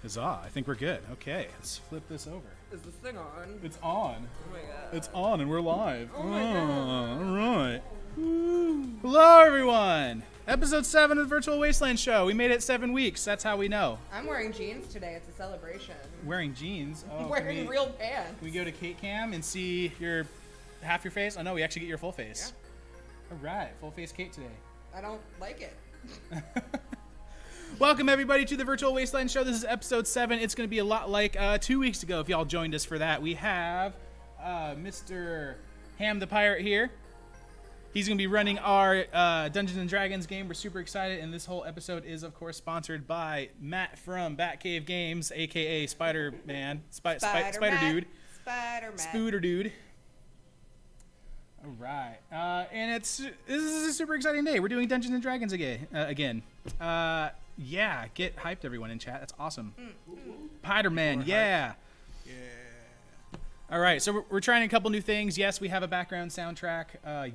Huzzah. I think we're good. Okay, let's flip this over. Is this thing on? It's on. Oh my god. It's on and we're live. Oh my god. All right. Hello, everyone. Episode 7 of the Virtual Wasteland Show. We made it 7 weeks. That's how we know. I'm wearing jeans today. It's a celebration. Wearing jeans? Oh, I'm wearing real pants. Can we go to Kate Cam and see half your face? Oh, no, we actually get your full face. Yeah. All right. Full face Kate today. I don't like it. Welcome, everybody, to the Virtual Wasteland Show. This is episode 7. It's going to be a lot like 2 weeks ago, if y'all joined us for that. We have Mr. HamThePirate here. He's going to be running our Dungeons & Dragons game. We're super excited, and this whole episode is, of course, sponsored by Matt from Batcave Games, a.k.a. Spider-Man. Spider Dude. Spider-Man. Spooder Dude. All right. And this is a super exciting day. We're doing Dungeons & Dragons again. Yeah, get hyped, everyone in chat. That's awesome. Spider-Man, yeah. Yeah. All right, so we're trying a couple new things. Yes, we have a background soundtrack.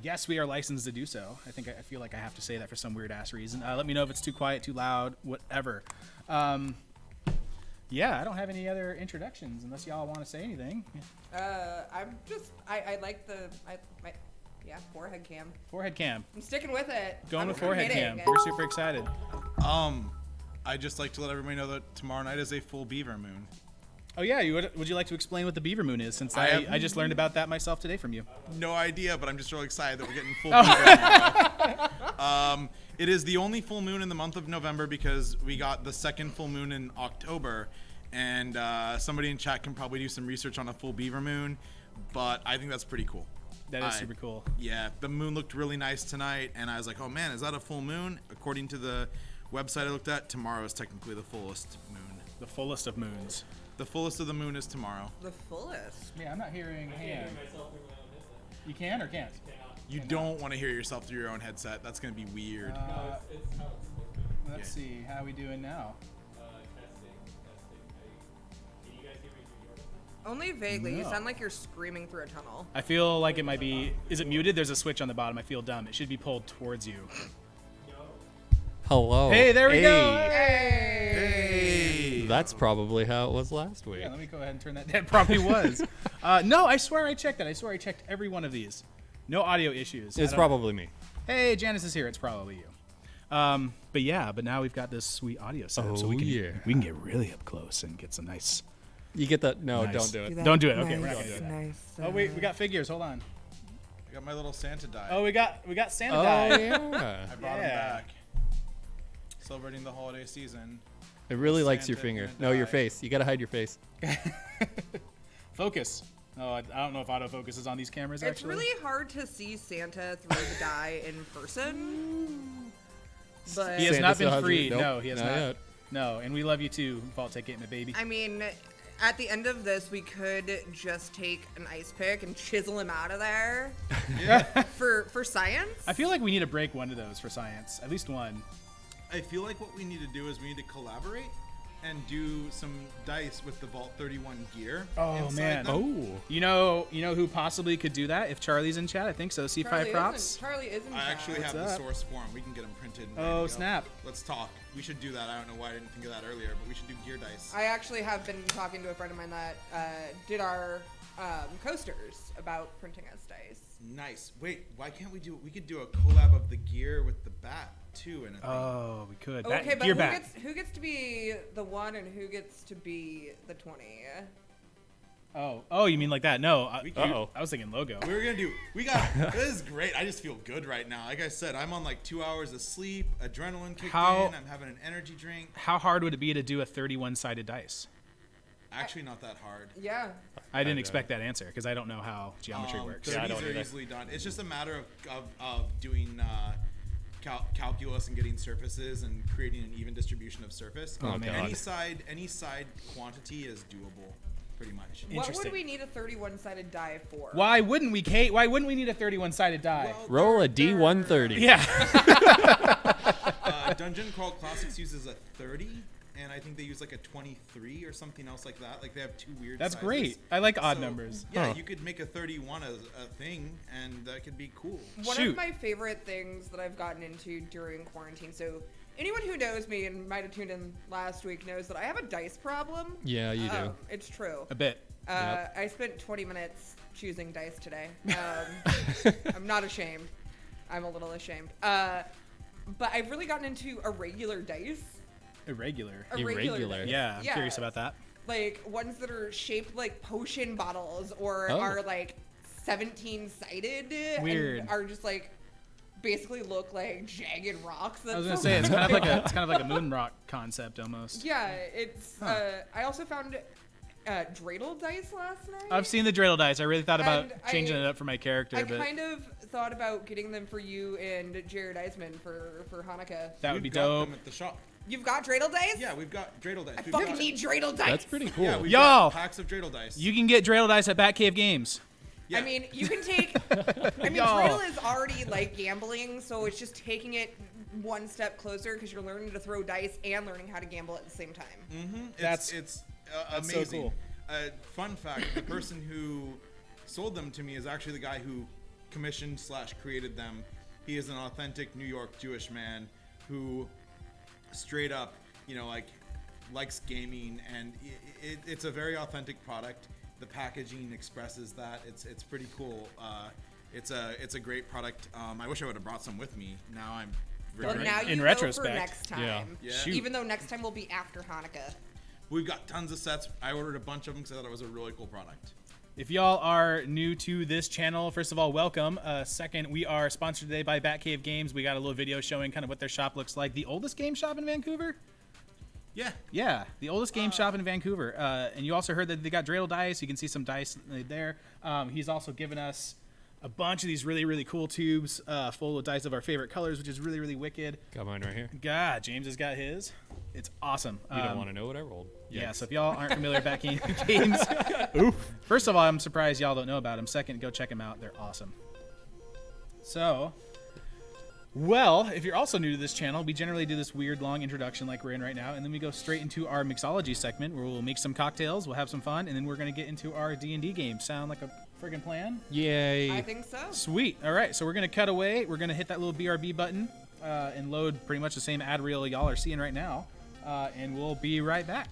Yes, we are licensed to do so. I feel like I have to say that for some weird-ass reason. Let me know if it's too quiet, too loud, whatever. Yeah, I don't have any other introductions unless y'all want to say anything. I like forehead cam. Forehead cam. I'm sticking with it. Going with forehead cam. We're super excited. I'd just like to let everybody know that tomorrow night is a full beaver moon. Oh yeah, would you like to explain what the beaver moon is? Since I just learned about that myself today from you. No idea, but I'm just really excited that we're getting full beaver tomorrow. It is the only full moon in the month of November because we got the second full moon in October, and somebody in chat can probably do some research on a full beaver moon, but I think that's pretty cool. That is super cool. Yeah, the moon looked really nice tonight, and I was like, oh man, is that a full moon? According to the website I looked at, tomorrow is technically the fullest moon. The fullest of moons. The fullest of the moon is tomorrow. The fullest. Yeah, I'm not hearing Ham. You can or can't? You don't want to hear yourself through your own headset. That's going to be weird. Let's see. How are we doing now? Only vaguely. No. You sound like you're screaming through a tunnel. I feel like it might be... Is it muted? There's a switch on the bottom. I feel dumb. It should be pulled towards you. Hello. Hey, there we go. Hey! That's probably how it was last week. Yeah, let me go ahead and turn that. That probably was. No, I swear I checked that. I swear I checked every one of these. No audio issues. It's probably me. Hey, Janice is here. It's probably you. But now we've got this sweet audio setup, so we can get really up close and get some nice. You get that? No, Nice. don't do it. Don't do it. Okay, we're not gonna do that. Nice. Oh wait, we got figures. Hold on. I got my little Santa die. Oh, we got Santa Oh die. yeah. I brought him Yeah. back. Celebrating the holiday season. It really likes Santa your finger. gonna No, your die. face. You gotta hide your face. Focus. Oh, I don't know if autofocus is on these cameras. It's Actually, really hard to see Santa through the die in person. But he has Santa not still been hasn't- freed. nope, No, he has not not. yet. No, and we love you too, Vault Ticket, my baby. I mean, at the end of this, we could just take an ice pick and chisel him out of there for science. I feel like we need to break one of those for science. At least one. I feel like what we need to do is we need to collaborate and do some dice with the Vault 31 gear. Oh, inside man. them. You know who possibly could do that? If Charlie's in chat, I think so. C5 props. Charlie isn't. I actually have What's the up? source for them. We can get them printed. and Oh, ready to go. snap. Let's talk. We should do that. I don't know why I didn't think of that earlier, but we should do gear dice. I actually have been talking to a friend of mine that did our coasters about printing us dice. Nice. Wait, why can't we do? We could do a collab of the gear with the bat too, and Oh, we could. Okay, but Gear back. who gets to be the 1 and who gets to be the 20? Oh, you mean like that? No. We can- I was thinking logo. we were gonna do. We got. This is great. I just feel good right now. Like I said, I'm on like 2 hours of sleep. Adrenaline kicked How- in. I'm having an energy drink. How hard would it be to do a 31-sided dice? Actually, not that hard. Yeah. I didn't expect that answer because I don't know how geometry works. 30s I don't are either. easily done. It's just a matter of doing calculus and getting surfaces and creating an even distribution of surface. Oh, man. Any side quantity is doable, pretty much. What Interesting. would we need a 31-sided die for? Why wouldn't we, Kate? Why wouldn't we need a 31-sided die? Well, Roll a they're- D130. Yeah. Dungeon Crawl Classics uses a 30, and I think they use like a 23 or something else like that. Like they have two weird That's sizes. great. I like odd So, numbers. Yeah, Huh. you could make a 31 as a thing, and that could be cool. One Shoot. of my favorite things that I've gotten into during quarantine. So anyone who knows me and might have tuned in last week knows that I have a dice problem. Yeah, you do. It's true. A bit. Yep. I spent 20 minutes choosing dice today. I'm not ashamed. I'm a little ashamed. But I've really gotten into irregular dice. Irregular. Irregular. Dice. Yeah, I'm curious about that. Like ones that are shaped like potion bottles or Oh. are like 17-sided. Weird. And are just like basically look like jagged rocks. I was gonna say it's kind of like a moon rock concept almost. Yeah, it's. I also found dreidel dice last night. I've seen the dreidel dice. I really thought about And changing it up for my character, I but kind of thought about getting them for you and Jared Eisman for Hanukkah. that would be We've got dope. them at the shop. You've got dreidel dice? Yeah, we've got dreidel dice. I We've fucking got, need dreidel dice. That's pretty cool. Yeah, we've Y'all. got packs of dreidel dice. You can get dreidel dice at Batcave Games. Yeah. I mean, you can take. I mean, Y'all. dreidel is already like gambling, so it's just taking it one step closer because you're learning to throw dice and learning how to gamble at the same time. That's it's that's so amazing. cool. Fun fact: the person who sold them to me is actually the guy who commissioned / created them. He is an authentic New York Jewish man who straight up, likes gaming, and it's a very authentic product. The packaging expresses that. It's pretty cool. It's a great product. I wish I would have brought some with me. Now I'm Well, regretting now it. you In know retrospect. for next time. Yeah. Shoot. Even though next time will be after Hanukkah. We've got tons of sets. I ordered a bunch of them because I thought it was a really cool product. If y'all are new to this channel, first of all, welcome. Second, we are sponsored today by Batcave Games. We got a little video showing kind of what their shop looks like. The oldest game shop in Vancouver? Yeah. Yeah, the oldest game shop in Vancouver. And you also heard that they got dreidel dice. You can see some dice there. He's also given us a bunch of these really, really cool tubes full of dice of our favorite colors, which is really, really wicked. Got mine right here. God, James has got his. It's awesome. You don't want to know what I rolled. Yeah, Yikes. so if y'all aren't familiar with Batcave Games, oof. First of all, I'm surprised y'all don't know about them. Second, go check them out. They're awesome. So, well, if you're also new to this channel, we generally do this weird long introduction like we're in right now, and then we go straight into our mixology segment where we'll make some cocktails, we'll have some fun, and then we're going to get into our D&D game. Sound like a friggin' plan? Yay. I think so. Sweet. All right, so we're going to cut away. We're going to hit that little BRB button and load pretty much the same ad reel y'all are seeing right now, and we'll be right back.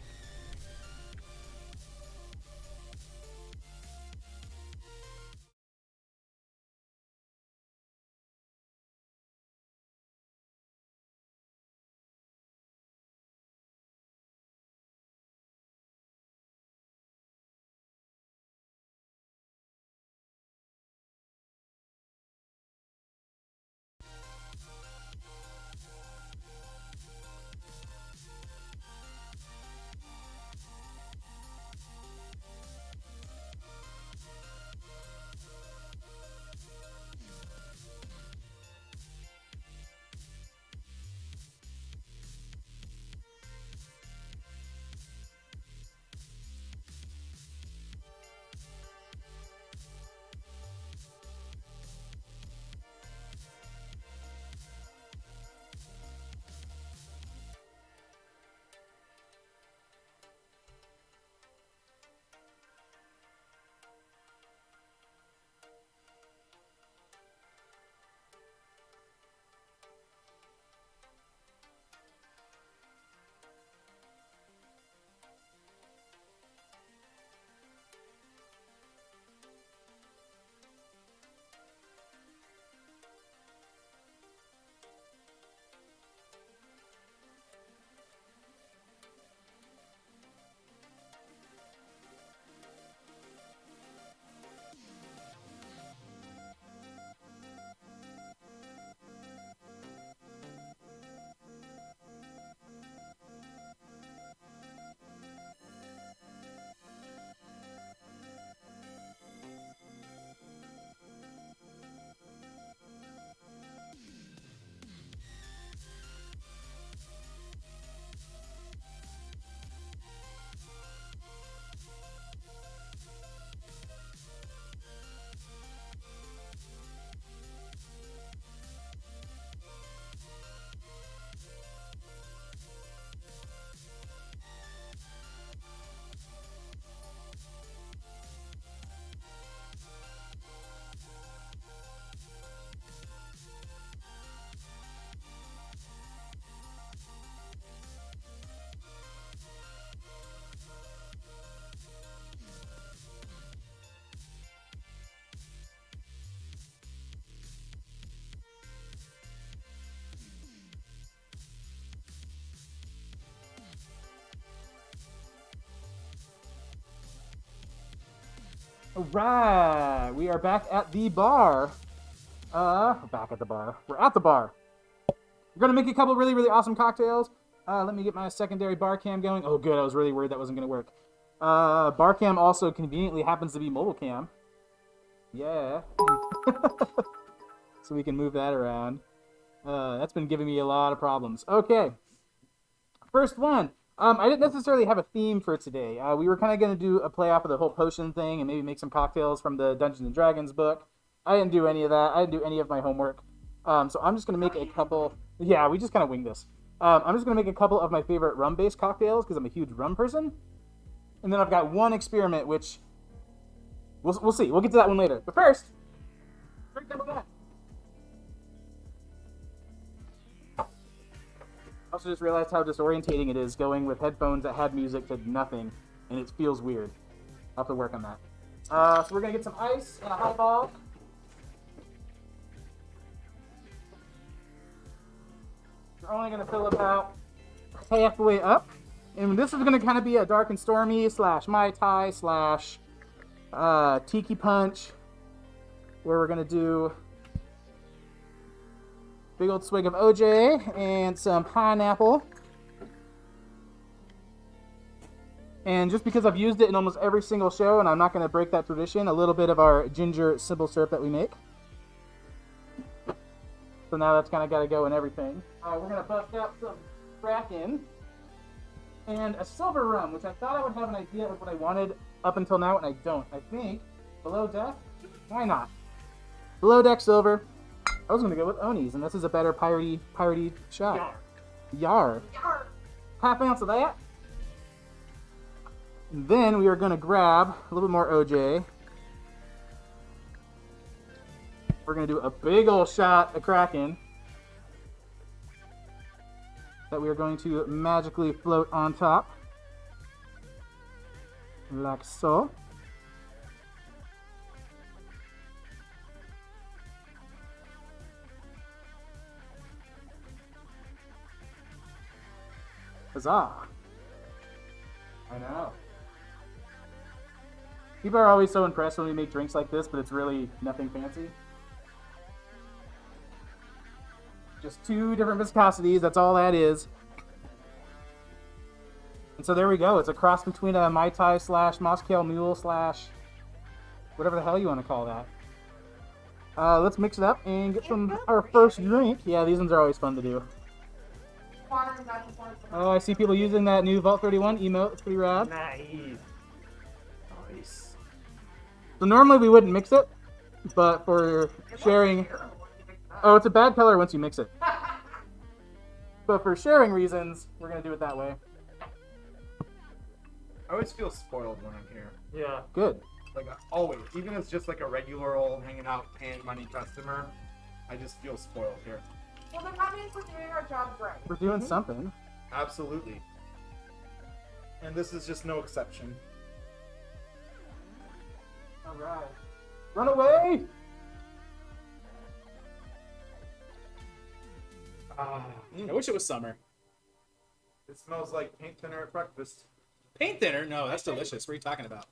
Alright, we are back at the bar. Back at the bar. We're at the bar. We're gonna make a couple really, really awesome cocktails. Let me get my secondary bar cam going. Oh, good. I was really worried that wasn't gonna work. Bar cam also conveniently happens to be mobile cam. Yeah. So we can move that around. That's been giving me a lot of problems. Okay. First one. I didn't necessarily have a theme for today. We were kind of going to do a play off of the whole potion thing and maybe make some cocktails from the Dungeons & Dragons book. I didn't do any of that. I didn't do any of my homework. So I'm just going to make a couple... Yeah, we just kind of winged this. I'm just going to make a couple of my favorite rum-based cocktails because I'm a huge rum person. And then I've got one experiment, which... We'll see. We'll get to that one later. But first... Drink number one. Also just realized how disorientating it is going with headphones that had music to nothing, and it feels weird. I'll have to work on that. So we're going to get some ice and a highball. We're only going to fill about halfway up. And this is going to kind of be a dark and stormy / Mai Tai / Tiki Punch, where we're going to do big old swig of OJ and some pineapple. And just because I've used it in almost every single show, and I'm not going to break that tradition, a little bit of our ginger simple syrup that we make. So now that's kind of got to go in everything. We're going to bust out some Kraken and a silver rum, which I thought I would have an idea of what I wanted up until now, and I don't. I think Below Deck? Why not? Below Deck silver. I was going to go with Oni's, and this is a better piratey shot. Yar. Half ounce of that. And then we are going to grab a little bit more OJ. We're going to do a big old shot of Kraken that we are going to magically float on top. Like so. Huzzah. I know. People are always so impressed when we make drinks like this, but it's really nothing fancy. Just 2 different viscosities, that's all that is. And so there we go. It's a cross between a Mai Tai / Moscow Mule / whatever the hell you want to call that. Let's mix it up and get our first drink. Yeah, these ones are always fun to do. Oh, I see people using that new Vault 31 emote. It's pretty rad. Nice. So normally we wouldn't mix it, but for sharing... Oh, it's a bad color once you mix it. But for sharing reasons, we're going to do it that way. I always feel spoiled when I'm here. Yeah. Good. Like, always. Even as just like a regular old hanging out, paying money customer, I just feel spoiled here. Well, then that means we're doing our jobs right. We're doing something. Absolutely. And this is just no exception. All right. Run away! I wish it was summer. It smells like paint thinner at breakfast. Paint thinner? No, that's delicious. What are you talking about?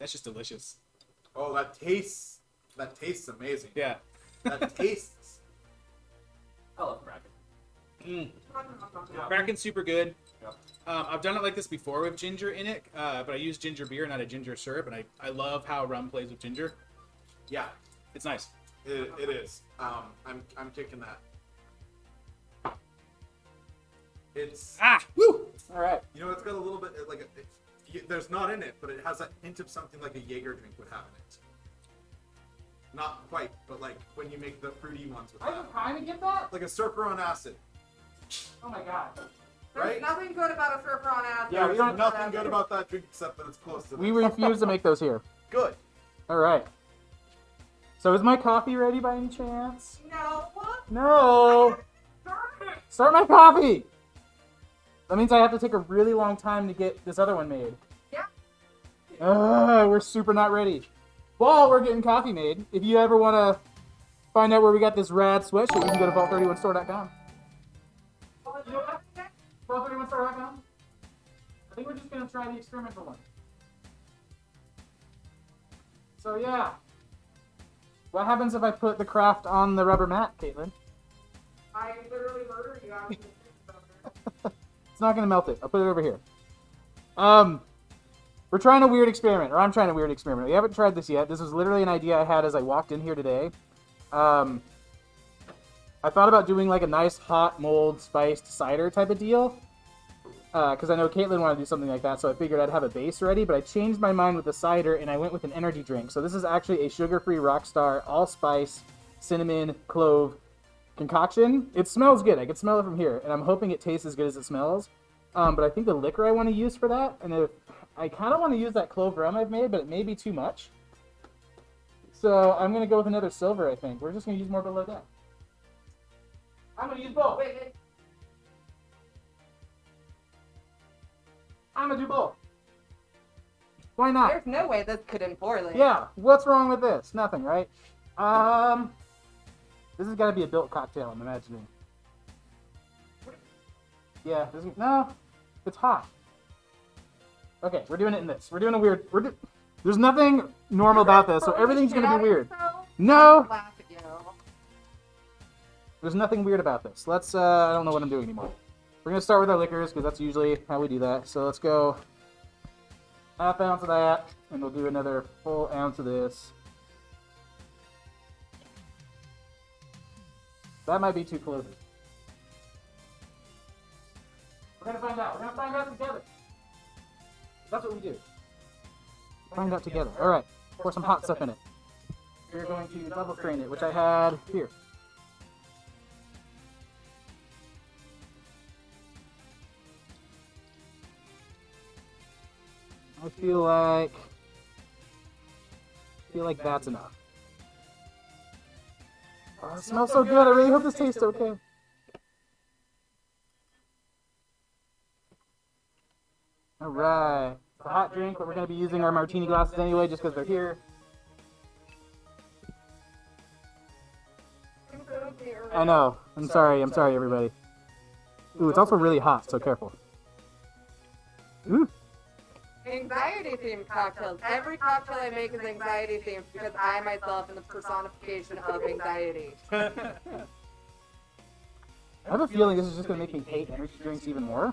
That's just delicious. Oh, that tastes amazing. Yeah. That tastes. I love Kraken. Kraken's super good. Yeah. I've done it like this before with ginger in it, but I use ginger beer, not a ginger syrup, and I love how rum plays with ginger. Yeah, It's nice. it is. I'm kicking that. It's Woo! All right. you know it's got a little bit like there's not in it, but it has a hint of something like a Jaeger drink would have in it. Not quite, but like when you make the fruity ones with I that. can kind of get that. Like a surfer on acid. Oh my god. There's Right? nothing good about a surfer on acid. Yeah, we There's don't- nothing good about that drink except that it's close to We this. refuse to make those here. Good. All right. So is my coffee ready by any chance? No, what? No. Start my coffee. That means I have to take a really long time to get this other one made. Yeah. We're super not ready. While we're getting coffee made, if you ever want to find out where we got this rad sweatshirt, you can go to vault31store.com. vault31store.com? I think we're just going to try the experimental one. So yeah. What happens if I put the craft on the rubber mat, Caitlin? I literally murdered you out of the It's not gonna melt it. I'll put it over here. We're trying a weird experiment, or I'm trying a weird experiment. We haven't tried this yet. This was literally an idea I had as I walked in here today. I thought about doing like a nice hot mold spiced cider type of deal. Because I know Caitlin wanted to do something like that, so I figured I'd have a base ready, but I changed my mind with the cider and I went with an energy drink. So this is actually a sugar-free Rockstar allspice cinnamon clove concoction. It smells good. I can smell it from here, and I'm hoping it tastes as good as it smells. But I think the liquor I want to use for that, and if I kind of want to use that clove rum I've made, but it may be too much. So I'm going to go with another silver, I think. We're just going to use more below that. I'm going to use both. Wait. I'm going to do both. Why not? There's no way this could end poorly. Yeah, what's wrong with this? Nothing, right? This has got to be a built cocktail, I'm imagining. Yeah, no, it's hot. Okay, we're doing it in this. We're doing a weird, there's nothing normal about this, so everything's going to be weird. No, Laugh at you. there's nothing weird about this. Let's, I don't know what I'm doing anymore. We're going to start with our liquors, because that's usually how we do that. So let's go half ounce of that, and we'll do another full ounce of this. That might be too close. We're going to find out. We're going to find out together. That's what we do. Find out together. All right. Pour some hot stuff in it. We're going to double strain it, which I had here. I feel like that's enough. Oh, it smells so good. I really hope this tastes okay. All right. It's a hot drink, but we're going to be using our martini glasses anyway, just because they're here. I know. I'm sorry, everybody. Ooh, it's also really hot, so careful. Ooh. Anxiety themed cocktails. Every cocktail I make is anxiety themed because I myself am the personification of anxiety. I have a feeling this is just going to make me hate energy drinks even more.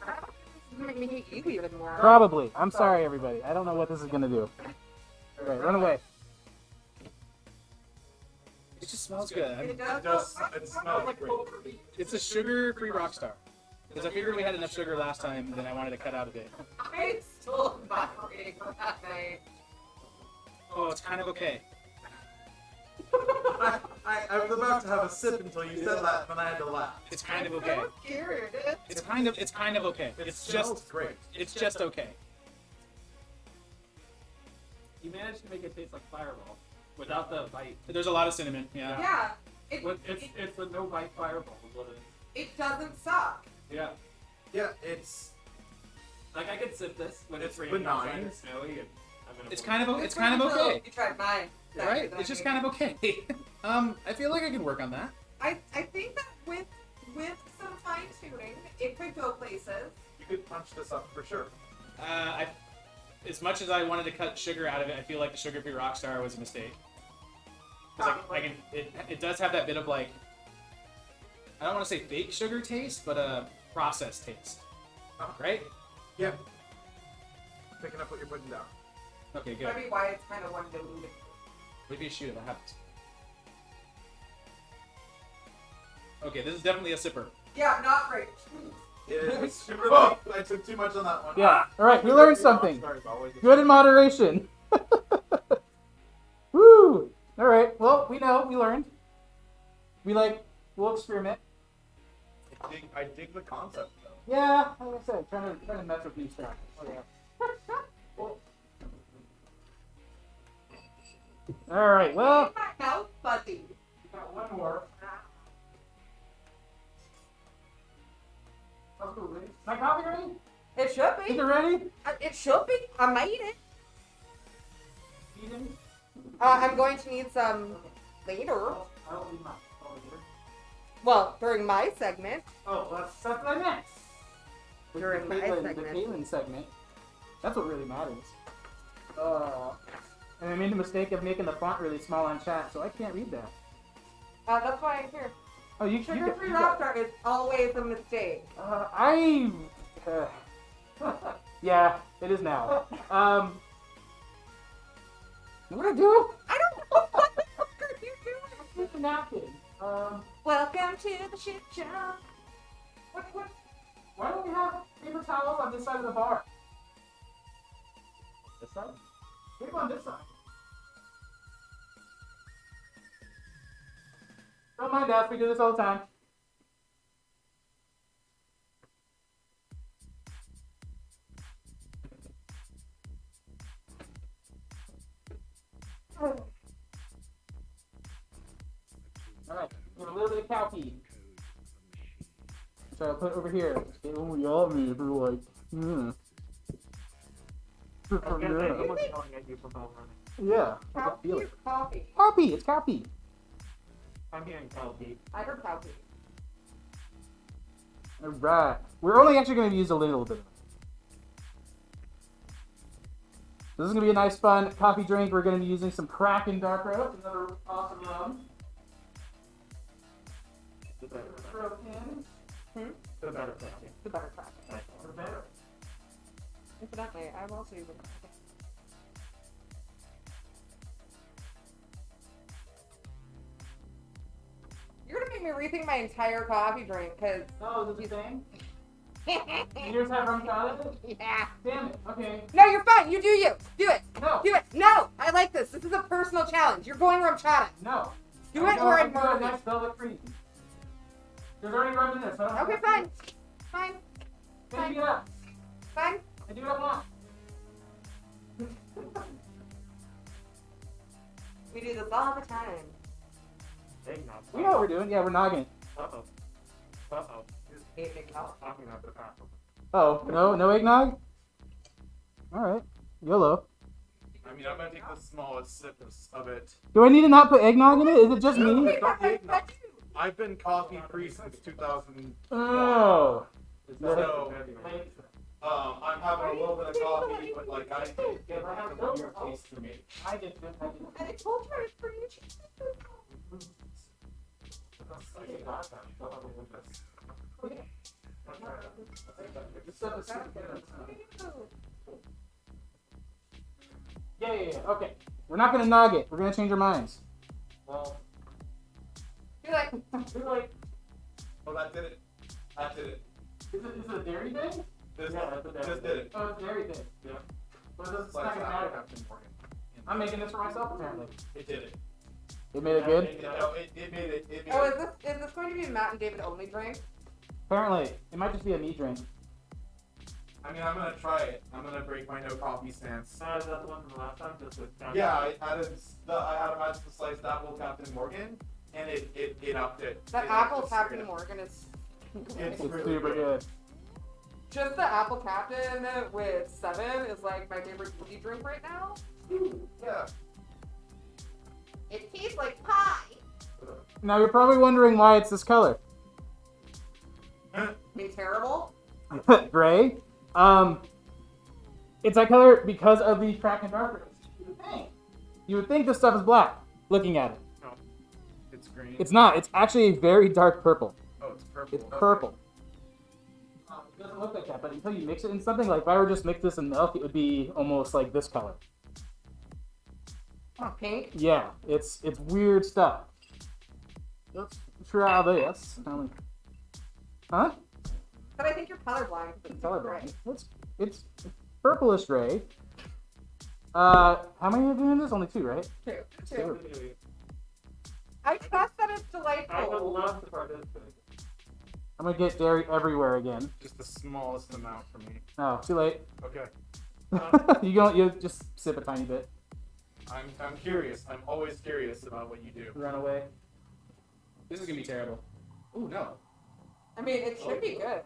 This is making me hate you even more. Probably. I'm sorry, everybody. I don't know what this is going to do. All right, run away. It just smells good. It does. It smells great. It's a sugar-free Rockstar. Because I figured we had enough sugar last time, and then I wanted to cut out a bit. I'm still vibrating from that night. Oh, it's kind of okay. I was about to have a sip until you said that, and then I had to laugh. It's kind of okay. So scared. It's kind of okay. It It's smells just great. It's just okay. You managed to make it taste like Fireball without the bite. There's a lot of cinnamon. Yeah. Yeah. It's a no bite Fireball is what it is. It doesn't suck. Yeah. Yeah, it's Like I could sip this when it's It's raining outside benign. or snowy, and I'm gonna. It's pour kind it. of it's kind of okay. You tried mine. Right? It's just kind of okay. I feel like I can work on that. I think that with some fine tuning, it could go places. you could punch this up for sure. As much as I wanted to cut sugar out of it, I feel like the sugar-free Rockstar was a mistake. 'Cause it does have that bit of like, I don't want to say fake sugar taste, but a processed taste. Right? Yeah. Picking up what you're putting down. Okay, good. Maybe why it's kind of one diluted. What if you shoot it? What happens? Okay, this is definitely a sipper. Yeah, not great. It is super light. I took too much on that one. Yeah. All right, we learned something. Rockstar is always a- Good in moderation. Woo! All right. Well, we know. We learned. We'll experiment. I dig the concept though. Yeah, like I said, trying to mess with new stuff. Oh, yeah. All right. Well, My mouth fuzzy. got one more. Is my coffee ready? It should Is be. it ready? It should be. I made it. Eden? I'm going to need some later. I don't need mine. Oh, later. Well, during my segment. Oh, that's what I meant. During my The segment. Caitlin segment. That's what really matters. I made the mistake of making the font really small on chat, so I can't read that. That's why I'm here. Oh, you Sugar-free you Rockstar is always a mistake. yeah, it is now. What do I do? I don't know what the fuck are you doing? It's a napkin. Welcome to the shit show. What? Why don't we have paper towels on this side of the bar? This side? Paper on this side. Don't mind us, we do this all the time. Alright, a little bit of cow pee. So I'll put it over here. Oh, yummy. For like, Yeah. I Cow feel pee it. or coffee? Cow pee. It's cow pee. I'm hearing cow pee. I heard cow pee. Alright. We're only actually going to use a little bit of it. This is going to be a nice, fun coffee drink. We're going to be using some Kraken Dark Roast, another awesome rum. The better. Hmm? The better coffee. The better crack. Or better. Incidentally, I've also used a crack. You're gonna make me rethink my entire coffee drink, cause Oh, is this the thing? You just have rum chata? yeah. Damn it. Okay. No, you're fine. You do you. Do it. No. Do it. No, I like this. This is a personal challenge. You're going rum chata. No. Do it or I'm going murdering. nice velvet cream. There's already rum in there, so I don't Okay, have to- fine. Fine. Then you get up. Fine. I do what I want. We do this all the time. Eggnog. We know what we're doing. Yeah, we're nogging it. Uh-oh. Uh-oh. Hey, big mouth. Talking about the back. Oh, no eggnog? Alright. YOLO. I mean, I'm gonna take the smallest sip of it. Do I need to not put eggnog in it? Is it just me? It's not the eggnog. I've been coffee free since 2000. Oh. So, I'm having a little bit of coffee, but like I think Yeah, I have a weird taste for me. I did. I told you it's for you. Yeah. Okay. We're not gonna nog it. We're gonna change our minds. Well, You're like, Oh, that did it. That did it. Is it a dairy thing? This Yeah, that's a dairy just did it. Oh, it's a dairy thing. yeah. Well, it doesn't Slice not that gonna out, matter. Captain Morgan. I'm making this for myself apparently. It did it. It made it good. No, it made it. It made oh, it. is this going to be a Matt and David only drink? Apparently, it might just be a me drink. I mean, I'm gonna try it. I'm gonna break my no coffee stance. Is that the one from last time? Just with Yeah, I added the sliced apple Captain Morgan, and it upped it. That It apple upped it Captain straight up. Morgan is It's It's really super good. just the apple Captain with 7 is like my favorite tea drink right now. Yeah. It tastes like pie. Now you're probably wondering why it's this color. Me terrible. Gray. It's that color because of the Kraken Dark Roast. You would think this stuff is black, looking at it. It's green. It's not. It's actually a very dark purple. Oh, it's purple. It's purple. It doesn't look like that, but until you mix it in something, like if I were just mix this in milk, it would be almost like this color. Oh, pink. Yeah, it's weird stuff. Let's try this. Huh? But I think you're colorblind. It's Colorblind. It's purplish gray. How many are doing this? Only 2, right? Two. I trust that it's I would delightful. love to participate. I'm gonna get dairy everywhere again. Just the smallest amount for me. Oh, too late. Okay. you just sip a tiny bit. I'm curious. I'm always curious about what you do. Run away. This is gonna be terrible. Ooh, no. I mean, it should be good.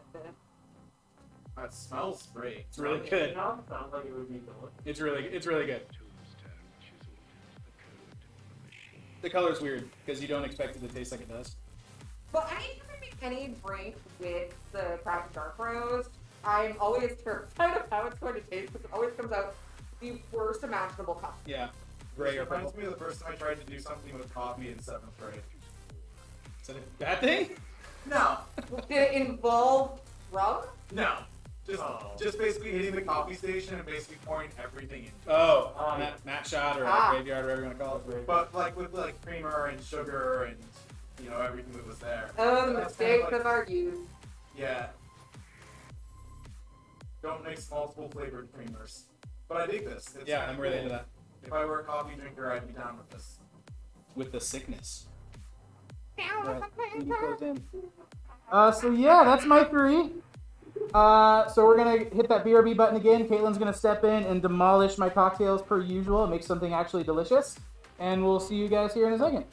That smells great. It's really good. It sounds like it would be delicious. It's really good. The color's weird because you don't expect it to taste like it does. But anytime I make any drink with the Kraken Dark Roast, I'm always terrified of how it's going to taste because it always comes out the worst imaginable color. Yeah. gray or Reminds purple. me of the first time I tried to do something with coffee in 7th grade. Is that a bad thing? No, Did it involve rum? no. Just basically hitting the coffee station and basically pouring everything into it. Oh, mat shot or graveyard, whatever you want to call it. But like with like creamer and sugar and everything that was there. Oh, the That's kind of mistakes of our youth. Yeah. Don't mix multiple flavored creamers. But I dig this. It's Yeah, kinda I'm really cool. into that. If I were a coffee drinker, I'd be down with this. With the sickness. So yeah, that's my 3. So we're gonna hit that BRB button again. Caitlin's gonna step in and demolish my cocktails per usual, make something actually delicious, and we'll see you guys here in a second.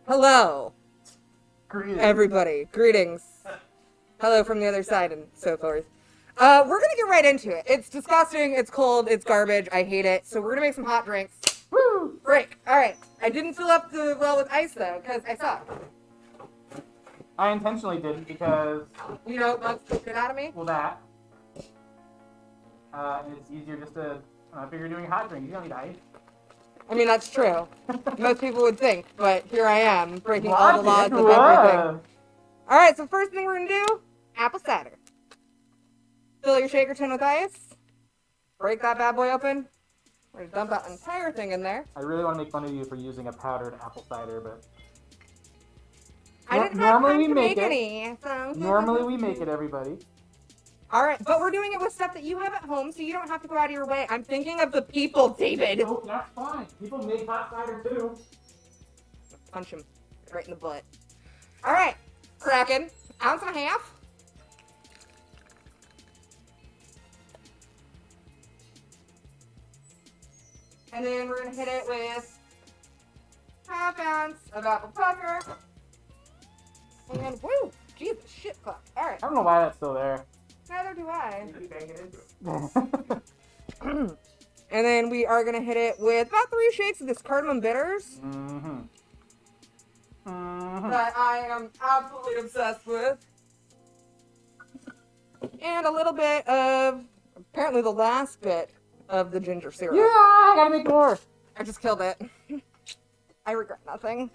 Hello, Greetings. everybody. Greetings. Hello from the other side and so forth. We're gonna get right into it. It's disgusting, it's cold, it's garbage, I hate it. So we're gonna make some hot drinks. Woo! Break. Alright. I didn't fill up the well with ice though, because I suck. I intentionally didn't because, You know, bugs the shit out of me. well, that. And it's easier just to, I figure you're doing hot drink. You don't need ice. I mean, that's true. Most people would think, but here I am, breaking all the laws of everything. Alright, so first thing we're gonna do, apple cider. Fill your shaker tin with ice. Break that bad boy open. We're gonna dump that entire thing in there. I really want to make fun of you for using a powdered apple cider, but I didn't have normally time we to make make it. any. So normally we make it, everybody. Alright, but we're doing it with stuff that you have at home, so you don't have to go out of your way. I'm thinking of the people, David. Oh, that's fine. People make hot cider too. Punch him right in the butt. Alright, Kraken. Ounce and a half. And then we're gonna hit it with half ounce of apple pucker. And woo! Jesus, shit fuck. Alright, I don't know why that's still there. neither do I. Bang it into it. And then we are gonna hit it with about 3 shakes of this cardamom bitters Mm-hmm. Mm-hmm. that I am absolutely obsessed with. And a little bit of, apparently the last bit of the ginger syrup. Yeah, I gotta make more. I just killed it. I regret nothing.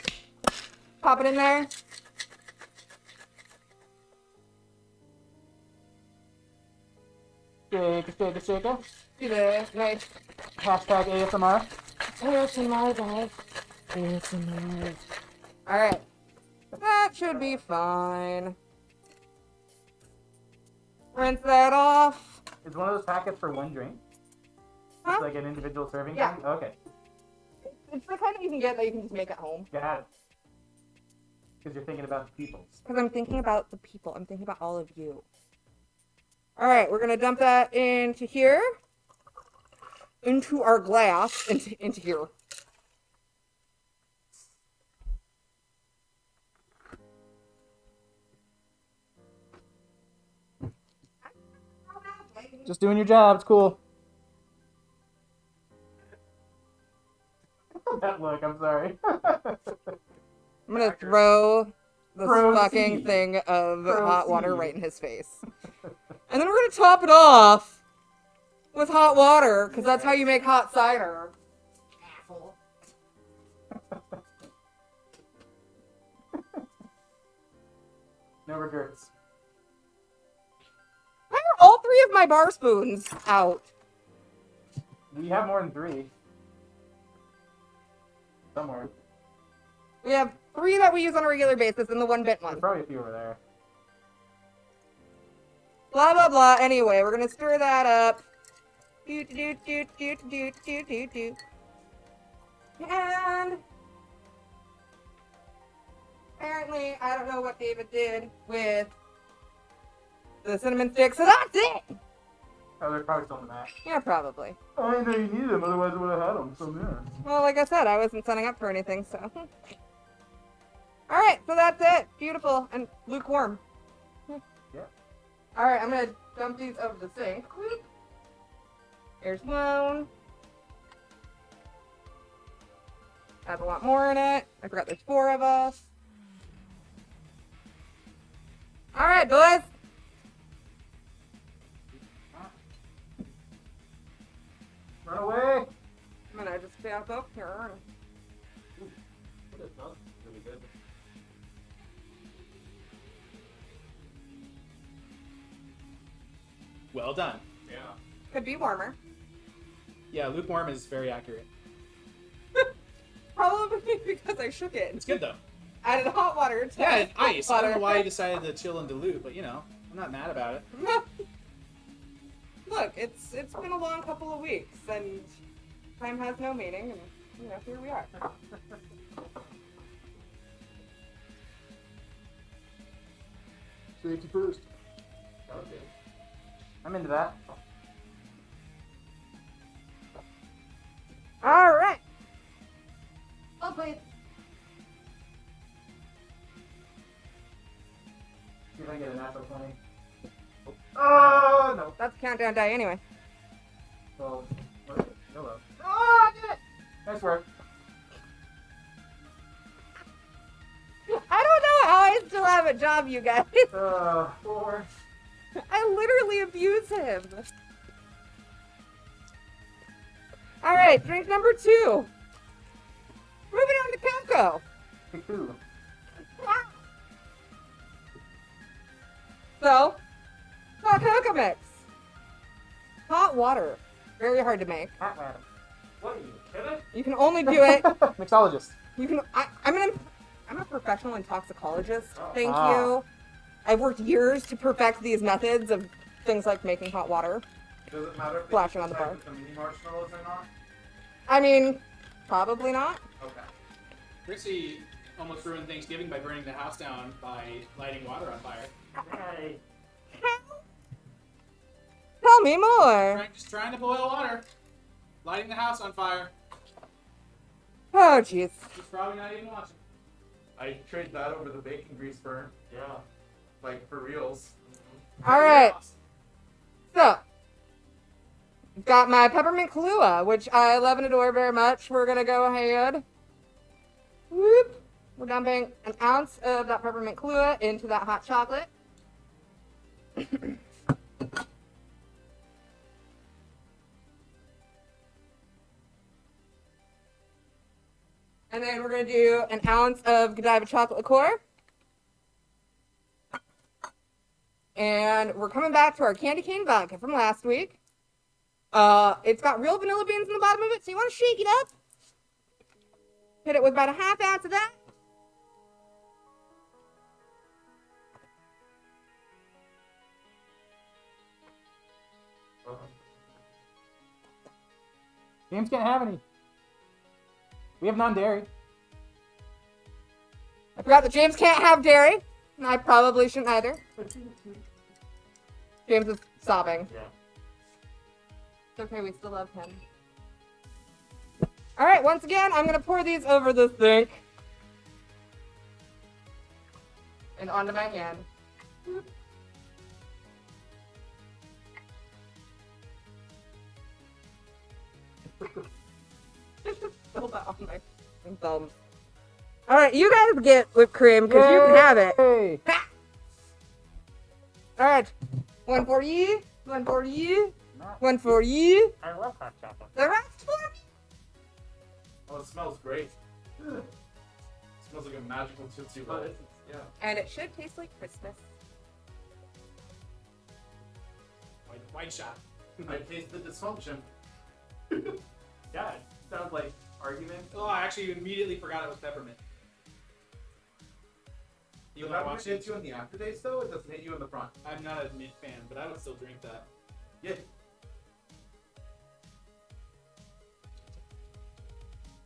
Pop it in there. Shaker. Do this. Nice. Hashtag ASMR. ASMR, guys. ASMR. Alright. That should be fine. Rinse that off. Is one of those packets for one drink? Huh? It's like an individual serving Yeah. thing? Okay. It's the kind that you can get that you can just make at home. Got it. Because you're thinking about the people. Because I'm thinking about the people. I'm thinking about all of you. Alright, we're going to dump that into here. Into our glass. Into here. Just doing your job. It's cool. That look, I'm sorry. I'm going to throw this Proceed. fucking thing of hot water Proceed. right in his face. And then we're going to top it off with hot water, because that's how you make hot cider. Asshole. No regrets. Why are all 3 of my bar spoons out? We have more than 3. Somewhere. We have 3 that we use on a regular basis and the 1-bit There's one. probably a few over there. Blah, blah, blah. Anyway, we're gonna stir that up. Do, do, do, do, do, do, do, do. And apparently, I don't know what David did with the cinnamon sticks, so that's it! Oh, they're probably still in the mat. Yeah, probably. Oh, I didn't know you needed them, otherwise I would have had them. So yeah. Well, like I said, I wasn't signing up for anything, so. Alright, so that's it. Beautiful and lukewarm. Yeah. Alright, I'm gonna dump these over the sink. Here's one. I have a lot more in it. I forgot there's 4 of us. Alright, boys. Run away! I'm gonna just back up here. Well done. Yeah. Could be warmer. Yeah, lukewarm is very accurate. Probably because I shook it. It's good though. Added hot water to Yeah, it. it's ice. I don't know Water. why you decided to chill and dilute, but you know, I'm not mad about it. Look, it's been a long couple of weeks, and time has no meaning, and you know, here we are. Safety first. Okay. I'm into that. All right. Oh, please. get a natural 20. Oh, no. That's a countdown die anyway. Well, what is it? Hello. Oh, I did it! Nice work. I don't know how I still have a job, you guys. 4. I literally abuse him. All right, drink number 2. Moving on to Coco. Pick 2. So, hot cocoa mix. Hot water. Very hard to make. Hot man. What are you, kidding? You can only do it. Mixologist. You can. I'm a professional intoxicologist. Thank Ah. you. I've worked years to perfect these methods of things like making hot water. Does it matter if they Flashing use on the type bar. with the mini marshmallows or not? I mean, probably not. Okay. Trixie almost ruined Thanksgiving by burning the house down by lighting water on fire. Hey. Tell me more. Just trying to boil water. Lighting the house on fire. Oh, jeez. She's probably not even watching. I trade that over the bacon grease burn, Yeah. like for reals. All right. So, got my peppermint Kahlua, which I love and adore very much. We're gonna go ahead. Whoop. We're dumping an ounce of that peppermint Kahlua into that hot chocolate. And then we're gonna do an ounce of Godiva chocolate liqueur. And we're coming back to our candy cane vodka from last week. It's got real vanilla beans in the bottom of it, so you want to shake it up. Hit it with about a half ounce of that. James can't have any. We have non-dairy. I forgot that James can't have dairy. And I probably shouldn't either. James is sobbing. Yeah. It's okay, we still love him. Alright, once again, I'm going to pour these over the sink. And onto my hand. Spill that on my thumbs. Alright, you guys get whipped cream because you can have it. Hey. Alright. One for you. One for you. One for you. I love hot chocolate. The rest for me. Oh, it smells great. It smells like a magical Tootsie Roll. Yeah. And it should taste like Christmas. White shot. I taste the dysfunction. Yeah, it sounds like argument. Oh, I actually immediately forgot it was peppermint. You know what hits you in the aftertaste though? It doesn't hit you in the front. I'm not a mint fan, but I would still drink that. Yeah.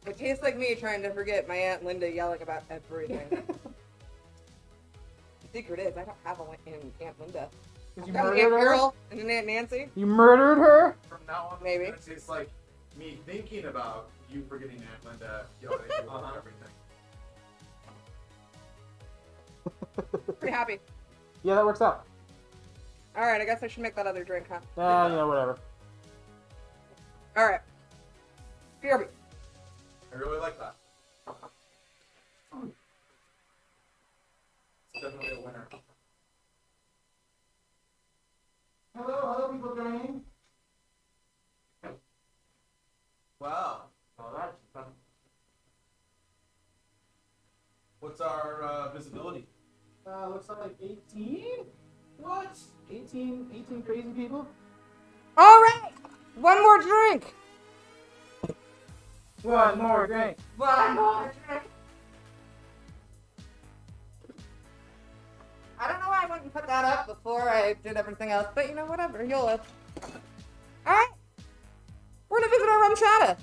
It tastes like me trying to forget my Aunt Linda yelling about everything. The secret is, I don't have an Aunt Linda. Because I've you got an murdered Aunt her? Carol and an Aunt Nancy. You murdered her? From now on, Maybe. it's gonna taste like me thinking about you forgetting Aunt Linda yelling at you about everything. Pretty happy. Yeah, that works out. Alright, I guess I should make that other drink, huh? Yeah, you know, whatever. Alright. BRB. I really like that. It's definitely a winner. Hello, people joining. Wow. Oh, that's fun. What's our visibility? Looks like 18? What? 18 crazy people? Alright! One more drink! One more drink. One more drink! I don't know why I wouldn't put that up before I did everything else, but you know, whatever, you'll live. Alright! We're gonna visit our rum chata.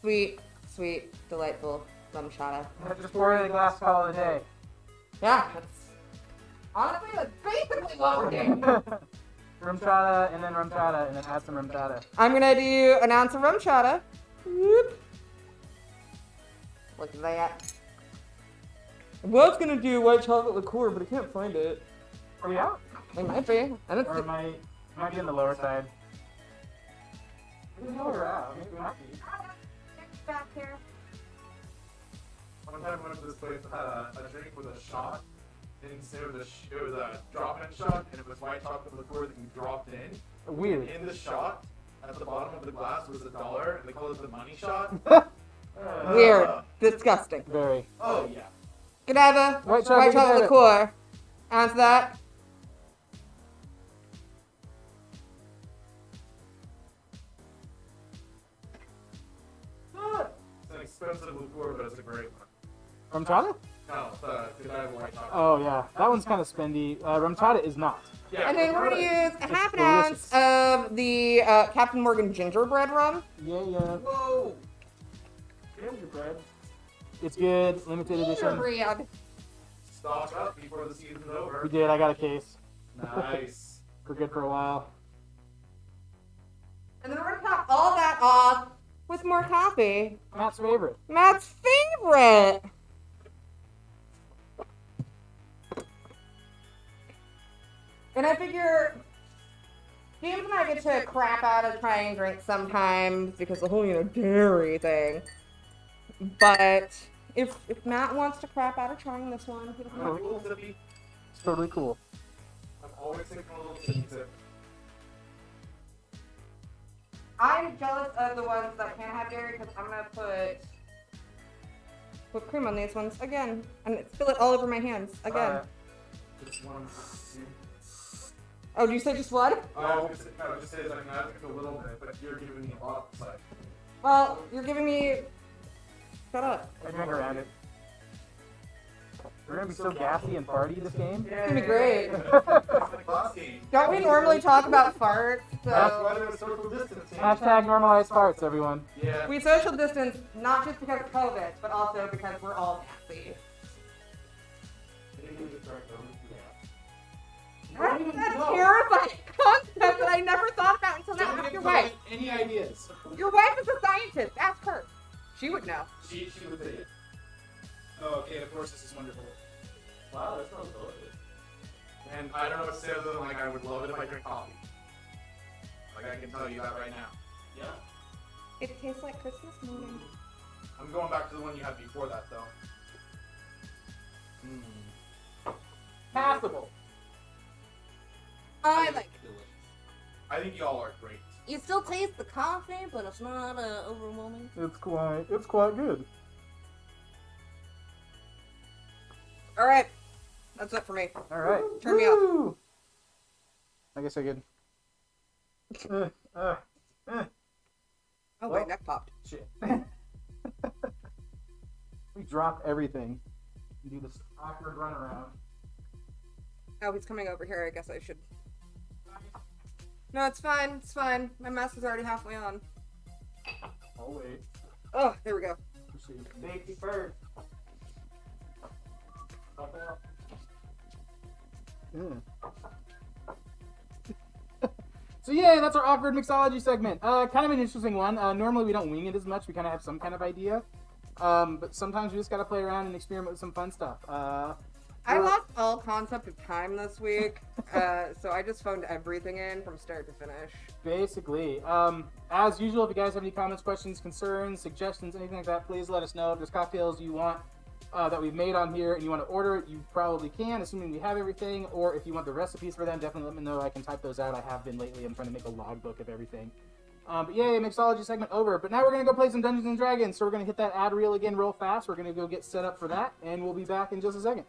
Sweet, sweet, delightful rum chata. Just pour in a glass, call it a day. Yeah, that's honestly, that's basically what we're doing. Rum chata, and then add some rum chata. I'm gonna do an ounce of rum chata. Whoop. Look at that. I was gonna do white chocolate liqueur, but I can't find it. Are we out? It might be. I don't Or think. might be on the lower side. We didn't know we were out. Maybe we might be. Back here. One time I went to this place that had a drink with a shot. And it was a drop-in shot, and it was white chocolate liqueur that you dropped in. Weird. In the shot, at the bottom of the glass was $1, and they call it the money shot. Weird. Disgusting. Very. Oh yeah. Godiva. White chocolate chocolate liqueur. Answer that. It's an expensive liqueur, but it's a great one. Rum chata? No, the Godiva white chocolate. Oh yeah, that one's kind of spendy. Rum chata is not. Yeah, And then we're gonna use a half an delicious. ounce of the Captain Morgan gingerbread rum. Yeah. Whoa! Gingerbread. It's good. Limited edition. Gingerbread. Stock up before the season's over. We did. I got a case. Nice. We're good for a while. And then we're gonna top all that off with more coffee. Matt's favorite. Matt's favorite. And I figure James and I get to crap out of trying drinks sometimes because the whole, dairy thing. But if Matt wants to crap out of trying this one, he doesn't I'm have a to. little sippy. It's totally cool. I'm always taking a little sippy sip. I'm jealous of the ones that can't have dairy because I'm gonna put whipped cream on these ones again and spill it all over my hands again. Just one. Oh, do you say just one? Just say like I think a little bit, but you're giving me a lot. It's like, Well, you're giving me. Shut up. I drink around it. We're gonna be so gassy and party this game. It's gonna be great. it's like last game. Don't we normally talk about farts? That's So why there was social distancing. Hashtag normalized farts, everyone. Yeah. we social distance not just because of COVID, but also because we're all nasty. That's a terrifying concept that I never thought about until now. Ask your wife. Any ideas? Your wife is a scientist. Ask her. She would know. She would say it. Oh, okay. Of course, this is wonderful. Wow, that smells delicious. And I don't know what to say other than like I would love it if I drink coffee. Like I can tell you that right now. Yeah. It tastes like Christmas morning. I'm going back to the one you had before that though. Passable. I like it. I think y'all are great. You still taste the coffee, but it's not overwhelming. It's quite good. All right, that's it for me. All right. Turn me off. Woo! I guess I could. Oh Well. wait, neck popped. Shit. We drop everything. And do this awkward run around. Oh, he's coming over here. I guess I should. No, it's fine. It's fine. My mask is already halfway on. Oh wait. Oh, there we go. Safety first. So yeah, that's our awkward mixology segment. Kind of an interesting one. Normally we don't wing it as much. We kind of have some kind of idea. But sometimes we just gotta play around and experiment with some fun stuff. I lost all concept of time this week, so I just phoned everything in from start to finish. Basically, as usual, if you guys have any comments, questions, concerns, suggestions, anything like that, please let us know. If there's cocktails you want that we've made on here and you want to order it, you probably can, assuming we have everything. Or if you want the recipes for them, definitely let me know. I can type those out. I have been lately. I'm trying to make a logbook of everything. But yay, mixology segment over. But now we're going to go play some Dungeons & Dragons. So we're going to hit that ad reel again real fast. We're going to go get set up for that, and we'll be back in just a second.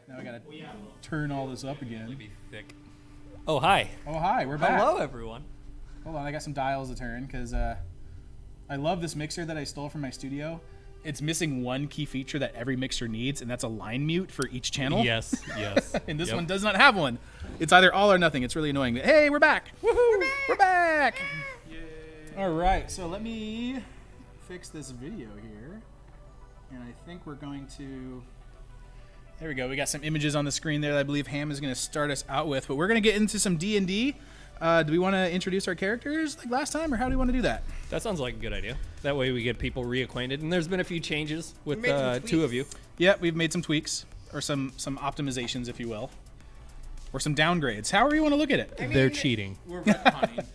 Now I gotta turn all this up again. Be thick. Oh, hi. Oh, hi, we're back. Hello, everyone. Hold on, I got some dials to turn because I love this mixer that I stole from my studio. It's missing one key feature that every mixer needs, and that's a line mute for each channel. Yes, yes. And this Yep. one does not have one. It's either all or nothing. It's really annoying. Hey, we're back. Woohoo! We're back. All right, so let me fix this video here. And I think we're going to... There we go. We got some images on the screen there that I believe Ham is going to start us out with. But we're going to get into some D&D. Do we want to introduce our characters like last time, or how do we want to do that? That sounds like a good idea. That way we get people reacquainted. And there's been a few changes with We made some two of tweaks. you. Yeah, we've made some tweaks, or some optimizations, if you will. Or some downgrades. However you want to look at it. I They're mean, cheating. We're retconning.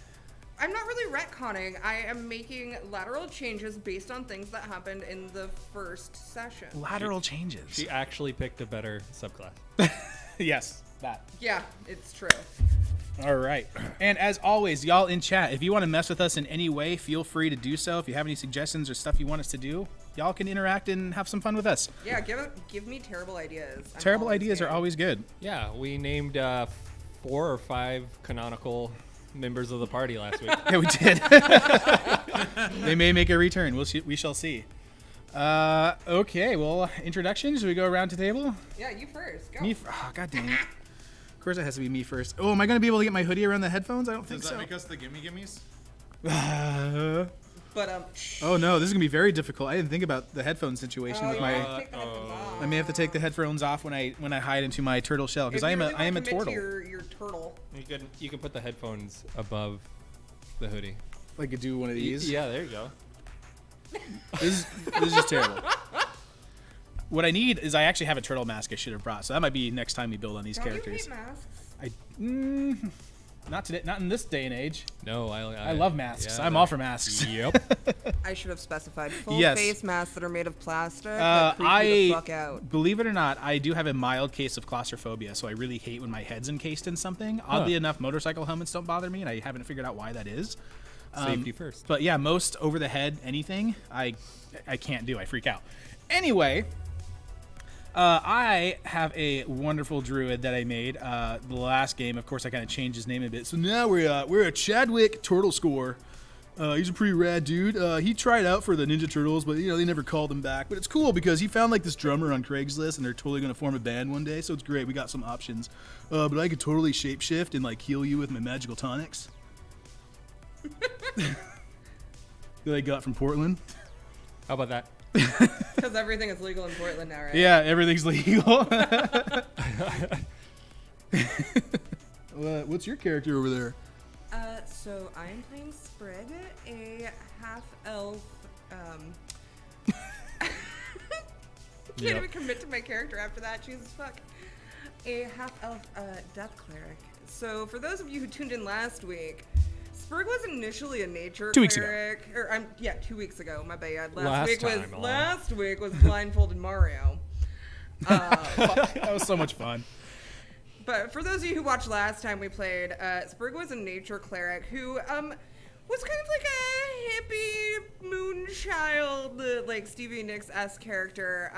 I'm not really retconning. I am making lateral changes based on things that happened in the first session. Lateral changes. She actually picked a better subclass. Yes, that. Yeah, it's true. All right. And as always, y'all in chat, if you want to mess with us in any way, feel free to do so. If you have any suggestions or stuff you want us to do, y'all can interact and have some fun with us. Yeah, give me terrible ideas. I'm Terrible always ideas are game. always good. Yeah, we named 4 or 5 canonical members of the party last week. Yeah, we did. They may make a return. We shall see. Okay, well, introductions. Should we go around to the table? Yeah, you first. Go. Me. Oh, God dang it. Of course it has to be me first. Oh, am I going to be able to get my hoodie around the headphones? I don't think Does that so. make us the gimme gimmies? But Oh no, this is gonna be very difficult. I didn't think about the headphone situation with you my. have to take the headphones off. I may have to take the headphones off when I hide into my turtle shell because If I you am really a I am a wanna commit to turtle. your turtle. You can put the headphones above the hoodie. Like could do one of these. Yeah, there you go. This is just terrible. What I need is I actually have a turtle mask I should have brought, so that might be next time we build on these Don't characters. you hate masks? Not today, not in this day and age. No, I love masks. yeah, I'm all for masks. Yep. I should have specified full Yes. face masks that are made of plastic. that creep you the fuck out. Believe it or not, I do have a mild case of claustrophobia, so I really hate when my head's encased in something. Oddly enough, motorcycle helmets don't bother me, and I haven't figured out why that is. Safety first. But yeah, most over the head anything I can't do. I freak out. Anyway, I have a wonderful druid that I made. The last game, of course, I kind of changed his name a bit. So now we're a Chadwick Turtle Score. He's a pretty rad dude. He tried out for the Ninja Turtles, but they never called him back. But it's cool because he found like this drummer on Craigslist, and they're totally gonna form a band one day. So it's great. We got some options. But I could totally shapeshift and like heal you with my magical tonics. That I got from Portland. How about that? Because everything is legal in Portland now, right? Yeah, everything's legal. What's your character over there? So I'm playing Sprig, a half-elf. Can't even commit to my character after that. Jesus fuck. A half-elf death cleric. So for those of you who tuned in last week, Sprig was initially a nature 2 weeks ago. cleric. Or 2 weeks ago. My bad. Last Last week was blindfolded Mario. That was so much fun. But for those of you who watched last time we played, Sprig was a nature cleric who was kind of like a hippie moonchild, like Stevie Nicks-esque character.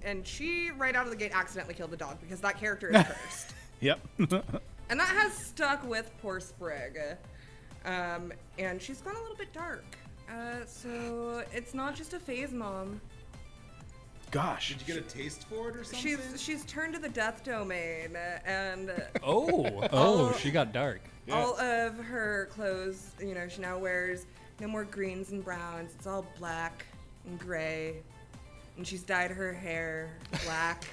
And she, right out of the gate, accidentally killed the dog because that character is cursed. Yep. And that has stuck with poor Sprig. And she's gone a little bit dark. So it's not just a phase, Mom. Gosh. Did you get a taste for it or something? She's turned to the death domain, and She got dark. all of her clothes, she now wears no more greens and browns. It's all black and gray, and she's dyed her hair black.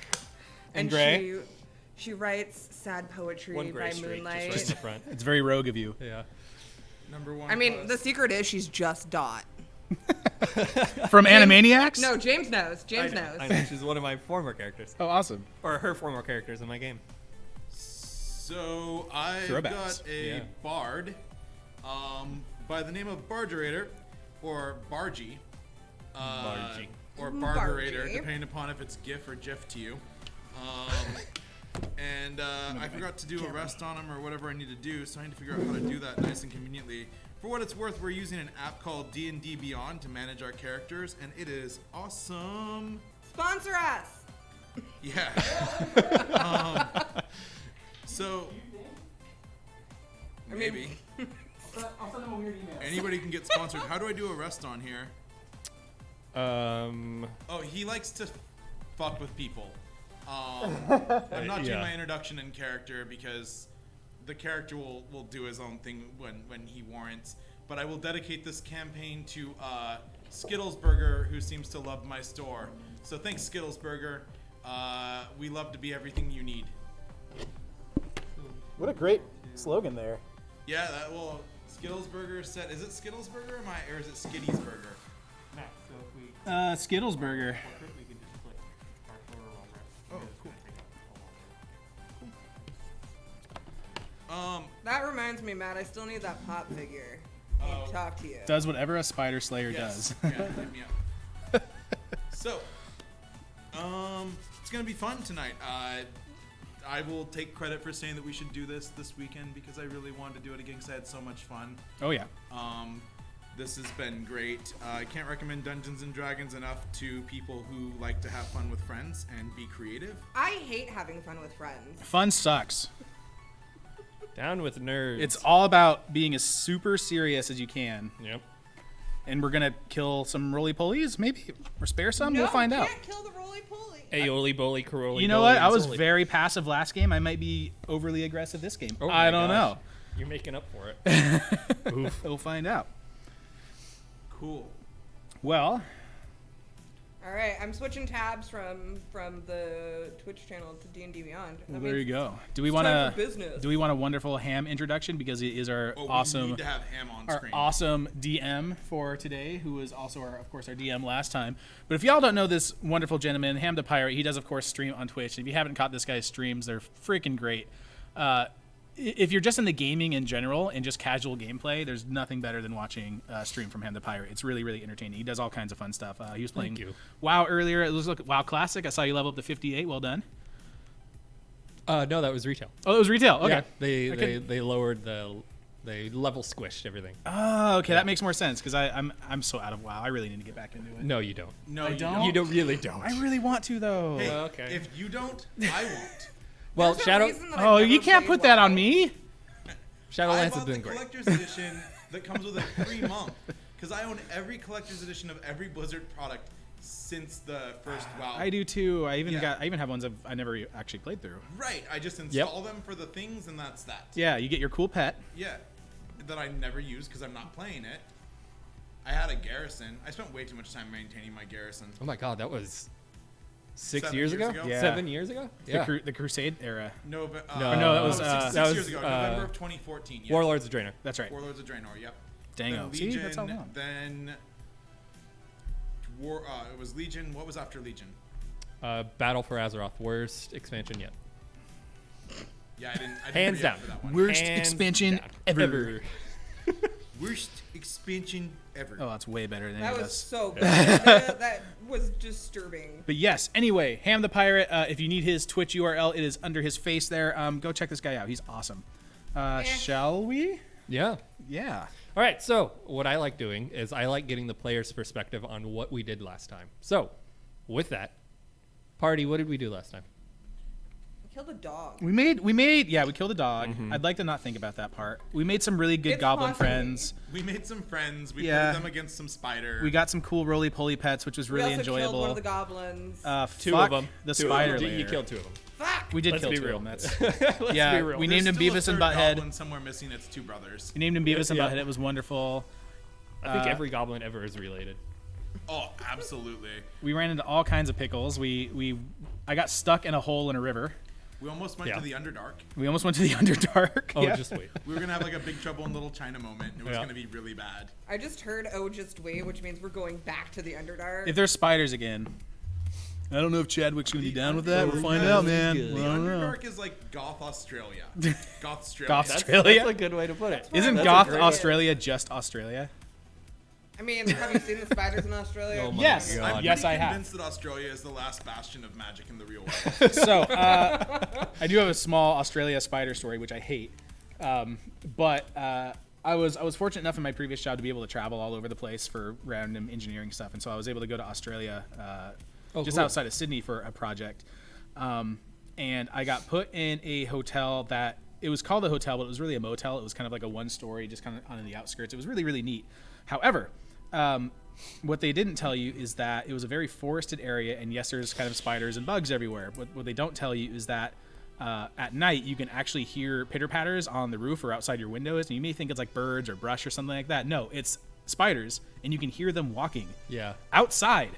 And gray? She writes sad poetry One gray by streak moonlight. just right in the front. It's very rogue of you. Yeah. Number one. I mean, plus. the secret is she's just Dot. From Animaniacs? No, James knows. I know. She's one of my former characters. Oh, awesome. Or her former characters in my game. So I've Throwbacks. got a Yeah. bard by the name of Bargerator or Bargy. Bargy. Or Barbarator, Bargy. depending upon if it's GIF or GIF to you. And I forgot to do a rest on him or whatever I need to do, so I need to figure out how to do that nice and conveniently. For what it's worth, we're using an app called D&D Beyond to manage our characters, and it is awesome. Sponsor us. Yeah. So maybe I'll send him a weird email. anybody can get sponsored. How do I do a rest on here? Oh, he likes to fuck with people. I'm not doing Yeah. my introduction in character because the character will do his own thing when he warrants. But I will dedicate this campaign to Skittlesburger, who seems to love my store. So thanks, Skittlesburger. We love to be everything you need. What a great slogan there. Yeah, Skittlesburger said, is it Skittlesburger or is it Skitty's Burger? Skittles Burger. Oh, cool. That reminds me, Matt. I still need that pop figure. I need to talk to you. Does whatever a spider slayer Yes. does. Yeah, hit me up. So, it's gonna be fun tonight. I will take credit for saying that we should do this weekend because I really wanted to do it again because I had so much fun. Oh yeah. This has been great. I can't recommend Dungeons and Dragons enough to people who like to have fun with friends and be creative. I hate having fun with friends. Fun sucks. Down with nerds. It's all about being as super serious as you can. Yep. And we're gonna kill some roly-polies, maybe, or spare some. No, We'll find out. can't kill the roly-poly. Aioli, boli, caroli. You know what? I was very passive last game. I might be overly aggressive this game. Oh I my don't gosh. You're making up for it. know. We'll find out. Cool. Well, All right, I'm switching tabs from the Twitch channel to D&D Beyond. That there you means go. Do we it's want time for to? business. Do we want a wonderful Ham introduction because he is our Oh, we awesome, need to have Ham on our screen. awesome DM for today, who was also of course, our DM last time. But if y'all don't know this wonderful gentleman, Ham the Pirate, he does of course stream on Twitch. And if you haven't caught this guy's streams, they're freaking great. If you're just into gaming in general and just casual gameplay, there's nothing better than watching a stream from Ham the Pirate. It's really, really entertaining. He does all kinds of fun stuff. He was playing you. WoW earlier. It was WoW Classic. I saw you level up to 58. Well done. No, that was retail. Oh, it was retail. Okay. Yeah, Okay. they lowered they level squished everything. Oh, okay. That makes more sense because I'm so out of WoW. I really need to get back into it. No, you don't. No, I you don't? don't. You don't really don't. I really want to though. Hey, okay. if you don't, I won't. Well, There's a Shadow reason that I've Oh, never you can't played put that WoW. on me. Shadowlands I has bought the been great. collector's edition that comes with a free month because I own every collector's edition of every Blizzard product since the first WoW. I do too. I even Yeah. I even have ones I never actually played through. Right, I just install them for the things and that's that. Yeah, you get your cool pet. Yeah, that I never use because I'm not playing it. I had a garrison. I spent way too much time maintaining my garrison. Oh my god, that was 6 7 years years ago? ago? Yeah. 7 years ago? Yeah. The Crusade era. No, but, No, no, that was, six that years was, ago, November of 2014. Yes. Warlords of Draenor. That's right. Warlords of Draenor. Yep. Dango. Then See, Legion, that's how long. then it was Legion. What was after Legion? Battle for Azeroth, worst expansion yet. Yeah, I didn't Hands re-up down. for that one. Worst Hands expansion down. ever. Worst expansion ever. Oh, that's way better than That any of was us. so good. that was disturbing. But yes, anyway, Ham the Pirate, if you need his Twitch URL, it is under his face there. Go check this guy out. He's awesome. Shall we? Yeah. Yeah. All right, so what I like doing is I like getting the player's perspective on what we did last time. So, with that, Party, what did we do last time? Killed a dog. We killed a dog. I'd like to not think about that part. We made some really good It's goblin haunting me. friends. We made some friends. We Yeah. put them against some spider. We got some cool roly-poly pets, which was really we also enjoyable. killed one of the goblins. Two Fuck of them. The Two of spider them. layer. You killed two of them. Fuck! We did Let's kill be two real. of them. That's, Let's yeah, be real. we There's named him still a Beavis and third Butthead. goblin somewhere missing its two brothers. We named him Beavis and Yeah. Butthead. It was wonderful. I think every goblin ever is related. Oh, absolutely. We ran into all kinds of pickles. I got stuck in a hole in a river. We almost went Yeah. to the Underdark. We almost went to the Underdark. Oh, Yeah. just wait. We were gonna have like a Big Trouble in Little China moment. And it was Yeah. gonna be really bad. I just heard "Oh, just wait," which means we're going back to the Underdark. If there's spiders again, I don't know if Chadwick's gonna be down with that. We'll find out, man. The I don't know. Underdark is like Goth Australia. Goth Australia. Goth That's Australia? a good way to put it. Isn't That's a Goth great- Australia just Australia? I mean, have you seen the spiders in Australia? Oh my Yes. God. I'm Yes, pretty I have. convinced that Australia is the last bastion of magic in the real world. So, I do have a small Australia spider story, which I hate. But I was fortunate enough in my previous job to be able to travel all over the place for random engineering stuff, and so I was able to go to Australia, just cool. outside of Sydney for a project. And I got put in a hotel that it was called a hotel, but it was really a motel. It was kind of like a 1-story, just kind of on the outskirts. It was really, really neat. However, what they didn't tell you is that it was a very forested area, and yes, there's kind of spiders and bugs everywhere. What they don't tell you is that at night you can actually hear pitter-patters on the roof or outside your windows, and you may think it's like birds or brush or something like that. No, it's spiders, and you can hear them walking outside.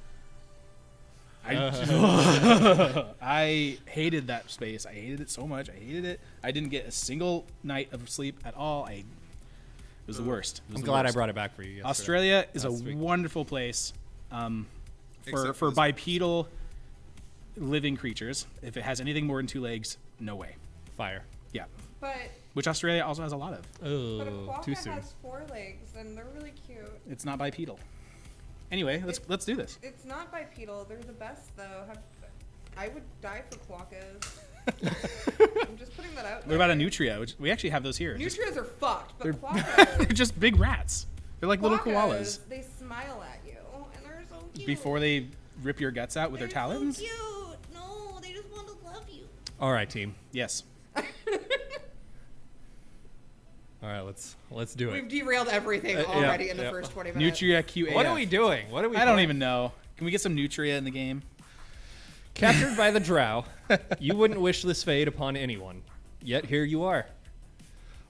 I hated that space. I hated it so much. I hated it. I didn't get a single night of sleep at all. It was the worst. I'm glad I brought it back for you yesterday. Australia is a wonderful place for bipedal living creatures. If it has anything more than 2 legs, no way. Fire. Yeah. But Which Australia also has a lot of. but a Oh, quokka too soon. has 4 legs, and they're really cute. It's not bipedal. Anyway, let's do this. It's not bipedal. They're the best, though. I would die for quokkas. I'm just putting that out there. What about a nutria? We actually have those here. Nutrias are fucked, but They're quokkas. just big rats. They're like little koalas. They smile at you, and they're so cute. Before they rip your guts out with their talons? So cute. No, they just want to love you. All right, team. Yes. All right, let's do We've it. derailed everything already in the first 20 minutes. Nutria QA. What are we doing? What are we? I don't playing? even know. Can we get some nutria in the game? Captured by the drow, you wouldn't wish this fate upon anyone. Yet here you are.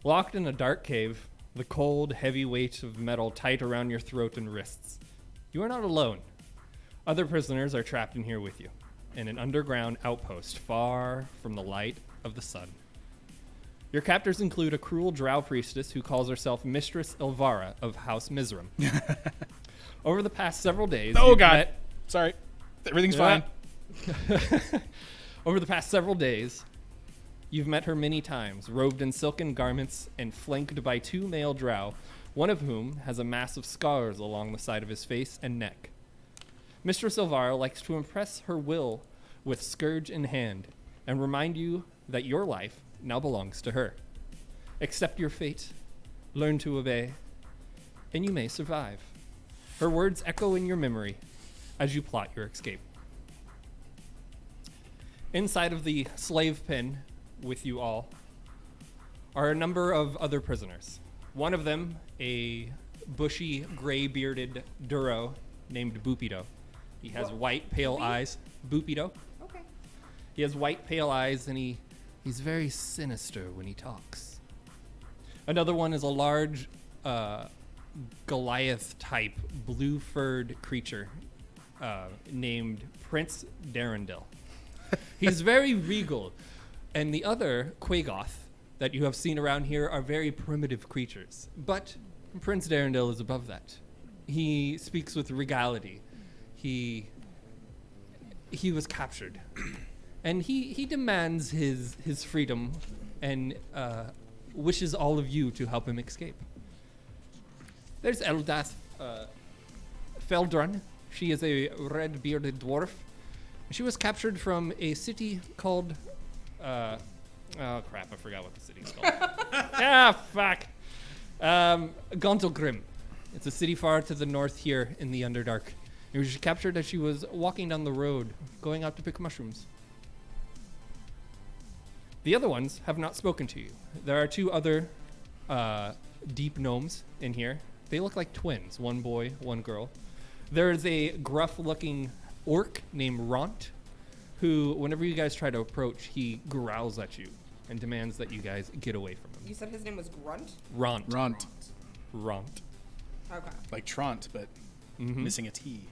Locked in a dark cave, the cold, heavy weight of metal tight around your throat and wrists. You are not alone. Other prisoners are trapped in here with you, in an underground outpost far from the light of the sun. Your captors include a cruel drow priestess who calls herself Mistress Ilvara of House Mizram. Over the past several days... Oh, you've God. met- Sorry. Everything's Yeah. fine. Over the past several days, you've met her many times, robed in silken garments and flanked by 2 male drow, one of whom has a mass of scars along the side of his face and neck. Mistress Ilvara likes to impress her will with scourge in hand and remind you that your life now belongs to her. Accept your fate, learn to obey, and you may survive. Her words echo in your memory as you plot your escape. Inside of the slave pen with you all are a number of other prisoners. One of them, a bushy, gray-bearded Duro named Boopido. He has white, pale eyes. Boopido. Okay. He has white, pale eyes, and he's very sinister when he talks. Another one is a large Goliath-type blue-furred creature named Prince Darendil. He's very regal. And the other Quagoth that you have seen around here are very primitive creatures. But Prince Darendil is above that. He speaks with regality. He was captured. And he demands his freedom and wishes all of you to help him escape. There's Eldath Feldrun. She is a red-bearded dwarf. She was captured from a city called... oh, crap. I forgot what the city's called. Fuck. Gontelgrim. It's a city far to the north here in the Underdark. She was captured as she was walking down the road, going out to pick mushrooms. The other ones have not spoken to you. There are 2 other deep gnomes in here. They look like twins, one boy, one girl. There's a gruff-looking orc named Ront, who, whenever you guys try to approach, he growls at you and demands that you guys get away from him. You said his name was Grunt? Ront. Ront. Okay. Like Tront, but missing a T.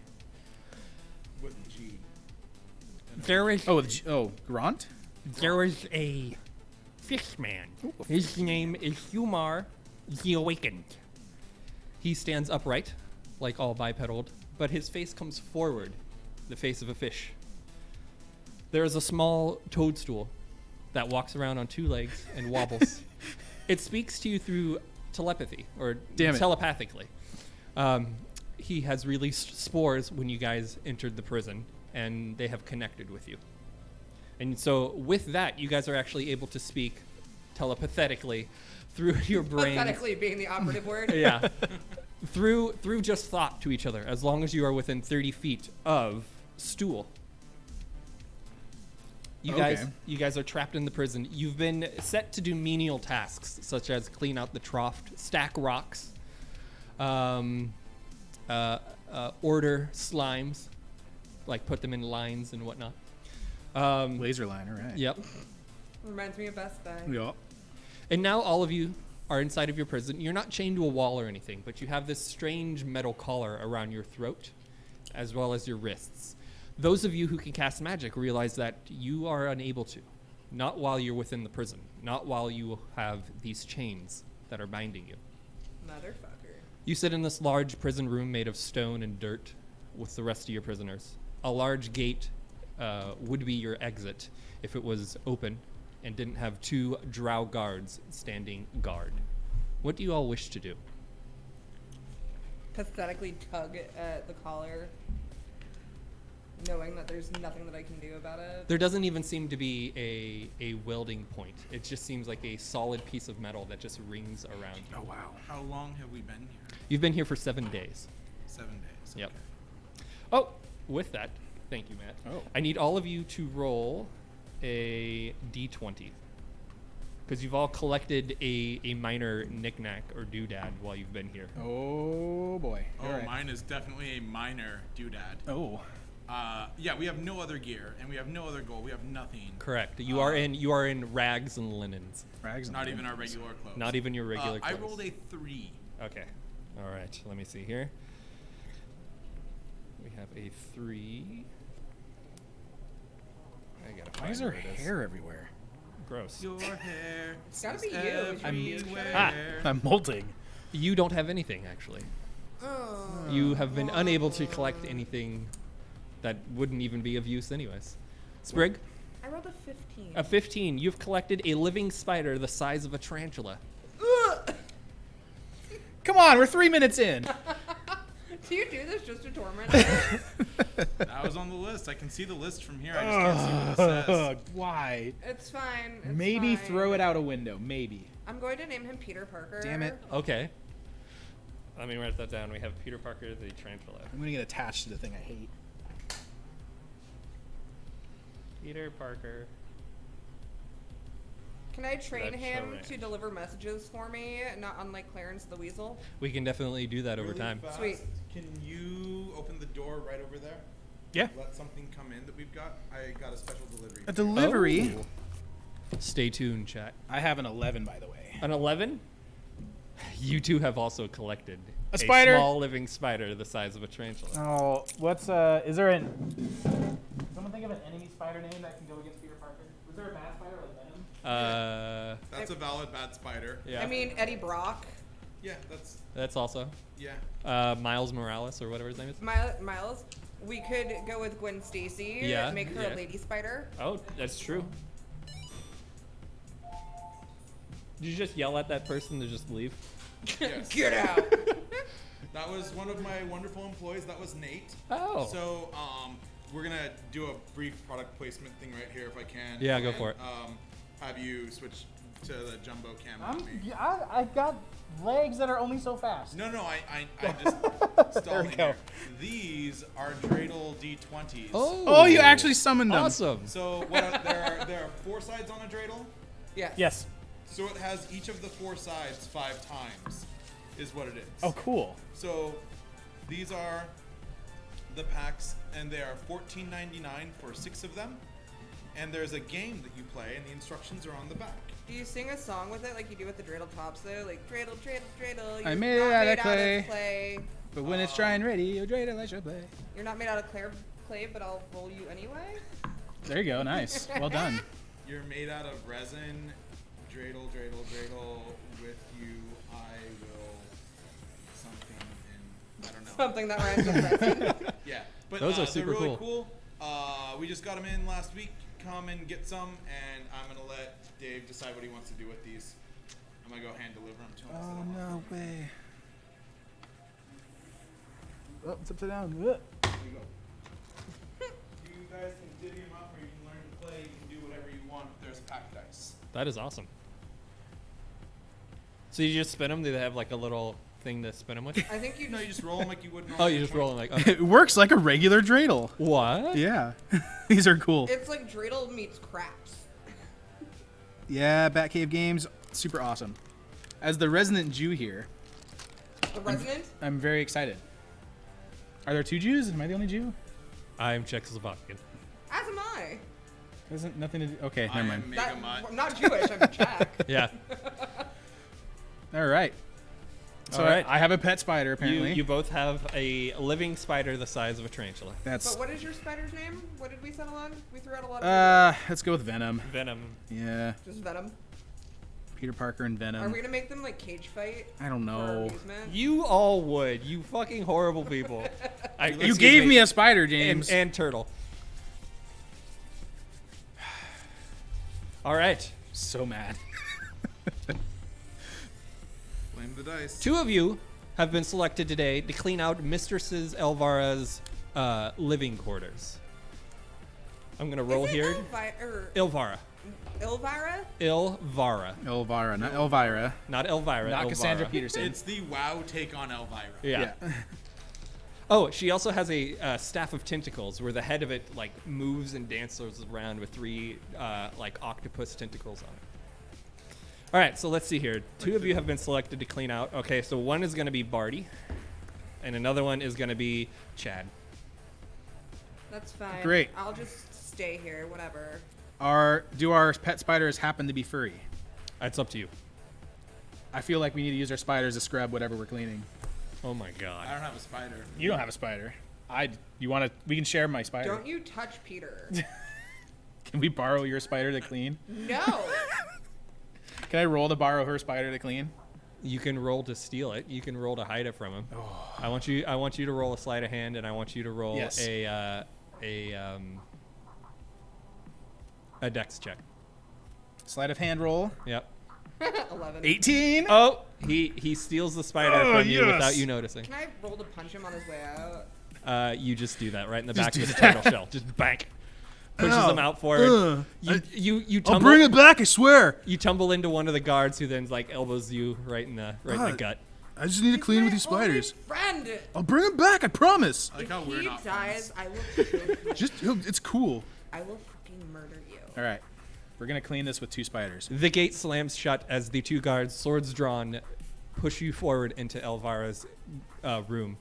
With the G. There is Grant? There is a fish man. His name is Humar the Awakened. He stands upright, like all bipedal, but his face comes forward, the face of a fish. There is a small toadstool that walks around on 2 legs and wobbles. It speaks to you through telepathy, or telepathically. He has released spores when you guys entered the prison, and they have connected with you. And so with that, you guys are actually able to speak telepathetically through your brain. Pathetically being the operative word. Yeah. through just thought to each other, as long as you are within 30 feet of stool. You guys are trapped in the prison. You've been set to do menial tasks such as clean out the trough, stack rocks, order slimes, like put them in lines and whatnot. Laser line, all right. Yep. Reminds me of Best Buy. Yep. And now all of you are inside of your prison. You're not chained to a wall or anything, but you have this strange metal collar around your throat, as well as your wrists. Those of you who can cast magic realize that you are unable to. Not while you're within the prison. Not while you have these chains that are binding you. Motherfucker. You sit in this large prison room made of stone and dirt with the rest of your prisoners. A large gate would be your exit if it was open and didn't have 2 drow guards standing guard. What do you all wish to do? Pathetically tug at the collar, knowing that there's nothing that I can do about it. There doesn't even seem to be a welding point. It just seems like a solid piece of metal that just rings around you. Oh, wow. How long have we been here? You've been here for 7 days. 7 days. Yep. Okay. Oh, with that, thank you, Matt. Oh. I need all of you to roll a d20. Because you've all collected a minor knickknack or doodad while you've been here. Oh, boy. Oh, All right. mine is definitely a minor doodad. Oh. Yeah, we have no other gear and we have no other gold. We have nothing. Correct. You are in rags and linens. Rags. Not even our regular clothes. Not even your regular I clothes. rolled a 3. Okay. All right. Let me see here. We have a 3. I gotta Why find is there where it is. hair everywhere? Gross. Your hair. It's gotta be is you. It's your everywhere. I'm molting. You don't have anything, actually. Oh. You have been unable to collect anything that wouldn't even be of use anyways. Sprig, I rolled a 15. a 15. You've collected a living spider the size of a tarantula. Come on, we're 3 minutes in. Do you do this just to torment me? That was on the list. I can see the list from here. I just can't see what it says. Why? It's fine. It's Maybe fine. throw it out a window. Maybe. I'm going to name him Peter Parker. Damn it. Okay. Let me write that down. We have Peter Parker the tarantula. I'm gonna get attached to the thing I hate. Peter Parker. Can I train That's him correct. to deliver messages for me, not unlike Clarence the Weasel? We can definitely do that over Really time. fast, Sweet. Can you open the door right over there? Yeah. Let something come in that we've got. I got a special delivery. A delivery. Oh. Stay tuned, chat. I have an 11, by the way. An 11? You two have also collected A spider? small living spider the size of a tarantula. Oh, what's is there an? Someone think of an enemy spider name that can go against Peter Parker. Was there a bad spider like Venom? That's a valid bad spider. Yeah. I mean, Eddie Brock. Yeah, that's That's also yeah. Miles Morales or whatever his name is. Miles. We could go with Gwen Stacy. Yeah, Make her yeah. a lady spider. Oh, that's true. Did you just yell at that person to just leave? Yes. Get out. That was one of my wonderful employees. That was Nate. Oh. So we're gonna do a brief product placement thing right here if I can. Yeah, go And, for it. Have you switch to the jumbo cam with me? I've got legs that are only so fast. No, I just stalling we go. here. These are Dreidel D20s. Oh, you actually summoned them. Awesome. So what there are 4 sides on a Dreidel. Yes. Yes. So it has each of the 4 sides 5 times, is what it is. Oh, cool. So these are the packs, and they are $14.99 for 6 of them. And there's a game that you play, and the instructions are on the back. Do you sing a song with it like you do with the dreidel tops though? Like dreidel, dreidel, dreidel. I You're made it not out of clay. clay. But when it's dry and ready, you'll drain it like your play. You're not made out of clay, but I'll roll you anyway. There you go. Nice. Well done. You're made out of resin. Dreidel, dreidel, dreidel. With you, I will something in. I don't know. Something that rhymes with resin. Yeah, but Those are super they're really cool. We just got them in last week. Come and get some, and I'm gonna let Dave decide what he wants to do with these. I'm gonna go hand deliver them to him. Oh no way. Oh, it's upside down. Ugh. Here you go. You guys can divvy them up, or you can learn to play. You can do whatever you want. There's pack dice. That is awesome. So you just spin them? Do they have like a little thing to spin them with? I think you No, you just roll them like you would. Oh, you just roll them like. Okay. It works like a regular dreidel. What? Yeah. These are cool. It's like dreidel meets craps. Yeah, Batcave Games, super awesome. As the resident Jew here, The resident? I'm very excited. Are there 2 Jews? Am I the only Jew? I'm Czechoslovakian. As am I. Isn't nothing to do. Okay, I never am mind. Mega Mutt. I'm not Jewish, I'm Czech. Yeah. All right. So All right. I have a pet spider apparently. You both have a living spider the size of a tarantula. That's. But what is your spider's name? What did we settle on? We threw out a lot of Let's go with Venom. Venom. Yeah, just Venom. Peter Parker and Venom. Are we gonna make them like cage fight? I don't For know. amusement? You all would. You fucking horrible people. You gave me a spider, James. and turtle. All right. So mad. Blame the dice. 2 of you have been selected today to clean out Mistress Elvara's living quarters. I'm gonna roll Is it here. Elvira? Elvara. Elvira? Elvara. Elvira, not Elvira. Not Elvira. Not Elvara. Cassandra Peterson. It's the WoW take on Elvira. Yeah. Oh, she also has a staff of tentacles where the head of it like moves and dances around with 3 like octopus tentacles on it. All right, so let's see here. 2 of you have been selected to clean out. Okay, so one is going to be Barty, and another one is going to be Chad. That's fine. Great. I'll just stay here, whatever. Do our pet spiders happen to be furry? It's up to you. I feel like we need to use our spiders to scrub whatever we're cleaning. Oh my I god. don't have a spider. You don't have a spider. You want to? We can share my spider. Don't you touch Peter. Can we borrow your spider to clean? No. Can I roll to borrow her spider to clean? You can roll to steal it. You can roll to hide it from him. I want you to roll a sleight of hand, and I want you to roll Yes. a dex check. Sleight of hand roll. Yep. 11. 18. Oh, he steals the spider from you yes. without you noticing. Can I roll to punch him on his way out? You just do that right in the Just back do of his that. turtle shell. Just bank. Pushes Ow. him out forward. You I'll tumble. bring it back. I swear. You tumble into one of the guards, who then like elbows you right in the gut. I just need to clean with these He's my only spiders. friend. I'll bring him back. I promise. I like how If we're he not dies, friends. I will. Just, it's cool. I will fucking murder you. All right, we're gonna clean this with 2 spiders. The gate slams shut as the 2 guards, swords drawn, push you forward into Elvira's room.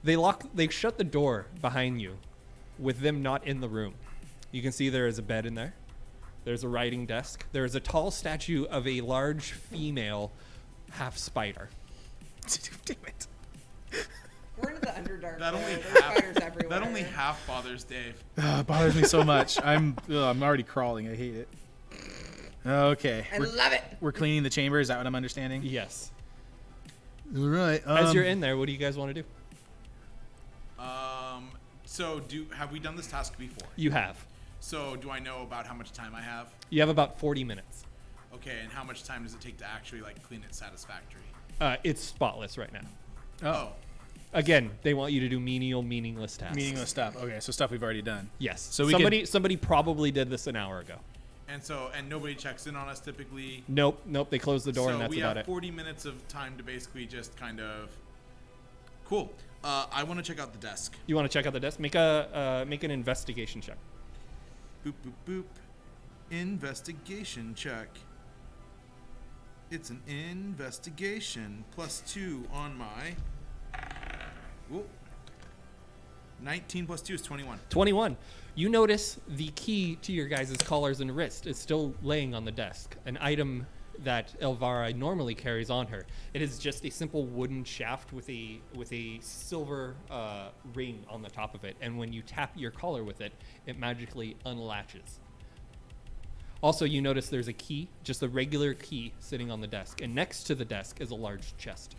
They shut the door behind you, with them not in the room. You can see there is a bed in there. There's a writing desk. There is a tall statue of a large female half spider. Damn it. We're into the Underdark. That only There's half. spiders everywhere. That only half bothers Dave. It bothers me so much. I'm already crawling. I hate it. Okay. I love it. We're cleaning the chamber. Is that what I'm understanding? Yes. All right. As you're in there, what do you guys want to do? So have we done this task before? You have. So do I know about how much time I have? You have about 40 minutes. Okay, and how much time does it take to actually like clean it satisfactory? It's spotless right now. Oh. Again, they want you to do menial, meaningless tasks. Meaningless stuff. Okay, so stuff we've already done. Yes. So we somebody probably did this an hour ago. And nobody checks in on us typically. Nope. They closed the door, So and that's we about have it. 40 minutes of time to basically just kind of. Cool. I want to check out the desk. You want to check out the desk? Make an investigation check. Boop boop boop. Investigation check. It's an investigation +2 on my. Whoa. 19 + 2 is 21. 21. You notice the key to your guys' collars and wrist is still laying on the desk, an item that Elvira normally carries on her. It is just a simple wooden shaft with a silver ring on the top of it, and when you tap your collar with it, it magically unlatches. Also, you notice there's a key, just a regular key, sitting on the desk, and next to the desk is a large chest.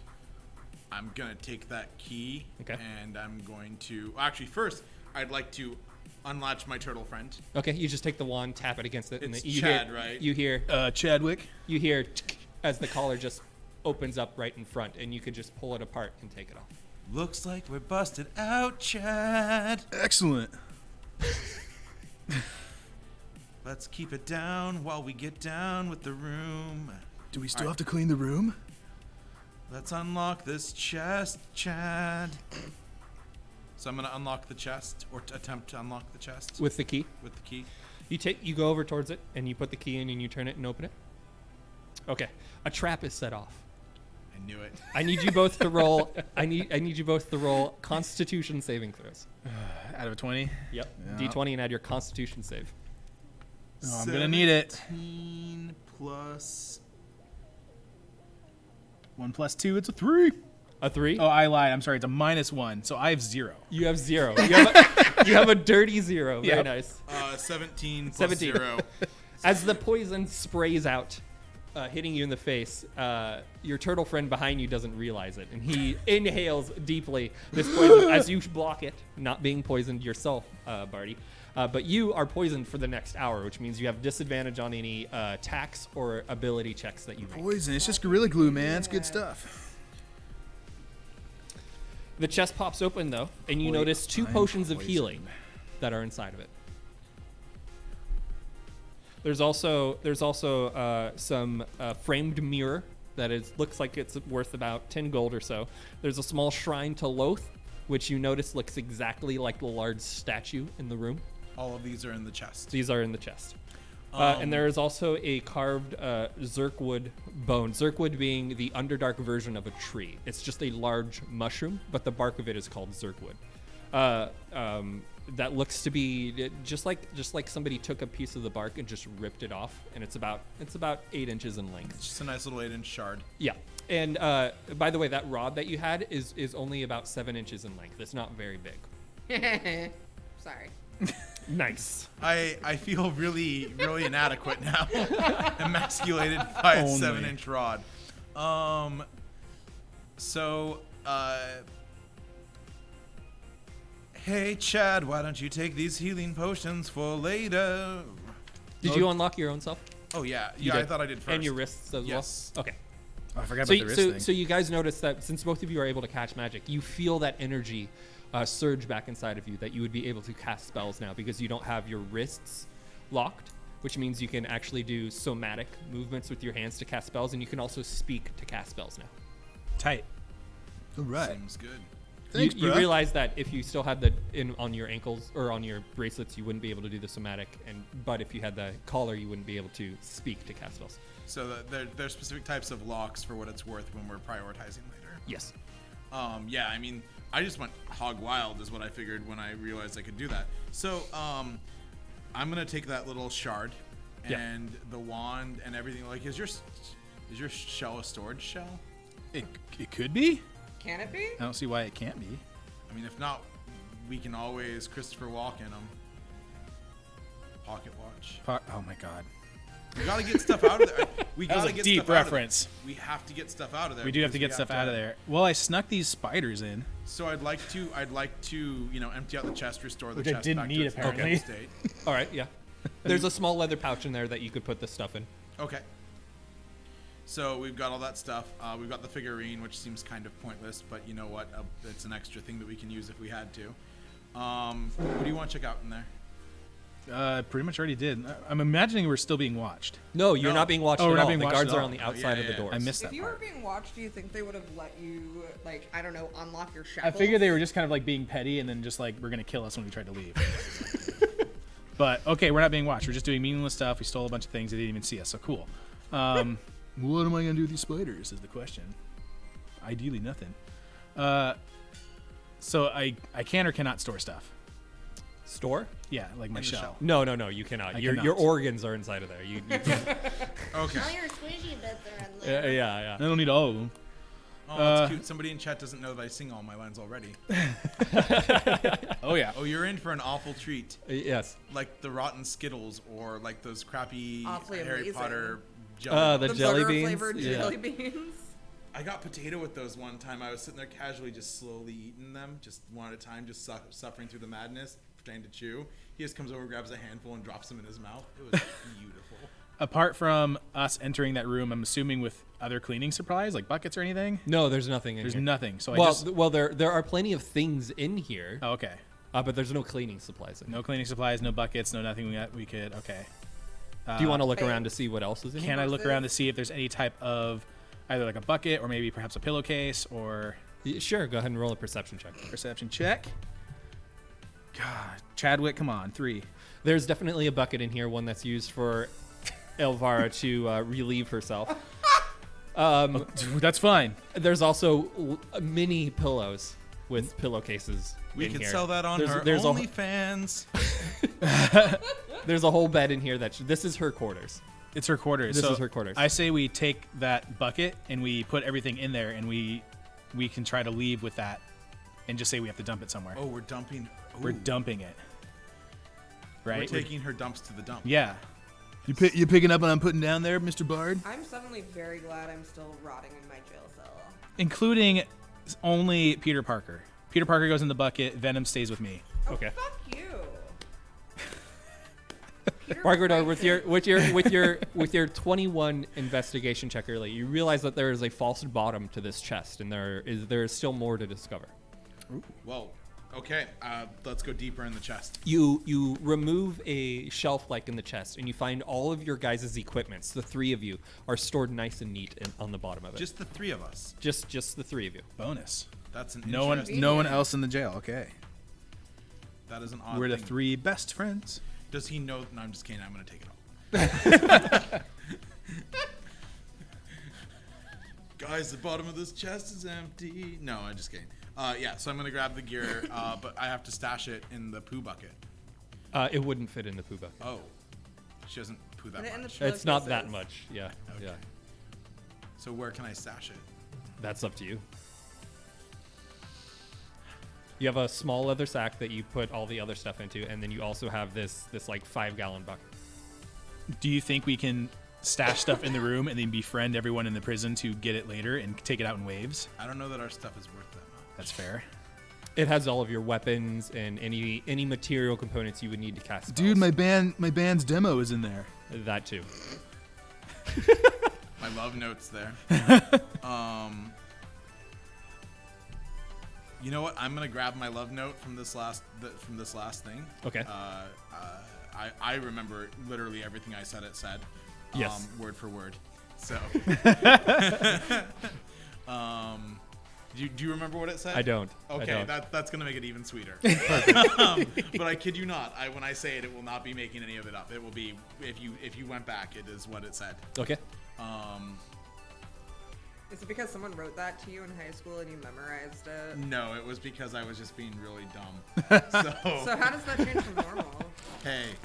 I'm gonna take that key, Okay. and I'm going to actually first. I'd like to unlatch my turtle friend. Okay, you just take the wand, tap it against it, and It's then you Chad, hear, right? You hear Chadwick. as the collar just opens up right in front, and you can just pull it apart and take it off. Looks like we're busted out, Chad. Excellent. Let's keep it down while we get down with the room. Do we still have to clean the room? Let's unlock this chest, Chad. So I'm gonna unlock the chest, or attempt to unlock the chest With the key. with the key. You go over towards it and you put the key in and you turn it and open it. Okay. A trap is set off. I knew it. I need you both to roll. I need you both to roll Constitution saving throws. Out of a 20. Yep. Yeah. D20 and add your Constitution save. Oh, I'm gonna need it. 17 plus. 1 plus 2, it's a 3. A 3. Oh, I lied. I'm sorry. It's a -1, so I have 0. You have 0. You have a dirty 0. Very Yep. nice. 17 plus 17. 0. As the poison sprays out, hitting you in the face, your turtle friend behind you doesn't realize it, and he inhales deeply this poison as you block it, not being poisoned yourself, Barty. But you are poisoned for the next hour, which means you have disadvantage on any attacks or ability checks that you make. Poison. It's just Gorilla Glue, man. It's good stuff. The chest pops open, though, and you Wait, notice 2 I'm potions of poisoned. healing that are inside of it. There's also some framed mirror that looks like it's worth about 10 gold or so. There's a small shrine to Loth, which you notice looks exactly like the large statue in the room. All of these are in the chest. These are in the chest. And there is also a carved Zirkwood bone. Zirkwood being the Underdark version of a tree. It's just a large mushroom, but the bark of it is called Zirkwood. That looks to be just like somebody took a piece of the bark and just ripped it off, and it's about 8 inches in length. It's just a nice little 8-inch shard. Yeah. And by the way, that rod that you had is only about 7 inches in length. It's not very big. Sorry. Nice. I feel really, really inadequate now. Emasculated by a Only. 7-inch rod. Hey, Chad, why don't you take these healing potions for later? Did you unlock your own self? Oh, yeah. You Yeah, I did. thought I did first. And your wrists as Yes. well? Okay. Oh, I forgot So, about the wrist thing. so you guys notice that since both of you are able to catch magic, you feel that energy surge back inside of you, that you would be able to cast spells now because you don't have your wrists locked, which means you can actually do somatic movements with your hands to cast spells, and you can also speak to cast spells now. Tight. All right. Seems good. Thanks, you bruh. realize that if you still had the on your ankles or on your bracelets, you wouldn't be able to do the somatic, but if you had the collar, you wouldn't be able to speak to cast spells. So there's specific types of locks for what it's worth when we're prioritizing later. Yes. Yeah, I mean, I just went hog wild is what I figured when I realized I could do that. So, I'm gonna take that little shard and the wand and everything. Like, is your shell a storage shell? It could be. Can it be? I don't see why it can't be. I mean, if not, we can always Christopher Walken them. Pocket watch. Oh my god. We gotta get stuff out of there. We That was gotta a get deep stuff out of reference. there. We have to get stuff out of there. We do have to because get stuff out of there. Well, I snuck these spiders in. So I'd like to, empty out the chest, restore the Which I chest didn't back need, to its apparently. normal state. All right. Yeah. There's a small leather pouch in there that you could put this stuff in. Okay. So we've got all that stuff. We've got the figurine, which seems kind of pointless, but you know what? It's an extra thing that we can use if we had to. What do you want to check out in there? Pretty much already did. I'm imagining we're still being watched. No, you're No. not being watched Oh, we're at not all. being The watched guards at are all. on the Oh, outside of the yeah. doors. I missed If that you were part. being watched, do you think they would have let you, like, I don't know, unlock your shackles? I figured they were just kind of like being petty and then just like we're gonna kill us when we tried to leave. But okay, we're not being watched. We're just doing meaningless stuff. We stole a bunch of things. They didn't even see us. So cool. What am I gonna do with these spiders? Is the question. Ideally, nothing. So I can or cannot store stuff. Store? Yeah, like my In the shell. shell. No, you cannot. I Your cannot. organs are inside of there. You can't. Okay. All your squishy bits are in there. yeah. I don't need all of them. Oh, that's cute. Somebody in chat doesn't know that I sing all my lines already. Oh yeah. Oh, you're in for an awful treat. Yes. Like the rotten Skittles or like those crappy Awfully Harry amazing. Potter jelly. The jelly beans? flavored Yeah. jelly beans. I got potato with those one time. I was sitting there casually just slowly eating them, just one at a time, just suffering through the madness, pretending to chew. He just comes over, grabs a handful, and drops them in his mouth. It was beautiful. Apart from us entering that room, I'm assuming with other cleaning supplies like buckets or anything. No, there's nothing in There's here. nothing. So There are plenty of things in here, Oh, okay. but there's no cleaning supplies in here. No cleaning supplies, no buckets, no nothing we could. Okay. Do you want to look Hey. around to see what else is in here? Can I look around to see if there's any type of either like a bucket or maybe perhaps a pillowcase or Sure, go ahead and roll a perception check. perception check. God, Chadwick, come on, 3. There's definitely a bucket in here, one that's used for Elvira to relieve herself. That's fine. There's also mini pillows with pillowcases. We in could here. sell that on her there's OnlyFans. There's a whole bed in here this is her quarters. It's her quarters. This so is her quarters. I say we take that bucket and we put everything in there, and we can try to leave with that, and just say we have to dump it somewhere. Oh, we're dumping. Ooh. We're dumping it. Right. We're taking her dumps to the dump. Yeah. You picking up what I'm putting down there, Mr. Bard? I'm suddenly very glad I'm still rotting in my jail cell. Including only Peter Parker. Peter Parker goes in the bucket. Venom stays with me. Okay. Fuck you. Peter Margaret, Parker. with your 21 investigation check early, you realize that there is a false bottom to this chest, and there is still more to discover. Well, okay. Let's go deeper in the chest. You remove a shelf like in the chest, and you find all of your guys' equipments. The 3 of you are stored nice and neat on the bottom of it. Just the 3 of us. Just the 3 of you. Bonus. That's an No one interesting- else in the jail. Okay. That is an odd We're the thing. 3 best friends. Does he know? No, I'm just kidding. I'm gonna take it all. Guys, the bottom of this chest is empty. No, I'm just kidding. Yeah, so I'm gonna grab the gear, but I have to stash it in the poo bucket. It wouldn't fit in the poo bucket. Oh, she doesn't poo that Put it in the much. It's not that pillowcases. much. Yeah. Okay. Yeah. So where can I stash it? That's up to you. You have a small leather sack that you put all the other stuff into, and then you also have this like 5-gallon bucket. Do you think we can stash stuff in the room and then befriend everyone in the prison to get it later and take it out in waves? I don't know that our stuff is worth that much. That's fair. It has all of your weapons and any material components you would need to cast Dude, spells. my band's demo is in there. That too. My love notes there. You know what? I'm gonna grab my love note from this last thing. Okay. I remember literally everything I said. It said, Yes. word for word. So, do you remember what it said? I don't. Okay, I don't. that's gonna make it even sweeter. But I kid you not. When I say it, it will not be making any of it up. It will be if you went back, it is what it said. Okay. Is it because someone wrote that to you in high school and you memorized it? No, it was because I was just being really dumb. So how does that change from normal? Hey.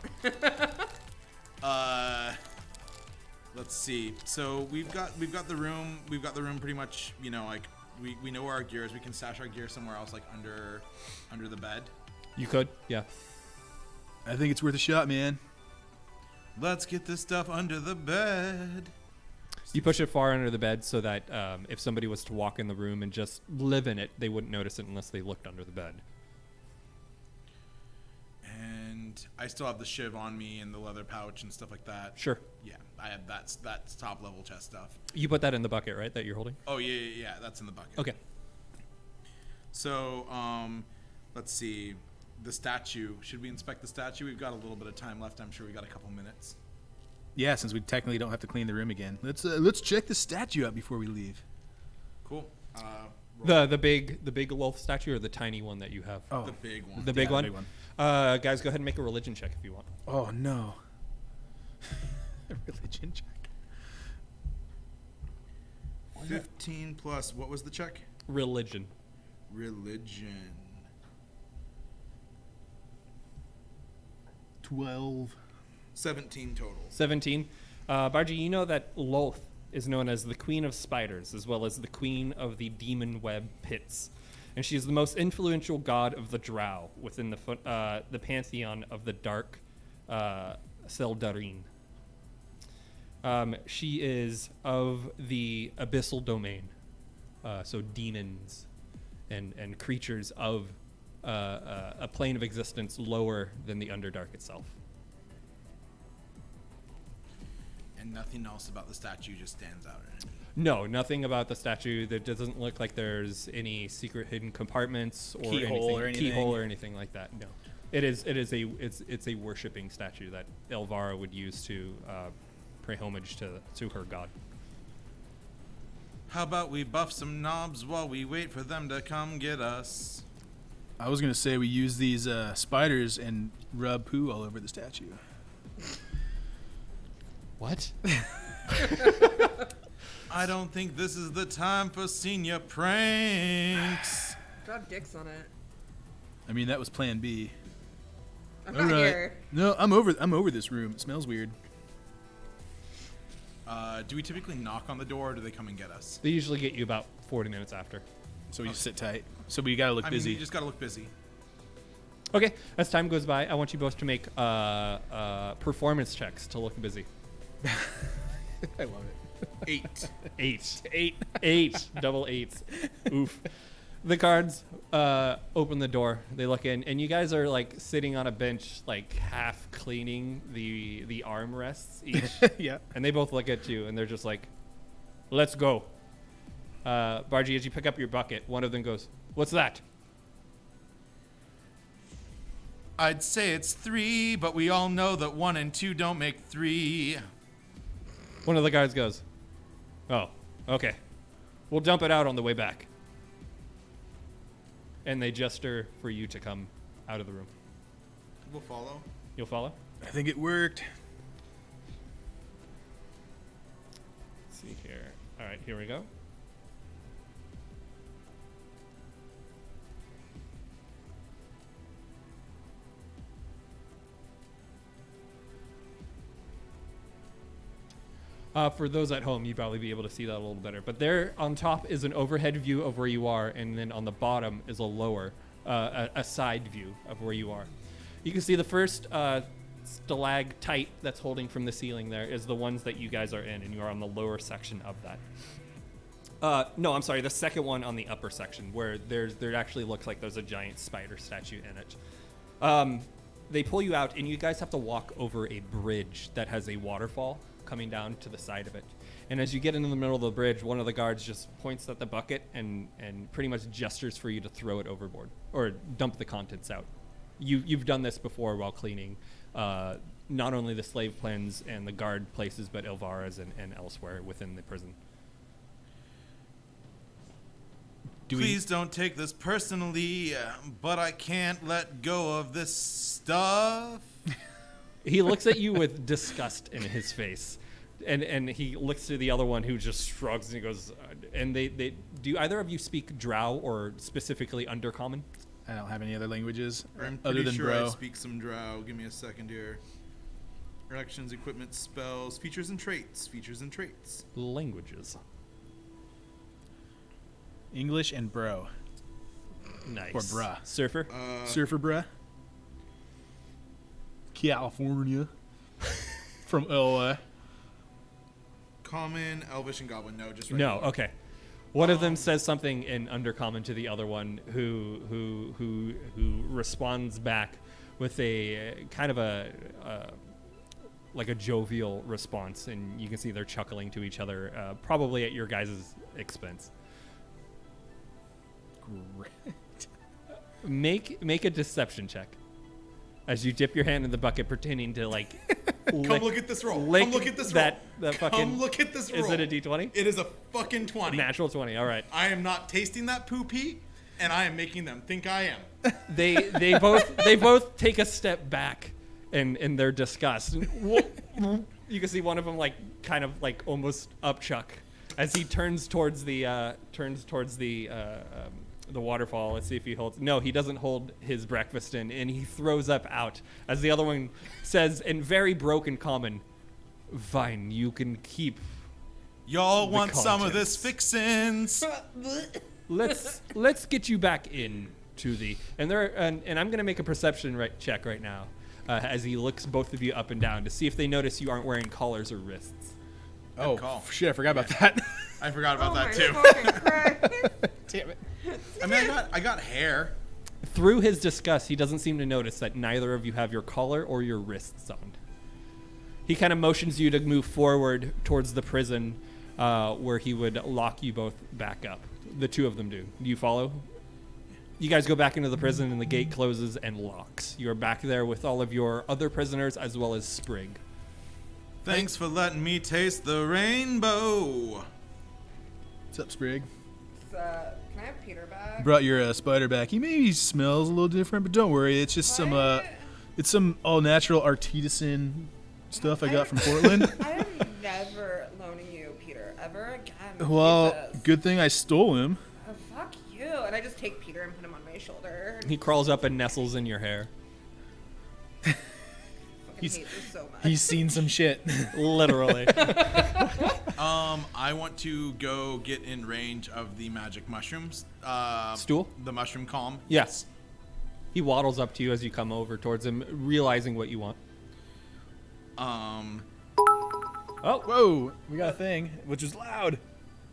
Let's see. So we've got the room. We've got the room pretty much. You know, like we know where our gear is. We can stash our gear somewhere else, like under the bed. You could. Yeah. I think it's worth a shot, man. Let's get this stuff under the bed. You push it far under the bed so that if somebody was to walk in the room and just live in it, they wouldn't notice it unless they looked under the bed. And I still have the shiv on me and the leather pouch and stuff like that. Sure. Yeah, I have that's top level chest stuff. You put that in the bucket, right? That you're holding? Oh yeah, that's in the bucket. Okay. So let's see. The statue. Should we inspect the statue? We've got a little bit of time left. I'm sure we got a couple minutes. Yeah, since we technically don't have to clean the room again. Let's check the statue out before we leave. Cool. The big wolf statue or the tiny one that you have? Oh, The big one. The big Yeah, one? the big one. Guys, go ahead and make a religion check if you want. Oh no. A religion check. 15 plus. What was the check? Religion. Religion. 12. 17 total. 17. Bargy, you know that Lolth is known as the Queen of Spiders, as well as the Queen of the Demon Web Pits. And she is the most influential god of the Drow within the pantheon of the Dark Seldarine. She is of the Abyssal Domain, so demons and creatures of a plane of existence lower than the Underdark itself. And nothing else about the statue just stands out. No, nothing about the statue. There doesn't look like there's any secret hidden compartments or Keyhole or anything. Keyhole or anything like that. No, it's a worshiping statue that Elvira would use to pay homage to her god. How about we buff some knobs while we wait for them to come get us? I was gonna say we use these spiders and rub poo all over the statue. What? I don't think this is the time for senior pranks. Drop dicks on it. I mean, that was Plan B. I'm not here. No, I'm over this room. It smells weird. Do we typically knock on the door, or do they come and get us? They usually get you about 40 minutes after. So we just sit tight. So we gotta look busy. You just gotta look busy. Okay, as time goes by, I want you both to make performance checks to look busy. I love it. 8. Double eights. Oof. The guards open the door. They look in, and you guys are like sitting on a bench, like half cleaning the armrests each. Yeah. And they both look at you, and they're just like, "Let's go." Bargy, as you pick up your bucket, one of them goes, "What's that?" I'd say it's 3, but we all know that 1 and 2 don't make 3. One of the guards goes, "Oh, okay. We'll dump it out on the way back." And they gesture for you to come out of the room. We'll follow. You'll follow? I think it worked. Let's see here. All right, here we go. For those at home, you'd probably be able to see that a little better. But there on top is an overhead view of where you are, and then on the bottom is a lower, a side view of where you are. You can see the first stalactite that's holding from the ceiling there is the ones that you guys are in, and you are on the lower section of that. No, I'm sorry, the second one on the upper section, where there actually looks like there's a giant spider statue in it. They pull you out, and you guys have to walk over a bridge that has a waterfall coming down to the side of it. And as you get into the middle of the bridge, one of the guards just points at the bucket and pretty much gestures for you to throw it overboard or dump the contents out. You've done this before while cleaning not only the slave pens and the guard places, but Elvara's and elsewhere within the prison. Please don't take this personally, but I can't let go of this stuff. He looks at you with disgust in his face, and he looks to the other one who just shrugs and he goes. And they do either of you speak Drow or specifically Undercommon? I don't have any other languages I'm other pretty than sure bro. I speak some Drow. Give me a second here. Actions, equipment, spells, features and traits. Features and traits. Languages. English and bro. Nice. Or bruh. Surfer. Surfer bruh. California. From LA. Common, Elvish, and Goblin. No, just No. regular. Okay. One of them says something in Undercommon to the other one, who responds back with a kind of a like a jovial response, and you can see they're chuckling to each other, probably at your guys' expense. Great. Make a deception check as you dip your hand in the bucket, pretending to like. Come look at this roll. lick Come look at this that roll. fucking. Come look at this roll. Is it a D20? It is a fucking 20. Natural 20. All right. I am not tasting that poo-pee, and I am making them think I am. They both take a step back in their disgust. You can see one of them like kind of like almost upchuck as he turns towards the waterfall. Let's see if he holds. No, he doesn't hold his breakfast in, and he throws up out as the other one says in very broken common, "Fine, you can keep." Y'all The want some of contents. this fixins'? Let's get you back in to the and I'm gonna make a perception check right now as he looks both of you up and down to see if they notice you aren't wearing collars or wrists. Oh, call. shit, I forgot about that. I forgot about that my too. fucking Christ. Damn it. I mean, I got hair. Through his disgust, he doesn't seem to notice that neither of you have your collar or your wrists on. He kind of motions you to move forward towards the prison where he would lock you both back up. The two of them do. Do you follow? You guys go back into the prison and the gate closes and locks. You're back there with all of your other prisoners as well as Sprig. Thanks for letting me taste the rainbow. What's up, Sprig? Can I have Peter back? Brought your spider back. He maybe smells a little different, but don't worry. It's just it's some all natural artisan stuff I got from Portland. I am never loaning you Peter ever again. Well, Jesus. good thing I stole him. Oh, fuck you. And I just take Peter and put him on my shoulder. He crawls up and nestles in your hair. I hate this so much. He's seen some shit. Literally. I want to go get in range of the magic mushrooms. Stool? The mushroom column. Yes. He waddles up to you as you come over towards him, realizing what you want. Oh, whoa! We got a thing, which was loud.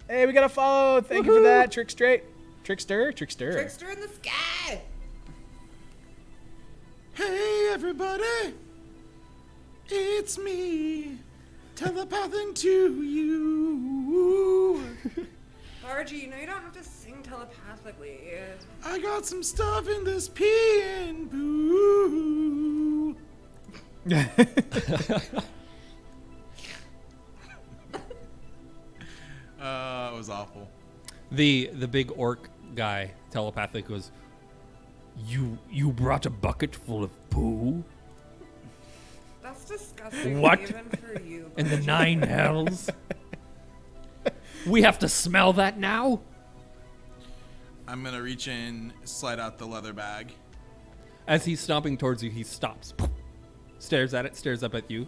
Hey, we got a follow. Thank you for that, Trickster Trickster in the sky. Hey, everybody. It's me, telepathing to you. Margie, you know you don't have to sing telepathically. I got some stuff in this pee and boo. It was awful. The big orc guy, telepathic, goes, You brought a bucket full of poo? That's disgusting. What? Even for you. In the 9 hells? We have to smell that now? I'm going to reach in, slide out the leather bag. As he's stomping towards you, he stops, stares at it, stares up at you,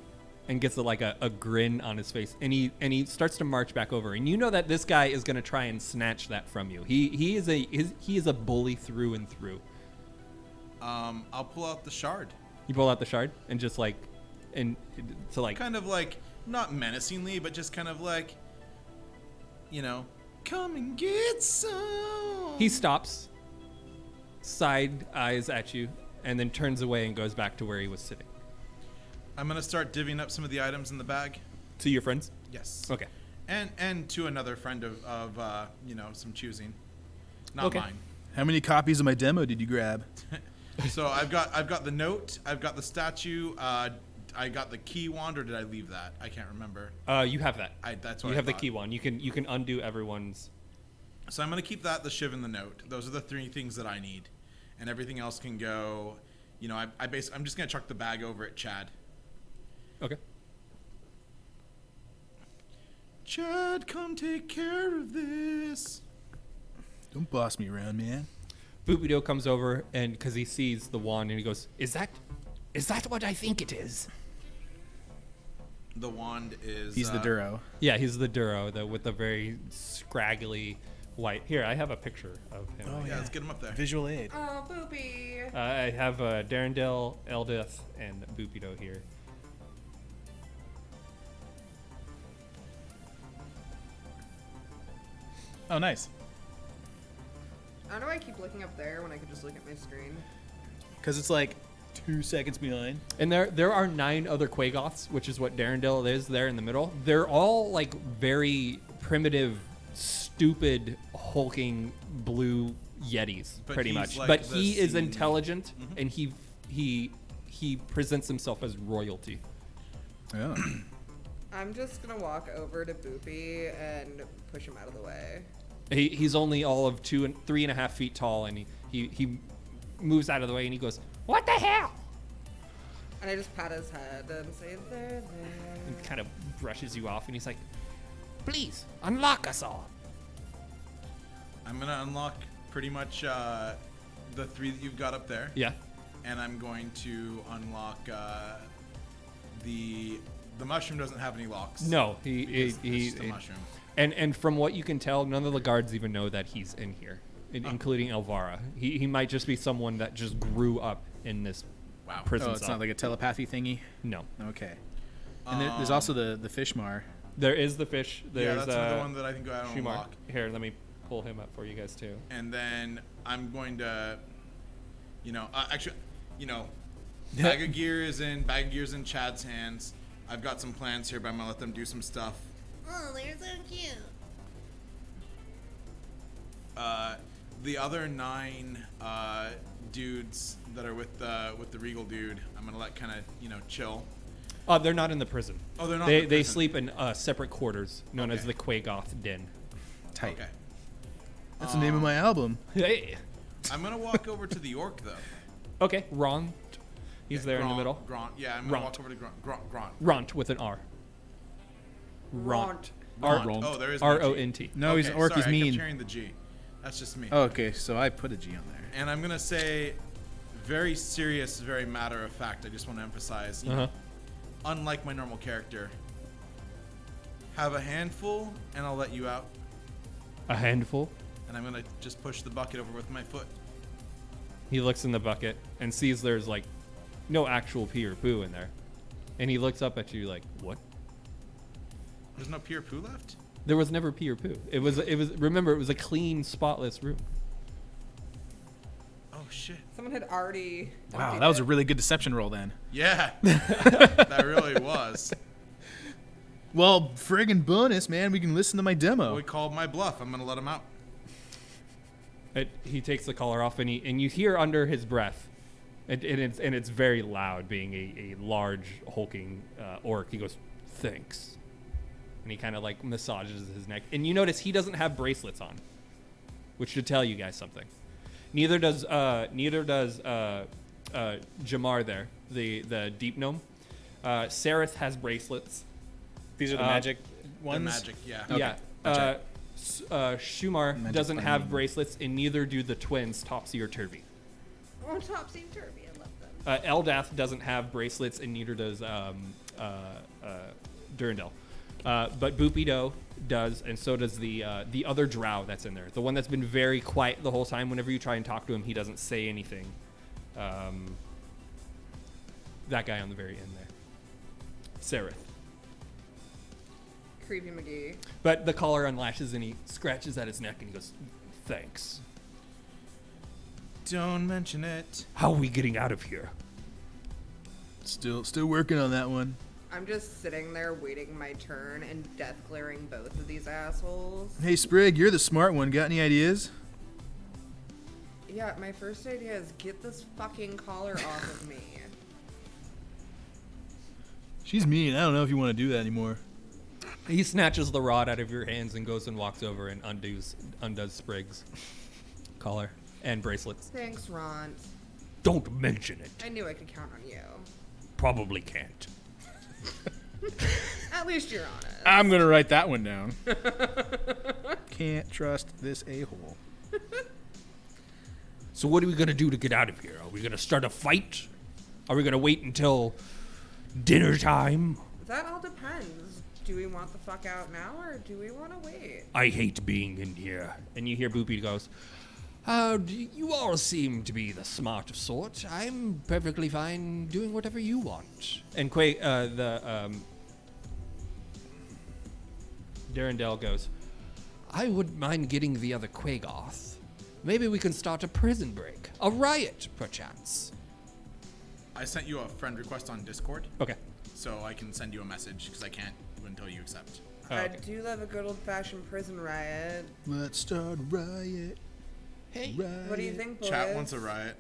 and gets a grin on his face. And he starts to march back over. And you know that this guy is going to try and snatch that from you. He is a bully through and through. I'll pull out the shard. You pull out the shard and just kind of like, not menacingly, but just kind of like, come and get some. He stops, side eyes at you, and then turns away and goes back to where he was sitting. I'm going to start divvying up some of the items in the bag. To your friends? Yes. Okay. And to another friend of some choosing. Not Okay. mine. How many copies of my demo did you grab? So I've got the note, I've got the statue, I got the key wand, or did I leave that? I can't remember. You have that. That's what you I have the thought. key wand. You can undo everyone's. So I'm gonna keep that, the shiv, and the note. Those are the 3 things that I need, and everything else can go. I'm just gonna chuck the bag over at Chad. Okay. Chad, come take care of this. Don't boss me around, man. Boopido comes over and because he sees the wand and he goes, "Is that what I think it is?" The wand is. He's the Duro. Yeah, he's the Duro, with the very scraggly white. Here, I have a picture of him. Oh, Yeah, let's get him up there. Visual aid. Oh, Boopy. I have Darendale, Eldith, and Boopido here. Oh, nice. I don't know why I keep looking up there when I could just look at my screen. Because it's like 2 seconds behind. And there are 9 other Quagoths, which is what Darendale is there in the middle. They're all very primitive, stupid, hulking blue Yetis, But pretty he's much. like But the he is scene- intelligent, and he presents himself as royalty. Oh. I'm just gonna walk over to Boopy and push him out of the way. He's only all of 3.5 feet tall, and he moves out of the way, and he goes, "What the hell?" And I just pat his head and say, there. And kind of brushes you off, and he's like, "Please, unlock us all." I'm gonna unlock pretty much the 3 that you've got up there. Yeah. And I'm going to unlock the mushroom doesn't have any locks. No, It's just a mushroom. And from what you can tell, none of the guards even know that he's in here, including Elvara. He might just be someone that just grew up in this prison Oh, it's cell. not like a telepathy thingy? No. Okay. And there's also the Fishmar. There is the fish. There's that's another one that I think I don't Shumar. unlock. Here, let me pull him up for you guys too. And then I'm going to, bag of gears in Chad's hands. I've got some plans here, but I'm gonna let them do some stuff. Oh, they're so cute. The other 9 dudes that are with the Regal dude, I'm gonna let kind of chill. They're not in the prison. Oh, they're not. They in the prison. sleep in separate quarters known as Okay. the Quagoth Den. Tight. Okay. That's the name of my album. Hey. I'm gonna walk over to the orc though. Okay, Ront. He's there in the middle. Grant. Yeah, I'm gonna Ront. walk over to Grant. Ront with an R. Ront. Oh, there is no G. R-O-N-T. No, he's Okay, an orc. sorry, He's I mean. kept hearing the G. That's just me. Okay, so I put a G on there. And I'm gonna say, very serious, very matter of fact. I just want to emphasize, you know, unlike my normal character, have a handful, and I'll let you out. A handful. And I'm gonna just push the bucket over with my foot. He looks in the bucket and sees there's like no actual pee or poo in there. And he looks up at you like, what? There's no pure poo left? There was never pee or poo. Remember, it was a clean, spotless room. Oh shit. Someone had already. Wow, emptied that was it. a really good deception roll then. Yeah. That really was. Well, friggin' bonus, man. We can listen to my demo. We called my bluff. I'm gonna let him out. He takes the collar off and you hear under his breath, and it's very loud, being a large, hulking orc. He goes, thanks. And he kind of like massages his neck. And you notice he doesn't have bracelets on, which should tell you guys something. Neither does Jamar there, the deep gnome. Sareth has bracelets. These are the magic The ones? magic, yeah. Okay. Yeah. Shumar Magic doesn't have flame. bracelets, and neither do the twins, Topsy or Turvy. Oh, topsy-turvy. I love them. Eldath doesn't have bracelets, and neither does Durandal. But Boopido does, and so does the other drow that's in there. The one that's been very quiet the whole time. Whenever you try and talk to him, he doesn't say anything. That guy on the very end there. Sareth. Creepy McGee. But the collar unlashes, and he scratches at his neck, and he goes, thanks. Don't mention it. How are we getting out of here? Still working on that one. I'm just sitting there waiting my turn and death glaring both of these assholes. Hey, Sprig, you're the smart one. Got any ideas? Yeah, my first idea is get this fucking collar off of me. She's mean. I don't know if you want to do that anymore. He snatches the rod out of your hands and goes and walks over and undoes Sprig's collar and bracelets. Thanks, Ron. Don't mention it. I knew I could count on you. Probably can't. At least you're honest. I'm going to write that one down. Can't trust this a-hole. So what are we going to do to get out of here? Are we going to start a fight? Are we going to wait until dinner time? That all depends. Do we want the fuck out now, or do we want to wait? I hate being in here. And you hear Boopy goes, you all seem to be the smart sort. I'm perfectly fine doing whatever you want. And Darendelle goes, I wouldn't mind getting the other Quagoth. Maybe we can start a prison break. A riot, perchance. I sent you a friend request on Discord, Okay. so I can send you a message because I can't until you accept. I do love a good old-fashioned prison riot. Let's start a riot. Hey. Riot. What do you think, boys? Chat wants a riot.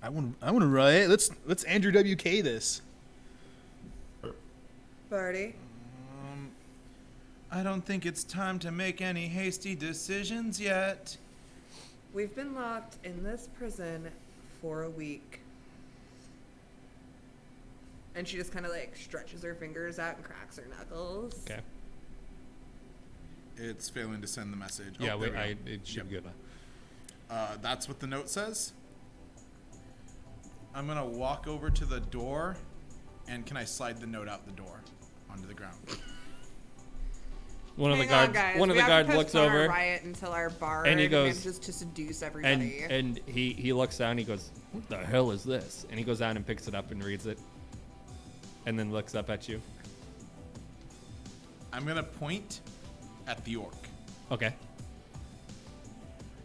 I want a riot. Let's Andrew WK this. Party. I don't think it's time to make any hasty decisions yet. We've been locked in this prison for a week. And she just kind of like stretches her fingers out and cracks her knuckles. Okay. It's failing to send the message. Yeah, Oh, there we go. it should be good. That's what the note says. I'm gonna walk over to the door, and can I slide the note out the door onto the ground? One of the Hang on, guards. guys. One of We the have to guards looks postpone our over, riot until our bar and he goes- manages to seduce everybody. and he looks down. He goes, "What the hell is this?" And he goes down and picks it up and reads it, and then looks up at you. I'm gonna point at the orc. Okay.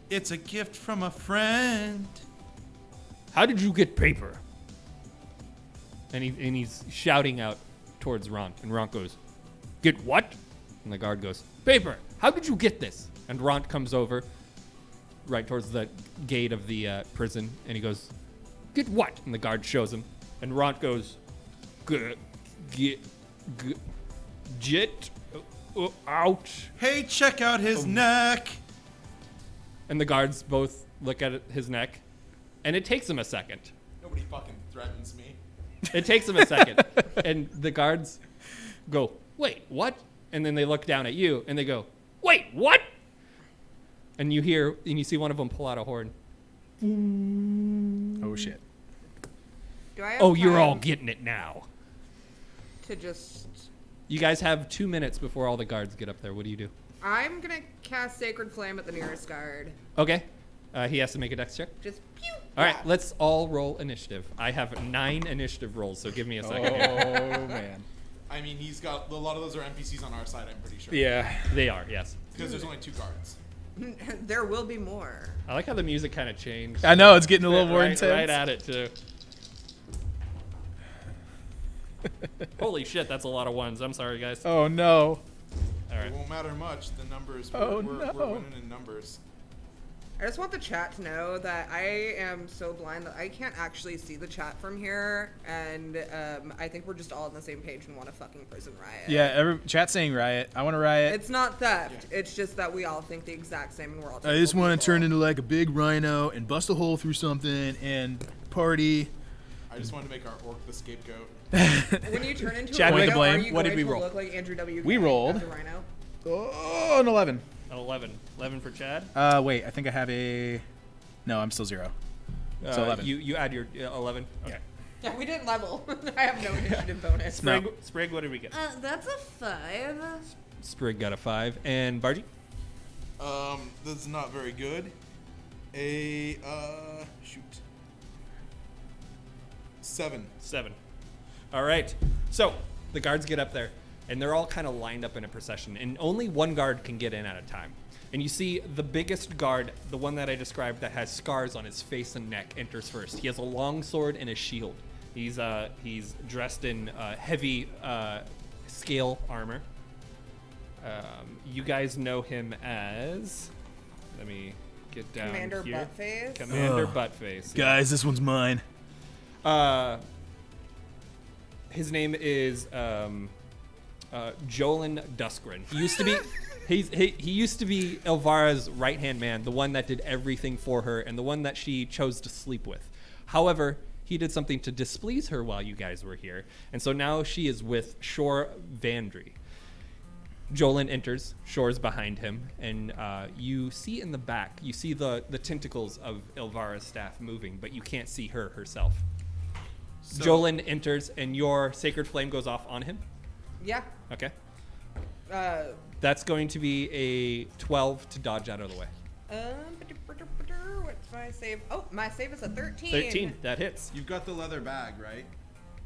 It's a gift from a friend. How did you get paper? And he's shouting out towards Ron, and Ron goes, "Get what?" And the guard goes, "Paper. How did you get this?" And Ron comes over, right towards the gate of the prison, and he goes, "Get what?" And the guard shows him, and Ron goes, "Get." Ouch. Hey, check out his neck. And the guards both look at his neck, and it takes him a second. Nobody fucking threatens me. It takes him a second, and the guards go, "Wait, what?" And then they look down at you, and they go, "Wait, what?" And you hear, and you see one of them pull out a horn. Oh shit. Do I have Oh, you're time all getting it now. to just... You guys have 2 minutes before all the guards get up there. What do you do? I'm gonna cast Sacred Flame at the nearest guard. Okay. He has to make a dex check. Just pew! All right, Yeah. let's all roll initiative. I have 9 initiative rolls, so give me a second. Oh man. I mean, he's got a lot of those are NPCs on our side. I'm pretty sure. Yeah. They are, yes. Because there's only 2 guards. There will be more. I like how the music kind of changed. I know it's getting a little more right, intense. Right at it, too. Holy shit, that's a lot of ones. I'm sorry, guys. Oh no. All right. It won't matter much. The numbers. Oh, we're no. winning in numbers. I just want the chat to know that I am so blind that I can't actually see the chat from here, and I think we're just all on the same page and want a fucking prison riot. Yeah, chat saying riot. I want to riot. It's not theft. It's just that we all think the exact same, and we're all. I just want want to turn into like a big rhino and bust a hole through something and party. I just wanted to make our orc the scapegoat. When you turn into Chad, a point rhino, to blame. are you What going did we to roll? look like Andrew W. We King rolled. as a rhino? Oh, an 11. An 11. 11 for Chad. Wait, I think I have a. No, I'm still 0. So 11. You add your 11. Okay. Yeah, we didn't level. I have no initiative bonus. No. Sprig, what did we get? That's a 5. Sprig got a 5. And Bargy? That's not very good. Shoot. 7. 7. All right. So the guards get up there, and they're all kind of lined up in a procession, and only one guard can get in at a time. And you see the biggest guard, the one that I described that has scars on his face and neck, enters first. He has a long sword and a shield. He's dressed in heavy scale armor. You guys know him as... Let me get down Commander here. Buttface. Commander Buttface. Guys, this one's mine. His name is Jolin Duskgren. He used to be he used to be Elvara's right-hand man, the one that did everything for her and the one that she chose to sleep with. However, he did something to displease her while you guys were here, and so now she is with Shor Vandry. Jolin enters, Shor's behind him, and you see in the back, you see the tentacles of Elvara's staff moving, but you can't see her herself. So, Jolin enters, and your sacred flame goes off on him. Yeah. Okay. Uh, That's going to be a 12 to dodge out of the way. what's my save? Oh, my save is a 13. 13, that hits. You've got the leather bag, right?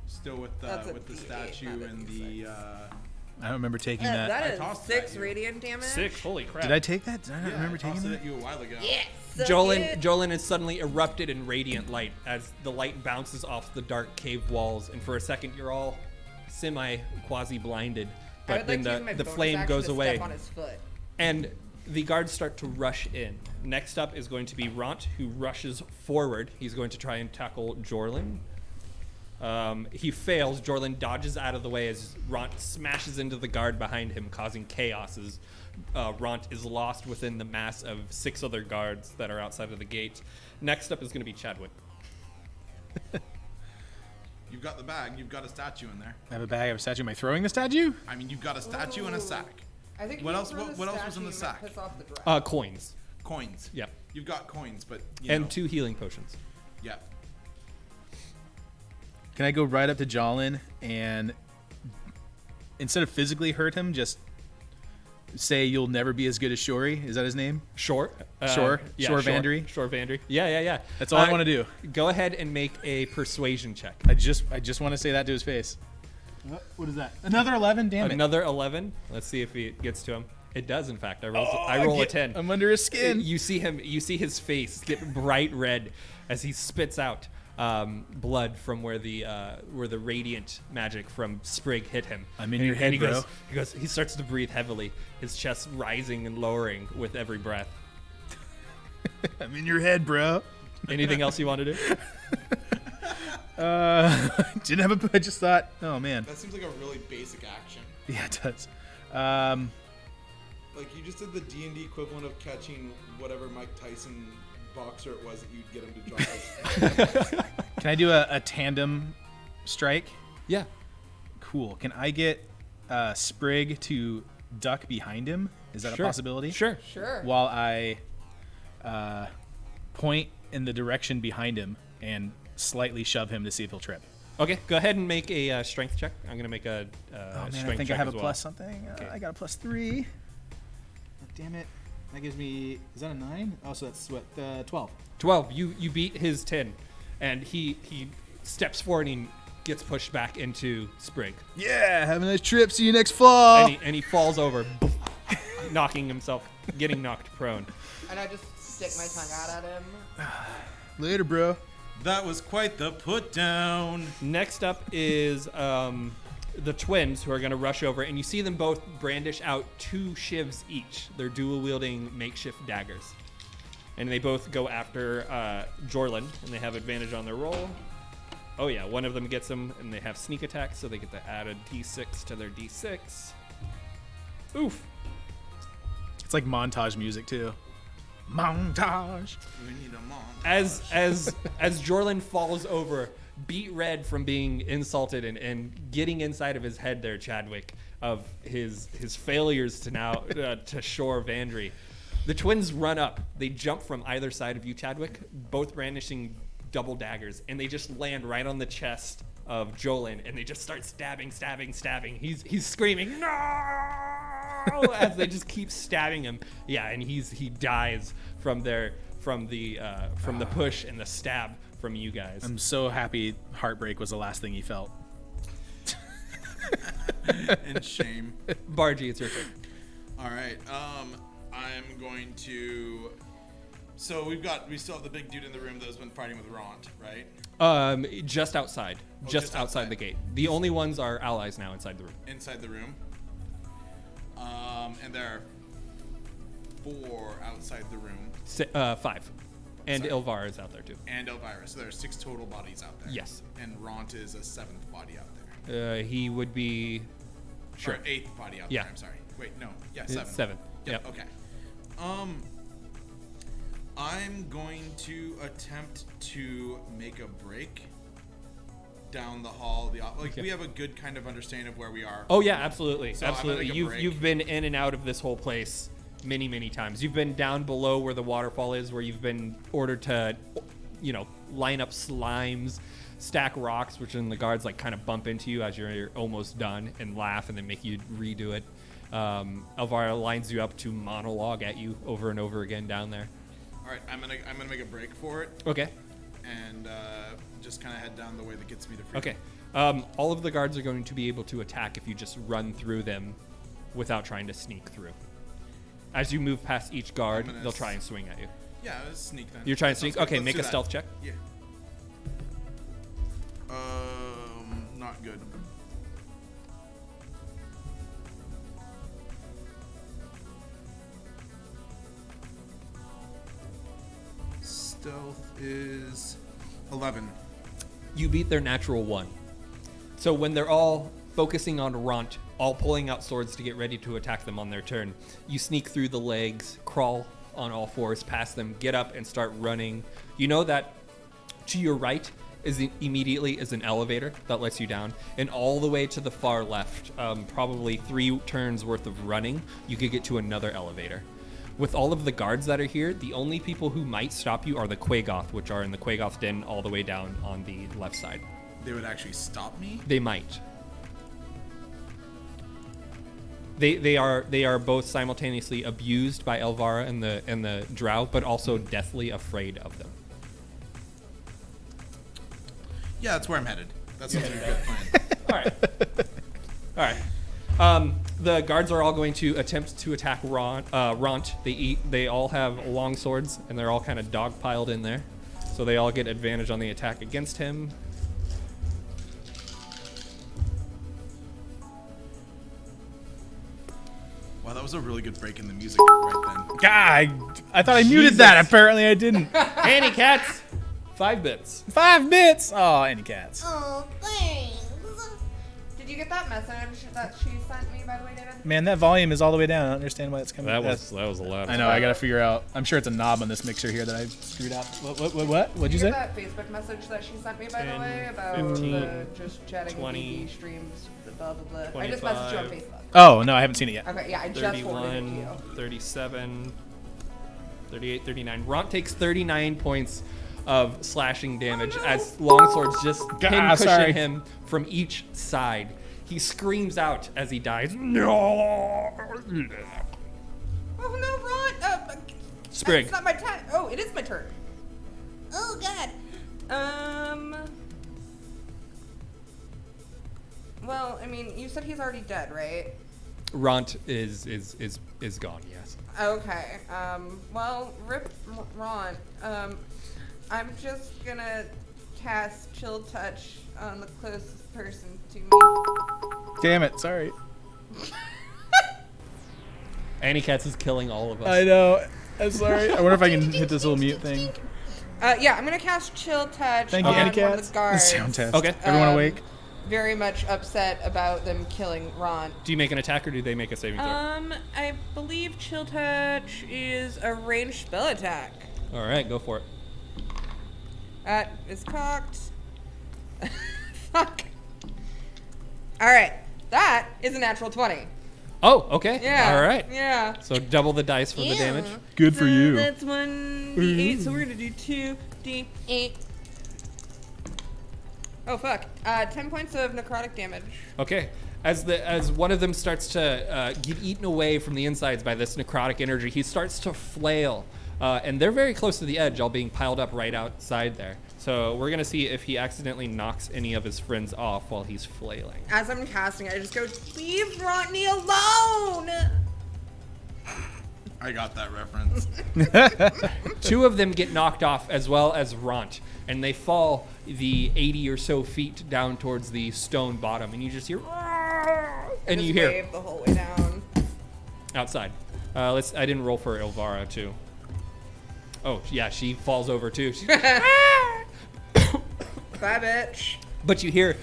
Still with That's a the D8, statue not a and the. D6. I don't remember taking that. That I is tossed 6 that, yeah. radiant damage. 6, holy crap. Did I take that? Did I not Yeah, remember I taking tossed it that? at you a while ago. Yes. suck Jolin it. Jolin is suddenly erupted in radiant light as the light bounces off the dark cave walls, and for a second you're all quasi blinded. I But would then like to use my the bonus flame action goes to away. Step on his foot. And the guards start to rush in. Next up is going to be Ront, who rushes forward. He's going to try and tackle Jorlin. He fails. Jorlin dodges out of the way as Ront smashes into the guard behind him, causing chaos as Ront is lost within the mass of 6 other guards that are outside of the gate. Next up is going to be Chadwick. You've got the bag. You've got a statue in there. I have a bag. I have a statue. Am I throwing the statue? I mean, you've got a statue and a sack. I think if What you else- throw what the else was in the statue, you might sack? piss off the dragon. Coins. Coins. Yep. You've got coins, but And 2 healing potions. Yeah. Can I go right up to Jolin and instead of physically hurt him, just say you'll never be as good as Shori? Is that his name? Shore. Shore Vandry? Shore Vandry. Yeah. That's all I want to do. Go ahead and make a persuasion check. I just want to say that to his face. What is that? Another 11? Damn it. Another 11. Let's see if it gets to him. It does, in fact. I roll a 10. I'm under his skin. You see his face get bright red as he spits out blood from where the radiant magic from Sprig hit him. I'm in your head, he bro. He starts to breathe heavily, his chest rising and lowering with every breath. I'm in your head, bro. Anything else you want to do? Didn't have a. I just thought, oh man. That seems like a really basic action. Yeah, it does. Like, you just did the D&D equivalent of catching whatever Mike Tyson boxer it was that you'd get him to drop. Can I do a tandem strike? Yeah. Cool. Can I get Sprig to duck behind him? Is that a possibility? Sure. Sure. While I point in the direction behind him and slightly shove him to see if he'll trip. Okay, go ahead and make a strength check. I'm going to make a strength check I think I have a as well. plus something. Okay. I got a +3. Damn it. That gives me, is that a 9? Oh, so that's what, 12. 12. You beat his 10, and he steps forward and gets pushed back into Sprig. Yeah, have a nice trip. See you next fall. And he falls over, knocking himself, getting knocked prone. And I just stick my tongue out at him. Later, bro. That was quite the put down. Next up is the twins, who are going to rush over, and you see them both brandish out 2 shivs each. They're dual-wielding makeshift daggers. And they both go after Jorlin, and they have advantage on their roll. Oh yeah, one of them gets them, and they have sneak attack, so they get to add a d6 to their d6. Oof. It's like montage music, too. Montage. We need a montage. As Jorlin falls over, beat red from being insulted and getting inside of his head there, Chadwick, of his failures to now to shore Vandry. The twins run up. They jump from either side of you, Chadwick, both brandishing double daggers, and they just land right on the chest of Jolin, and they just start stabbing. He's screaming, "No!" as they just keep stabbing him. Yeah, and he dies from the push and the stab from you guys. I'm so happy heartbreak was the last thing he felt. And shame. Bargy, it's your turn. All right. I'm going to. So we still have the big dude in the room that's been fighting with Ront, right? Just outside. Just outside outside. the gate. The only ones are allies now inside the room. Inside the room. And there are 4 outside the room. 5. And Sorry. Ilvar is out there too. And Elvira. So there are 6 total bodies out there. Yes. And Ront is a 7th body out there. He would be. Sure. Or 8th body out Yeah. there. I'm sorry. Wait, no. Yeah, It's 7. 7. Yep. Okay. I'm going to attempt to make a break down the hall. Okay. We have a good kind of understanding of where we are. Oh yeah, absolutely, So I'm gonna absolutely. make a break. You've been in and out of this whole place many times. You've been down below where the waterfall is, where you've been ordered to, line up slimes, stack rocks, which then the guards kind of bump into you as you're almost done and laugh and then make you redo it. Elvira lines you up to monologue at you over and over again down there. All right, I'm gonna make a break for it Okay. and just kind of head down the way that gets me to freedom. Okay. All of the guards are going to be able to attack if you just run through them without trying to sneak through. As you move past each guard, I'm gonna they'll try and swing at you. Yeah, let's sneak then. You're trying to That sneak? sounds good. Okay, Let's make do a that. stealth check. Yeah. Not good. Stealth is 11. You beat their natural 1. So when they're all focusing on Ront, all pulling out swords to get ready to attack them on their turn, you sneak through the legs, crawl on all fours past them, get up and start running. You know that to your right immediately is an elevator that lets you down, and all the way to the far left, probably 3 turns worth of running, you could get to another elevator. With all of the guards that are here, the only people who might stop you are the Quagoth, which are in the Quagoth den all the way down on the left side. They would actually stop me? They might. They are both simultaneously abused by Elvira and the Drow, but also deathly afraid of them. Yeah, that's where I'm headed. That sounds like a good plan. All right. The guards are all going to attempt to attack Ront. They all have long swords, and they're all kind of dogpiled in there. So they all get advantage on the attack against him. Wow, that was a really good break in the music right then. God, I thought I muted that. Apparently I didn't. Annie cats, 5 bits. 5 bits. Oh, any cats. Oh, thanks. Did you get that message that she sent me, by the way, David? Man, that volume is all the way down. I don't understand why it's coming. That was a lot. I know. I gotta figure out. I'm sure it's a knob on this mixer here that I screwed out. What? What'd you say? That Facebook message that she sent me, by the way, about 15, the just chatting 20, DD streams, blah blah blah. I just 25. messaged you on Facebook. Oh no, I haven't seen it yet. Okay, yeah, I just forwarded it to you. 37, 38, 39. Ront takes 39 points of slashing damage as longswords just pin cushion him from each side. He screams out as he dies. No! Oh no, Ron! Sprig. It's not my turn. Oh, it is my turn. Oh God. Well, I mean, you said he's already dead, right? Ront is gone. Yes. Okay. Well, rip Ron. I'm just gonna cast Chill Touch on the closest person to me. Damn it! Sorry. Annie Katz is killing all of us. I know. I'm sorry. I wonder if I can hit this little mute thing. Yeah, I'm gonna cast Chill Touch Thank you, on Annie one of Katz. the guards. Sound test. Okay. Everyone awake? Very much upset about them killing Ron. Do you make an attack or do they make a saving throw? I believe Chill Touch is a ranged spell attack. All right, go for it. That is cocked. Fuck. Alright, that is a natural 20. Oh, okay. Yeah. All right. Yeah. So double the dice for the damage. Good for you. That's 1d8, so we're gonna do 2d8. Oh fuck. 10 points of necrotic damage. Okay. As one of them starts to get eaten away from the insides by this necrotic energy, he starts to flail. And they're very close to the edge, all being piled up right outside there. So we're going to see if he accidentally knocks any of his friends off while he's flailing. As I'm casting, I just go, leave Rodney alone! I got that reference. Two of them get knocked off as well as Ront, and they fall the 80 or so feet down towards the stone bottom, and you just hear, and you hear wave the whole way down. outside. I didn't roll for Elvira too. Oh yeah, she falls over too. She's, Bye, bitch. but you hear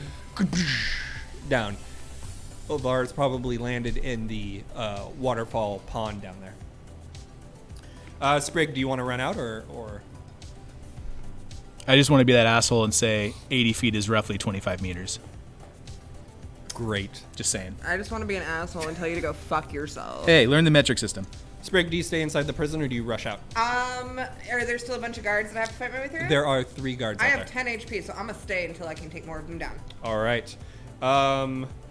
down. Elvira's probably landed in the waterfall pond down there. Sprig, do you want to run out or? I just want to be that asshole and say 80 feet is roughly 25 meters. Great. Just saying. I just want to be an asshole and tell you to go fuck yourself. Hey, learn the metric system. Sprig, do you stay inside the prison or do you rush out? Are there still a bunch of guards that I have to fight my way through? There are 3 guards I out have there. 10 HP, so I'm gonna stay until I can take more of them down. All right.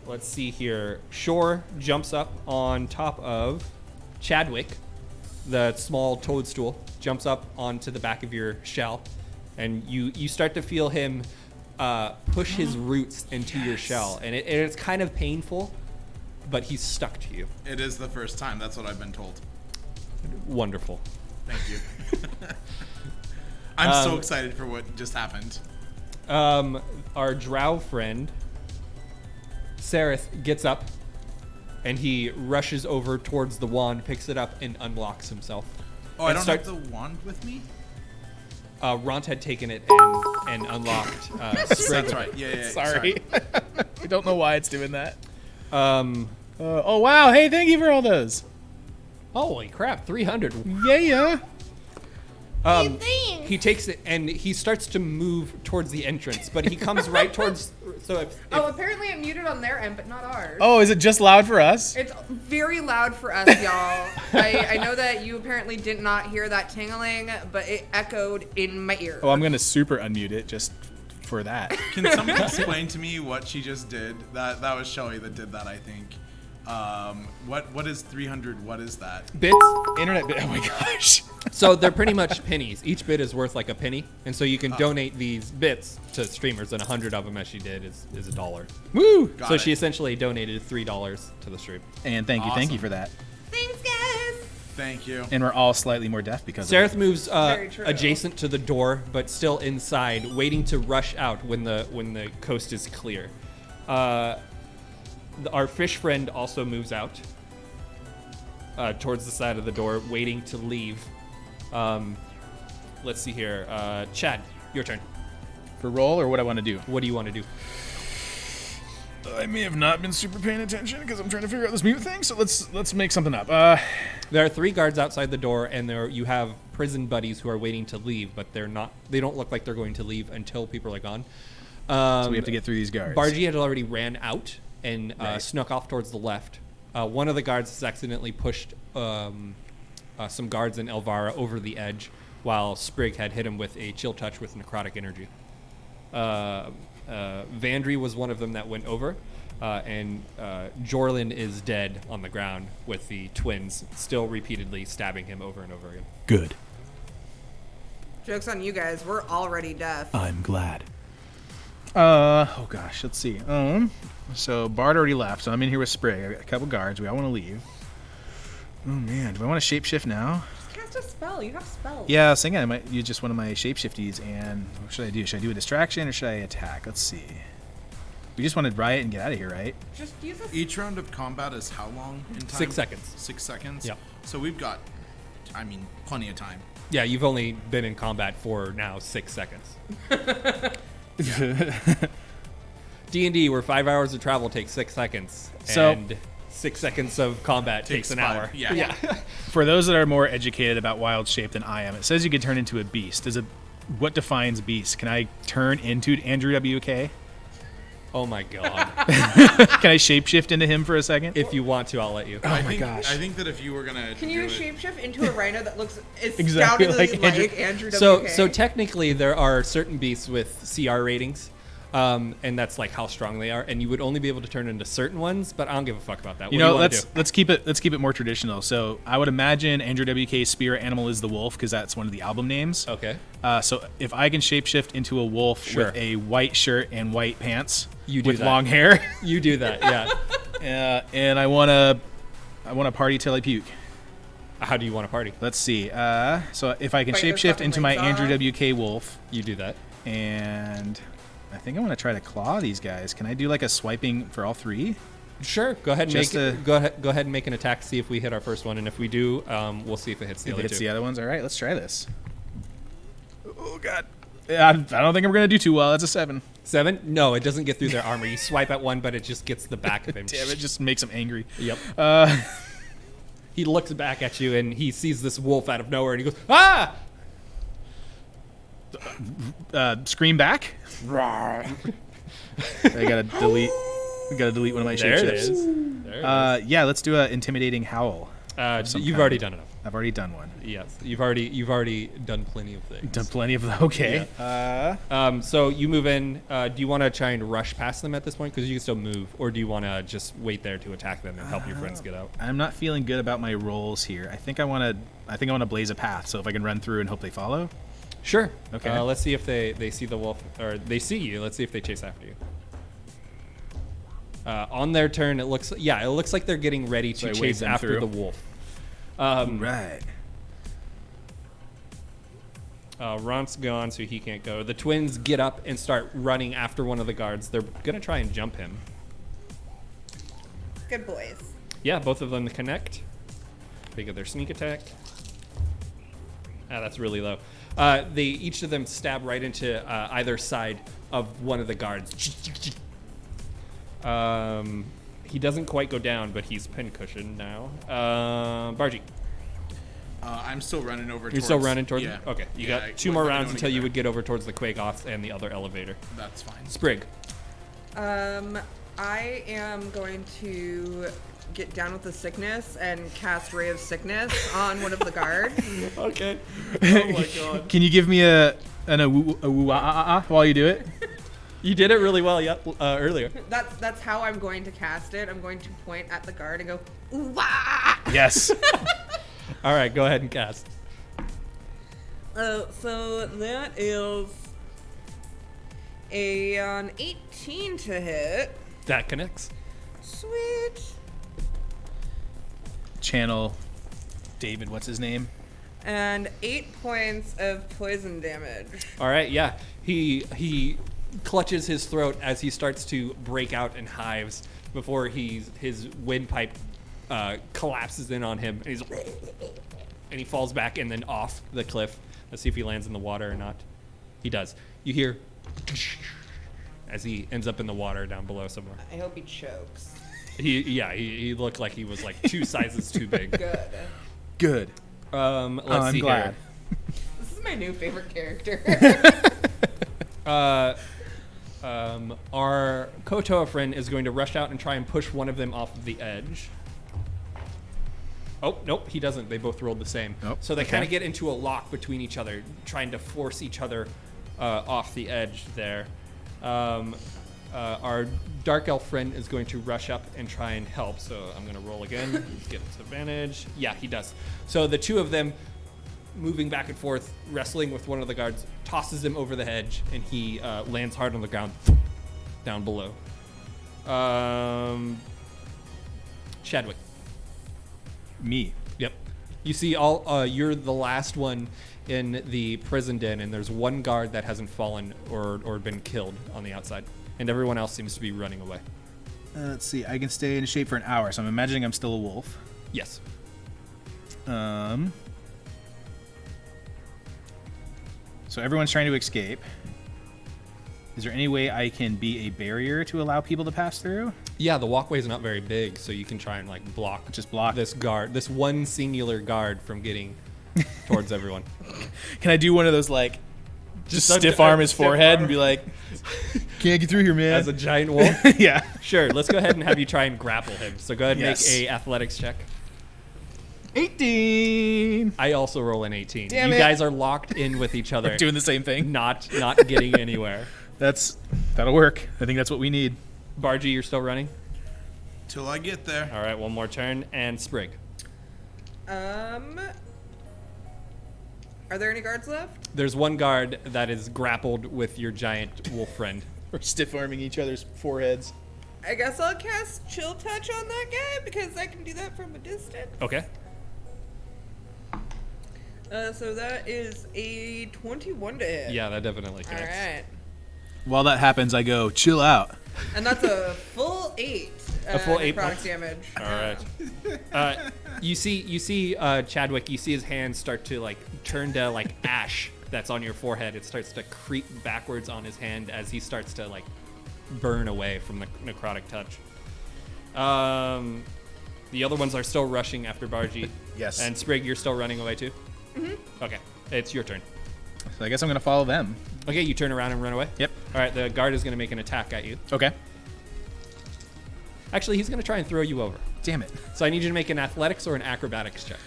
Let's see here. Shore jumps up on top of Chadwick, the small toadstool, jumps up onto the back of your shell, and you start to feel him push his roots into your shell, and it's kind of painful, but he's stuck to you. It is the first time. That's what I've been told. Wonderful. Thank you. I'm so excited for what just happened. Our drow friend, Sareth, gets up, and he rushes over towards the wand, picks it up, and unlocks himself. Oh, I And don't start- have the wand with me? Ront had taken it and unlocked Sprig. That's right. Yeah. Sorry. I don't know why it's doing that. Um, Oh, wow. Hey, thank you for all those. holy crap, 300. Yeah. Thanks. He takes it and he starts to move towards the entrance, but he comes right towards. So if Oh, apparently I'm muted on their end, but not ours. Oh, is it just loud for us? It's very loud for us, y'all. I know that you apparently did not hear that tingling, but it echoed in my ear. Oh, I'm going to super unmute it just for that. Can someone explain to me what she just did? That was Shelly that did that, I think. What is 300? What is that? bits, Internet bit. Oh my gosh. so they're pretty much pennies. Each bit is worth like a penny, and so you can donate these bits to streamers, and 100 of them, as she did, is $1. Woo. Got So it. she essentially donated $3 to the stream. And thank you Awesome. for that. Thanks, guys. Thank you. And we're all slightly more deaf because of Sareth it. moves Very true. adjacent to the door, but still inside, waiting to rush out when the coast is clear. Our fish friend also moves out towards the side of the door, waiting to leave. Let's see here. Chad, your turn. For roll or what I want to do? What do you want to do? I may have not been super paying attention because I'm trying to figure out this mute thing. So let's make something up. There are 3 guards outside the door, and you have prison buddies who are waiting to leave, but they're not. They don't look like they're going to leave until people are gone. So we have to get through these guards. Bargy had already ran out and snuck off towards the left. One of the guards has accidentally pushed some guards in Elvira over the edge, while Sprig had hit him with a chill touch with necrotic energy. Vandry was one of them that went over, and Jorlin is dead on the ground with the twins still repeatedly stabbing him over and over again. Good. Joke's on you guys. We're already deaf. I'm glad. Oh gosh, let's see. So Bard already left, so I'm in here with Sprig. I got a couple guards. We all want to leave. Oh man, do I want to shapeshift now? Just cast a spell. You have spells. Yeah, I was thinking I might use just one of my shapeshifties, and what should I do? Should I do a distraction or should I attack? Let's see. We just wanted riot and get out of here, right? Just use a. Each round of combat is how long in time? 6 seconds. 6 seconds? Yeah. So we've got, plenty of time. Yeah, you've only been in combat for now 6 seconds. D&D, where 5 hours of travel takes 6 seconds, So- and 6 seconds of combat takes an 5. hour. Yeah. For those that are more educated about wild shape than I am, it says you can turn into a beast. What defines beast? Can I turn into Andrew WK? Oh my god. Can I shapeshift into him for a second? If you want to, I'll let you. I my think, gosh. I think that if you were gonna Can do you it, shapeshift into a rhino that looks Exactly astoundingly like Andrew So, WK? so technically, there are certain beasts with CR ratings, and that's like how strong they are. And you would only be able to turn into certain ones, but I don't give a fuck about that. You What do know, wanna let's keep it more traditional. So I would imagine Andrew WK's spirit animal is the wolf because that's one of the album names. do? Okay. So if I can shapeshift into a wolf Sure. with a white shirt and white pants You do with that. long hair, You do that, yeah. and I wanna party till I puke. How do you want to party? Let's see. So if I can Bite your shapeshift fucking into my legs Andrew off. WK wolf, You do that. and I think I want to try to claw these guys. Can I do like a swiping for all 3? Sure. Go ahead and Just go ahead and make an attack. See if we hit our first one, and if we do, we'll see if it hits the If other it hits two. the other ones, all right. Let's try this. Oh god. I don't think I'm gonna do too well. That's a 7. 7? No, it doesn't get through their armor. You swipe at one, but it just gets the back of him. Damn, it just makes them angry. Yep. He looks back at you and he sees this wolf out of nowhere and he goes, "Ah!" Scream back. I gotta delete. We gotta delete one of my There it shapeshifts. is. There it is. Yeah, let's do a intimidating howl. some You've kind. already done enough. I've already done one. Yes, you've already done plenty of things. Done plenty of them. Okay. So you move in. Do you want to try and rush past them at this point because you can still move, or do you want to just wait there to attack them and help your friends get out? I'm not feeling good about my rolls here. I think I want to blaze a path. So if I can run through and hope they follow. Sure. Okay. Let's see if they see the wolf or they see you. Let's see if they chase after you. On their turn, it looks like they're getting ready to So I wave chase them after through. the wolf. Right. Ron's gone, so he can't go. The twins get up and start running after one of the guards. They're gonna try and jump him. Good boys. Yeah, both of them connect. They get their sneak attack. That's really low. They each of them stab right into either side of one of the guards. He doesn't quite go down, but he's pincushioned now. Bargy, I'm still running over. you're still running towards. Yeah. Okay, you Yeah, got 2 more let me know rounds when until get you there. would get over towards the Quagoths and the other elevator. That's fine. Sprig. I am going to get down with the sickness and cast Ray of Sickness on one of the guards. Okay. Oh my god. Can you give me a while you do it? You did it really well. Earlier. That's how I'm going to cast it. I'm going to point at the guard and go, "Ooh-wah!" Yes. All right, go ahead and cast. So that is an 18 to hit. That connects. Sweet. Channel David, what's his name? And 8 points of poison damage. All right, yeah. He clutches his throat as he starts to break out in hives before his windpipe collapses in on him. And he falls back and then off the cliff. Let's see if he lands in the water or not. He does. You hear, as he ends up in the water down below somewhere. I hope he chokes. He looked like he was like 2 sizes too big. Good. Good. Let's I'm see glad. This is my new favorite character. Our Kotoa friend is going to rush out and try and push one of them off of the edge. Oh, nope, he doesn't. They both rolled the same. Nope. So they Okay. kind of get into a lock between each other, trying to force each other off the edge there. Our Dark Elf friend is going to rush up and try and help. So I'm going to roll again. Get disadvantage. Yeah, he does. So the two of them moving back and forth, wrestling with one of the guards, tosses him over the hedge, and he lands hard on the ground down below. Chadwick. Me. Yep. You see, you're the last one in the prison den, and there's one guard that hasn't fallen or been killed on the outside, and everyone else seems to be running away. Let's see. I can stay in shape for an hour, so I'm imagining I'm still a wolf. Yes. So everyone's trying to escape. Is there any way I can be a barrier to allow people to pass through? Yeah, the walkway is not very big, so you can try and like block. Just block this guard, this one singular guard, from getting towards everyone. Can I do one of those like just a- stiff arm his stiff forehead arm. and be like, "Can't get through here, man." As a giant wolf. Yeah. Sure. Let's go ahead and have you try and grapple him. So go ahead and Yes. make a athletics check. 18. I also roll an 18. Damn you it. guys are locked in with each other, We're doing the same thing. not getting anywhere. That'll work. I think that's what we need. Bargy, you're still running. Till I get there. All right, one more turn, and Sprig. Are there any guards left? There's one guard that is grappled with your giant wolf friend. We're stiff arming each other's foreheads. I guess I'll cast Chill Touch on that guy because I can do that from a distance. Okay. So that is a 21 to hit. Yeah, that definitely All connects. right. While that happens, I go, chill out. And that's a full 8. A full 8 necrotic points? damage. All right. You see Chadwick. You see his hands start to like turn to like ash that's on your forehead. It starts to creep backwards on his hand as he starts to like burn away from the necrotic touch. The other ones are still rushing after Bargy. Yes. And Sprig, you're still running away too? Mm-hmm. Okay. It's your turn. So I guess I'm going to follow them. Okay, you turn around and run away? Yep. All right, the guard is going to make an attack at you. Okay. Actually, he's going to try and throw you over. Damn it. So I need you to make an athletics or an acrobatics check.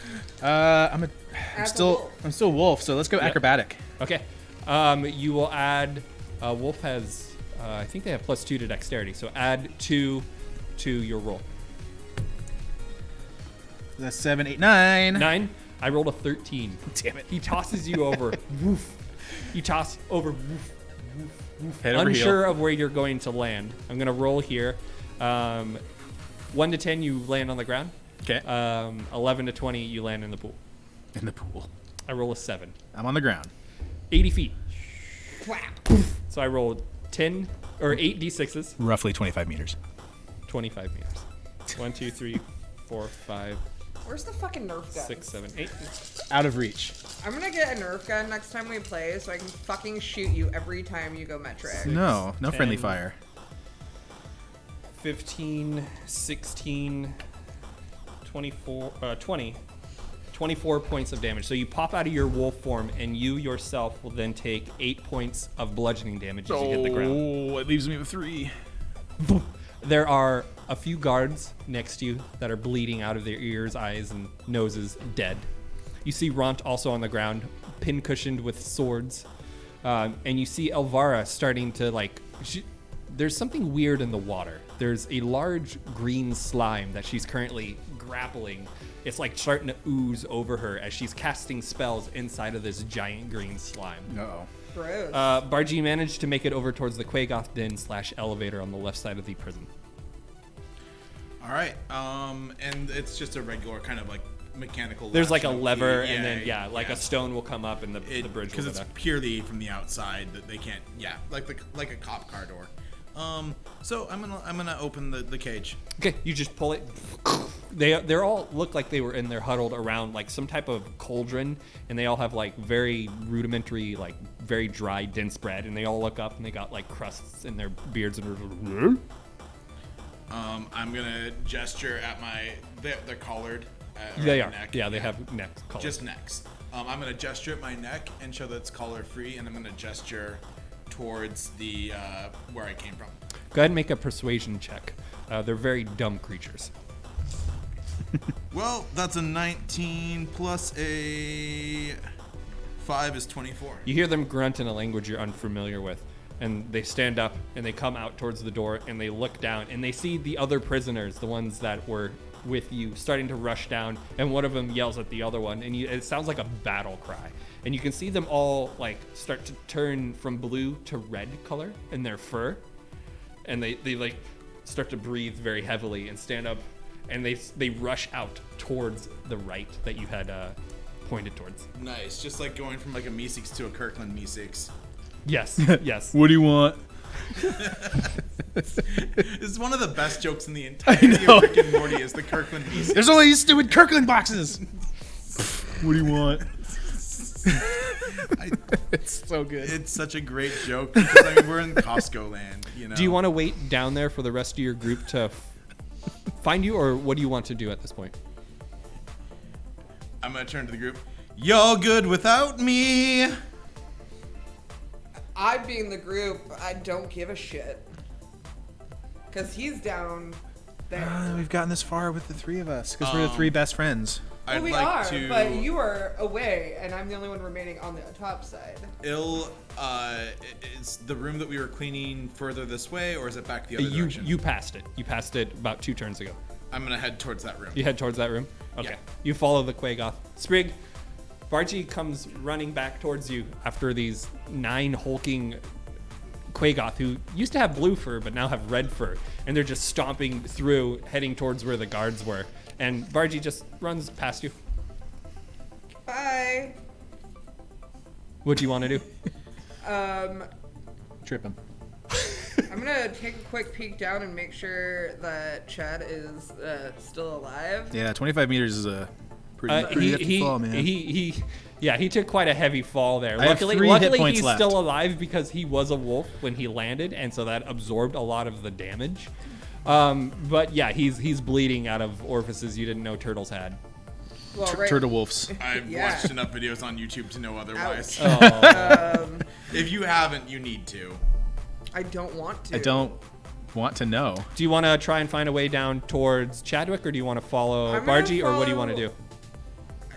I'm As a still wolf, so let's go Yep. acrobatic. Okay. You will add. Wolf has. I think they have +2 to dexterity, so add 2 to your roll. That's 7, 8, 9. 9. I rolled a 13. Damn it. He tosses you over. Woof. You toss over. Woof. Head over Unsure heel. of where you're going to land. I'm gonna roll here. 1 to 10, you land on the ground. Okay. 11 to 20, you land in the pool. In the pool. I roll a 7. I'm on the ground. 80 feet. Whap. So I rolled 10 or 8 d6s. Roughly 25 meters. 25 meters. 1, 2, 3, 4, 5, Where's the fucking Nerf gun? 6, 7, 8. Out of reach. I'm gonna get a Nerf gun next time we play so I can fucking shoot you every time you go metric. No 10. friendly fire. 15, 16, 24, 20. 24 points of damage. So you pop out of your wolf form, and you yourself will then take 8 points of bludgeoning damage as you hit the ground. Oh, it leaves me with 3. There are a few guards next to you that are bleeding out of their ears, eyes, and noses, dead. You see Ront also on the ground, pin-cushioned with swords. And you see Elvara starting to, there's something weird in the water. There's a large green slime that she's currently grappling. It's like starting to ooze over her as she's casting spells inside of this giant green slime. Uh-oh. Gross. Bargy managed to make it over towards the Quagoth Den / elevator on the left side of the prison. All right. And it's just a regular kind of like mechanical. There's like a latch lever, key. and then a stone will come up, and the bridge because will it's go down. purely from the outside that they can't. Yeah, like a cop car door. So I'm gonna open the cage. Okay, you just pull it, they're all look like they were in there huddled around like some type of cauldron, and they all have like very rudimentary, like very dry, dense bread, and they all look up and they got like crusts in their beards and. I'm gonna gesture at they're collared. They are. Neck. Yeah, they have necks. Collared. Just necks. I'm gonna gesture at my neck and show that it's collar free, and I'm gonna gesture towards the where I came from. Go ahead and make a persuasion check. They're very dumb creatures. Well, that's a 19 plus a 5 is 24. You hear them grunt in a language you're unfamiliar with, and they stand up and they come out towards the door and they look down and they see the other prisoners, the ones that were with you, starting to rush down, and one of them yells at the other one, and it sounds like a battle cry. And you can see them all like start to turn from blue to red color in their fur, and they like start to breathe very heavily and stand up, and they rush out towards the right that you had pointed towards. Nice, just like going from like a Meeseeks to a Kirkland Meeseeks. Yes, yes. What do you want? This is one of the best jokes in the entirety of Rick and Morty is the Kirkland Meeseeks. There's only these stupid Kirkland boxes. What do you want? It's so good. It's such a great joke because I mean, we're in Costco land, you know. Do you want to wait down there for the rest of your group to find you, or what do you want to do at this point? I'm gonna turn to the group. Y'all good without me? I being the group, I don't give a shit. Cause he's down there. We've gotten this far with the three of us because we're the three best friends. Well, I'd we like are, to. but you are away, and I'm the only one remaining on the top side. Is the room that we were cleaning further this way, or is it back the other direction? You passed it. You passed it about 2 turns ago. I'm gonna head towards that room. You head towards that room? Okay. Yeah. You follow the Quagoth. Sprig, Bargy comes running back towards you after these 9 hulking Quagoth who used to have blue fur but now have red fur, and they're just stomping through, heading towards where the guards were. And Bargy just runs past you. Bye. What do you want to do? Trip him. I'm gonna take a quick peek down and make sure that Chad is still alive. Yeah, 25 meters is a pretty hefty fall, man. He took quite a heavy fall there. I have Luckily 3 hit points he's left. still alive because he was a wolf when he landed, and so that absorbed a lot of the damage. But yeah, he's bleeding out of orifices you didn't know turtles had. Well, Turtle wolves. I've Yeah. watched enough videos on YouTube to know otherwise. Oh. If you haven't, you need to. I don't want to. I don't want to know. Do you want to try and find a way down towards Chadwick, or do you want to follow I'm gonna Bargy, or what do you want to do?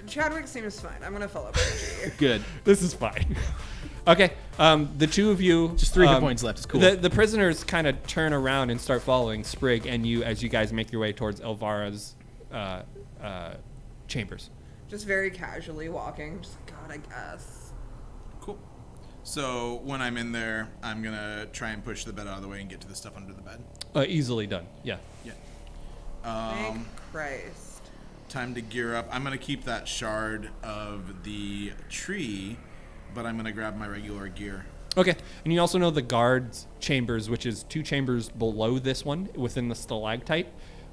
Chadwick seems fine. I'm gonna follow Bargy. Good. This is fine. Okay, the two of you... Just 3 hit points left. It's cool. The prisoners kind of turn around and start following Sprig and you as you guys make your way towards Elvira's chambers. Just very casually walking. Just, God, I guess. Cool. So when I'm in there, I'm gonna try and push the bed out of the way and get to the stuff under the bed. Easily done, yeah. Yeah. Thank Christ. Time to gear up. I'm gonna keep that shard of the tree, but I'm gonna grab my regular gear. Okay, and you also know the guards' chambers, which is 2 chambers below this one within the stalactite,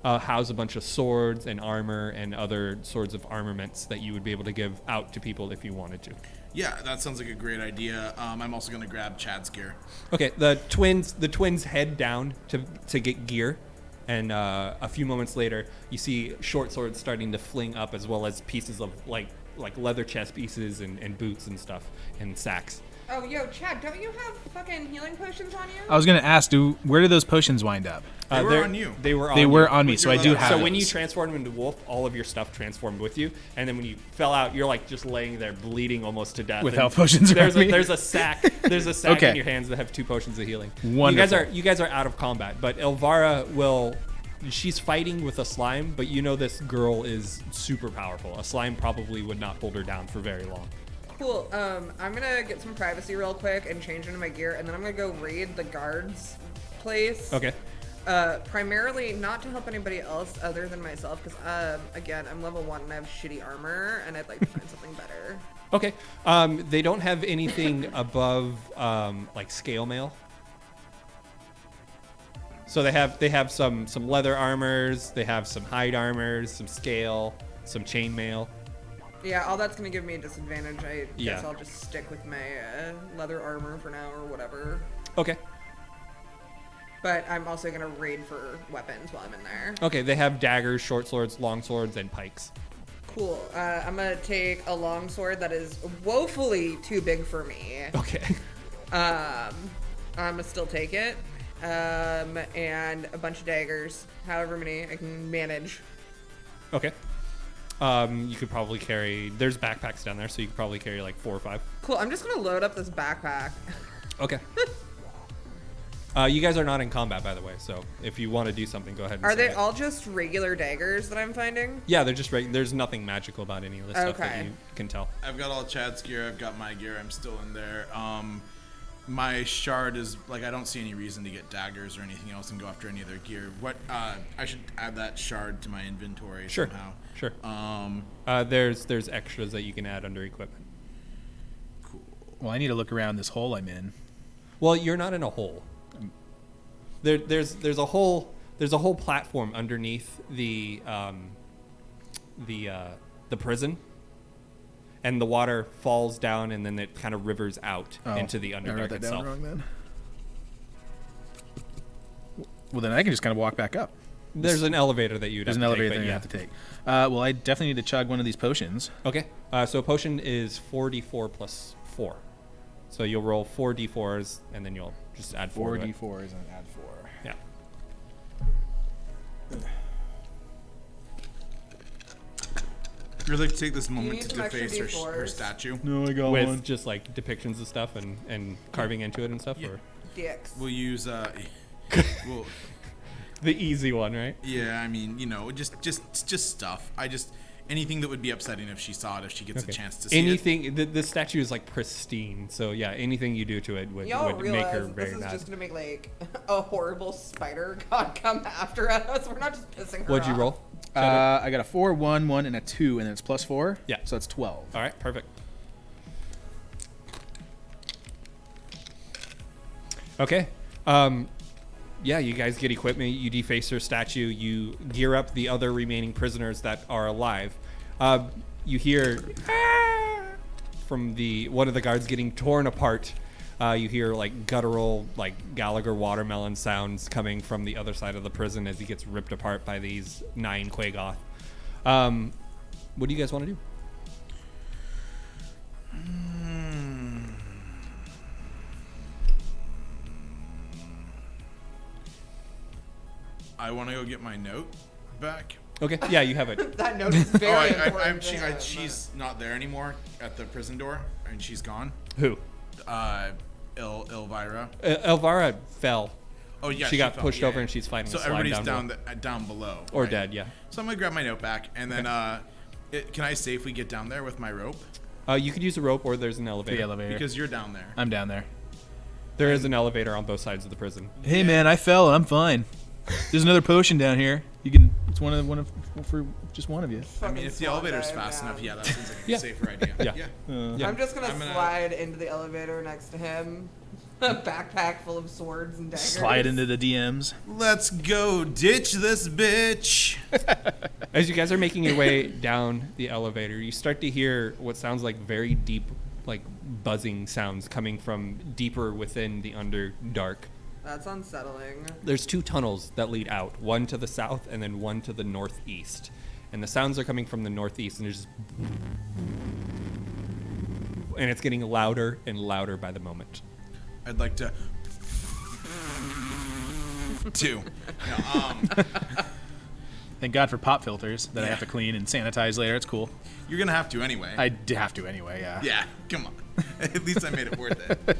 house a bunch of swords and armor and other sorts of armaments that you would be able to give out to people if you wanted to. Yeah, that sounds like a great idea. I'm also gonna grab Chad's gear. Okay, the twins head down to get gear, and a few moments later, you see short swords starting to fling up, as well as pieces of like leather chest pieces and boots and stuff and sacks. Oh, yo, Chad, don't you have fucking healing potions on you? I was gonna ask, where do those potions wind up? They were on you. They were on They you. were on me, so I do have So those. when you transformed into wolf, all of your stuff transformed with you, and then when you fell out, you're like just laying there bleeding almost to death. With and health potions there's around me. there's a sack Okay. in your hands that have 2 potions of healing. Wonderful. You guys are out of combat, but Elvira she's fighting with a slime, but you know this girl is super powerful. A slime probably would not hold her down for very long. Cool. I'm gonna get some privacy real quick and change into my gear, and then I'm gonna go raid the guards' place. Okay. Primarily not to help anybody else other than myself, because again, I'm level 1 and I have shitty armor, and I'd like to find something better. Okay. They don't have anything above like scale mail. So they have some leather armors, they have some hide armors, some scale, some chainmail. Yeah, all that's gonna give me a disadvantage. I Yeah. guess I'll just stick with my leather armor for now or whatever. Okay. But I'm also gonna raid for weapons while I'm in there. Okay, they have daggers, short swords, long swords, and pikes. Cool. I'm gonna take a long sword that is woefully too big for me. Okay. I'm gonna still take it. And a bunch of daggers, however many I can manage. Okay. You could probably carry. There's backpacks down there, so you could probably carry like 4 or 5. Cool. I'm just gonna load up this backpack. Okay. You guys are not in combat, by the way, so if you want to do something, go ahead and Are say they it. all just regular daggers that I'm finding? Yeah, they're just there's nothing magical about any of this stuff that Okay. you can tell. I've got all Chad's gear. I've got my gear. I'm still in there. My shard is like I don't see any reason to get daggers or anything else and go after any other gear. What I should add that shard to my inventory Sure. somehow. Sure. There's extras that you can add under equipment. Cool. Well, I need to look around this hole I'm in. Well, you're not in a hole. There's a whole platform underneath the prison, and the water falls down and then it kind of rivers out into the I Underdark wrote that itself. down wrong then. Well, then I can just kind of walk back up. There's an elevator that you'd There's have an to elevator take, that but you yeah. have to take. Well, I definitely need to chug one of these potions. Okay. So potion is 4d4 plus 4. So you'll roll 4d4s and then you'll just add 4 to it. 4d4s and add 4. Yeah. I'd like to take this moment need to some extra deface her D4s. statue. No, I got With just like depictions of stuff and carving into it and stuff. Yeah. Or Dicks. We'll use well, the easy one, right? yeah. I mean, you know, just stuff. Anything that would be upsetting if she saw it, if she gets a chance to see it. Anything. The statue is like pristine. So yeah, anything you do to it would Y'all make her realize very this is mad. just gonna make like a horrible spider god come after us. We're not just pissing her What'd you off. roll? I got a 4, 1, 1, and a 2, and then it's plus 4. Yeah. So it's 12. All right, perfect. Okay. Yeah, you guys get equipment. You deface her statue. You gear up the other remaining prisoners that are alive. You hear from one of the guards getting torn apart. You hear like guttural, like Gallagher watermelon sounds coming from the other side of the prison as he gets ripped apart by these 9 Quagoth. What do you guys want to do? I want to go get my note back. Okay, yeah, you have it. That note is very important. She's not there anymore at the prison door, and she's gone. Who? Elvira. Elvira fell. Oh yeah, she got fell. pushed Yeah, over yeah. and she's fighting So a slime everybody's down down below. Or right? dead, yeah. So I'm gonna grab my note back, and then can I safely get down there with my rope? You could use a rope or there's an elevator. The elevator. Because you're down there. I'm down there. There is an elevator on both sides of the prison. Hey man, I fell and I'm fine. There's another potion down here. You can. It's one of for just one of you. I mean, if the elevator's fast enough, yeah, that seems like a safer idea. Yeah. Yeah. I'm just gonna I'm gonna- slide into the elevator next to him. A backpack full of swords and daggers. Slide into the DMs. Let's go ditch this bitch. As you guys are making your way down the elevator, you start to hear what sounds like very deep, like buzzing sounds coming from deeper within the Underdark. That's unsettling. There's 2 tunnels that lead out, one to the south and then one to the northeast. And the sounds are coming from the northeast, and there's and it's getting louder and louder by the moment. I'd like to. 2. No, Thank God for pop filters that I have to clean and sanitize later. It's cool. you're gonna have to anyway. Have to anyway. Yeah. Yeah, come on. At least I made it worth it.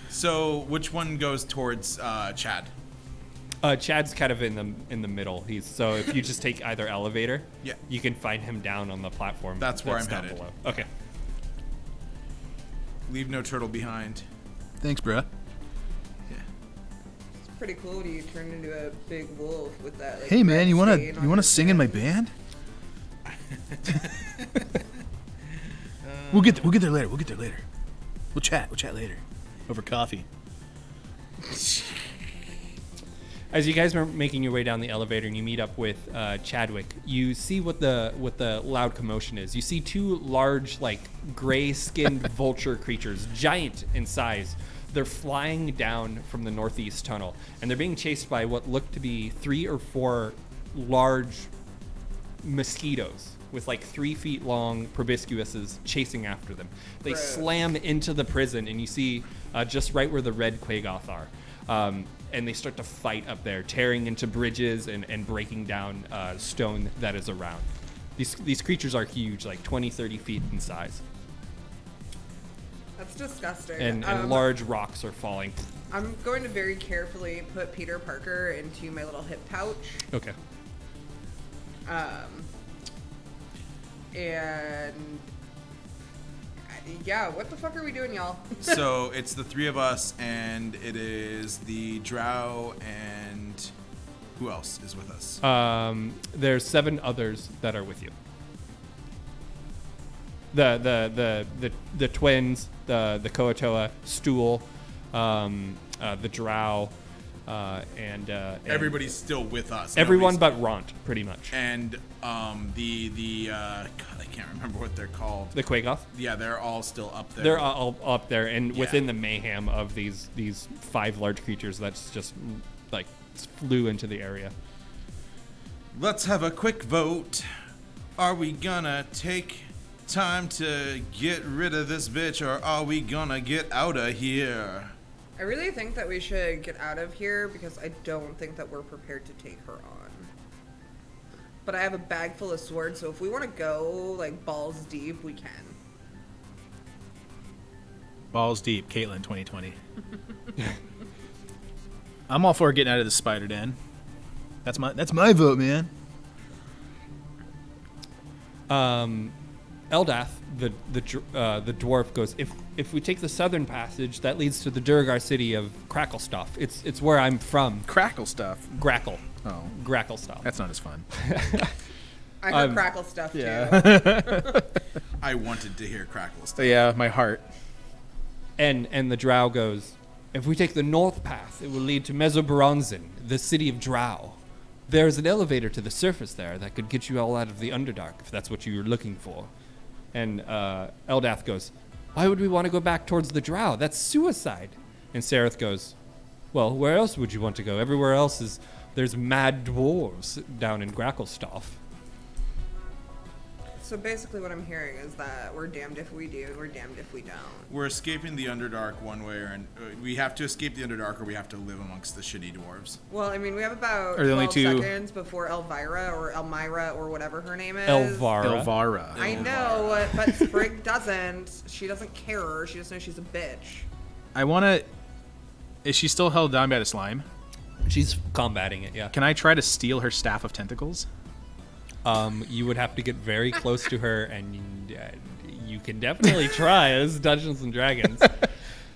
So which one goes towards Chad? Chad's kind of in the middle. So if you just take either elevator, Yeah. you can find him down on the platform. That's where I'm down headed. below. Okay. Leave no turtle behind. Thanks, bruh. It's pretty cool when you turn into a big wolf with that. Like, Hey man, red you wanna stain on your sing in my skin. band? We'll get there later. We'll chat later over coffee. As you guys are making your way down the elevator and you meet up with Chadwick, you see what the loud commotion is. You see two large, like, gray-skinned vulture creatures, giant in size. They're flying down from the northeast tunnel, and they're being chased by what look to be 3 or 4 large mosquitoes with like 3 feet long proboscises chasing after them. They slam into the prison, and you see just right where the red Quagoth are. And they start to fight up there, tearing into bridges and breaking down stone that is around. These creatures are huge, like 20, 30 feet in size. That's disgusting. And large rocks are falling. I'm going to very carefully put Peter Parker into my little hip pouch. Okay. And yeah, what the fuck are we doing, y'all? So it's the 3 of us, and it is the Drow, and who else is with us? There's 7 others that are with you. The twins, the Koatoa, Stool, the Drow, and Everybody's still with us. everyone Nobody's- but Ront, pretty much. And the God, I can't remember what they're called. The Quagoth. Yeah, they're all still up there. They're all up there, and Yeah. within the mayhem of these 5 large creatures that's just like flew into the area. Let's have a quick vote. Are we gonna take time to get rid of this bitch, or are we gonna get out of here? I really think that we should get out of here because I don't think that we're prepared to take her on. But I have a bag full of swords, so if we want to go like balls deep, we can. Balls deep, Caitlin 2020. I'm all for getting out of the spider den. That's my vote, man. Eldath, the dwarf, goes, if we take the southern passage, that leads to the Durgar city of Cracklestuff. It's where I'm from. Crackle stuff. Grackle. Oh, Gracklestuff. that's not as fun. I heard crackle stuff too. Yeah. I wanted to hear crackles. So yeah, my heart. And the drow goes, if we take the north path, it will lead to Mesobaronzin, the city of Drow. There's an elevator to the surface there that could get you all out of the Underdark, if that's what you're looking for. And Eldath goes, why would we want to go back towards the Drow? That's suicide. And Sereth goes, well, where else would you want to go? Everywhere else there's mad dwarves down in Gracklestaff. So basically what I'm hearing is that we're damned if we do, we're damned if we don't. We're escaping the Underdark one way, we have to escape the Underdark, or we have to live amongst the shitty dwarves. Well, I mean, we have about Are there only 12 two- seconds before Elvira or Elmira or whatever her name is. Elvara. I know, but Sprig doesn't. She doesn't care. She just knows she's a bitch. I want to... Is she still held down by the slime? She's combating it, yeah. Can I try to steal her staff of tentacles? You would have to get very close to her, and you can definitely try. This is Dungeons and Dragons. I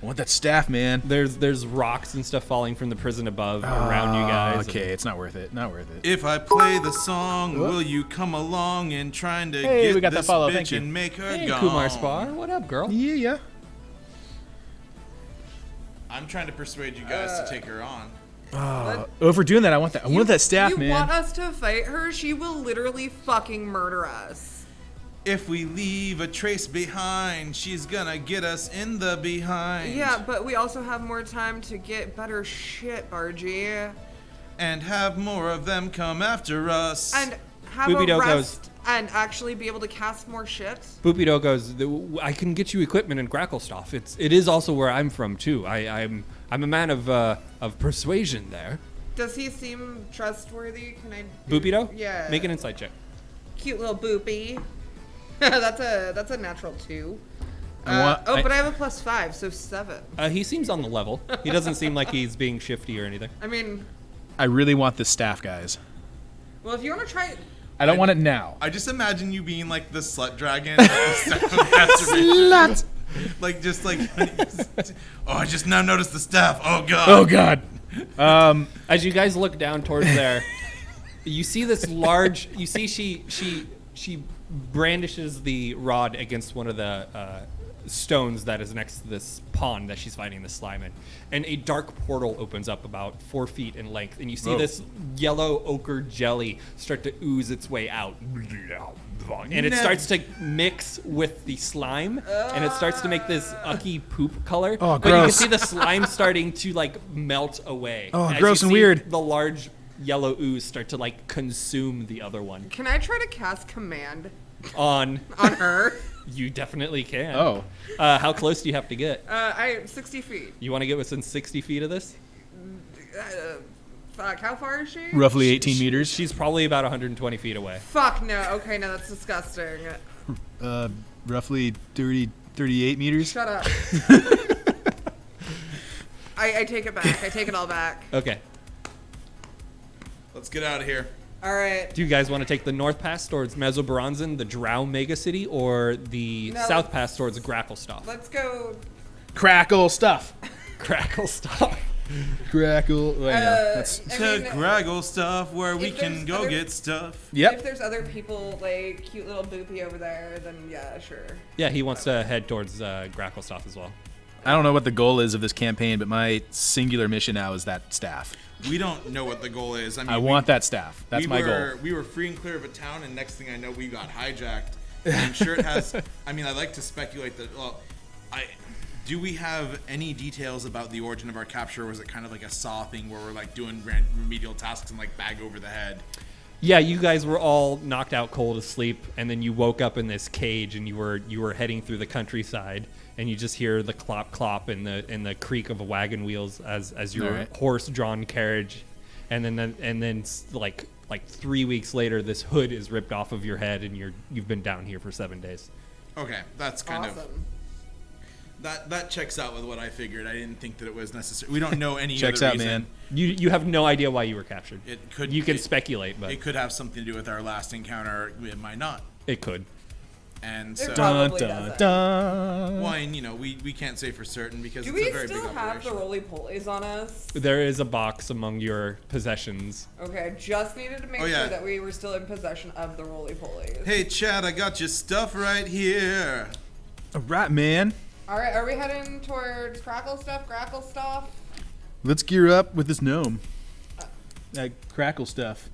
want that staff, man. There's rocks and stuff falling from the prison above around you guys. Okay, it's not worth it. Not worth it. If I play the song, will you come along and trying to Hey, we get got that this follow, thank bitch you. and make her Hey, gone? Kumar Spar, what up, girl? Yeah. I'm trying to persuade you guys to take her on. If we're doing that, I want that. I want that staff, you man. want us to fight her? She will literally fucking murder us. If we leave a trace behind, she's gonna get us in the behind. Yeah, but we also have more time to get better shit, Bargy. And have more of them come after us. And have Boobido a goes- rest and actually be able to cast more shit. Boopido goes, I can get you equipment in Gracklestaff. It is also where I'm from too. I'm a man of persuasion there. Does he seem trustworthy? Can I? Boopido? Yeah. Make an insight check. Cute little boopy. that's a natural 2. I But I have a +5, so 7. He seems on the level. He doesn't seem like he's being shifty or anything. I mean, I really want this staff, guys. well, if you want to try it, I don't want it now. I just imagine you being like the slut dragon. Slut! Like, just like, oh, I just now noticed the staff. Oh, God. Oh God. As you guys look down towards there, you see this large. You see she brandishes the rod against one of the stones that is next to this pond that she's fighting the slime in. And a dark portal opens up about 4 feet in length, and you see this yellow ochre jelly start to ooze its way out. And it starts to mix with the slime, and it starts to make this ucky poop color. Oh, but you can gross. see the slime starting to like melt away. Oh, as gross you and see weird. The large yellow ooze start to like consume the other one. Can I try to cast command On on her? you definitely can. Oh. How close do you have to get? I 60 feet. You want to get within 60 feet of this? Fuck, how far is she? Roughly 18 meters. She's probably about 120 feet away. Fuck no. Okay, no, that's disgusting. Roughly 38 meters. Shut up. I take it back. I take it all back. Okay. Let's get out of here. All right. Do you guys want to take the north pass towards Mesobaranzan, the Drow megacity, or the No, south let's- pass towards Gracklestop? Let's go. Crackle stuff. Gracklestop. Crackle. Oh, yeah. That's, I To mean, Graggle stuff where we if can there's go other- get stuff. If yep. there's other people, like cute little boopy over there, then yeah, sure. Yeah, he wants to head towards Gracklestop as well. I don't know what the goal is of this campaign, but my singular mission now is that staff. We don't know what the goal is. I mean, I want that staff. That's my goal. We were free and clear of a town, and next thing I know, we got hijacked. And I'm sure it has. I mean, I like to speculate that. Well, do we have any details about the origin of our capture? Or was it kind of like a Saw thing where we're like doing remedial tasks and like bag over the head? Yeah, you guys were all knocked out cold asleep, and then you woke up in this cage, and you were heading through the countryside, and you just hear the clop clop and the creak of wagon wheels as your Alright. horse-drawn carriage, and then like 3 weeks later, this hood is ripped off of your head, and you've been down here for 7 daes. Okay, that's kind Awesome. of that checks out with what I figured. I didn't think that it was necessary. We don't know any Checks other out, reason. man. You have no idea why you were captured. It could. You can it- speculate, but It could have something to do with our last encounter. It might not. it could. And It so, probably Dun, dun, doesn't. dun. well, and, we can't say for certain because Do it's we a very big still have the operation. roly-polies on us? There is a box among your possessions. Okay, just needed to make Oh, yeah. sure that we were still in possession of the roly-polies. Hey, Chad, I got your stuff right here. All right, man. All right, are we heading towards Grackle stuff? Let's gear up with this gnome. That crackle stuff.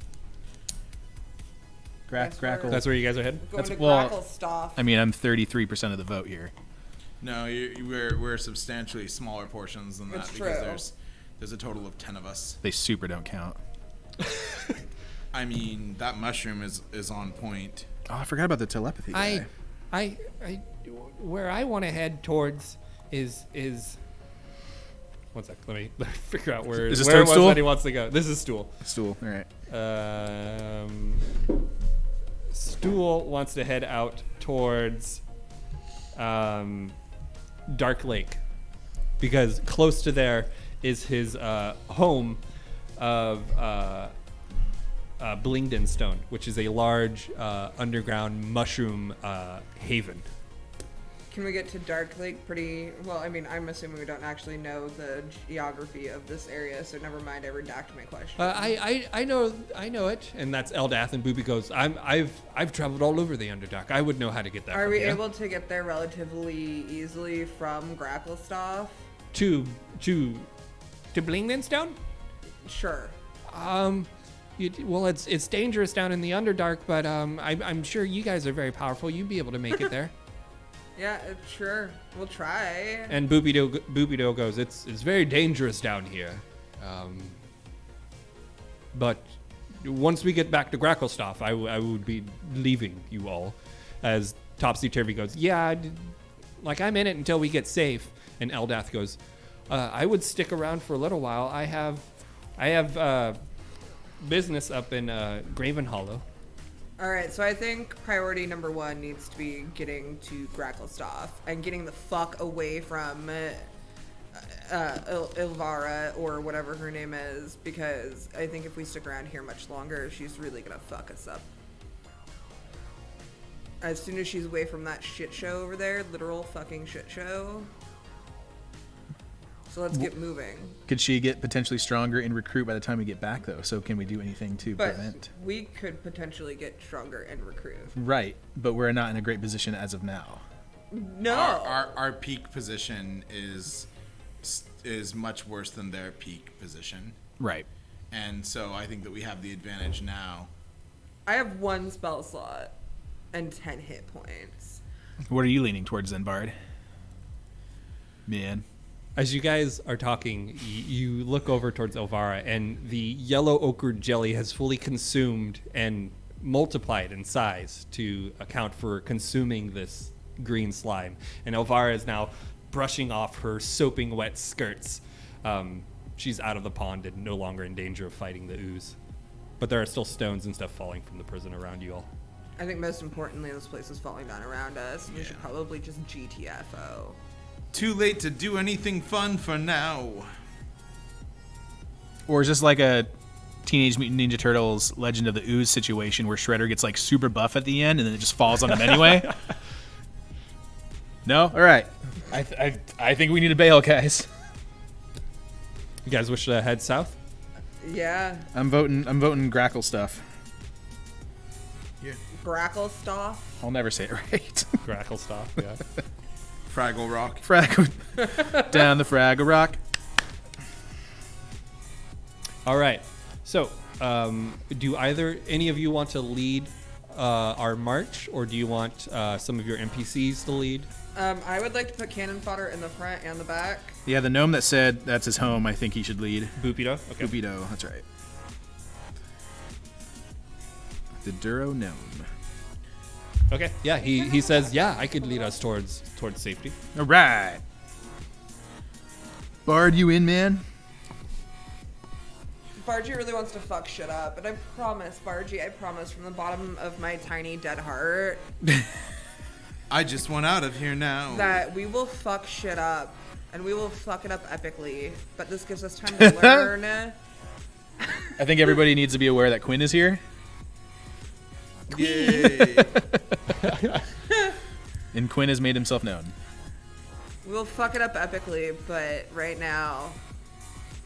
Yes, Crackle. That's where you guys are headed? Going That's- to well, Grackle stuff. I mean, I'm 33% of the vote here. No, we're substantially smaller portions than that It's because true. there's a total of 10 of us. They super don't count. I mean, that mushroom is on point. Oh, I forgot about the telepathy guy. I where I want to head towards is One sec. Let me figure out where Is this where it was Toadstool? that he wants to go. This is Stool. Stool. All right. Stool wants to head out towards Dark Lake because close to there is his home of Blingden Stone, which is a large underground mushroom haven. Can we get to Dark Lake pretty well? I mean, I'm assuming we don't actually know the geography of this area, so never mind. I redacted my question. I know it. And that's Eldath, and Booby goes, I've traveled all over the Underdark. I would know how to get there. Are from we here." able to get there relatively easily from Grackle stuff? to To Blingdenstone? Sure. Well, it's dangerous down in the Underdark, but I'm sure you guys are very powerful. You'd be able to make it there. Yeah, sure. We'll try. And Booby-Doo goes, it's very dangerous down here. But once we get back to Gracklestop, I would be leaving you all. As Topsy-Turvy goes, yeah, like I'm in it until we get safe. And Eldath goes, I would stick around for a little while. I have business up in Graven Hollow. All right, so I think priority number one needs to be getting to Gracklestop and getting the fuck away from Ilvara or whatever her name is, because I think if we stick around here much longer, she's really gonna fuck us up. As soon as she's away from that shit show over there, literal fucking shit show. So let's get moving. Could she get potentially stronger in recruit by the time we get back, though? So can we do anything to But prevent? we could potentially get stronger and recruit. Right, but we're not in a great position as of now. No. Our peak position is much worse than their peak position. Right. And so I think that we have the advantage now. I have 1 spell slot and 10 hit points. What are you leaning towards then, Bard? Man. As you guys are talking, you look over towards Elvira, and the yellow ochre jelly has fully consumed and multiplied in size to account for consuming this green slime. And Elvira is now brushing off her soaping wet skirts. She's out of the pond and no longer in danger of fighting the ooze. But there are still stones and stuff falling from the prison around you all. I think most importantly, this place is falling down around us. We should probably just GTFO. Too late to do anything fun for now. Or is this like a Teenage Mutant Ninja Turtles Legend of the Ooze situation where Shredder gets like super buff at the end and then it just falls on him anyway? No? All right. I think we need to bail, guys. You guys wish to head south? Yeah. I'm voting Grackle stuff. Grackle stuff. I'll never say it right. Grackle stuff, yeah. Fraggle Rock. Down the Fraggle Rock. All right. So, do any of you want to lead our march, or do you want some of your NPCs to lead? I would like to put cannon fodder in the front and the back. Yeah, the gnome that said that's his home, I think he should lead. Boopido? Okay. Boopido, that's right. The Duro gnome. Okay. Yeah, he says, yeah, I could lead us towards safety. All right. Bard, you in, man? Bargy really wants to fuck shit up, but I promise, Bargy, from the bottom of my tiny dead heart I just want out of here now. that we will fuck shit up, and we will fuck it up epically, but this gives us time to learn. I think everybody needs to be aware that Quinn is here. Yay. And Quinn has made himself known. We'll fuck it up epically, but right now,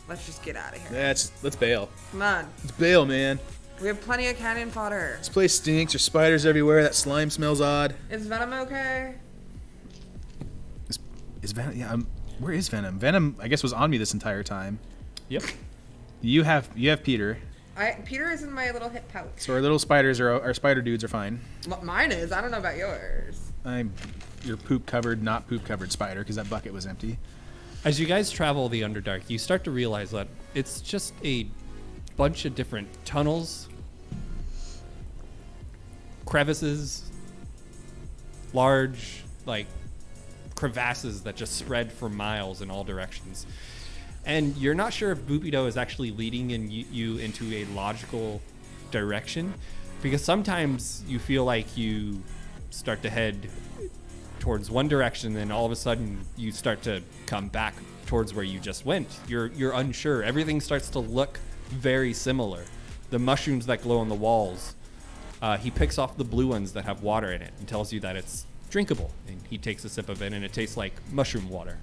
let's just get out of here. Let's bail. Come on. Let's bail, man. We have plenty of cannon fodder. This place stinks. There's spiders everywhere. That slime smells odd. Is Venom okay? Is Venom? Yeah. Where is Venom? Venom, I guess, was on me this entire time. Yep. You have Peter. Peter is in my little hip pouch. So our little spiders our spider dudes are fine. Mine is. I don't know about yours. I'm your poop covered, not poop covered spider because that bucket was empty. As you guys travel the Underdark, you start to realize that it's just a bunch of different tunnels, crevices, large, crevasses that just spread for miles in all directions. And you're not sure if Boopido is actually leading you into a logical direction, because sometimes you feel like you start to head towards one direction, then all of a sudden you start to come back towards where you just went. You're unsure. Everything starts to look very similar. The mushrooms that glow on the walls, he picks off the blue ones that have water in it and tells you that it's drinkable. And he takes a sip of it and it tastes like mushroom water.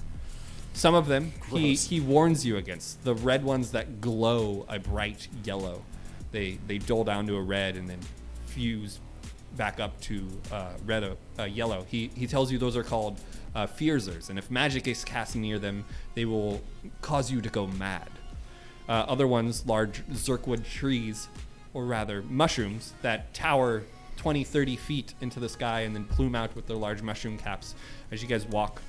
Some of them he warns you against. The red ones that glow a bright yellow. They dull down to a red and then fuse back up to yellow. He tells you those are called Fearsers, and if magic is cast near them, they will cause you to go mad. Other ones, large zirkwood trees, or rather mushrooms, that tower 20, 30 feet into the sky and then plume out with their large mushroom caps as you guys walk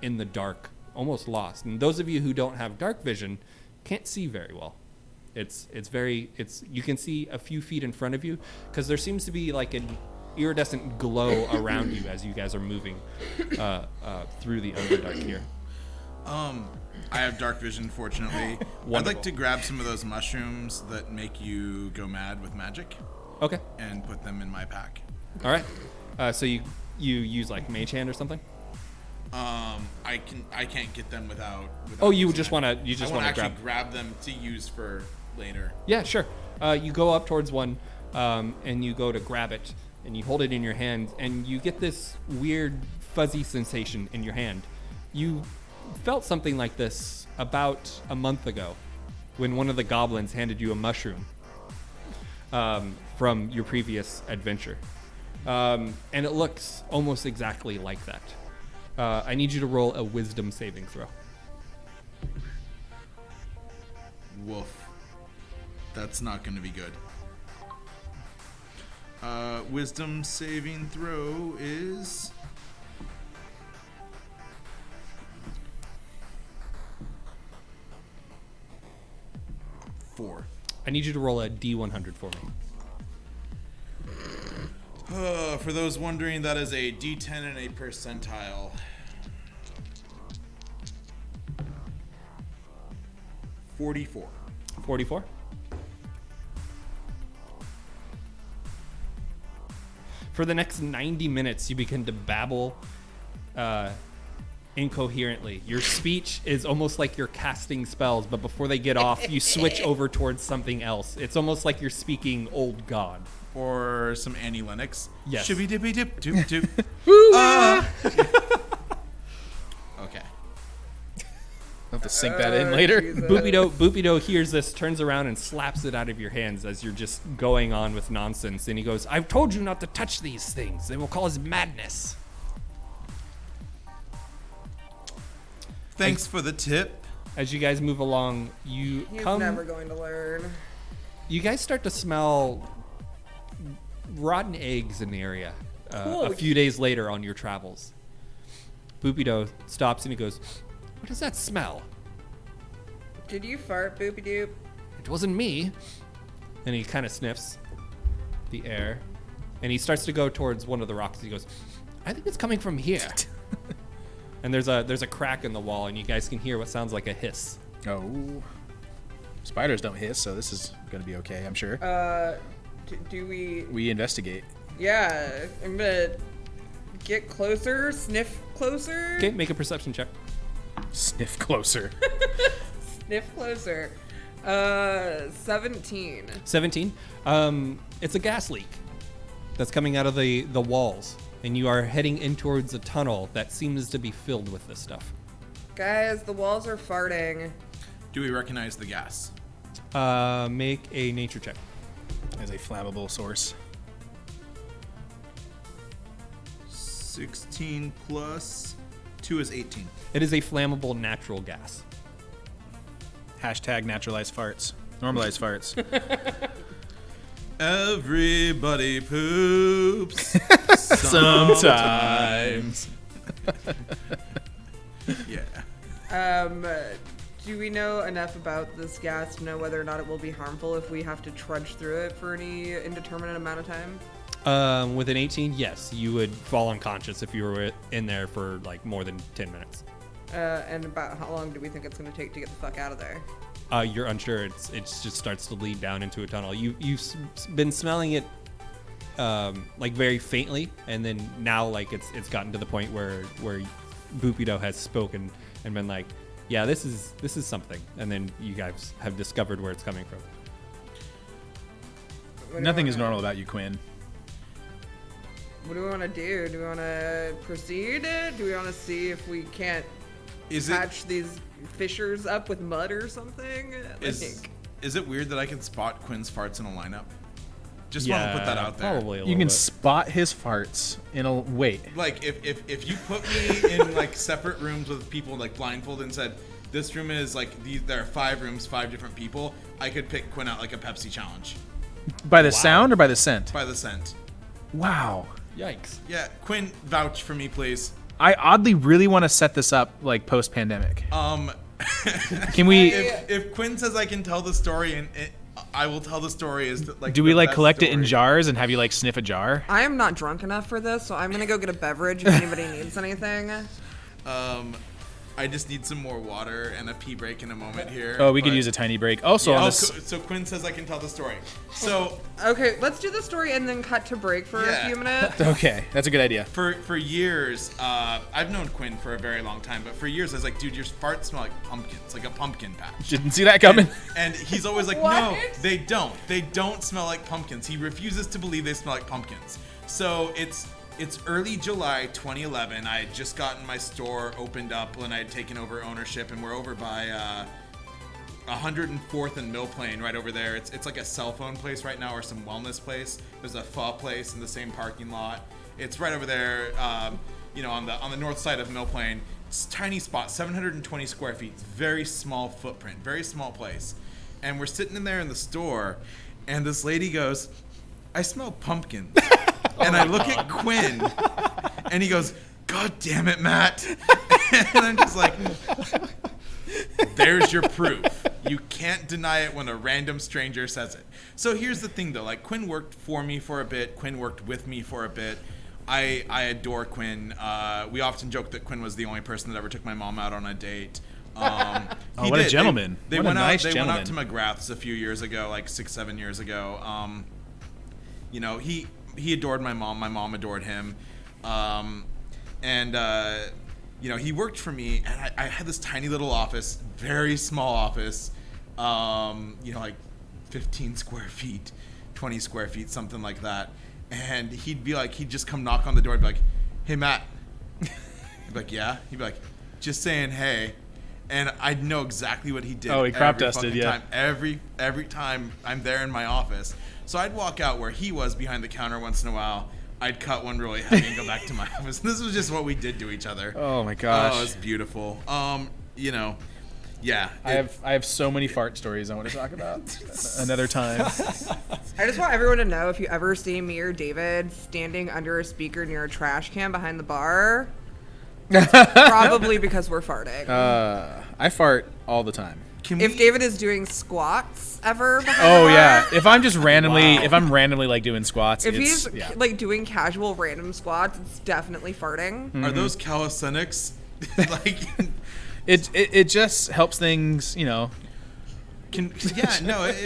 in the dark, almost lost. And those of you who don't have dark vision can't see very well. You can see a few feet in front of you because there seems to be like an iridescent glow around you as you guys are moving through the Underdark here. I have dark vision, fortunately. I'd like to grab some of those mushrooms that make you go mad with magic. Okay. And put them in my pack. All right. So you use like Mage Hand or something? I can't get them without oh, you just want to actually grab them to use for later. Yeah, sure. You go up towards one, and you go to grab it, and you hold it in your hand, and you get this weird fuzzy sensation in your hand. You felt something like this about a month ago, when one of the goblins handed you a mushroom from your previous adventure. And it looks almost exactly like that. I need you to roll a wisdom saving throw. Woof. That's not going to be good. Wisdom saving throw is... four. I need you to roll a D100 for me. For those wondering, that is a D10 and a percentile. 44. 44. For the next 90 minutes, you begin to babble incoherently. Your speech is almost like you're casting spells, but before they get off, you switch over towards something else. It's almost like you're speaking Old God. Or some Annie Lennox. Yes. Shibby dippy dip doop doop. Okay. I'll have to sink that in later. Boopido hears this, turns around, and slaps it out of your hands as you're just going on with nonsense. And he goes, "I've told you not to touch these things. They will cause madness." Thanks for the tip. As you guys move along, He's never going to learn. You guys start to smell rotten eggs in the area a few days later on your travels. Boopido stops and he goes, "What does that smell?" Did you fart, Boopy Doop? "It wasn't me." And he kind of sniffs the air and he starts to go towards one of the rocks. He goes, "I think it's coming from here." And there's a crack in the wall and you guys can hear what sounds like a hiss. Oh. Spiders don't hiss, so this is going to be okay, I'm sure. Do we... We investigate. Yeah, I'm gonna get closer, sniff closer. Okay, make a perception check. Sniff closer. Sniff closer. 17. 17. It's a gas leak that's coming out of the walls, and you are heading in towards a tunnel that seems to be filled with this stuff. Guys, the walls are farting. Do we recognize the gas? Make a nature check. As a flammable source. 16 plus 2 is 18. It is a flammable natural gas. Hashtag naturalized farts. Normalized farts. Everybody poops Sometimes. Yeah. Do we know enough about this gas to know whether or not it will be harmful if we have to trudge through it for any indeterminate amount of time? With an 18, yes, you would fall unconscious if you were in there for like more than 10 minutes. And about how long do we think it's going to take to get the fuck out of there? You're unsure. It just starts to lead down into a tunnel. You've been smelling it like very faintly, and then now like it's gotten to the point where Boopido has spoken and been like, "Yeah, this is something," and then you guys have discovered where it's coming from. Nothing is normal about you, Quinn. What do we want to do? Do we want to proceed? Do we want to see if we can't patch these fissures up with mud or something? Is it weird that I can spot Quinn's farts in a lineup? Just want to put that out there. Probably a You little can bit. spot his farts in a... Wait. Like, if you put me in, like, separate rooms with people, like, blindfolded and said, this room is, like, there are 5 rooms, 5 different people, I could pick Quinn out like a Pepsi challenge. By the sound or by the scent? By the scent. Wow. Yikes. Yeah, Quinn, vouch for me, please. I oddly really want to set this up, like, post-pandemic. Can we... If Quinn says I can tell the story, and I will tell the story as like. Do we, the like, best collect it story. in jars and have you, like, sniff a jar? I am not drunk enough for this, so I'm going to go get a beverage if anybody needs anything. I just need some more water and a pee break in a moment here. Oh, we could use a tiny break. Also, on this... So Quinn says I can tell the story. So Okay, let's do the story and then cut to break for a few minutes. Okay, that's a good idea. for years, I've known Quinn for a very long time, but for years I was like, dude, your farts smell like pumpkins, like a pumpkin patch. Didn't see that coming. And he's always like, no, What? they don't. They don't smell like pumpkins. He refuses to believe they smell like pumpkins. So it's early July 2011. I had just gotten my store opened up when I had taken over ownership, and we're over by 104th and Mill Plain right over there. It's like a cell phone place right now or some wellness place. There's a pho place in the same parking lot. It's right over there, on the north side of Mill Plain. It's a tiny spot, 720 square feet. It's very small footprint, very small place. And we're sitting in there in the store, and this lady goes, "I smell pumpkin." And I look at Quinn, and he goes, "God damn it, Matt." And I'm just like, there's your proof. You can't deny it when a random stranger says it. So here's the thing, though. Like, Quinn worked for me for a bit. Quinn worked with me for a bit. I adore Quinn. We often joke that Quinn was the only person that ever took my mom out on a date. What a gentleman. They What a went nice out. They gentleman. went out to McGrath's a few years ago, like 6-7 years ago. He adored my mom. My mom adored him. He worked for me, and I had this tiny little office, very small office, like 15 square feet, 20 square feet, something like that. And he'd just come knock on the door and be like, "Hey, Matt." He'd be like, "Yeah?" He'd be like, "Just saying hey." And I'd know exactly what he did. Oh, he crop every dusted, fucking yeah. time. Every time I'm there in my office. So I'd walk out where he was behind the counter once in a while. I'd cut one really heavy and go back to my office. This was just what we did to each other. Oh my gosh. Oh, it's beautiful. Yeah. I have so many fart stories I want to talk about another time. I just want everyone to know, if you ever see me or David standing under a speaker near a trash can behind the bar, it's probably because we're farting. I fart all the time. If David is doing squats ever behind Oh the bar, yeah, if I'm just randomly, if I'm randomly like doing squats, if it's, he's like doing casual random squats, it's definitely farting. Are those calisthenics? Like, it just helps things, it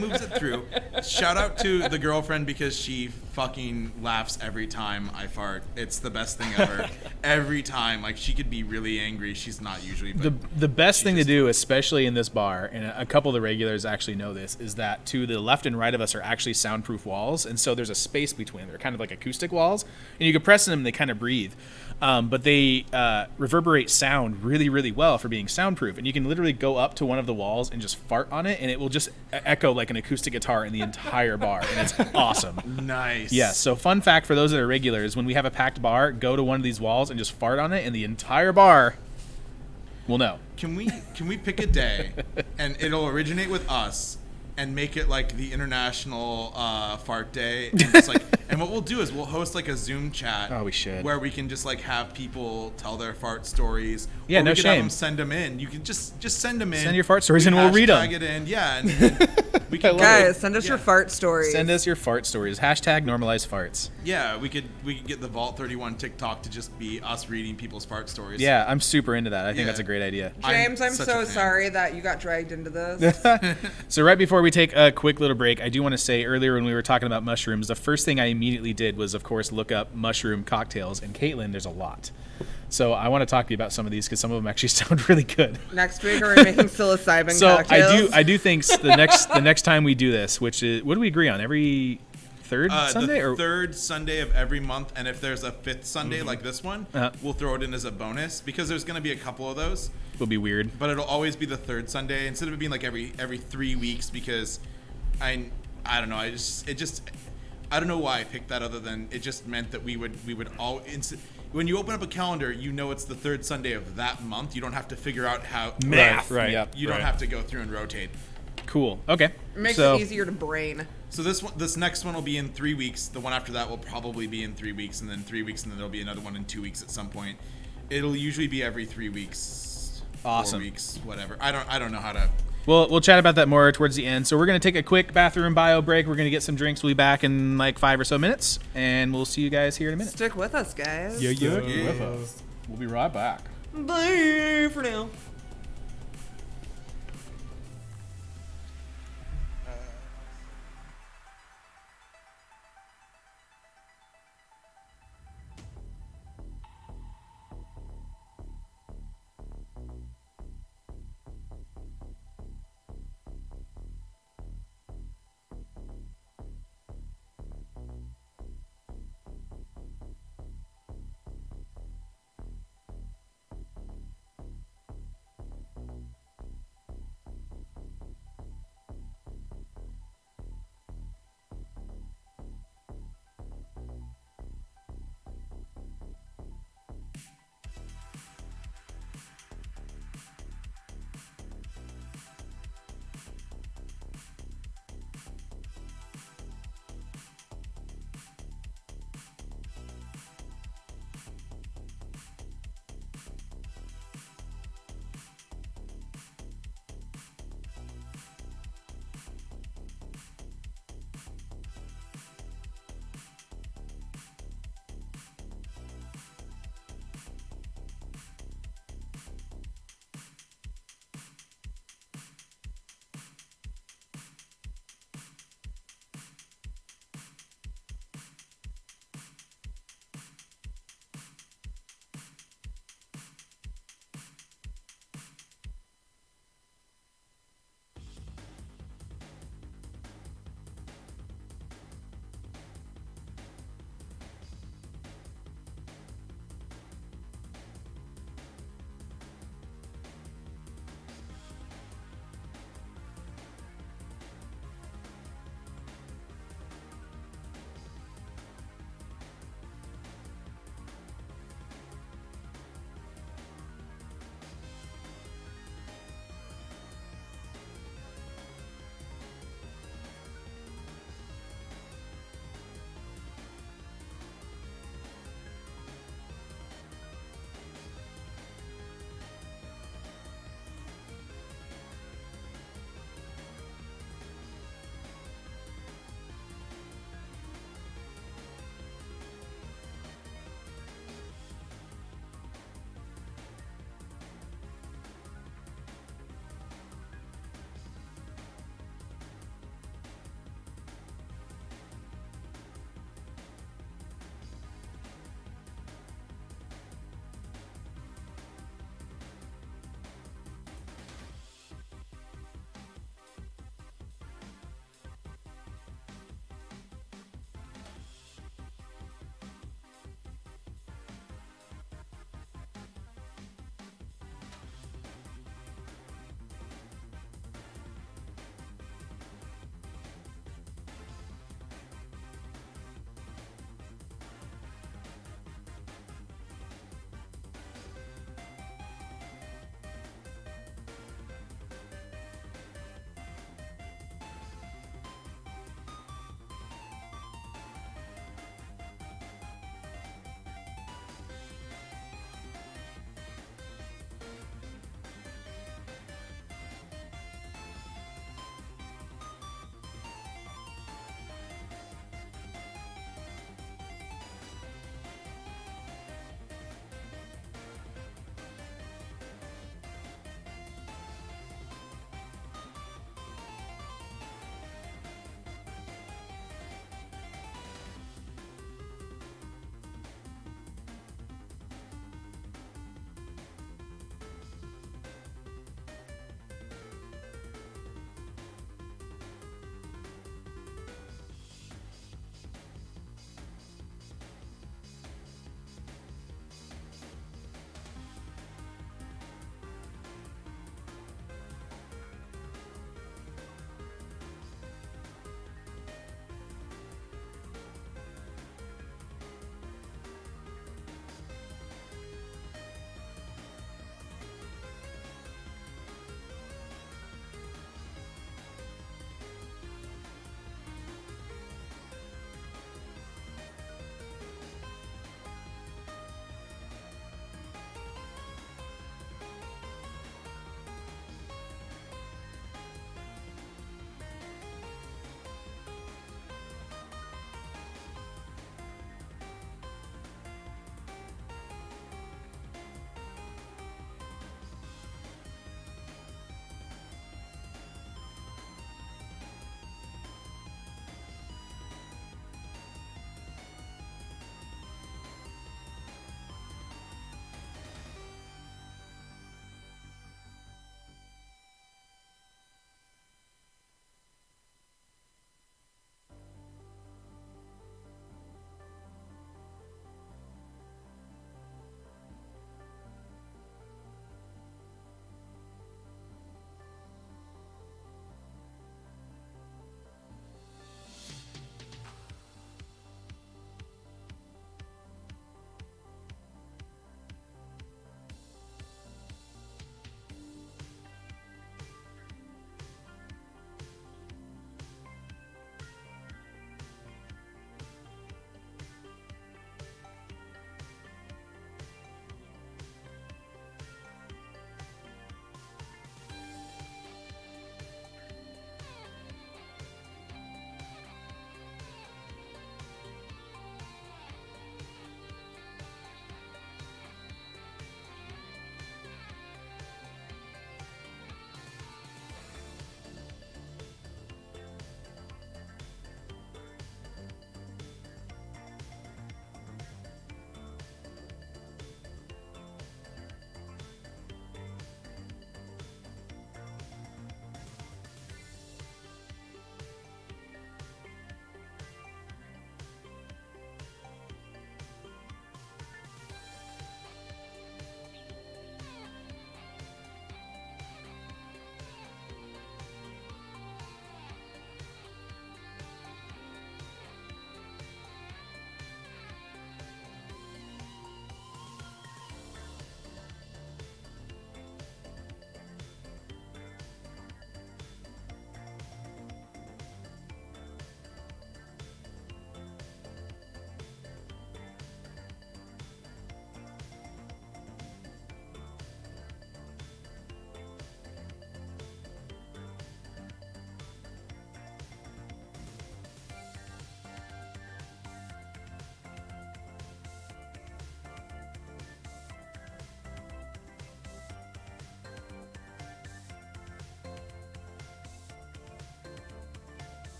moves it through. Shout out to the girlfriend because she fucking laughs every time I fart. It's the best thing ever. Every time, like, she could be really angry. She's not usually. But the best thing to do, especially in this bar, and a couple of the regulars actually know this, is that to the left and right of us are actually soundproof walls, and so there's a space between them. They're kind of like acoustic walls, and you can press them and they kind of breathe. But they reverberate sound really, really well for being soundproof. And you can literally go up to one of the walls and just fart on it, and it will just echo like an acoustic guitar in the entire bar, and it's awesome. Nice. Yes. So fun fact for those that are regulars, when we have a packed bar, go to one of these walls and just fart on it, and the entire bar will know. Can we pick a day, and it'll originate with us, and make it like the International Fart Day, and just like, and what we'll do is we'll host like a Zoom chat. Oh, we should. Where we can just like have people tell their fart stories. Yeah, or no we can have shame. them send them in. You can just send them in. Send your fart stories and we'll read 'em. Hashtag it in, yeah. And we can Guys, send us your fart stories. Send us your fart stories. Hashtag normalize farts. Yeah, we could get the Vault 31 TikTok to just be us reading people's fart stories. Yeah, I'm super into that. I think Yeah. that's a great idea. James, I'm such so a fan. sorry that you got dragged into this. So right before we take a quick little break, I do want to say earlier when we were talking about mushrooms, the first thing I immediately did was, of course, look up mushroom cocktails. And Caitlin, there's a lot. So I want to talk to you about some of these because some of them actually sound really good. Next week, are we making psilocybin So cocktails? I do think the next time we do this, which is, what do we agree on? Every third Sunday the or third Sunday of every month, and if there's a fifth Sunday like this one, we'll throw it in as a bonus because there's going to be a couple of those. will be weird. But it'll always be the third Sunday instead of it being like every 3 weeks because I don't know. I don't know why I picked that other than it just meant that we would all when you open up a calendar, you know it's the third Sunday of that month. You don't have to figure out how Math. Right. Yep. You don't have to go through and rotate. Cool. Okay. It makes so, it easier to brain. So this next one will be in 3 weeks. The one after that will probably be in 3 weeks, and then 3 weeks, and then there'll be another one in 2 weeks at some point. It'll usually be every 3 weeks. Awesome. 4 weeks, whatever. I don't know how to. We'll chat about that more towards the end. So we're going to take a quick bathroom bio break. We're going to get some drinks. We'll be back in like 5 or so minutes, and we'll see you guys here in a minute. Stick with us, guys. With us. We'll be right back. Bye for now.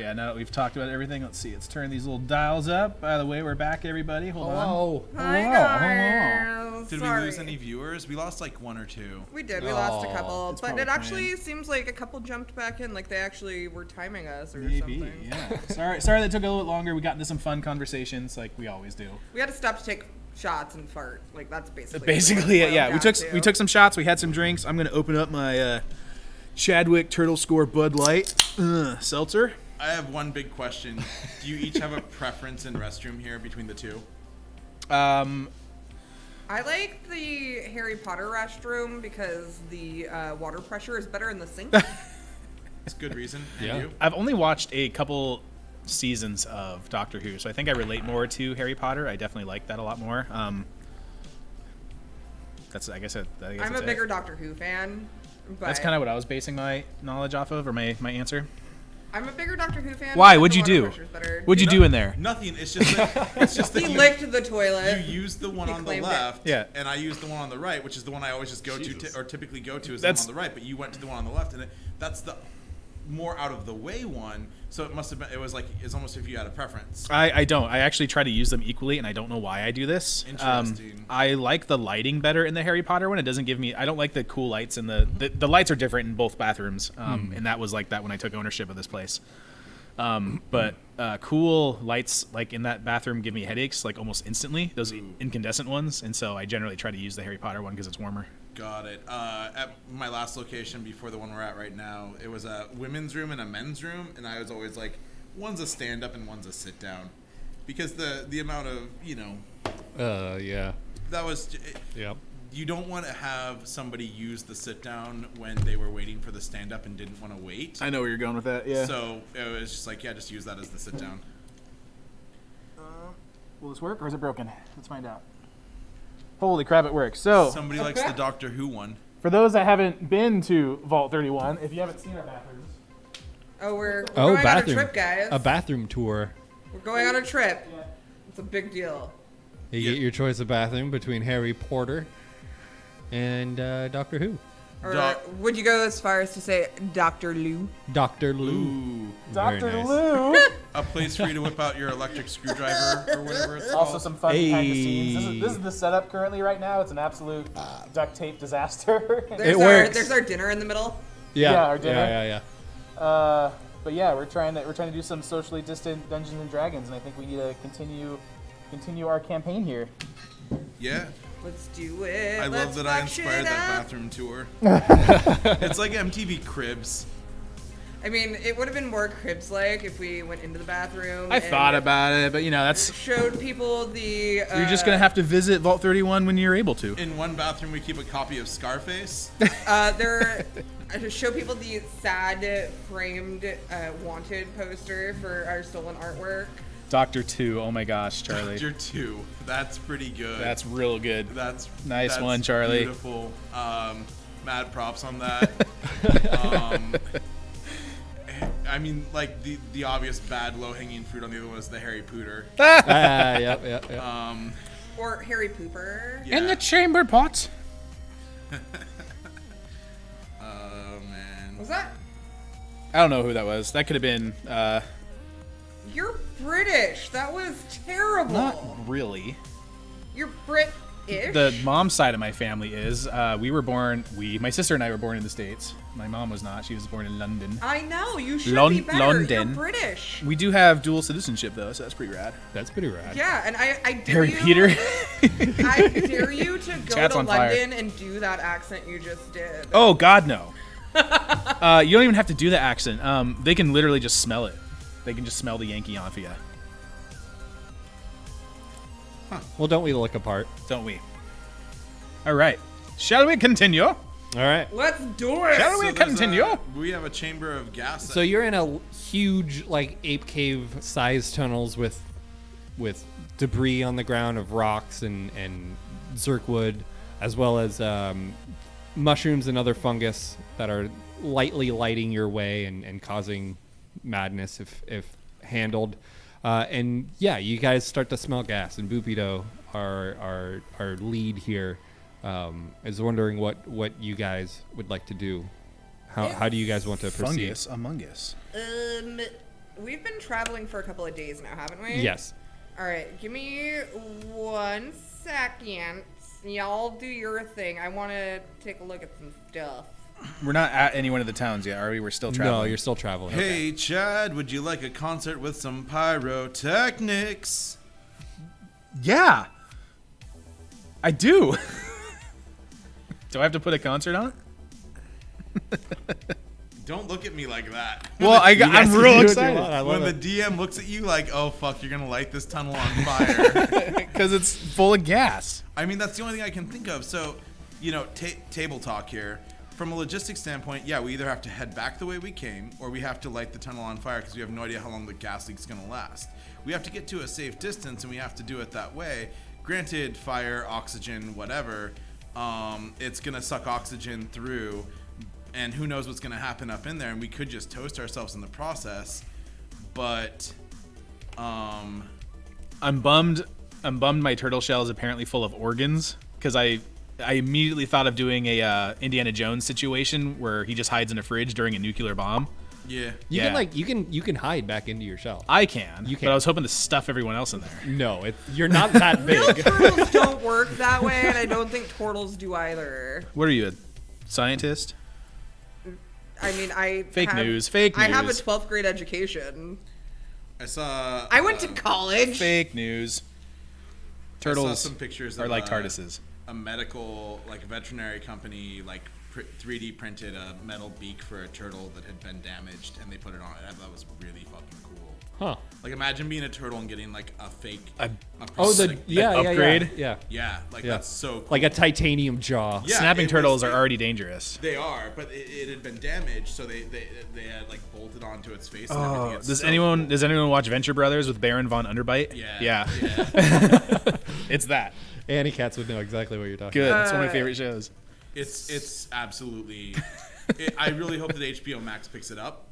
yeah, now that we've talked about everything, let's see. Let's turn these little dials up. By the way, we're back, everybody. Hold on. Hi Hello. guys. Did Sorry. we lose any viewers? We lost like 1 or 2. We did. We lost a couple, It's but probably it actually seems like a couple jumped back in, like they actually were timing us or Maybe, something. yeah. Sorry that took a little bit longer. We got into some fun conversations like we always do. We had to stop to take shots and fart. Like that's basically. Basically, what it yeah. boiled We down we to. took some shots. We had some drinks. I'm gonna open up my Chadwick Turtle Score Bud Light seltzer. I have one big question. Do you each have a preference in restroom here between the two? I like the Harry Potter restroom because the water pressure is better in the sink. It's a good reason. And Yeah. you? I've only watched a couple seasons of Doctor Who, so I think I relate more to Harry Potter. I definitely like that a lot more. That's I guess I'm that's a it. bigger Doctor Who fan. But That's kind of what I was basing my knowledge off of, or my answer. I'm a bigger Doctor Who fan. Why? because What'd the you water do? pressure's better. What'd you do in there? Nothing. It's just that He you, licked the toilet. you use the one He on the claimed it. left, Yeah. and I use the one on the right, which is the one I always just go to, or typically go to is the That's- one on the right. But you went to the one on the left, and that's the more out of the way one. So it must have been. It was like it's almost if you had a preference. I don't. I actually try to use them equally, and I don't know why I do this. Interesting. I like the lighting better in the Harry Potter one. It doesn't give me. I don't like the cool lights in the lights are different in both bathrooms, and that was like that when I took ownership of this place. But cool lights like in that bathroom give me headaches like almost instantly. Those incandescent ones, and so I generally try to use the Harry Potter one because it's warmer. Got it. At my last location before the one we're at right now, it was a women's room and a men's room, and I was always like, one's a stand up and one's a sit down, because the amount of Yeah. that was. Yep. You don't want to have somebody use the sit down when they were waiting for the stand up and didn't want to wait. I know where you're going with that. Yeah. So it was just like, yeah, just use that as the sit down. Will this work or is it broken? Let's find out. Holy crap, it works. So Somebody likes the Doctor Who one. for those that haven't been to Vault 31, if you haven't seen our bathrooms, Oh, we're going on a trip, guys. A bathroom tour. We're going on a trip. It's a big deal. You get your choice of bathroom between Harry Potter and Doctor Who. Or Doc- would you go as far as to say Dr. Lou? Dr. Lou. Ooh. Very Dr. nice. Lou. A place for you to whip out your electric screwdriver or whatever it's Also called. some fun behind the Hey. scenes. This is the setup currently right now. It's an absolute duct tape disaster. There's works. There's our dinner in the middle. Yeah. Yeah, our dinner. Yeah. Yeah. But yeah, we're trying to do some socially distant Dungeons and Dragons, and I think we need to continue our campaign here. Yeah. Let's do it. I Let's love that I fuck shit inspired that up. bathroom tour. It's like MTV Cribs. I mean, it would have been more Cribs-like if we went into the bathroom. I and thought about it, but you know, that's showed people the. you're just gonna have to visit Vault 31 when you're able to. In one bathroom, we keep a copy of Scarface. To show people the sad framed wanted poster for our stolen artwork. Doctor 2, oh my gosh, Charlie. Doctor 2. That's pretty good. That's real good. That's Nice one, Charlie. Beautiful. Mad props on that. I mean, like the obvious bad low hanging fruit on the other one was the Harry Pooter. Yep. Or Harry Pooper. Yeah. In the chamber pot. Oh man. Was that? I don't know who that was. That could have been You're British. That was terrible. not really. You're British. The mom side of my family is. My sister and I were born in the States. My mom was not. She was born in London. I know. You should Lon- be better. London. You're British. We do have dual citizenship though, so that's pretty rad. That's pretty rad. Yeah, and I dare Harry you. Peter. I dare you to go Chat's to on fire. London and do that accent you just did. Oh God, no. You don't even have to do the accent. They can literally just smell it. They can just smell the Yankee off of you, Well, don't we look apart? don't we? All right. Shall we continue? All right. Let's do it. Shall we there's continue? We have a chamber of gas. So you're in a huge, like, ape cave sized tunnels with debris on the ground of rocks and zirkwood, as well as mushrooms and other fungus that are lightly lighting your way and causing madness if handled. And yeah, you guys start to smell gas, and Boopido, our lead here, is wondering what you guys would like to do. How do you guys want to proceed? Fungus among us. we've been traveling for a couple of days now, haven't we? Yes. All right, give me 1 second. Y'all do your thing. I want to take a look at some stuff. We're not at any one of the towns yet, are we? We're still traveling. No, you're still traveling. Hey, Chad, would you like a concert with some pyrotechnics? Yeah. I do. Do I have to put a concert on? Don't look at me like that. Well, I'm real excited. When the DM looks at you like, oh, fuck, you're going to light this tunnel on fire. Because it's full of gas. I mean, that's the only thing I can think of. So, table talk here. From a logistics standpoint, yeah, we either have to head back the way we came, or we have to light the tunnel on fire because we have no idea how long the gas leak's going to last. We have to get to a safe distance, and we have to do it that way. Granted, fire, oxygen, whatever, it's going to suck oxygen through, and who knows what's going to happen up in there, and we could just toast ourselves in the process. But, I'm bummed my turtle shell is apparently full of organs, because I immediately thought of doing a Indiana Jones situation where he just hides in a fridge during a nuclear bomb. yeah. You can hide back into your shell. I can, You but can. I was hoping to stuff everyone else in there. No, you're not that big. Turtles don't work that way, and I don't think turtles do either. What are you, a scientist? I mean, Fake have news. I have a 12th grade education. I went to college. Fake news. I Turtles saw some pictures are of, like TARDISes. a medical, like a veterinary company, like 3D printed a metal beak for a turtle that had been damaged, and they put it on it. I thought that was really fucking cool. Huh. Like, imagine being a turtle and getting like a fake. upgrade? Yeah. Yeah, like that's so cool. Like a titanium jaw. Yeah, Snapping it turtles was- are already dangerous. They are, but it had been damaged, so they had like bolted onto its face and Oh, everything. It's does so anyone watch Venture Brothers with Baron von Underbite? Yeah. It's that. Annie Cats would know exactly what you're talking Good. about. It's one of my favorite shows. It's absolutely. I really hope that HBO Max picks it up.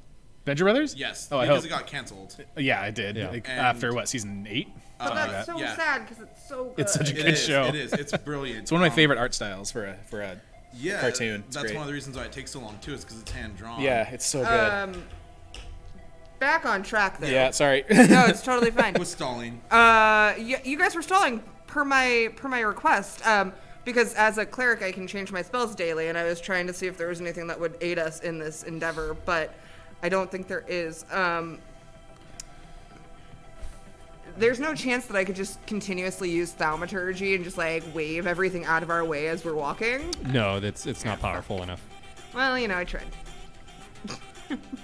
Venture Brothers? Yes, Oh, I because hope. it got canceled. Yeah, I did. Yeah. Like, And- after what, season 8? But that's so yeah. sad because it's so good. It's such a It good is, show. It is. It's brilliant. It's one of my favorite art styles for a yeah, cartoon. It's That's great. one of the reasons why it takes so long too. Is because it's hand drawn. Yeah, it's so good. Back on track though. Yeah, sorry. No, it's totally fine. Was stalling. You guys were stalling per my request. Because as a cleric, I can change my spells daily, and I was trying to see if there was anything that would aid us in this endeavor, but I don't think there is. There's no chance that I could just continuously use thaumaturgy and just like wave everything out of our way as we're walking. No, it's not powerful enough. Well, I tried.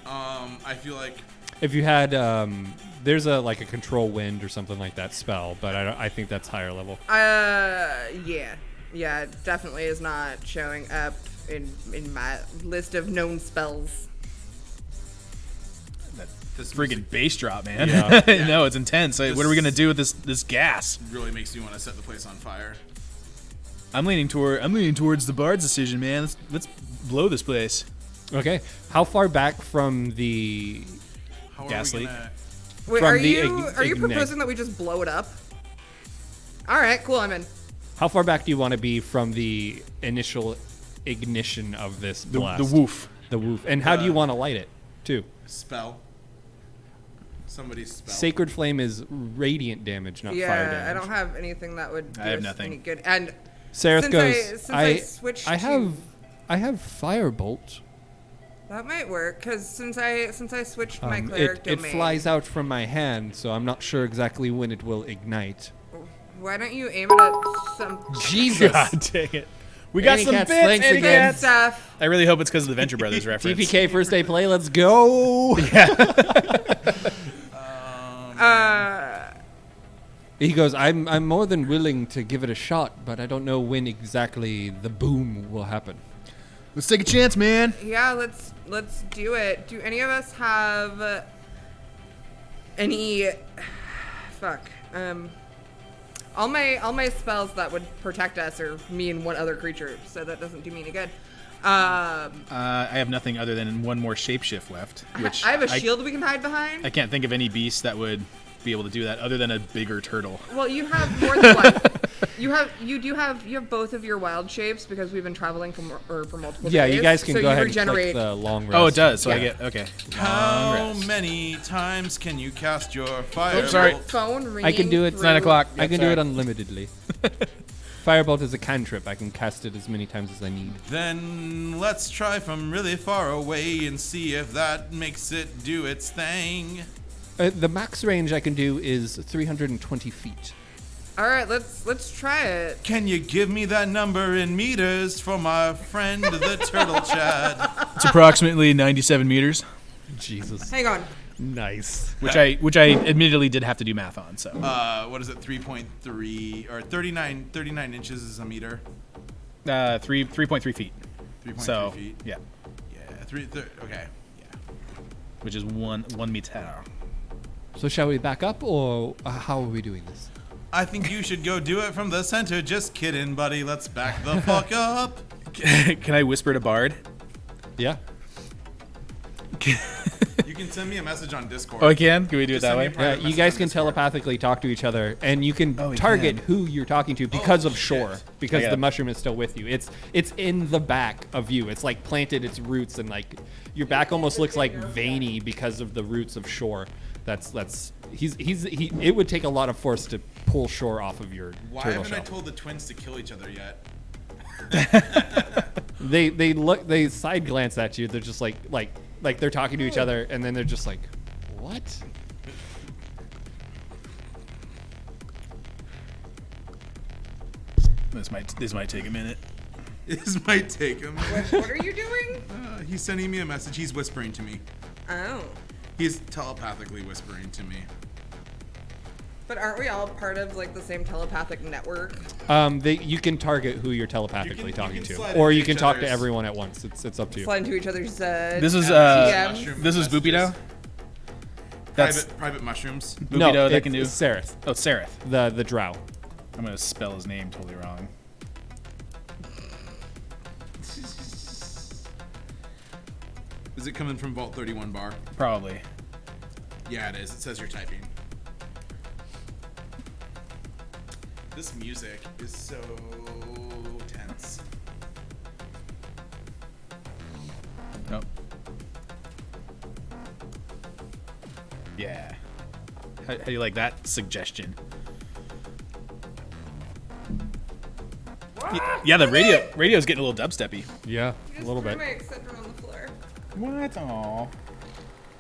I feel like If you had, there's a control wind or something like that spell, but I think that's higher level. Yeah, it definitely is not showing up in my list of known spells. This friggin' bass drop, man. Yeah. No, it's intense. Like, what are we gonna do with this gas? really makes me want to set the place on fire. I'm leaning towards the bard's decision, man. Let's blow this place. Okay, how far back from the? How are Gas we leak? gonna? Wait, From are the you ignite. proposing that we just blow it up? All right, cool. I'm in. How far back do you want to be from the initial ignition of this The blast? woof. The woof. And how do you want to light it, too? Spell. Somebody's spell. Sacred Flame is radiant damage, not fire damage. Yeah, I don't have anything that would do I have us nothing. any good. And Seraph since goes, since I switched I to- have Firebolt. that might work because since I switched my cleric It domain, flies out from my hand, so I'm not sure exactly when it will ignite. Why don't you aim it at some Jesus! God dang it. We got Annie some Cats, bits, thanks Annie again. Cats. stuff? I really hope it's because of the Venture Brothers reference. TPK first day play, let's go! He goes, I'm more than willing to give it a shot, but I don't know when exactly the boom will happen. Let's take a chance, man. Yeah, let's do it. Do any of us have any? Fuck. All my spells that would protect us are me and one other creature, so that doesn't do me any good. I have nothing other than one more shapeshift left, which I have a shield we can hide behind. I can't think of any beast that would be able to do that other than a bigger turtle. Well, you have more than one. You have both of your wild shapes because we've been traveling for multiple Yeah, days. you guys can so go you ahead regenerate. and click the long rest. Oh, it does. So I Yeah. get okay. How many times can you cast your fire? sorry. Phone ringing. I can do it. Through. 9 o'clock. I can Sorry. do it unlimitedly. Firebolt is a cantrip. I can cast it as many times as I need. Then let's try from really far away and see if that makes it do its thing. The max range I can do is 320 feet. All right, let's try it. Can you give me that number in meters for my friend the turtle Chad? It's approximately 97 meters, Jesus. Hang on. Nice. which I admittedly did have to do math on. So What is it? 3.3 or 39 inches is a meter. 3.3 feet. 3.3 So feet. yeah, Yeah. Okay. Yeah. which is one meter. So shall we back up, or how are we doing this? I think you should go do it from the center. Just kidding, buddy. Let's back the fuck up. Can I whisper to Bard? Yeah. You can send me a message on Discord. Oh, I can? Can we do it Just that send me way? a private You message guys on can Discord. telepathically talk to each other, and you can Oh, we target can. who you're talking to because Oh, of shore, shit. because I got the it. mushroom is still with you. It's in the back of you. It's like planted its roots, and like your back almost looks like veiny because of the roots of shore. It would take a lot of force to pull shore off of your Why turtle haven't I shell. told the twins to kill each other yet? They side glance at you. They're just like they're talking to each other, and then they're just like, what? This might take a minute. This might take him. What are you doing? He's sending me a message. He's whispering to me. Oh. He's telepathically whispering to me. But aren't we all part of like the same telepathic network? You can target who you're telepathically You talking can to, slide or into you can each talk to other's- everyone at once. It's up to you. Slide into each other's. This is TM. Mushroom this is Boopy messages. That's Private mushrooms. Boopy No, that can do. it's Sereth, Oh, Sereth. the drow. I'm gonna spell his name totally wrong. Is it coming from Vault 31 bar? Probably. Yeah, it is. It says you're typing. This music is so tense. Nope. Yeah. How do you like that suggestion? Yeah, the radio's getting a little dubsteppy. Yeah, a little bit. My Excedrin on the floor. What? Aw.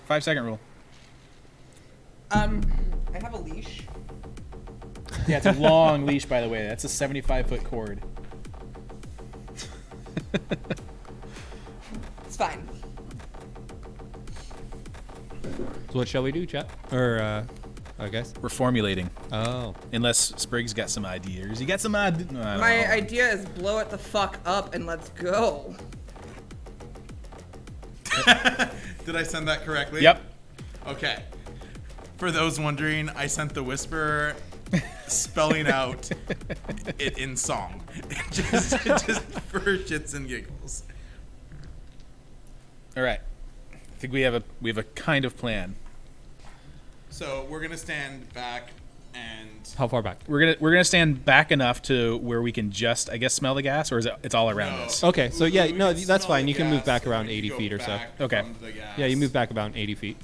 5-second rule. I have a leash. Yeah, it's a long leash, by the way. That's a 75-foot cord. It's fine. So what shall we do, chat? Or guys? We're formulating. Oh, Unless Spriggs got some ideas. You got some ideas? My idea is blow it the fuck up and let's go. Did I send that correctly? Yep. Okay. For those wondering, I sent the whisper spelling out it in song. just for shits and giggles. All right. I think we have a kind of plan. So we're gonna stand back and how far back? We're gonna stand back enough to where we can just, I guess, smell the gas, or is it's all around No. us? Okay, so yeah, We no, can that's smell fine. the You can move gas, back and around we can 80 go feet or so. back Okay. from the gas. Yeah, you move back about 80 feet,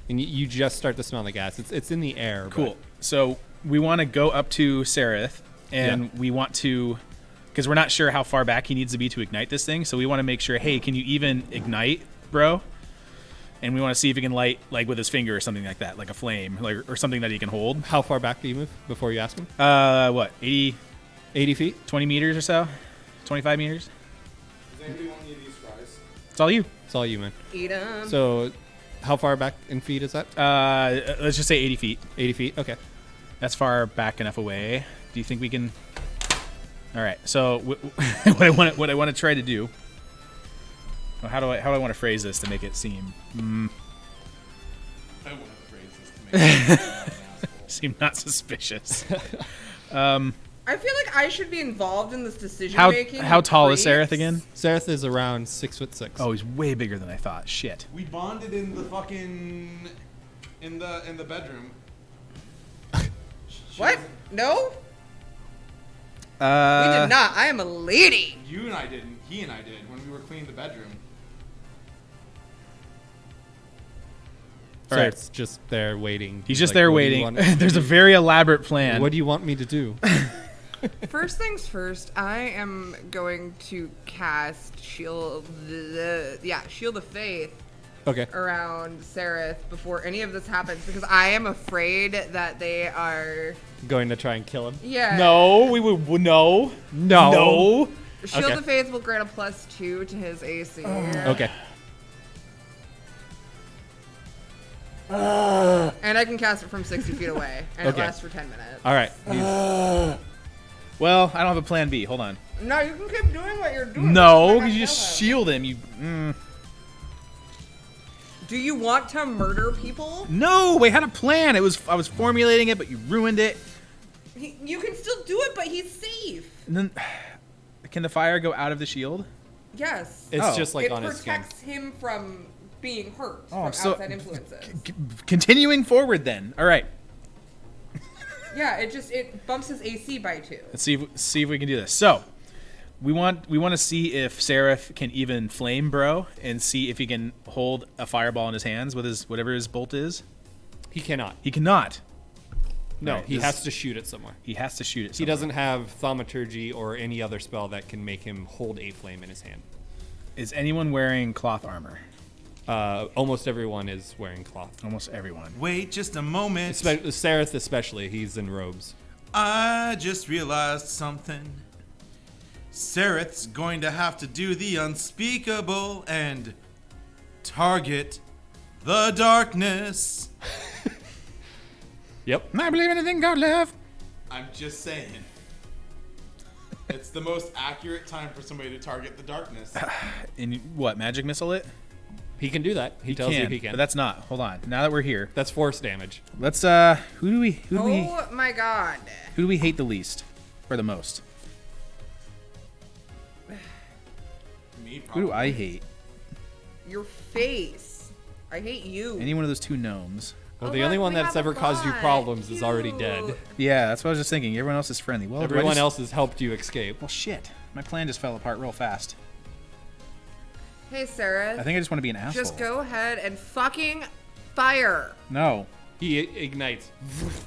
and you just start to smell the gas. It's in the air. but- Cool. So we want to go up to Sereth, and we want to, because we're not sure how far back he needs to be to ignite this thing. So we want to make sure, hey, can you even ignite, bro? And we want to see if he can light, like with his finger or something like that, like a flame, like or something that he can hold. How far back do you move before you ask him? What, 80, 80 feet. 20 meters or so? 25 meters? Does anybody want any of these fries? It's all you. It's all you, man. Eat 'em. So, how far back in feet is that? Let's just say 80 feet. 80 feet. Okay. That's far back enough away. Do you think we can? All right. So what I want to try to do. Well, how do I want to phrase this to make it seem I want to phrase this to make it sound like an asshole. seem not suspicious? I feel like I should be involved in this decision How making. tall is Sereth again? Sereth is around 6'6". Oh, he's way bigger than I thought. Shit. We bonded in the fucking in the bedroom. What? No? We did not. I am a lady. You and I didn't. He and I did when we were cleaning the bedroom. So All right. it's just there waiting. He's just like, there what do you waiting. want me to There's a do? very elaborate plan. What do you want me to do? First things first, I am going to cast Shield of Faith Okay. around Sereth before any of this happens because I am afraid that they are. Going to try and kill him? Yeah. No, we would no. No. Shield Okay. of Faith will grant a +2 to his AC. Okay. And I can cast it from 60 feet away, and Okay. it lasts for 10 minutes. All right. Well, I don't have a plan B. Hold on. No, you can keep doing what you're doing. No, You're because not you just killing. shield him. You. Do you want to murder people? No, we had a plan. I was formulating it, but you ruined it. You can still do it, but he's safe. And then, can the fire go out of the shield? Yes. It's Oh. just like It on his skin. protects him from being hurt Oh, from I'm so- outside influences. Continuing forward, then. All right. Yeah, it bumps his AC by 2. Let's see if we can do this. So, we want to see if Seraph can even flame bro and see if he can hold a fireball in his hands with his whatever his bolt is. He cannot. He cannot. No, Right, he this- has to shoot it somewhere. He has to shoot it. He somewhere. doesn't have thaumaturgy or any other spell that can make him hold a flame in his hand. Is anyone wearing cloth armor? Almost everyone is wearing cloth. Almost everyone. Wait just a moment. Sereth especially, he's in robes. I just realized something. Sereth's going to have to do the unspeakable and target the darkness. Yep. I believe anything God love. I'm just saying. It's the most accurate time for somebody to target the darkness. And what? Magic missile it? He can do that. He tells you he can. But that's not. Hold on. Now that we're here, That's force damage. let's who do we Oh my god. hate the least or the most? Me, Who do I hate? Your face. I hate you. Any one of those two gnomes. Well, Oh, the look, only one we that's have a ever caused you bot. problems is already Cute. dead. Yeah, that's what I was just thinking. Everyone else is friendly. Well, do I Everyone just- else has helped you escape. Well, shit. My plan just fell apart real fast. Hey, Sarah. I think I just want to be an asshole. Just go ahead and fucking fire. No. He ignites,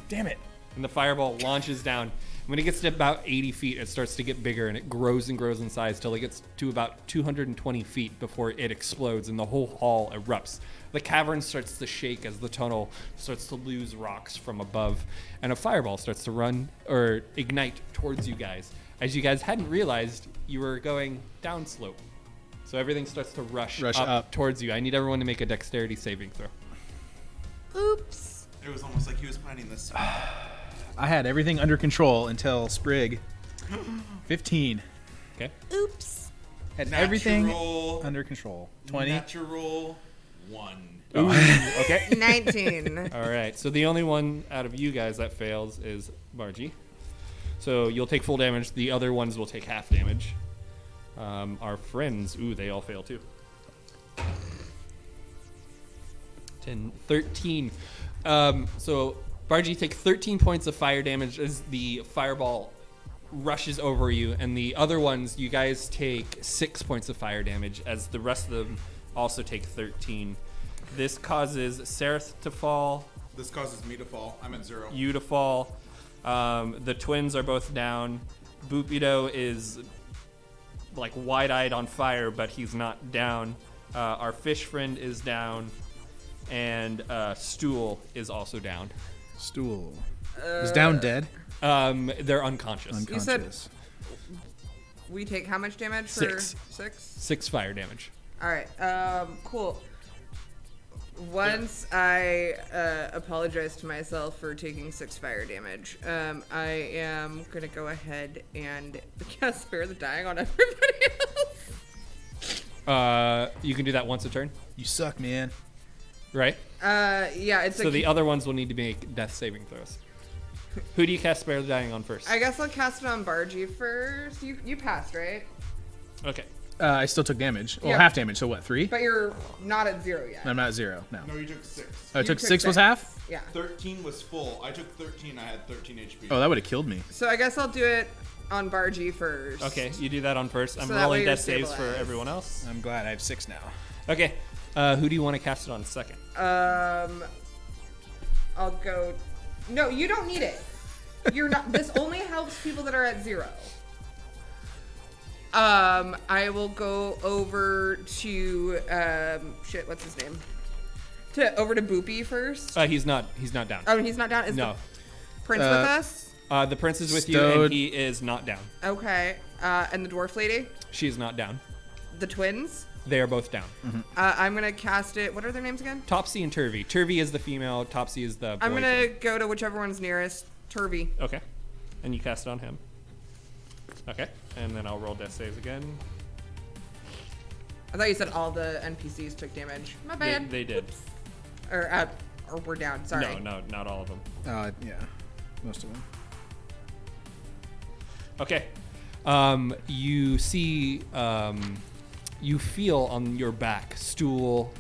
Damn it. and the fireball launches down. When it gets to about 80 feet, it starts to get bigger, and it grows and grows in size till it gets to about 220 feet before it explodes, and the whole hall erupts. The cavern starts to shake as the tunnel starts to lose rocks from above, and a fireball starts to run or ignite towards you guys. As you guys hadn't realized, you were going downslope. So everything starts to rush up towards you. I need everyone to make a dexterity saving throw. Oops. It was almost like he was planning this. I had everything under control until Sprig. 15. Okay. Oops. Had everything Natural- under control. 20. Natural 1. Okay. 19. All right. So the only one out of you guys that fails is Margie. So you'll take full damage. The other ones will take half damage. Our friends, they all fail too. 10, 13. So Bargy, take 13 points of fire damage as the fireball rushes over you, and the other ones, you guys take 6 points of fire damage as the rest of them also take 13. This causes Sereth to fall, This causes me to fall. I'm at 0. you to fall. The twins are both down. Boopido is like wide-eyed on fire, but he's not down. Our fish friend is down, and Stool is also down. Stool. Is down dead? They're unconscious. You said- Unconscious. We take how much damage for 6. 6? 6 fire damage. All right. Cool. Once I apologize to myself for taking 6 fire damage, I am gonna go ahead and cast Spare the Dying on everybody else. You can do that once a turn, You suck, man. right? Yeah, it's So the other ones will need to make death saving throws. Who do you cast Spare the Dying on first? I guess I'll cast it on Bargy first. You passed, right? Okay. I still took damage. Well, Yeah. half damage. So what? 3? But you're not at 0 yet. I'm not at 0. No. No, you took 6. Oh, I You took took 6 was 6. half? Yeah. 13 was full. I took 13. I had 13 HP. Oh, that would have killed me. So I guess I'll do it on Bargy first. Okay, you do that on first. I'm So that way rolling you're death saves for stabilized. everyone else. I'm glad I have 6 now. Okay, who do you want to cast it on second? I'll go. No, you don't need it. You're not. This only helps people that are at 0. I will go over to shit. What's his name? Over to Boopy first. He's not down. Oh, he's not down. Is No. the prince with us? The prince is with you, Stowed. and he is not down. Okay. And the dwarf lady, She is not down. the twins. They are both down. I'm gonna cast it. What are their names again? Topsy and Turvy. Turvy is the female. Topsy is the boy. I'm gonna go to whichever one's nearest. Turvy. Okay. And you cast it on him. Okay. And then I'll roll death saves again. I thought you said all the NPCs took damage. My bad. They did. Or we're down. Sorry. No, not all of them. Yeah, most of them. Okay. You see, you feel on your back, stool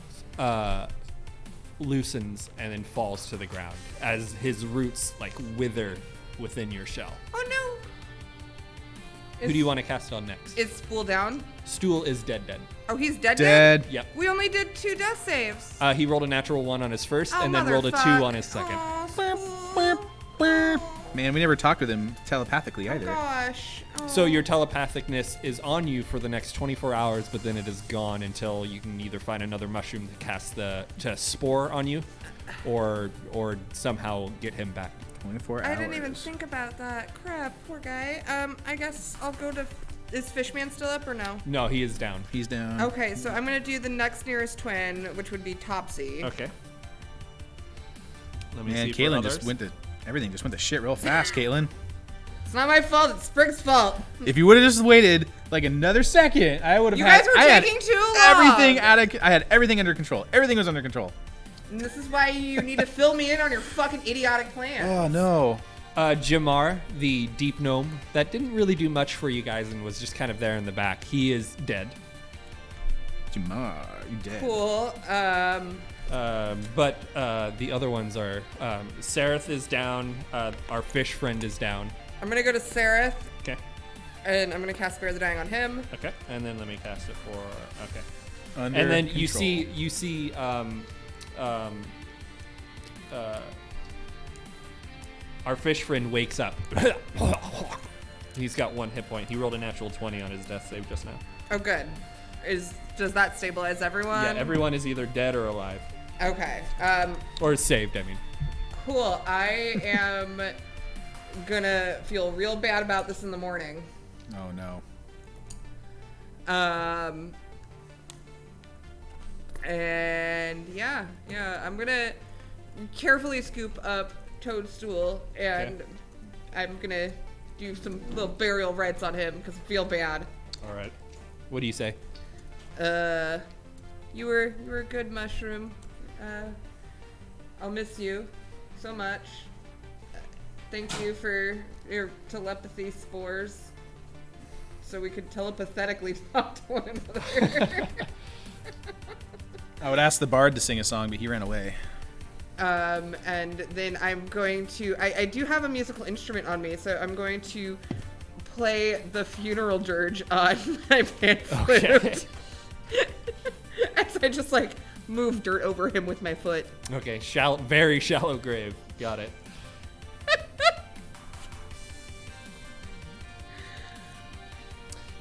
loosens and then falls to the ground as his roots like wither within your shell. Oh no. Who do you want to cast it on next? Is Spool down? Stool is dead. Oh, he's dead. Dead. Yep. We only did 2 death saves. He rolled a natural 1 on his first Oh, and then rolled a 2 motherfuck. on his second. Aw, Spool. Man, we never talked with him telepathically either. Gosh. Oh. So your telepathicness is on you for the next 24 hours, but then it is gone until you can either find another mushroom to cast to spore on you, or somehow get him back. 24 hours. I didn't even think about that. Crap, poor guy. I guess I'll go to. Is Fishman still up or no? No, he is down. He's down. Okay, so I'm gonna do the next nearest twin, which would be Topsy. Okay. Let me Man, see for Caitlin others. just went to everything just went to shit real fast, Caitlin. It's not my fault. It's Sprig's fault. If you would have just waited like another second, I would have. You guys were I had taking too long. Everything I had everything under control. Everything was under control. And this is why you need to fill me in on your fucking idiotic plan. Oh no. Jamar, the deep gnome, that didn't really do much for you guys and was just kind of there in the back. He is dead. Jamar, you dead. Cool. But the other ones are Sereth is down. Our fish friend is down. I'm gonna go to Sereth, Okay. and I'm gonna cast Spare the Dying on him. Okay. And then let me cast it for. Okay. Under And then control. you see our fish friend wakes up. He's got 1 hit point. He rolled a natural 20 on his death save just now. Oh, good. Does that stabilize everyone? Yeah, everyone is either dead or alive. Okay. Or saved, I mean. Cool. I am gonna feel real bad about this in the morning. Oh no. And yeah, I'm gonna carefully scoop up Toadstool, and I'm gonna do some little burial rites on him because I feel bad. All right. What do you say? You were a good mushroom. I'll miss you so much. Thank you for your telepathy spores, so we could telepathetically talk to one another. I would ask the bard to sing a song, but he ran away. And then I'm going to. I do have a musical instrument on me, so I'm going to play the funeral dirge on my pan flute. Okay. As I just like move dirt over him with my foot. Okay, very shallow grave. Got it.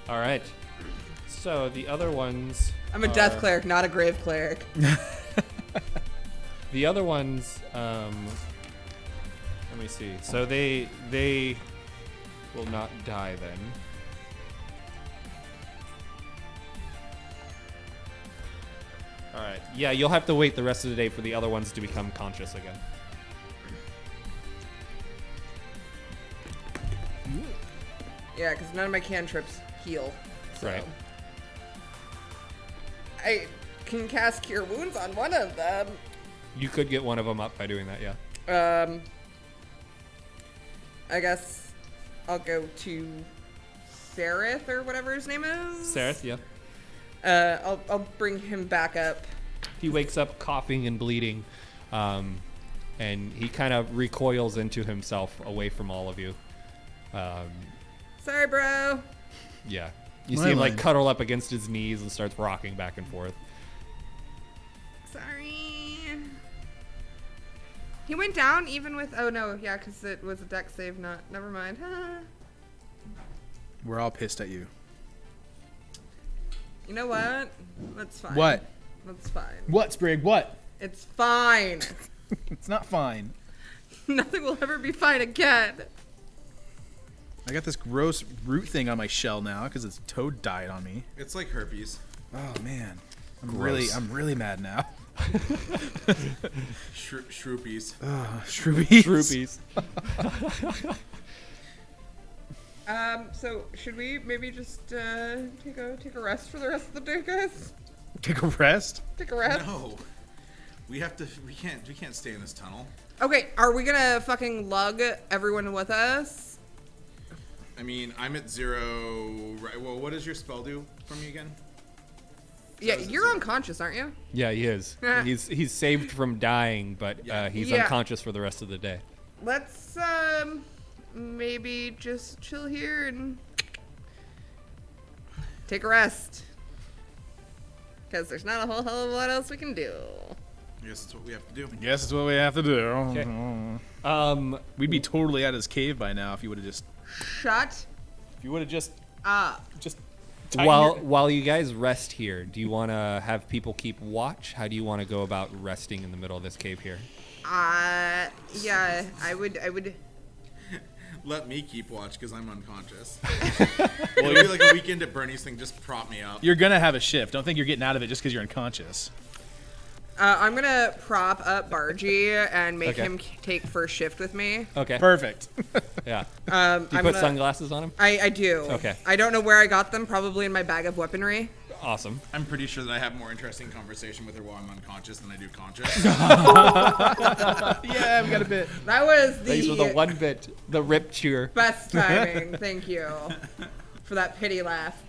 All right. So the other ones. I'm a death cleric, not a grave cleric. The other ones. Let me see. So they will not die then. All right. Yeah, you'll have to wait the rest of the day for the other ones to become conscious again. Yeah, because none of my cantrips heal. So. Right. I can cast Cure Wounds on one of them. You could get one of them up by doing that, yeah. I guess I'll go to Sereth or whatever his name is. Sereth, yeah. I'll bring him back up. He wakes up coughing and bleeding, and he kind of recoils into himself away from all of you. Sorry, bro. Yeah. You My see him like line. cuddle up against his knees and starts rocking back and forth. Sorry. He went down even with. Oh no, yeah, because it was a deck save. Not. Never mind. We're all pissed at you. You know what? That's fine. What? That's fine. What, Sprig? What? It's fine. It's not fine. Nothing will ever be fine again. I got this gross root thing on my shell now because its toad died on me. It's like herpes. Oh man, I'm Gross. really mad now. Shroopies. Shroopies. Troopies. So should we maybe just take a rest for the rest of the day, guys? Take a rest. Take a rest. No. We have to. We can't stay in this tunnel. Okay, are we gonna fucking lug everyone with us? I mean, I'm at 0. Right. Well, what does your spell do for me again? Yeah, is it you're 0? unconscious, aren't you? Yeah, he is. he's saved from dying, but he's Yeah. unconscious for the rest of the day. Let's maybe just chill here and take a rest. Because there's not a whole hell of a lot else we can do. I guess that's what we have to do. Guess that's what we have to do. Okay. We'd be totally out of his cave by now if you would have just. Shut If you would have just. up. Just. While you guys rest here, do you want to have people keep watch? How do you want to go about resting in the middle of this cave here? Yeah, I would. Let me keep watch because I'm unconscious. It'll be like a weekend at Bernie's thing. Just prop me up. You're gonna have a shift. Don't think you're getting out of it just because you're unconscious. I'm gonna prop up Bargy and make Okay. him take first shift with me. Okay. Perfect. Yeah. Do Do you put sunglasses on him? I do. Okay. I don't know where I got them. Probably in my bag of weaponry. Awesome. I'm pretty sure that I have more interesting conversation with her while I'm unconscious than I do conscious. Yeah, we got a bit. That was Thanks for the the one bit, the rip cheer. best timing. Thank you for that pity laugh.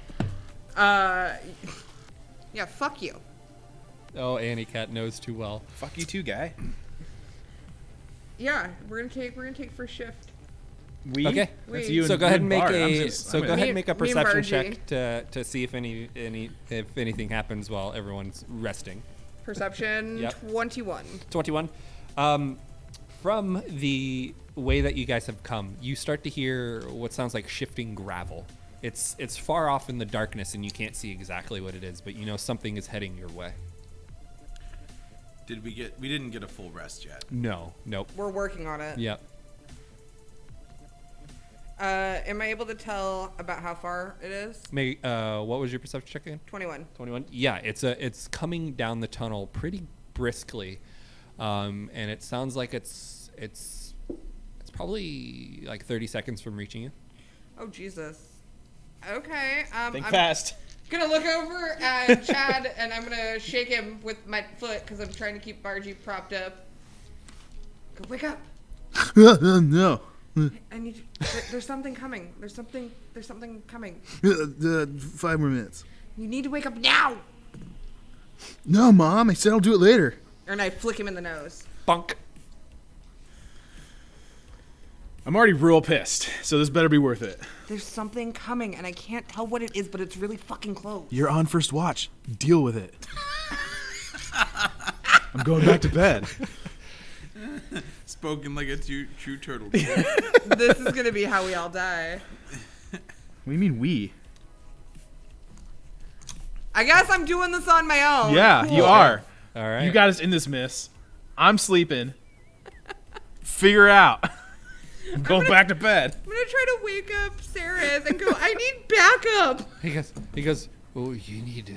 Yeah, fuck you. Oh, Annie Cat knows too well. Fuck you too, guy. Yeah, we're gonna take first shift. We. Okay. That's We. you. So and go ahead you and make Bart. I'm a just- go I'm ahead Me- and make a me and perception Bargy. check to see if anything happens while everyone's resting. Perception Yep. 21. 21. From the way that you guys have come, you start to hear what sounds like shifting gravel. It's far off in the darkness and you can't see exactly what it is, but you know something is heading your way. We didn't get a full rest yet. No. Nope. We're working on it. Yep. Am I able to tell about how far it is? What was your perception check again? 21. 21. Yeah, it's coming down the tunnel pretty briskly, and it sounds like it's probably like 30 seconds from reaching you. Oh Jesus. Okay. Think I'm fast. gonna look over at Chad and I'm gonna shake him with my foot because I'm trying to keep Bargy propped up. Go wake up. No. I need you. There's something coming. There's something coming. 5 more minutes. You need to wake up now. No, Mom. I said I'll do it later. And I flick him in the nose. Bunk. I'm already real pissed, so this better be worth it. There's something coming and I can't tell what it is, but it's really fucking close. You're on first watch. Deal with it. I'm going back to bed. Spoken like a true turtle. This is gonna be how we all die. What do you mean we? I guess I'm doing this on my own. Yeah, Cool. you are. All right. You got us in this mess. I'm sleeping. Figure it out. I'm going back to bed. I'm gonna try to wake up Sarah and go, I need backup. He goes, oh, you need to.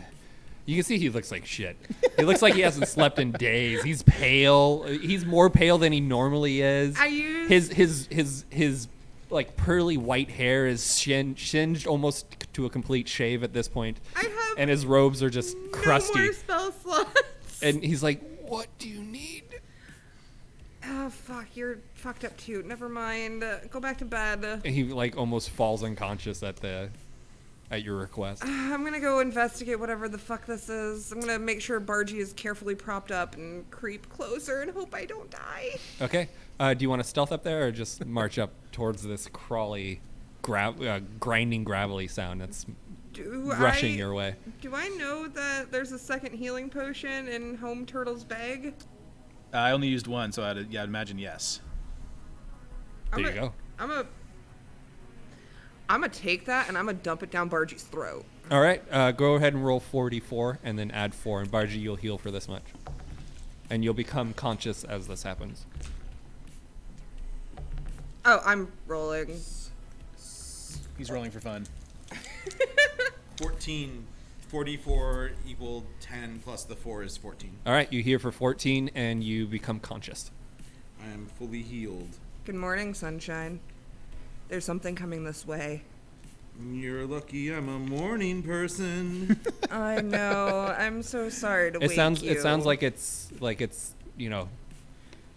You can see he looks like shit. He looks like he hasn't slept in days. He's pale. He's more pale than he normally is. I use His like pearly white hair is singed almost to a complete shave at this point. I have And his robes are just crusty. no more spell slots. And he's like, what do you need? Oh fuck, you're fucked up too. Never mind. Go back to bed. And he like almost falls unconscious at your request. I'm gonna go investigate whatever the fuck this is. I'm gonna make sure Bargy is carefully propped up and creep closer and hope I don't die. Okay. Do you want to stealth up there or just march up towards this crawly grinding gravelly sound that's Do rushing your way. Do I know that there's a second healing potion in Home Turtle's bag? I only used one, so I'd imagine yes. There you go. I'm gonna take that and I'm gonna dump it down Bargie's throat. All right, go ahead and roll 44 and then add 4, and Bargy, you'll heal for this much. And you'll become conscious as this happens. Oh, I'm rolling. He's rolling for fun. 14, 44 equal 10 plus the 4 is 14. All right, you heal for 14 and you become conscious. I am fully healed. Good morning, sunshine. There's something coming this way. You're lucky I'm a morning person. I know. I'm so sorry to wake you. It sounds like it's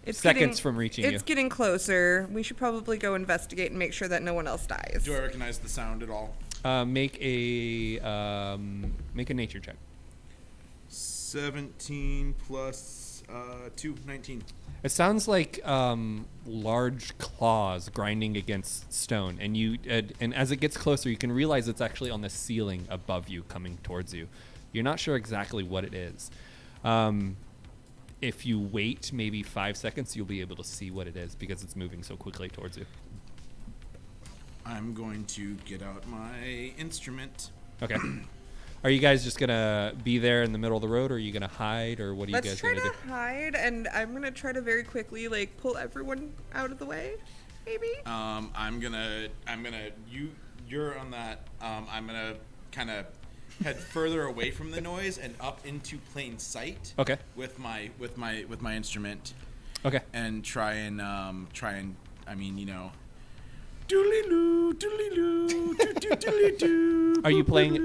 It's seconds from reaching you. It's getting closer. We should probably go investigate and make sure that no one else dies. Do I recognize the sound at all? Make a nature check. 17 plus 2, 19. It sounds like large claws grinding against stone, and as it gets closer, you can realize it's actually on the ceiling above you, coming towards you. You're not sure exactly what it is. If you wait maybe 5 seconds, you'll be able to see what it is because it's moving so quickly towards you. I'm going to get out my instrument. Okay. Are you guys just gonna be there in the middle of the road, or are you gonna hide, or what are you guys gonna do? Let's try to hide, and I'm gonna try to very quickly pull everyone out of the way, maybe. You're on that. I'm gonna kind of head further away from the noise and up into plain sight. Okay. With my instrument. Okay. And try and I mean, doodly-loo, doodly-loo, doodly-doo. Are you playing it?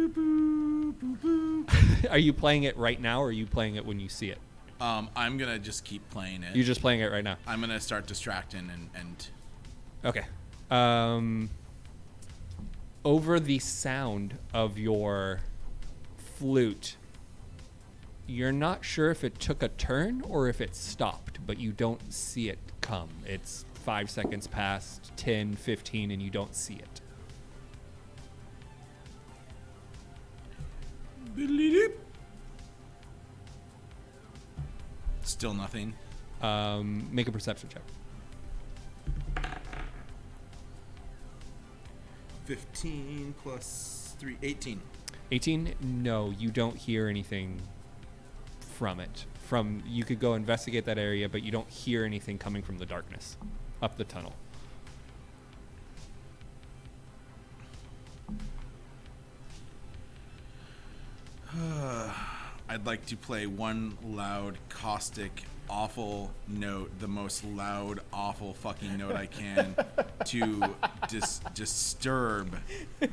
Are you playing it right now, or are you playing it when you see it? I'm gonna just keep playing it. You're just playing it right now. I'm gonna start distracting and. Okay. Over the sound of your flute, you're not sure if it took a turn or if it stopped, but you don't see it come. It's 5 seconds past, 10, 15, and you don't see it. Still nothing. Make a perception check. 15 plus 3, 18. 18? No, you don't hear anything from it. You could go investigate that area, but you don't hear anything coming from the darkness up the tunnel. I'd like to play one loud, caustic, awful note, the most loud, awful fucking note I can to disturb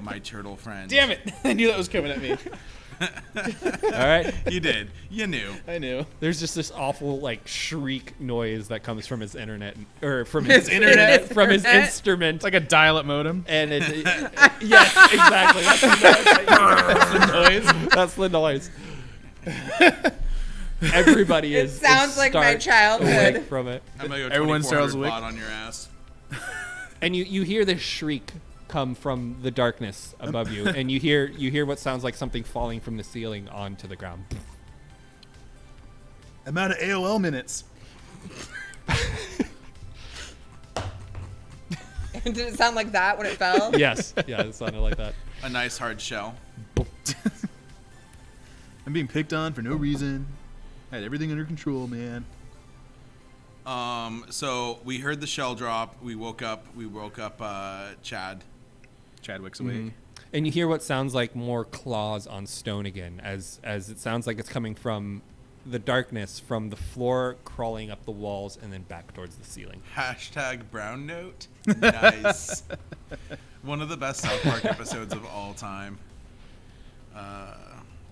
my turtle friend. Damn it! I knew that was coming at me. All right. You did. You knew. I knew. There's just this awful shriek noise that comes from his internet, or from His internet? from his instrument. It's like a dial-up modem. And yes, exactly. That's the noise. That's the noise. Everybody It is. sounds like my childhood. awake from it. I'm gonna go Everyone starts 2400 awake. baht on your ass. And you hear this shriek come from the darkness above you, and you hear what sounds like something falling from the ceiling onto the ground. I'm out of AOL minutes. Did it sound like that when it fell? Yes, yeah, it sounded like that. A nice hard shell. I'm being picked on for no reason. I had everything under control, man. So we heard the shell drop. We woke up. Chad. Chadwick's awake. And you hear what sounds like more claws on stone again, as it sounds like it's coming from the darkness, from the floor, crawling up the walls, and then back towards the ceiling. Hashtag brown note. Nice. One of the best South Park episodes of all time.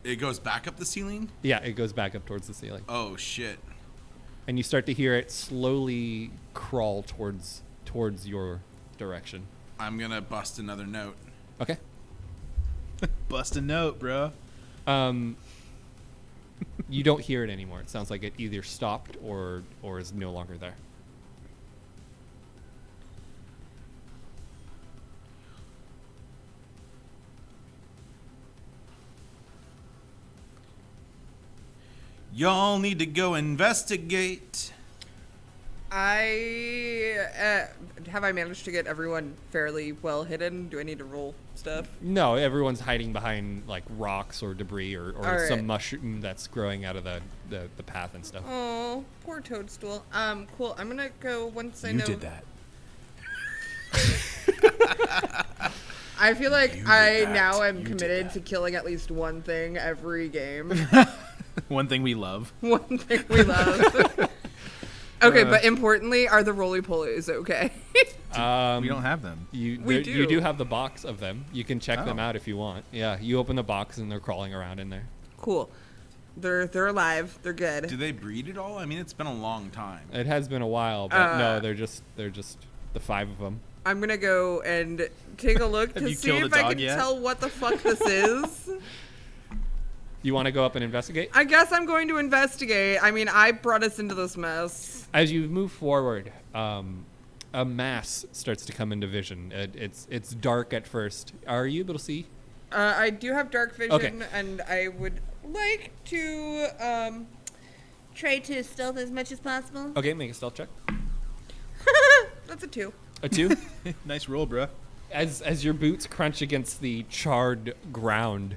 It goes back up the ceiling? Yeah, it goes back up towards the ceiling. Oh, shit. And you start to hear it slowly crawl towards your direction. I'm going to bust another note. Okay. Bust a note, bro. You don't hear it anymore. It sounds like it either stopped or is no longer there. Y'all need to go investigate. Have I managed to get everyone fairly well hidden? Do I need to roll stuff? No, everyone's hiding behind like rocks or debris or All some right. mushroom that's growing out of the path and stuff. Oh, poor toadstool. Cool. I'm gonna go once I You know. did that. I feel like You did I that. now am You did committed that. to killing at least one thing every game. One thing we love. One thing we love. Okay, but importantly, are the roly-polies okay? We don't have them. You We you do. do have the box of them. You can check them Oh. out if you want. Yeah, you open the box and they're crawling around in there. Cool. They're alive. They're good. Do they breed at all? I mean, it's been a long time. It has been a while, but no, they're just the 5 of them. I'm gonna go and take a look Have to you see killed a if I dog can yet? tell what the fuck this is. You want to go up and investigate? I guess I'm going to investigate. I mean, I brought us into this mess. As you move forward, a mass starts to come into vision. It's dark at first. Are you able to see? I do have dark vision, Okay. and I would like to try to stealth as much as possible. Okay, make a stealth check. That's a 2. A 2. Nice roll, bruh. As your boots crunch against the charred ground,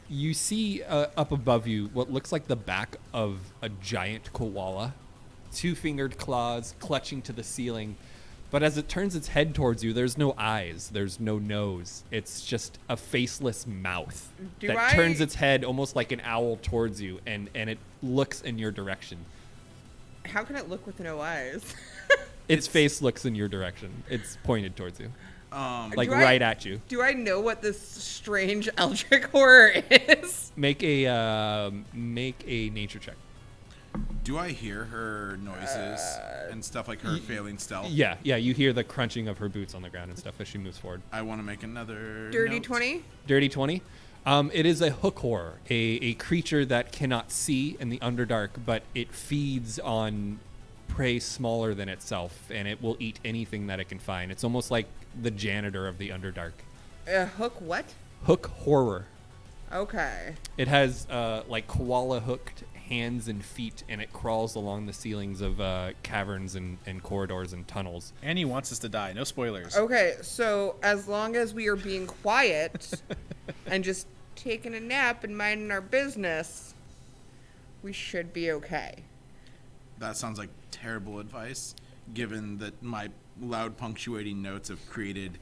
you see up above you what looks like the back of a giant koala, 2-fingered claws clutching to the ceiling. But as it turns its head towards you, there's no eyes, there's no nose. It's just a faceless mouth Do that I- turns its head almost like an owl towards you, and it looks in your direction. How can it look with no eyes? Its face looks in your direction. It's pointed towards you, like Do I- right at you. Do I know what this strange eldritch horror is? Make a nature check. Do I hear her noises and stuff like her failing stealth? Yeah, you hear the crunching of her boots on the ground and stuff as she moves forward. I want to make another Dirty note. 20? Dirty 20. It is a hook horror, a creature that cannot see in the Underdark, but it feeds on prey smaller than itself, and it will eat anything that it can find. It's almost like the janitor of the Underdark. Hook what? Hook horror. Okay. It has like koala hooked hands and feet, and it crawls along the ceilings of caverns and corridors and tunnels. And he wants us to die. No spoilers. Okay, so as long as we are being quiet and just taking a nap and minding our business, we should be okay. That sounds like terrible advice, given that my loud punctuating notes have created.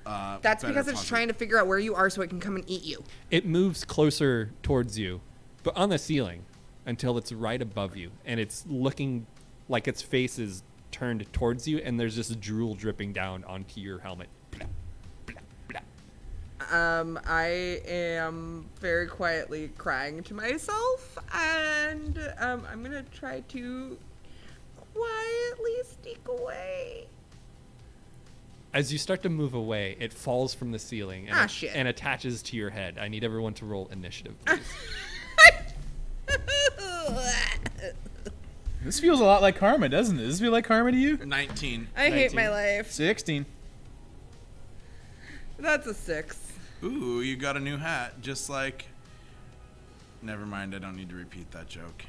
That's better because it's puzzle. trying to figure out where you are so it can come and eat you. It moves closer towards you, but on the ceiling until it's right above you, and it's looking like its face is turned towards you, and there's just drool dripping down onto your helmet. Blah, blah, blah. I am very quietly crying to myself, and I'm gonna try to quietly sneak away. As you start to move away, it falls from the ceiling and, Shit. and attaches to your head. I need everyone to roll initiative, please. This feels a lot like karma, doesn't it? Does this feel like karma to you? 19. I hate 19. my life. 16. That's a 6. Ooh, you got a new hat, just like. Never mind, I don't need to repeat that joke.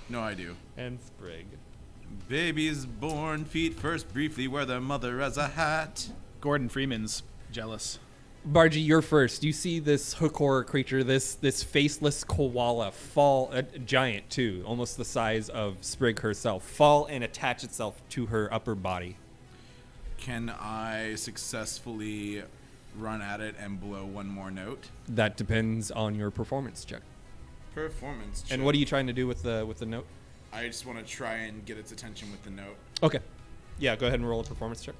No, I do. And Sprig. Babies born, feet first briefly wear their mother as a hat. Gordon Freeman's jealous. Bargy, you're first. You see this hook horror creature, this faceless koala fall, a giant too, almost the size of Sprig herself, fall and attach itself to her upper body. Can I successfully run at it and blow one more note? That depends on your performance check. Performance check. And what are you trying to do with the note? I just want to try and get its attention with the note. Okay. Yeah, go ahead and roll a performance check.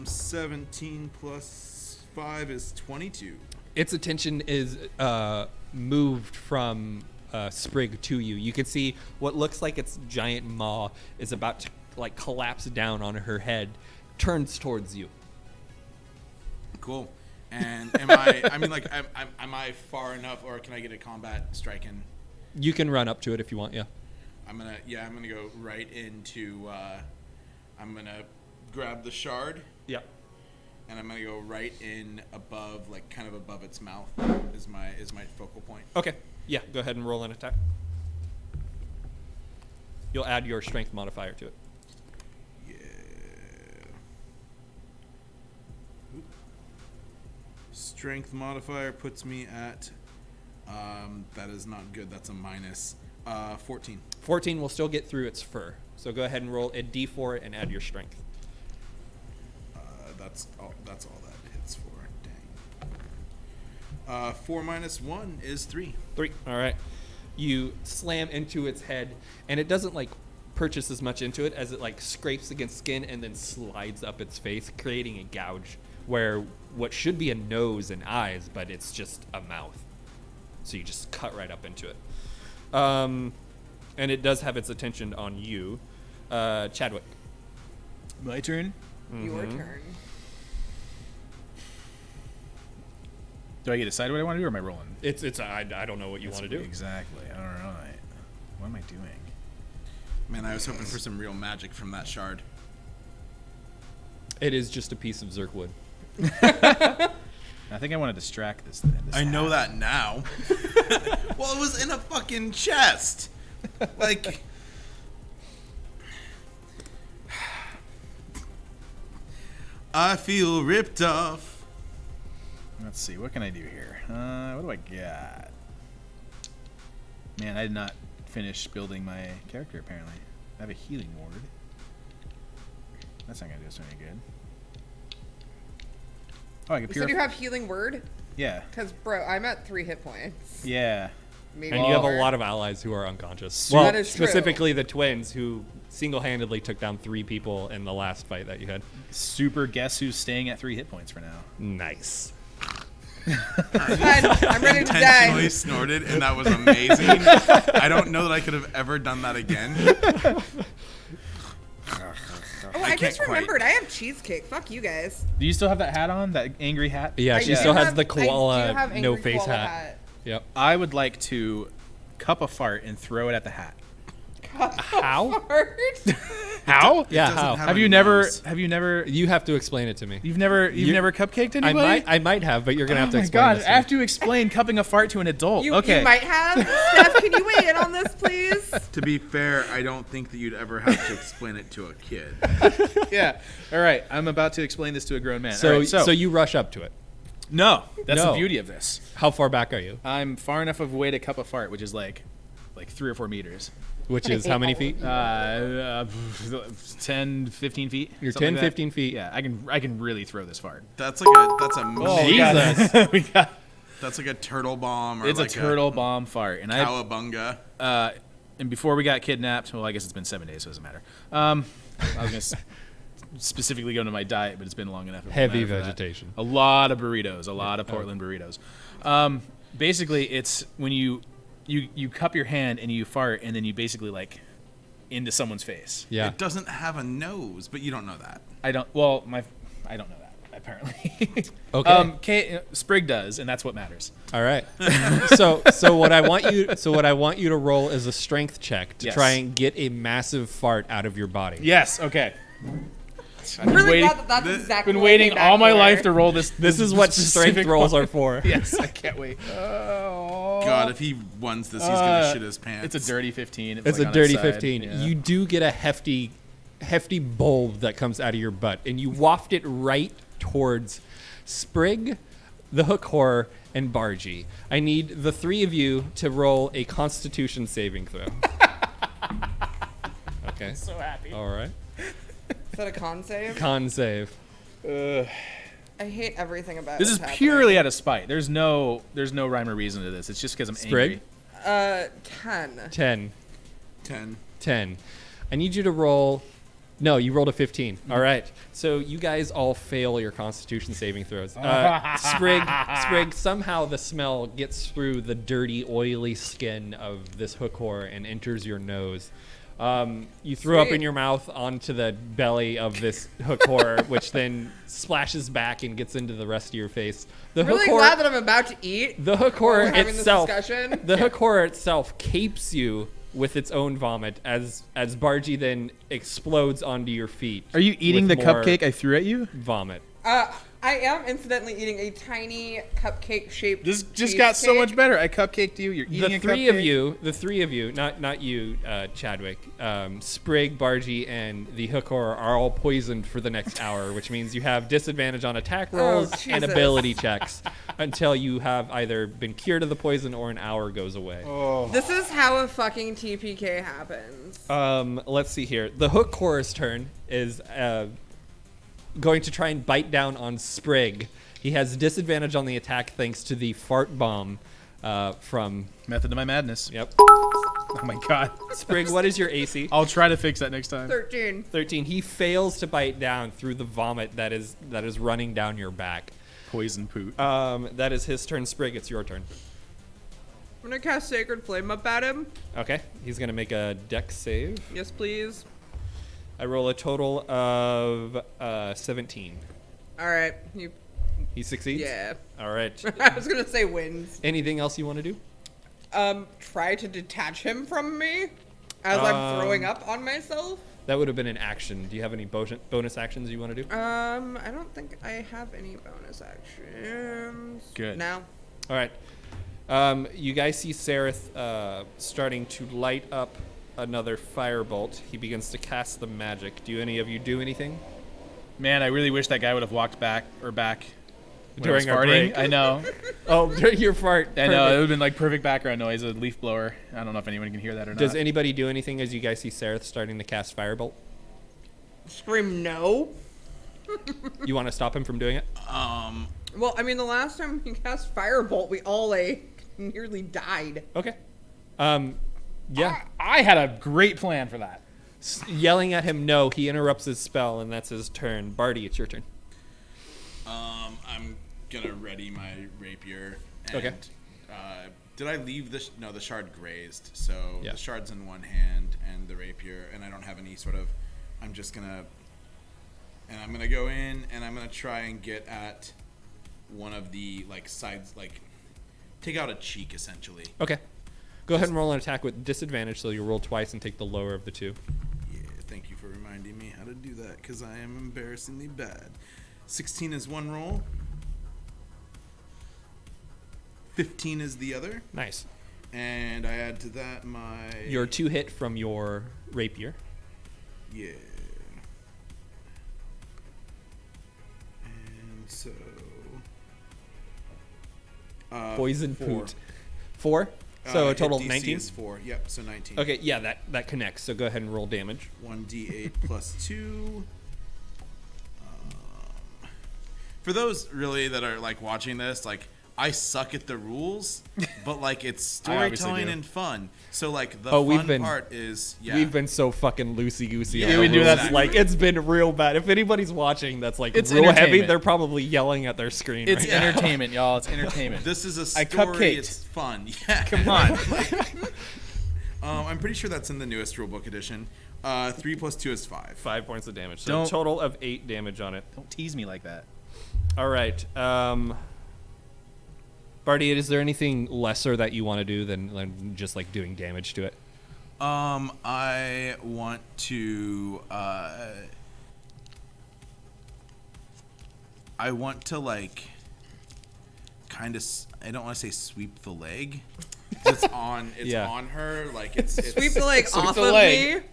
17 plus 5 is 22. Its attention is moved from Sprig to you. You can see what looks like its giant maw is about to like collapse down on her head, turns towards you. Cool. And am I far enough, or can I get a combat strike in? You can run up to it if you want, yeah. I'm gonna go right into. I'm gonna grab the shard Yep. and I'm gonna go right in above, like kind of above its mouth, is my focal point. Okay. Yeah. Go ahead and roll an attack. You'll add your strength modifier to it. Yeah. Strength modifier puts me at. That is not good. That's a minus 14. 14 will still get through its fur. So go ahead and roll a d4 and add your strength. That's all that hits for. Dang. 4 minus 1 is 3. 3. All right. You slam into its head, and it doesn't like purchase as much into it as it like scrapes against skin and then slides up its face, creating a gouge where what should be a nose and eyes, but it's just a mouth. So you just cut right up into it. And it does have its attention on you, Chadwick. My turn. Your turn. Do I get to decide what I want to do, or am I rolling? I don't know what you want to do. Exactly. All right. What am I doing? Man, I was hoping for some real magic from that shard. It is just a piece of Zerkwood. I think I want to distract this. I know that now. Well, it was in a fucking chest. Like, I feel ripped off. Let's see. What can I do here? What do I got? Man, I did not finish building my character, apparently. I have a healing ward. That's not going to do us any good. Oh, I can You said you have healing word? Yeah. Because, bro, I'm at 3 hit points. Yeah. Maybe And you have a more. lot of allies who are unconscious. That Well, is true. specifically the twins who single-handedly took down 3 people in the last fight that you had. Super guess who's staying at 3 hit points for now. Nice. I'm ready to Intentionally die. snorted, and that was amazing. I don't know that I could have ever done that again. Oh, I just can't quite. remembered. I have cheesecake. Fuck you guys. Do you still have that hat on? That angry hat? Yeah, I she do still has have- the I do koala have angry no-face koala hat. Yep. I would like to cup a fart and throw it at the hat. How? Fart? How? Yeah, doesn't how? have Have a you never? nose. Have you never? You have to explain it to me. You've never cupcaked anybody? I might have, but you're gonna have to Oh my explain god! this I to me. have to explain cupping a fart to an adult. You, okay. you might have. Steph, can you weigh in on this, please? To be fair, I don't think that you'd ever have to explain it to a kid. Yeah. All right. I'm about to explain this to a grown man. So, All right, so you rush up to it. no. That's No. the beauty of this. How far back are you? I'm far enough of away to cup a fart, which is like 3 or 4 meters. Which is how many feet? 10, 15 feet. You're something 10, like that. 15 feet. Yeah, I can really throw this fart. That's like a Jesus. we got. that's like a turtle bomb or It's like a turtle bomb fart, and cowabunga. and before we got kidnapped, well, I guess it's been 7 days, so it doesn't matter. I was gonna specifically go into my diet, but it's been long enough. It won't Heavy matter for that. vegetation. A lot of burritos, a lot of Portland burritos. Basically, it's when you cup your hand and you fart, and then you basically like into someone's face. Yeah. It doesn't have a nose, but you don't know that. I don't know that apparently. Okay. Sprig does, and that's what matters. All right. So what I want you to roll is a strength check to Yes. try and get a massive fart out of your body. Yes. Okay. I've I'm been really waiting. glad that that's exactly Been what I waiting came back all my for. life to roll this. This is what strength specific rolls one. are for. Yes, I can't wait. Oh. God, if he wins this, he's gonna shit his pants. It's a dirty 15. It's like a on dirty its side. 15. Yeah. You do get a hefty bulb that comes out of your butt, and you waft it right towards Sprig, the Hook Horror, and Bargy. I need the 3 of you to roll a Constitution saving throw. Okay. so happy. All right. Is that a con save? Con save. I hate everything about This is what's purely out of spite. There's no rhyme or reason to this. It's just because I'm Sprig? angry. 10. 10. 10. 10. I need you to roll. No, you rolled a 15. All right. So you guys all fail your Constitution saving throws. Sprig, somehow the smell gets through the dirty, oily skin of this hook horror and enters your nose. You throw up in Sweet. your mouth onto the belly of this hook horror, which then splashes back and gets into the rest of your face. The I'm really hook horror, glad that I'm about to eat. the hook while horror we're having itself, this discussion. the hook horror itself capes you with its own vomit as Bargy then explodes onto your feet. Are you eating the with more cupcake I threw at you? Vomit. I am incidentally eating a tiny cupcake-shaped This just got so much cheesecake. better. I cupcaked you. You're eating The a three cupcake. of you, not you, Chadwick, Sprig, Bargy, and the Hookor are all poisoned for the next hour, which means you have disadvantage on attack rolls and Jesus. ability checks until you have either been cured of the poison or an hour goes away. This is how a fucking TPK happens. Let's see here. The Hookor's turn is going to try and bite down on Sprig. He has disadvantage on the attack thanks to the fart bomb from... Method to my madness. Yep. Oh my god. Sprig, what is your AC? I'll try to fix that next time. 13. 13. He fails to bite down through the vomit that is running down your back. Poison poot. That is his turn. Sprig, it's your turn. I'm gonna cast Sacred Flame up at him. Okay. He's going to make a dex save. Yes, please. I roll a total of 17. All right. He succeeds? Yeah. All right. I was gonna say wins. Anything else you want to do? Try to detach him from me as I'm throwing up on myself. That would have been an action. Do you have any bonus actions you want to do? I don't think I have any bonus actions. Good. No. All right. You guys see Sereth starting to light up another firebolt. He begins to cast the magic. Do any of you do anything? Man, I really wish that guy would have walked back when During I was our farting. break. I know. Oh, during your fart. I know. It Perfect. would have been like perfect background noise, a leaf blower. I don't know if anyone can hear that or Does not. anybody do anything as you guys see Sereth starting to cast firebolt? Scream no. You want to stop him from doing it? Well, I mean, the last time he cast Firebolt, we all nearly died. Okay. Yeah. I had a great plan for that. Yelling at him no, he interrupts his spell, and that's his turn. Barty, it's your turn. I'm gonna ready my rapier. And, Okay. Did I leave the the shard grazed? So Yeah. the shard's in one hand and the rapier, and I don't have any sort of. I'm just gonna. And I'm gonna go in and I'm gonna try and get at one of the sides, take out a cheek essentially. Okay. Go ahead and roll an attack with disadvantage, so you roll twice and take the lower of the two. Yeah, thank you for reminding me how to do that because I am embarrassingly bad. 16 is one roll. 15 is the other. Nice. And I add to that my... Your 2 hit from your rapier. Yeah. And so... Poison 4. poot. 4? So a total of DC 19? is 4. Yep, so 19. Okay, yeah, that connects. So go ahead and roll damage. 1d8 plus 2. For those really that are watching this, I suck at the rules, but it's I obviously storytelling do. and fun. So the we've fun been- part is We've been so fucking loosey-goosey. Yeah, on the we do rules. that. It's been real bad. If anybody's watching that's It's real heavy, entertainment. they're probably yelling at their screen It's right now. entertainment, y'all. It's entertainment. This is a I story. cupcaked. It's fun. Yeah. Come on. I'm pretty sure that's in the newest rulebook edition. 3 plus 2 is 5. 5 points of damage. So Don't- a total of 8 damage on it. Don't tease me like that. All right. Barty, is there anything lesser that you want to do than just doing damage to it? I want to. I want to kind of. I don't want to say sweep the leg. It's on. It's Yeah. on her. It's Sweep the leg Sweep off the of leg.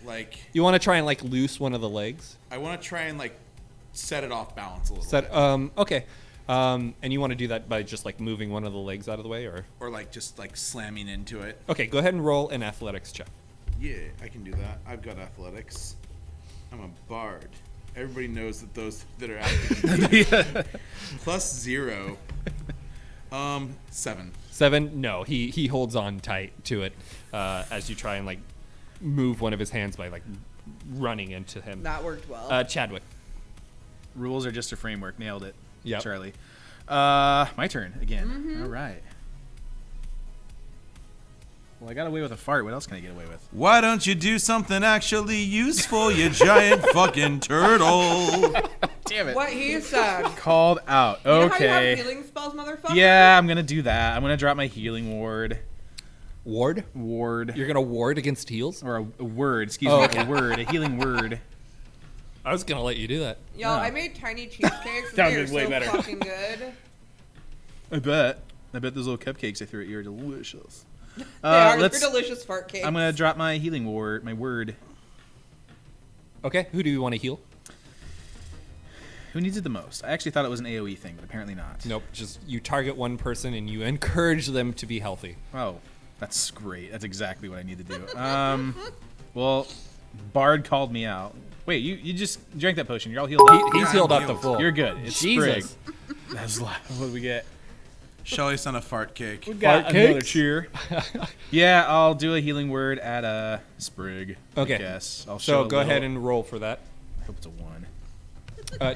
me. You want to try and loose one of the legs? I want to try and set it off balance a little Set. bit. Okay. And you want to do that by just moving one of the legs out of the way, or? Or just slamming into it. Okay, go ahead and roll an athletics check. Yeah, I can do that. I've got athletics. I'm a bard. Everybody knows that those that are active. Plus 0. 7. 7? No, he holds on tight to it as you try and move one of his hands by running into him. That worked well. Chadwick. Rules are just a framework. Nailed it. Yep. Charlie. My turn again. All right. Well, I got away with a fart. What else can I get away with? Why don't you do something actually useful, you giant fucking turtle? Damn it. What he said. Called out. You know how you have Okay. healing spells, motherfucker? Yeah, I'm gonna do that. I'm gonna drop my healing ward. Ward? Ward. You're going to ward against heals? Or a word. Excuse Oh, me. okay. A word. A healing word. I was gonna let you do that. Y'all, I made tiny cheesecakes. That They are was way so better. fucking good. I bet those little cupcakes I threw at you are delicious. They are. They're let's. delicious fart cakes. I'm gonna drop my healing word. My word. Okay, who do you want to heal? Who needs it the most? I actually thought it was an AOE thing, but apparently not. Nope, just you target one person and you encourage them to be healthy. Oh, that's great. That's exactly what I need to do. Well, Bard called me out. Wait, you just drank that potion. You're all healed up. He's healed up to full. You're good. It's Jesus. Sprig. That's what do we get? Shelly sent a fart cake. We got Fart another cakes? cheer. Yeah, I'll do a healing word at Sprig. Okay. I guess. I'll So show go a ahead little- and roll for that. I hope it's a 1.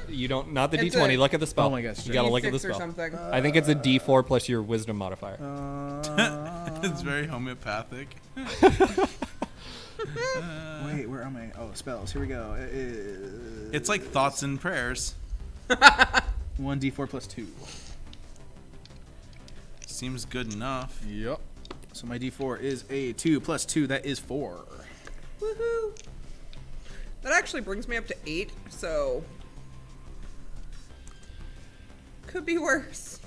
You don't, not the It's D20. a- Look at the spell. Oh my gosh, You gotta look at the D6 or spell. something. I think it's a D4 plus your wisdom modifier. It's very homeopathic. Wait, where am I? Oh, spells. Here we go. It's like thoughts and prayers. 1d4 plus 2. Seems good enough. Yep. So my d4 is a 2 plus 2. That is 4. Woohoo! That actually brings me up to 8, so could be worse.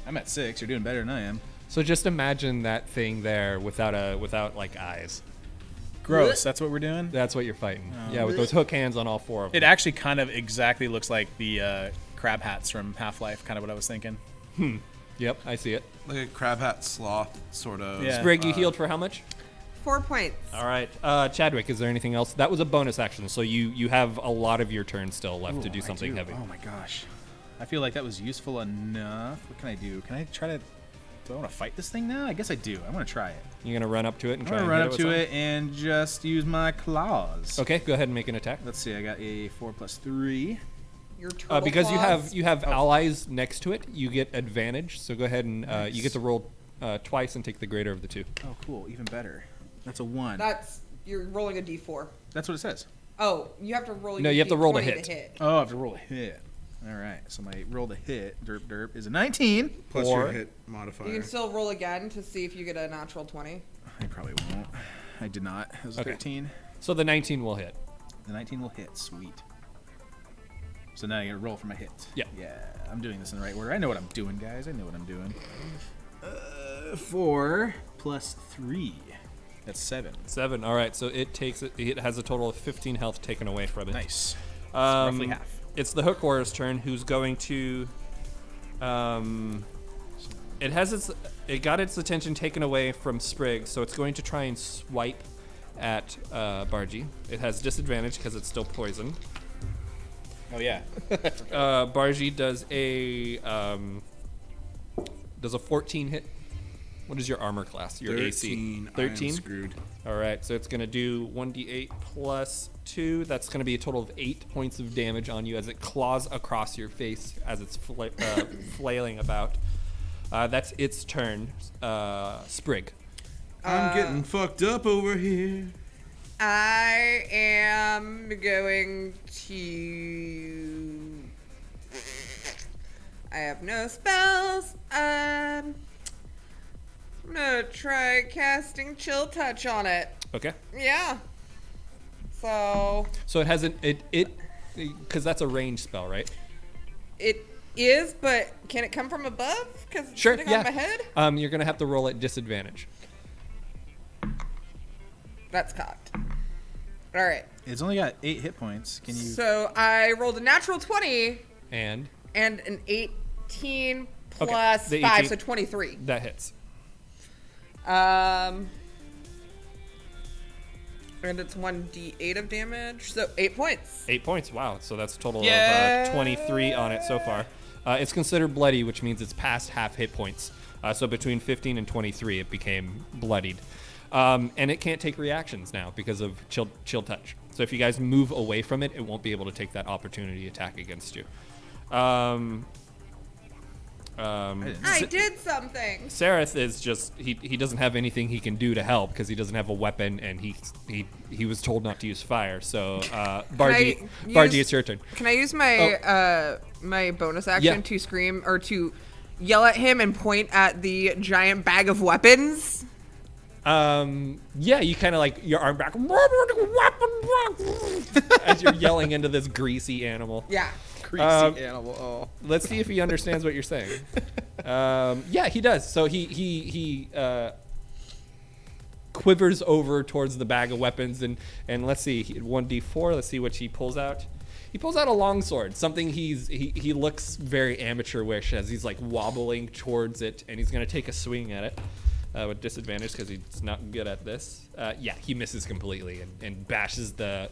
I'm at 6. You're doing better than I am. So just imagine that thing there without like eyes. Gross. That's what we're doing? That's what you're fighting. Yeah, with those hook hands on all 4 of them. It actually kind of exactly looks like the crab hats from Half-Life, kind of what I was thinking. Yep, I see it. Like a crab hat sloth, sort of. Yeah. Sprig, you healed for how much? 4 points. All right. Chadwick, is there anything else? That was a bonus action, so you have a lot of your turn still left to do something heavy. Oh my gosh. I feel like that was useful enough. What can I do? Can I try to... Do I want to fight this thing now? I guess I do. I want to try it. You're going to run up to it and I'm try going and to run hit up with to something? it and just use my claws. Okay, go ahead and make an attack. Let's see. I got a 4 plus 3. Your turtle Because claws. you have allies next to it, you get advantage. So go ahead and you get to roll twice and take the greater of the 2. Oh, cool. Even better. That's a 1. You're rolling a d4. That's what it says. Oh, you have to roll. No, your you have to roll to D20 hit. Oh, I have to roll a hit. All right. So my roll to hit, derp derp, is a 19. Plus Or- your hit modifier. You can still roll again to see if you get a natural 20. I probably won't. I did not. It was a Okay. 13. So the 19 will hit. The 19 will hit. Sweet. So now I gotta roll for my hit. Yeah. Yeah. I'm doing this in the right order. I know what I'm doing, guys. I know what I'm doing. 4 plus 3. That's 7. 7. All right. So it has a total of 15 health taken away from it. Nice. Roughly half. It's the hook warrior's turn, who's going to. It got its attention taken away from Sprig, so it's going to try and swipe at Bargy. It has disadvantage because it's still poisoned. Oh yeah. Bargy does a 14 hit. What is your armor class? Your AC. 13. I am screwed. All right, so it's going to do 1d8 plus 2. That's going to be a total of 8 points of damage on you as it claws across your face as it's flailing about. That's its turn. Sprig. I'm getting fucked up over here. I am going to. I have no spells. I'm gonna try casting Chill Touch on it. Okay. Yeah. So So it has because that's a range spell, right? it is, but can it come from above? Because it's Sure. sitting Yeah. on my head. You're gonna have to roll at disadvantage. That's cocked. All right. It's only got 8 hit points. Can you? So I rolled a natural 20 And and an 18 Okay, plus the 5, 18 so 23. that hits. And it's 1d8 of damage, so 8 points. 8 points. Wow. So that's a total Yeah. of 23 on it so far. It's considered bloody, which means it's past half hit points. So between 15 and 23, it became bloodied. And it can't take reactions now because of chill touch. So if you guys move away from it, it won't be able to take that opportunity attack against you. I did something. Sereth is just he doesn't have anything he can do to help because he doesn't have a weapon and he was told not to use fire. So Bargy, it's your turn. Can I use my my bonus action Yeah. to scream or to yell at him and point at the giant bag of weapons? Yeah, you kind of like your arm back as you're yelling into this greasy animal. Yeah. Greasy animal. Oh. Let's see if he understands what you're saying. Yeah, he does. So he quivers over towards the bag of weapons and let's see, 1d4. Let's see what he pulls out. He pulls out a longsword, something he looks very amateurish as he's like wobbling towards it, and he's gonna take a swing at it with disadvantage because he's not good at this. Yeah, he misses completely and bashes the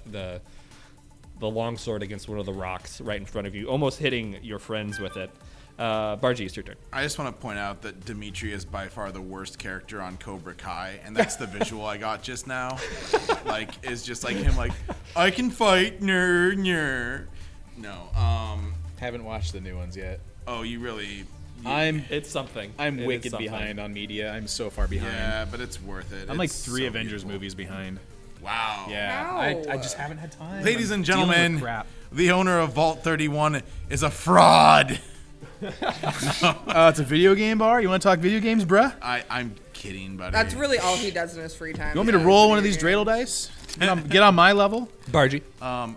longsword against one of the rocks right in front of you, almost hitting your friends with it. Bargy, it's your turn. I just want to point out that Dimitri is by far the worst character on Cobra Kai, and that's the visual I got just now. Like, is just like him, like, I can fight, No, Haven't watched the new ones yet. Oh, you really? It's something. I'm It is wicked something. behind on media. I'm so far behind. Yeah, but it's worth it. I'm like It's 3 so Avengers beautiful. movies behind. Wow. Yeah, No. I just haven't had time. Ladies I'm and dealing with gentlemen, crap. the owner of Vault 31 is a fraud. It's a video game bar. You want to talk video games, bruh? I'm kidding, buddy. That's really all he does in his free time. You want me to roll one of these dreidel dice? Get on my level? Bargy. Can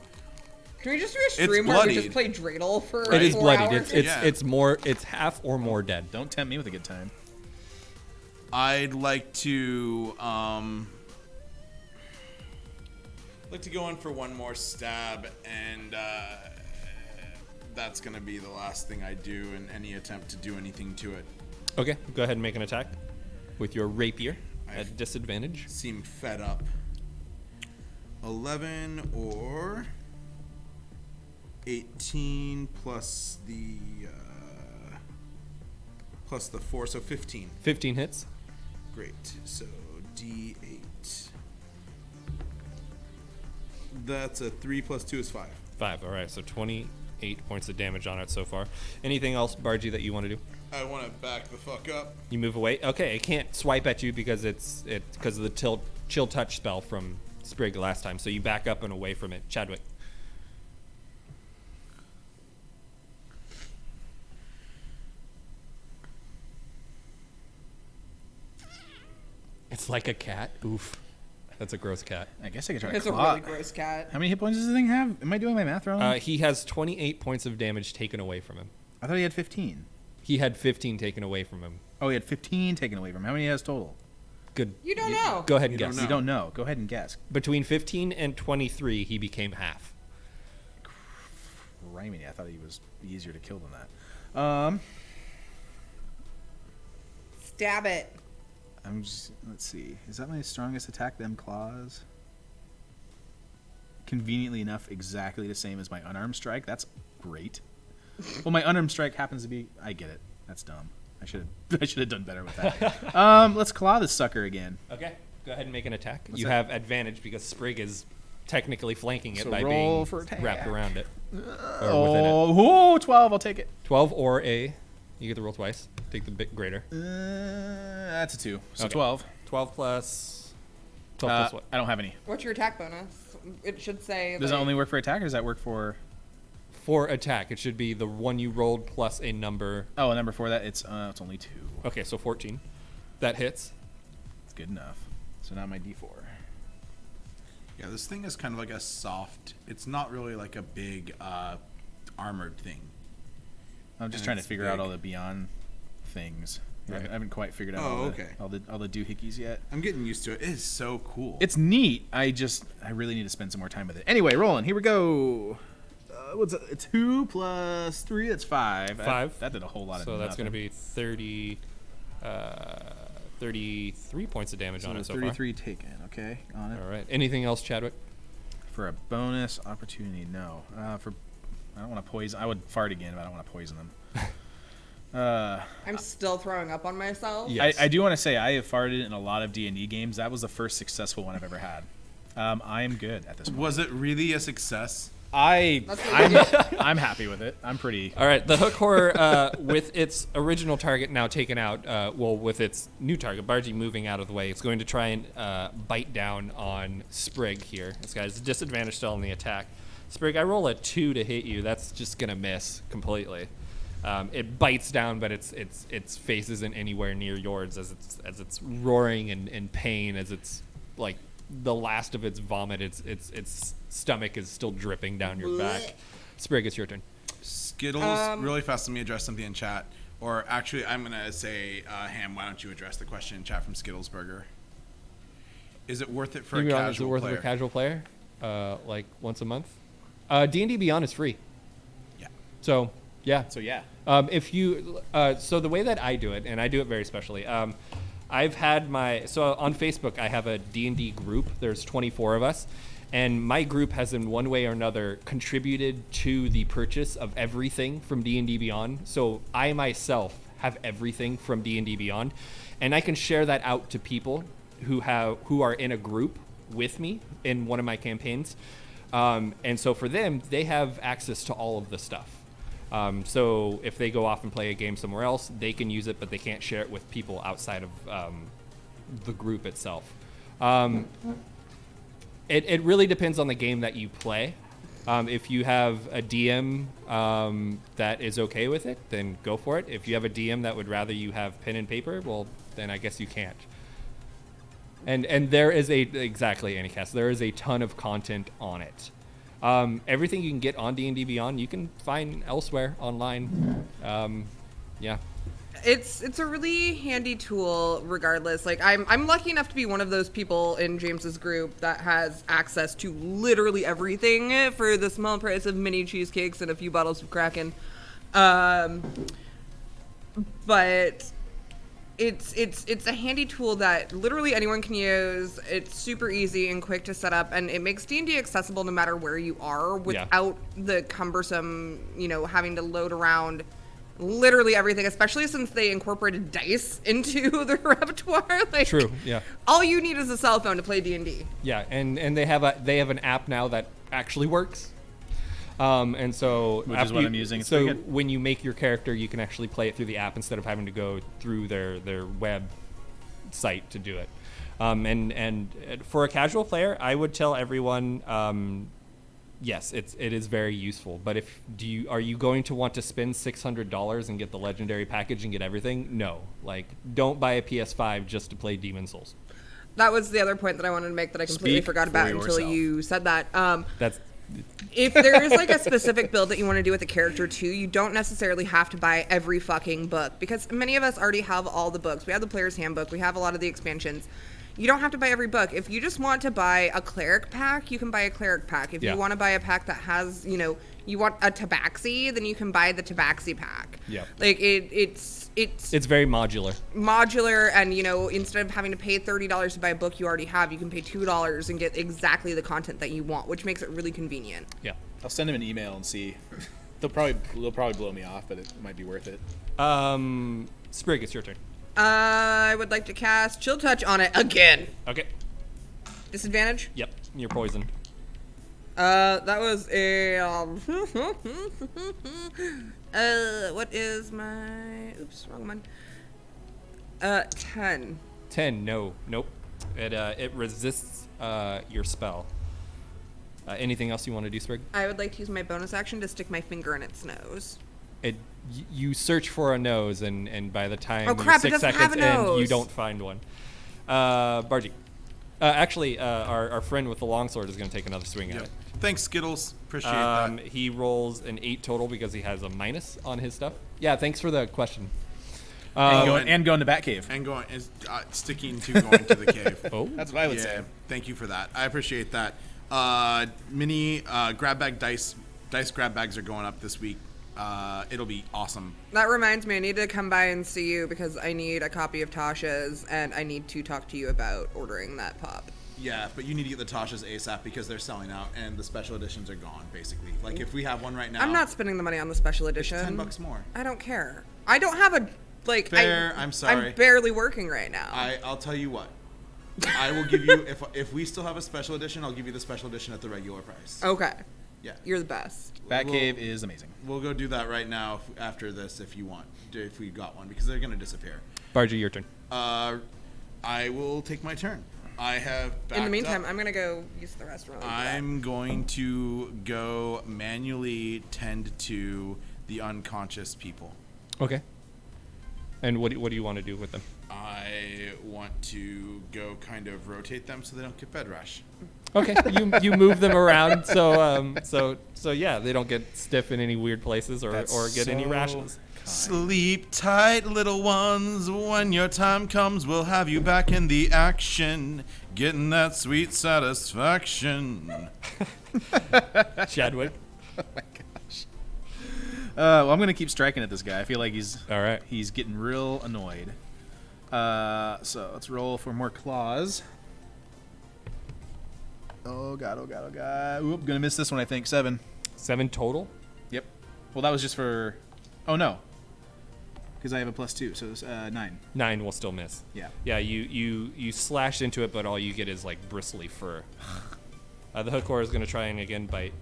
we just do a stream where we just play dreidel for It is 4 bloodied. hours? It's half or more dead. Don't tempt me with a good time. I'd like to go in for one more stab, and that's gonna be the last thing I do in any attempt to do anything to it. Okay, go ahead and make an attack with your rapier at disadvantage. Seem fed up. 11 or 18 plus the 4, so 15. 15 hits. Great. So D8. That's a 3 plus 2 is 5. 5. All right, so 28 points of damage on it so far. Anything else, Bargy, that you want to do? I want to back the fuck up. You move away. Okay, it can't swipe at you because it's because of the chill touch spell from Sprig last time. So you back up and away from it. Chadwick. It's like a cat. Oof. That's a gross cat. I guess I could try to It's a claw. really gross cat. How many hit points does this thing have? Am I doing my math wrong? He has 28 points of damage taken away from him. I thought he had 15. He had 15 taken away from him. Oh, he had 15 taken away from him. How many he has total? Good. You don't know. Go ahead and You guess. don't You don't know. Go ahead and guess. Between 15 and 23, he became half. Criminy, I thought he was easier to kill than that. Stab it. I'm just, let's see. Is that my strongest attack, them claws? Conveniently enough, exactly the same as my unarmed strike. That's great. Well, my unarmed strike happens to be, I get it. That's dumb. I should have done better with that. Let's claw this sucker again. Okay. Go ahead and make an attack. What's you that? have advantage because Sprig is technically flanking it So by roll being for attack. wrapped around it. Or within it. Oh, 12. I'll take it. 12 or a. You get to roll twice. Take the bit greater. That's a 2. So Okay. 12. 12 plus. 12 plus what? I don't have any. What's your attack bonus? It should say. Does it like- only work for attack, or does that work for... For attack, it should be the one you rolled plus a number. Oh, a number for that? It's only 2. Okay, so 14. That hits. It's good enough. So now my D4. Yeah, this thing is kind of like a soft. It's not really like a big armored thing. I'm just And trying to it's figure out big. all the beyond things. Right. I haven't quite figured out Oh, all, okay. all the doohickeys yet. I'm getting used to it. It is so cool. It's neat. I really need to spend some more time with it. Anyway, rolling. Here we go. What's it? 2 plus 3. That's 5. 5. That did a whole lot of So that's going to nothing. be 33 points of damage on it so 33 taken. Okay, on it. far. All right. Anything else, Chadwick? For a bonus opportunity, no. I don't want to poison. I would fart again, but I don't want to poison them. I'm still throwing up on myself. Yes. I do want to say I have farted in a lot of D&D games. That was the first successful one I've ever had. I am good at this point. Was it really a success? I'm happy with it. I'm pretty. All right, the hook horror, with its original target now taken out, with its new target, Bargy moving out of the way, it's going to try and bite down on Sprig here. This guy's disadvantaged still on the attack. Sprig, I roll a 2 to hit you. That's just going to miss completely. It bites down, but its face isn't anywhere near yours as it's roaring in pain, as it's like the last of its vomit. Its stomach is still dripping down your back. Sprig, it's your turn. Skittles, really fast, let me address something in chat. Or actually, I'm going to say, Ham, why don't you address the question in chat from Skittlesburger? Is it worth it for a casual player? Is it worth it for a casual player? Like once a month? D&D Beyond is free. Yeah. So, yeah. So yeah. If you, so the way that I do it, and I do it very specially, I've had so on Facebook, I have a D&D group. There's 24 of us. And my group has in one way or another contributed to the purchase of everything from D&D Beyond. So I myself have everything from D&D Beyond, and I can share that out to people who are in a group with me in one of my campaigns. And so for them, they have access to all of the stuff. So if they go off and play a game somewhere else, they can use it, but they can't share it with people outside of the group itself. It really depends on the game that you play. If you have a DM that is okay with it, then go for it. If you have a DM that would rather you have pen and paper, well, then I guess you can't. And there is exactly, Anycast, there is a ton of content on it. Everything you can get on D&D Beyond, you can find elsewhere online. Yeah. It's a really handy tool regardless. Like I'm lucky enough to be one of those people in James's group that has access to literally everything for the small price of mini cheesecakes and a few bottles of Kraken. But it's a handy tool that literally anyone can use. It's super easy and quick to set up, and it makes D&D accessible no matter where you are without the cumbersome, having to load around literally everything, especially since they incorporated dice into the repertoire. Like, true, yeah. All you need is a cell phone to play D&D. Yeah, and they have an app now that actually works. And so which is what I'm using. It's so pretty good. When you make your character, you can actually play it through the app instead of having to go through their web site to do it. And for a casual player, I would tell everyone, yes, it is very useful. But are you going to want to spend $600 and get the legendary package and get everything? No. Like, don't buy a PS5 just to play Demon Souls. That was the other point that I wanted to make that I completely forgot about until you said that. If there is like a specific build that you want to do with a character too, you don't necessarily have to buy every fucking book, because many of us already have all the books. We have the player's handbook. We have a lot of the expansions. You don't have to buy every book. If you just want to buy a cleric pack, you can buy a cleric pack. If you want to buy a pack that has, you want a tabaxi, then you can buy the tabaxi pack. Yeah. Like it's very modular. And instead of having to pay $30 to buy a book you already have, you can pay $2 and get exactly the content that you want, which makes it really convenient. Yeah. I'll send him an email and see. They'll probably blow me off, but it might be worth it. Sprig, it's your turn. I would like to cast Chill Touch on it again. Okay. Disadvantage? Yep, you're poisoned. That was a what is my wrong one. 10. 10, no. Nope. It resists your spell. Anything else you want to do, Sprig? I would like to use my bonus action to stick my finger in its nose. You search for a nose, and by the time Oh crap, you're 6 it doesn't seconds have a in, nose. you don't find one. Bargy. Actually, our friend with the longsword is going to take another swing at it. Thanks, Skittles. Appreciate that. He rolls an 8 total because he has a minus on his stuff. Yeah, thanks for the question. And going to Batcave. And sticking to going to the cave. Oh, that's what I would say. Thank you for that. I appreciate that. Mini grab bag dice grab bags are going up this week. It'll be awesome. That reminds me, I need to come by and see you because I need a copy of Tasha's, and I need to talk to you about ordering that pop. Yeah, but you need to get the Tasha's ASAP because they're selling out and the special editions are gone, basically. Like, if we have one right now... I'm not spending the money on the special edition. It's $10 more. I don't care. I don't have a... Fair, I'm sorry. I'm barely working right now. I'll tell you what. I will give you... If we still have a special edition, I'll give you the special edition at the regular price. Okay. Yeah. You're the best. Batcave is amazing. We'll go do that right now after this if you want. If we got one, because they're going to disappear. Bargy, your turn. I will take my turn. I have In the meantime, I'm going to go use the restroom. I'm going to go manually tend to the unconscious people. Okay. And what do you want to do with them? I want to go kind of rotate them so they don't get bed rash. Okay, you move them around so yeah, they don't get stiff in any weird places or get any rashes. Sleep tight, little ones. When your time comes, we'll have you back in the action, getting that sweet satisfaction. Chadwick. Oh my gosh. Well, I'm gonna keep striking at this guy. I feel like he's All right. He's getting real annoyed. So let's roll for more claws. Oh god, oh god, oh god. Oop, gonna miss this one, I think. 7. 7 total? Yep. Well, that was just for... Oh, no. Because I have a +2, so it's 9. 9 will still miss. Yeah. Yeah, you slash into it, but all you get is like bristly fur. The hook core is going to try and again bite.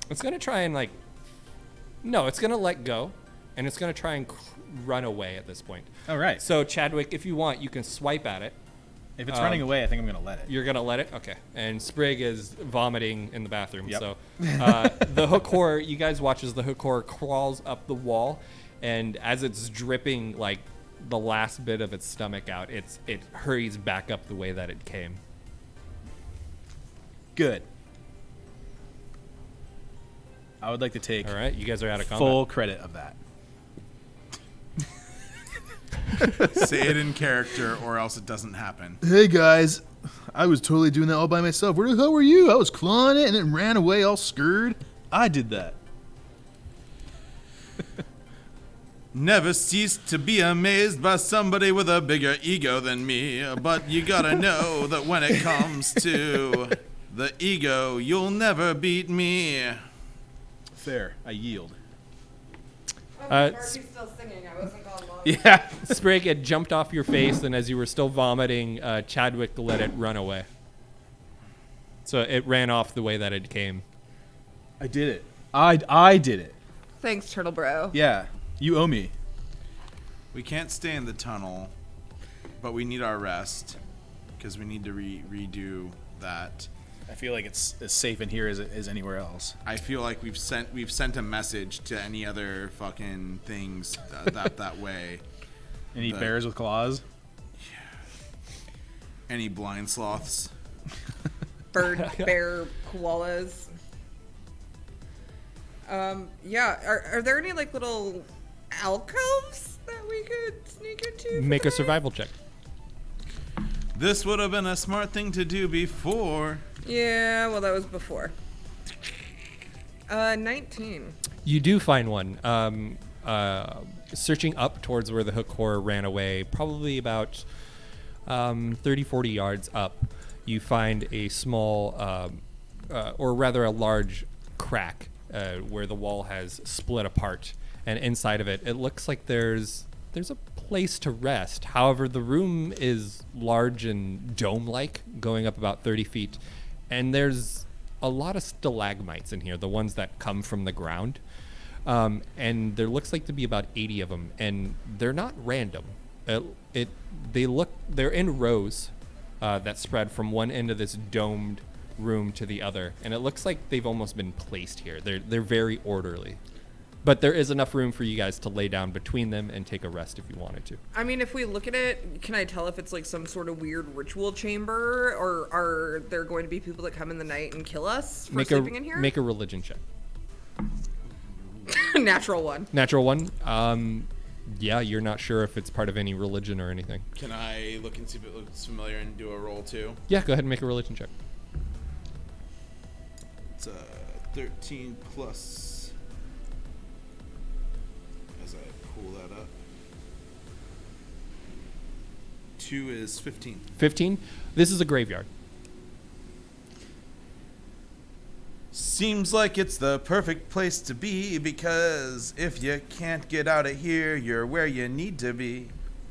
It's going to try and like... No, it's going to let go, and it's going to try and run away at this point. All right. So, Chadwick, if you want, you can swipe at it. If it's running away, I think I'm going to let it. You're going to let it? Okay. And Sprig is vomiting in the bathroom. Yep. So the hook core, you guys watch as the hook core crawls up the wall. And as it's dripping like the last bit of its stomach out, it hurries back up the way that it came. Good. I would like to take All right. You guys are out of combat. full credit of that. Say it in character, or else it doesn't happen. Hey guys, I was totally doing that all by myself. Where the hell were you? I was clawing it and it ran away all scared. I did that. Never cease to be amazed by somebody with a bigger ego than me. But you gotta know that when it comes to the ego, you'll never beat me. Fair. I yield. Darcy's still singing. I wasn't gone long. Yeah. Sprig had jumped off your face, and as you were still vomiting, Chadwick let it run away. So it ran off the way that it came. I did it. I did it. Thanks, Turtle Bro. Yeah. You owe me. We can't stay in the tunnel, but we need our rest because we need to redo that. I feel like it's as safe in here as anywhere else. I feel like we've sent a message to any other fucking things that way. Any bears with claws? Any blind sloths? Bear, koalas. Yeah. Are there any like little alcoves that we could sneak into? Make a survival check. This would have been a smart thing to do before. Yeah, well, that was before. 19. You do find one. Searching up towards where the hook core ran away, probably about 30, 40 yards up, you find a small, or rather a large crack where the wall has split apart. And inside of it, it looks like there's a place to rest. However, the room is large and dome-like, going up about 30 feet. And there's a lot of stalagmites in here, the ones that come from the ground. And there looks like to be about 80 of them, and they're not random. They're in rows that spread from one end of this domed room to the other, and it looks like they've almost been placed here. They're very orderly. But there is enough room for you guys to lay down between them and take a rest if you wanted to. I mean, if we look at it, can I tell if it's like some sort of weird ritual chamber, or are there going to be people that come in the night and kill us for sleeping in here? Make a religion check. Natural one. Natural one. Yeah, you're not sure if it's part of any religion or anything. Can I look and see if it looks familiar and do a roll too? Yeah, go ahead and make a religion check. It's 13 plus. As I pull that up, 2 is 15. 15. This is a graveyard. Seems like it's the perfect place to be, because if you can't get out of here, you're where you need to be.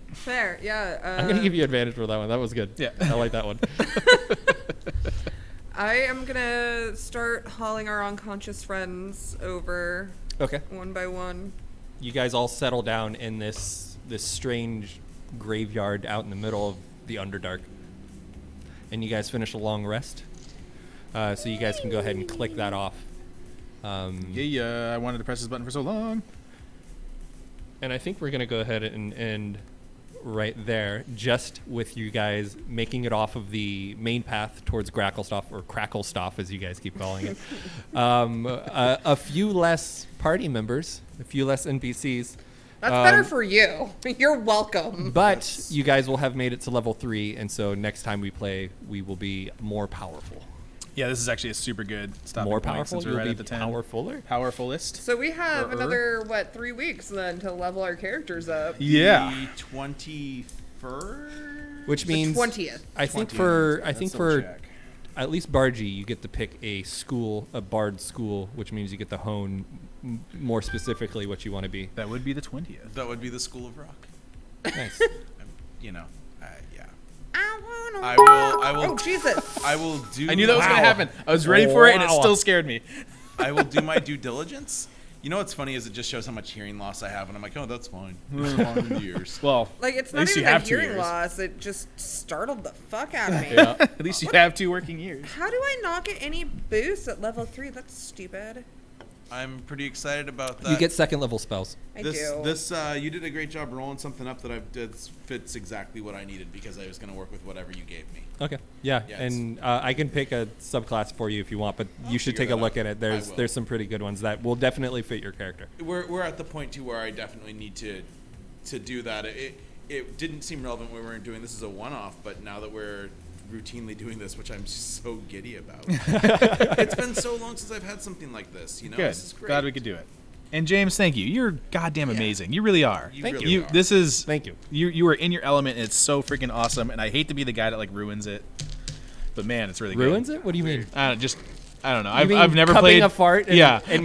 Fair, yeah. I'm going to give you advantage for that one. That was good. Yeah. I like that one. I am going to start hauling our unconscious friends over Okay. one by one. You guys all settle down in this strange graveyard out in the middle of the Underdark. And you guys finish a long rest. So you guys can go ahead and click that off. Yeah, I wanted to press this button for so long. And I think we're going to go ahead and end right there, just with you guys making it off of the main path towards Gracklestop, or Cracklestop, as you guys keep calling it. A few less party members, a few less NPCs. That's better for you. You're welcome. But you guys will have made it to level 3, and so next time we play, we will be more powerful. Yeah, this is actually a super good stopping More point powerful? since we're You'll right be at the 10. powerfuler? Powerfulest. So we have another, 3 weeks then to level our characters up. Yeah. The 21st? Which means 20th. I think 20th. for Let's double check. at least Bargy, you get to pick a bard school, which means you get to hone more specifically what you want to be. That would be the 20th. That would be the School of Rock. Nice. You know, yeah. I wanna I will. Oh, Jesus. I will do. I knew that was going to happen. I was ready for it, and it Wow. still scared me. I will do my due diligence. You know what's funny is it just shows how much hearing loss I have, and I'm like, oh, that's fine. It's 100 years. Well, Like, it's at not least you even a have 2 hearing years. loss. It just startled the fuck out of me. Yeah. At least you have 2 working years. How do I not get any boosts at level 3? That's stupid. I'm pretty excited about that. You get second level spells. I this. do. This you did a great job rolling something up that fits exactly what I needed because I was going to work with whatever you gave me. Okay. Yeah, Yes. and I can pick a subclass for you if you want, but you should figure take a that look out. at it. I will. There's some pretty good ones that will definitely fit your character. We're at the point too where I definitely need to do that. It didn't seem relevant when we weren't doing this as a one-off, but now that we're routinely doing this, which I'm so giddy about. It's been so long since I've had something like this. You know, Good. this is great. Glad we could do it. And James, thank you. You're goddamn amazing. You really are. You Thank really You. are. This is. Thank you. You are in your element, and it's so freaking awesome. And I hate to be the guy that like ruins it, but man, it's really Ruins good. it? What do you mean? I don't know. You mean I've never cupping played a fart. And, yeah. and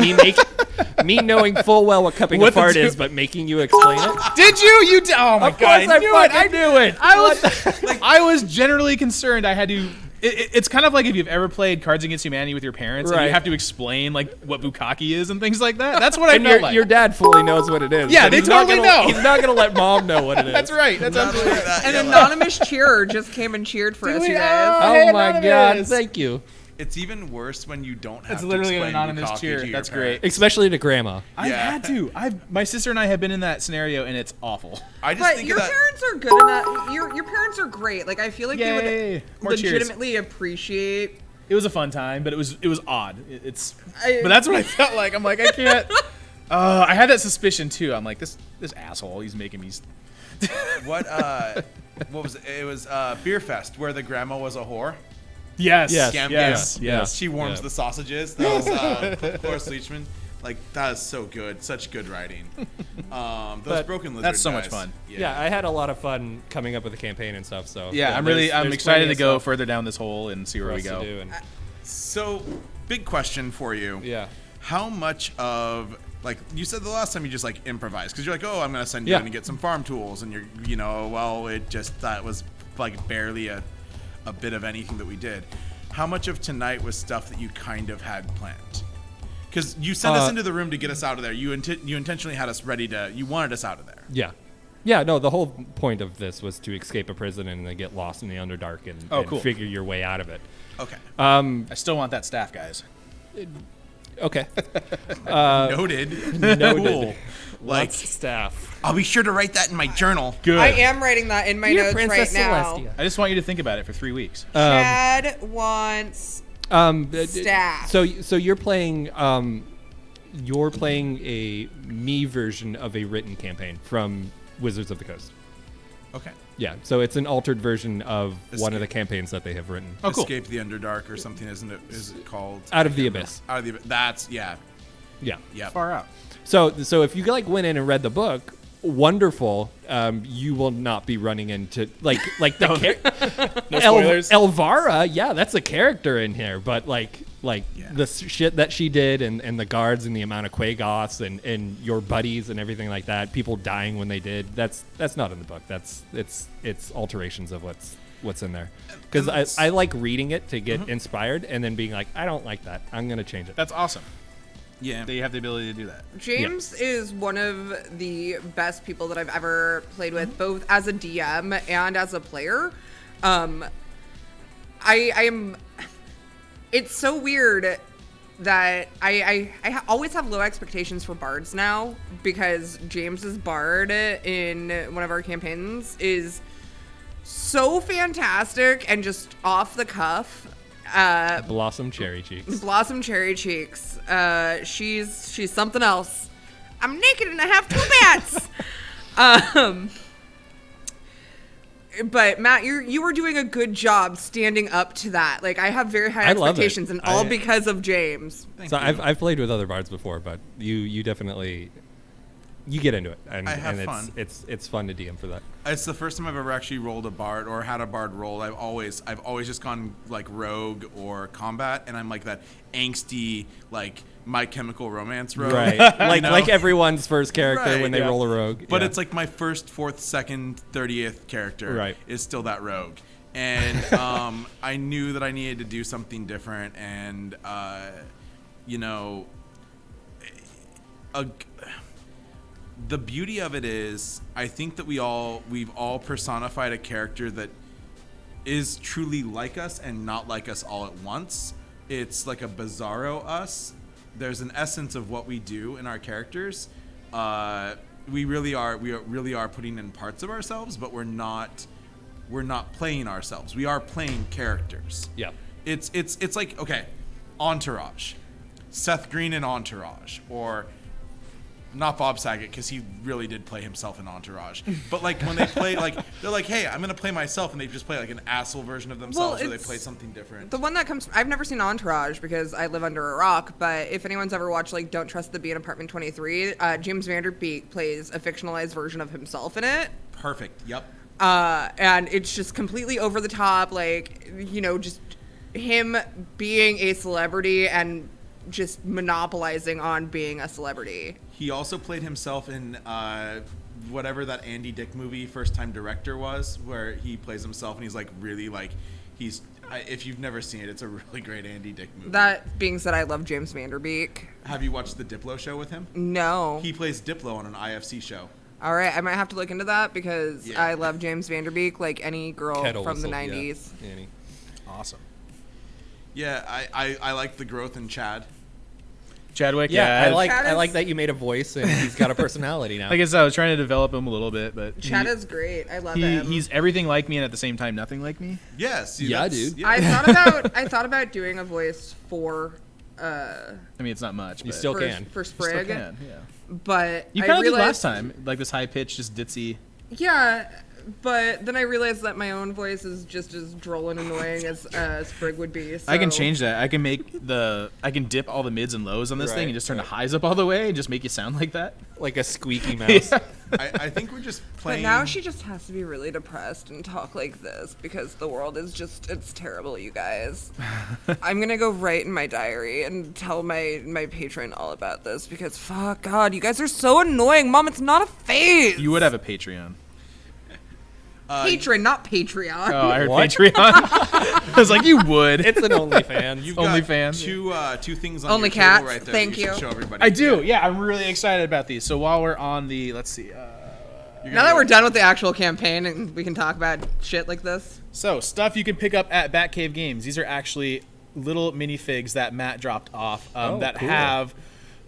me knowing full well what cupping What a fart the is, but making you explain it. Did you? You? Oh my Of god! course I knew it. fucking knew it. I was I was generally concerned. I had to. It's kind of like if you've ever played Cards Against Humanity with your parents, and Right. you have to explain like what bukkake is and things like that. That's what I And felt like. your dad fully knows what it is. Yeah, but they he's not totally gonna- know. He's not gonna let mom know what it is. That's right. That's Not absolutely only right. that, An yeah, anonymous cheerer just came and cheered for us, you guys. Oh Hey, my god! Anonymous. Thank you. it's even worse when you don't have It's to literally an explain anonymous bukkake cheer. to your That's parents. great. Especially to grandma. I've Yeah. had to. My sister and I have been in that scenario, and it's awful. I just But think your of that. parents are good enough. Your parents are great. Like, I feel like Yay. they More would cheers. legitimately appreciate. It was a fun time, but it was odd. It's I- but that's what I felt like. I'm like I can't. I had that suspicion too. I'm like this asshole. He's making me. What was it? It was Beer Fest where the grandma was a whore. Yes. Yes. Scam Yes. game. Yes. She warms Yeah. the sausages. That was Horace Leachman. Like that is so good. Such good writing. Those But Broken Lizard. that's so much guys. fun. Yeah, I had a lot of fun coming up with the campaign and stuff. So Yeah, I'm there's excited plenty to of go stuff further down this hole and see for where we us to go. do, and- So, big question for you. yeah. How much of like you said the last time you just like improvised because you're like, oh, I'm gonna send you Yeah. in and get some farm tools, and that was like barely a bit of anything that we did. How much of tonight was stuff that you kind of had planned? Because you sent us into the room to get us out of there. You intentionally had us ready to. You wanted us out of there. Yeah. Yeah, no, the whole point of this was to escape a prison and then get lost in the Underdark and Cool. figure your way out of it. Okay. I still want that staff, guys. Okay. Noted. Noted. Cool. Like, Lots of staff. I'll be sure to write that in my journal. Good. I am writing that in my Dear notes Princess right now. Celestia. I just want you to think about it for 3 weeks. Chad wants staff. So you're playing a me version of a written campaign from Wizards of the Coast. Okay. Yeah, so it's an altered version of one of the Escape. campaigns that they have written. Oh, cool. Escape the Underdark or something, isn't it? Is it called? Out of the Abyss. Out of the Abyss. That's yeah. Yeah. Yeah. Far out. So if you like went in and read the book, wonderful. You will not be running into like the No spoilers. Elvira. Yeah, that's a character in here, but like Yeah. the shit that she did and the guards and the amount of Quagos and your buddies and everything like that. People dying when they did. That's not in the book. It's alterations of what's in there. Because I like reading it to get inspired and then being like, I don't like that. I'm gonna change it. That's awesome. Yeah. That you have the ability to do that. James is one of the best people that I've ever played with, both as a DM and as a player. I am. It's so weird that I always have low expectations for bards now, because James's bard in one of our campaigns is so fantastic and just off the cuff. Blossom Cherry Cheeks. Blossom Cherry Cheeks. She's something else. I'm naked and I have 2 bats. But Matt, you were doing a good job standing up to that. Like, I have very high expectations, and all because of James. I've played with other bards before, but you definitely you get into it, and, I have and fun. It's fun to DM for that. It's the first time I've ever actually rolled a bard or had a bard roll. I've always just gone like rogue or combat, and I'm like that angsty like My Chemical Romance rogue, Right? Like everyone's first character when they roll a rogue. But it's like my first, 4th, 2nd, 30th character is still that rogue, and I knew that I needed to do something different, and the beauty of it is, I think that we've all personified a character that is truly like us and not like us all at once. It's like a bizarro us. There's an essence of what we do in our characters. We really are putting in parts of ourselves, but we're not playing ourselves. We are playing characters. Yeah. It's like, okay, Entourage. Seth Green in Entourage, or not Bob Saget, because he really did play himself in Entourage. But like when they play, like they're like, hey, I'm gonna play myself, and they just play like an asshole version of themselves, or they play something different. The one that comes, I've never seen Entourage because I live under a rock. But if anyone's ever watched like Don't Trust the Bee in Apartment 23, James Vanderbeek plays a fictionalized version of himself in it. Perfect. Yep. And it's just completely over the top, like, just him being a celebrity and just monopolizing on being a celebrity. He also played himself in whatever that Andy Dick movie First Time Director was, where he plays himself and he's like really like if you've never seen it, it's a really great Andy Dick movie. That being said, I love James Vanderbeek. Have you watched the Diplo show with him? No. He plays Diplo on an IFC show. All right, I might have to look into that because I love James Vanderbeek like any girl Kettle from whistle, the 90s. Yeah. Awesome. Yeah, I like the growth in Chad. Chadwick, I like that you made a voice and he's got a personality now. I guess I was trying to develop him a little bit, but Chad is great. I love him. He's everything like me and at the same time nothing like me. Yes. Dude. Yeah. I thought about doing a voice for. I mean, it's not much. You but still can. For you Sprig. still can, yeah. But You kind of did last time, like this high pitched, just ditzy. Yeah, but then I realized that my own voice is just as droll and annoying as Sprig would be. So. I can change that. I can dip all the mids and lows on this thing and just turn the highs up all the way and just make you sound like that. Like a squeaky mouse. I think we're just playing. But now she just has to be really depressed and talk like this because the world is it's terrible, you guys. I'm gonna go write in my diary and tell my patron all about this because fuck God, you guys are so annoying. Mom, it's not a phase. You would have a Patreon. Patron, not Patreon. Oh, I heard Patreon. I was like, you would. It's an OnlyFans. You've OnlyFans. got two things on Only your table cats. right there. Thank that you. you. Should show everybody. I do. Yeah, I'm really excited about these. So while we're on the, let's see. Now that we're done with the actual campaign and we can talk about shit like this. So stuff you can pick up at Batcave Games. These are actually little minifigs that Matt dropped off that cool. have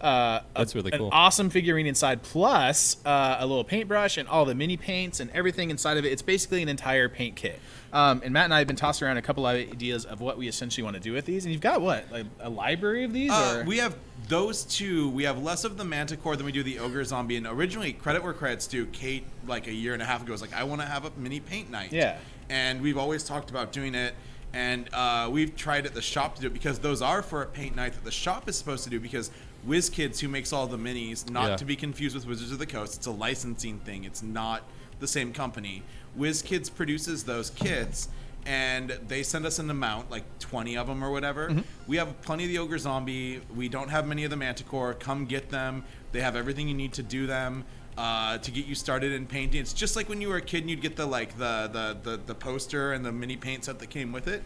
That's really cool. an awesome figurine inside, plus a little paintbrush and all the mini paints and everything inside of it. It's basically an entire paint kit. And Matt and I have been tossing around a couple of ideas of what we essentially want to do with these. And you've got what, like a library of these? Or? We have those two. We have less of the Manticore than we do the Ogre Zombie. And originally, credit where credit's due, Kate, like a year and a half ago, was like, I want to have a mini paint night. Yeah. And we've always talked about doing it. And we've tried at the shop to do it because those are for a paint night that the shop is supposed to do because WizKids, who makes all the minis, not to be confused with Wizards of the Coast, it's a licensing thing. It's not the same company. WizKids produces those kits, and they send us an amount, like 20 of them or whatever. Mm-hmm. We have plenty of the Ogre Zombie. We don't have many of the Manticore. Come get them. They have everything you need to do them. To get you started in painting. It's just like when you were a kid and you'd get the poster and the mini paint set that came with it.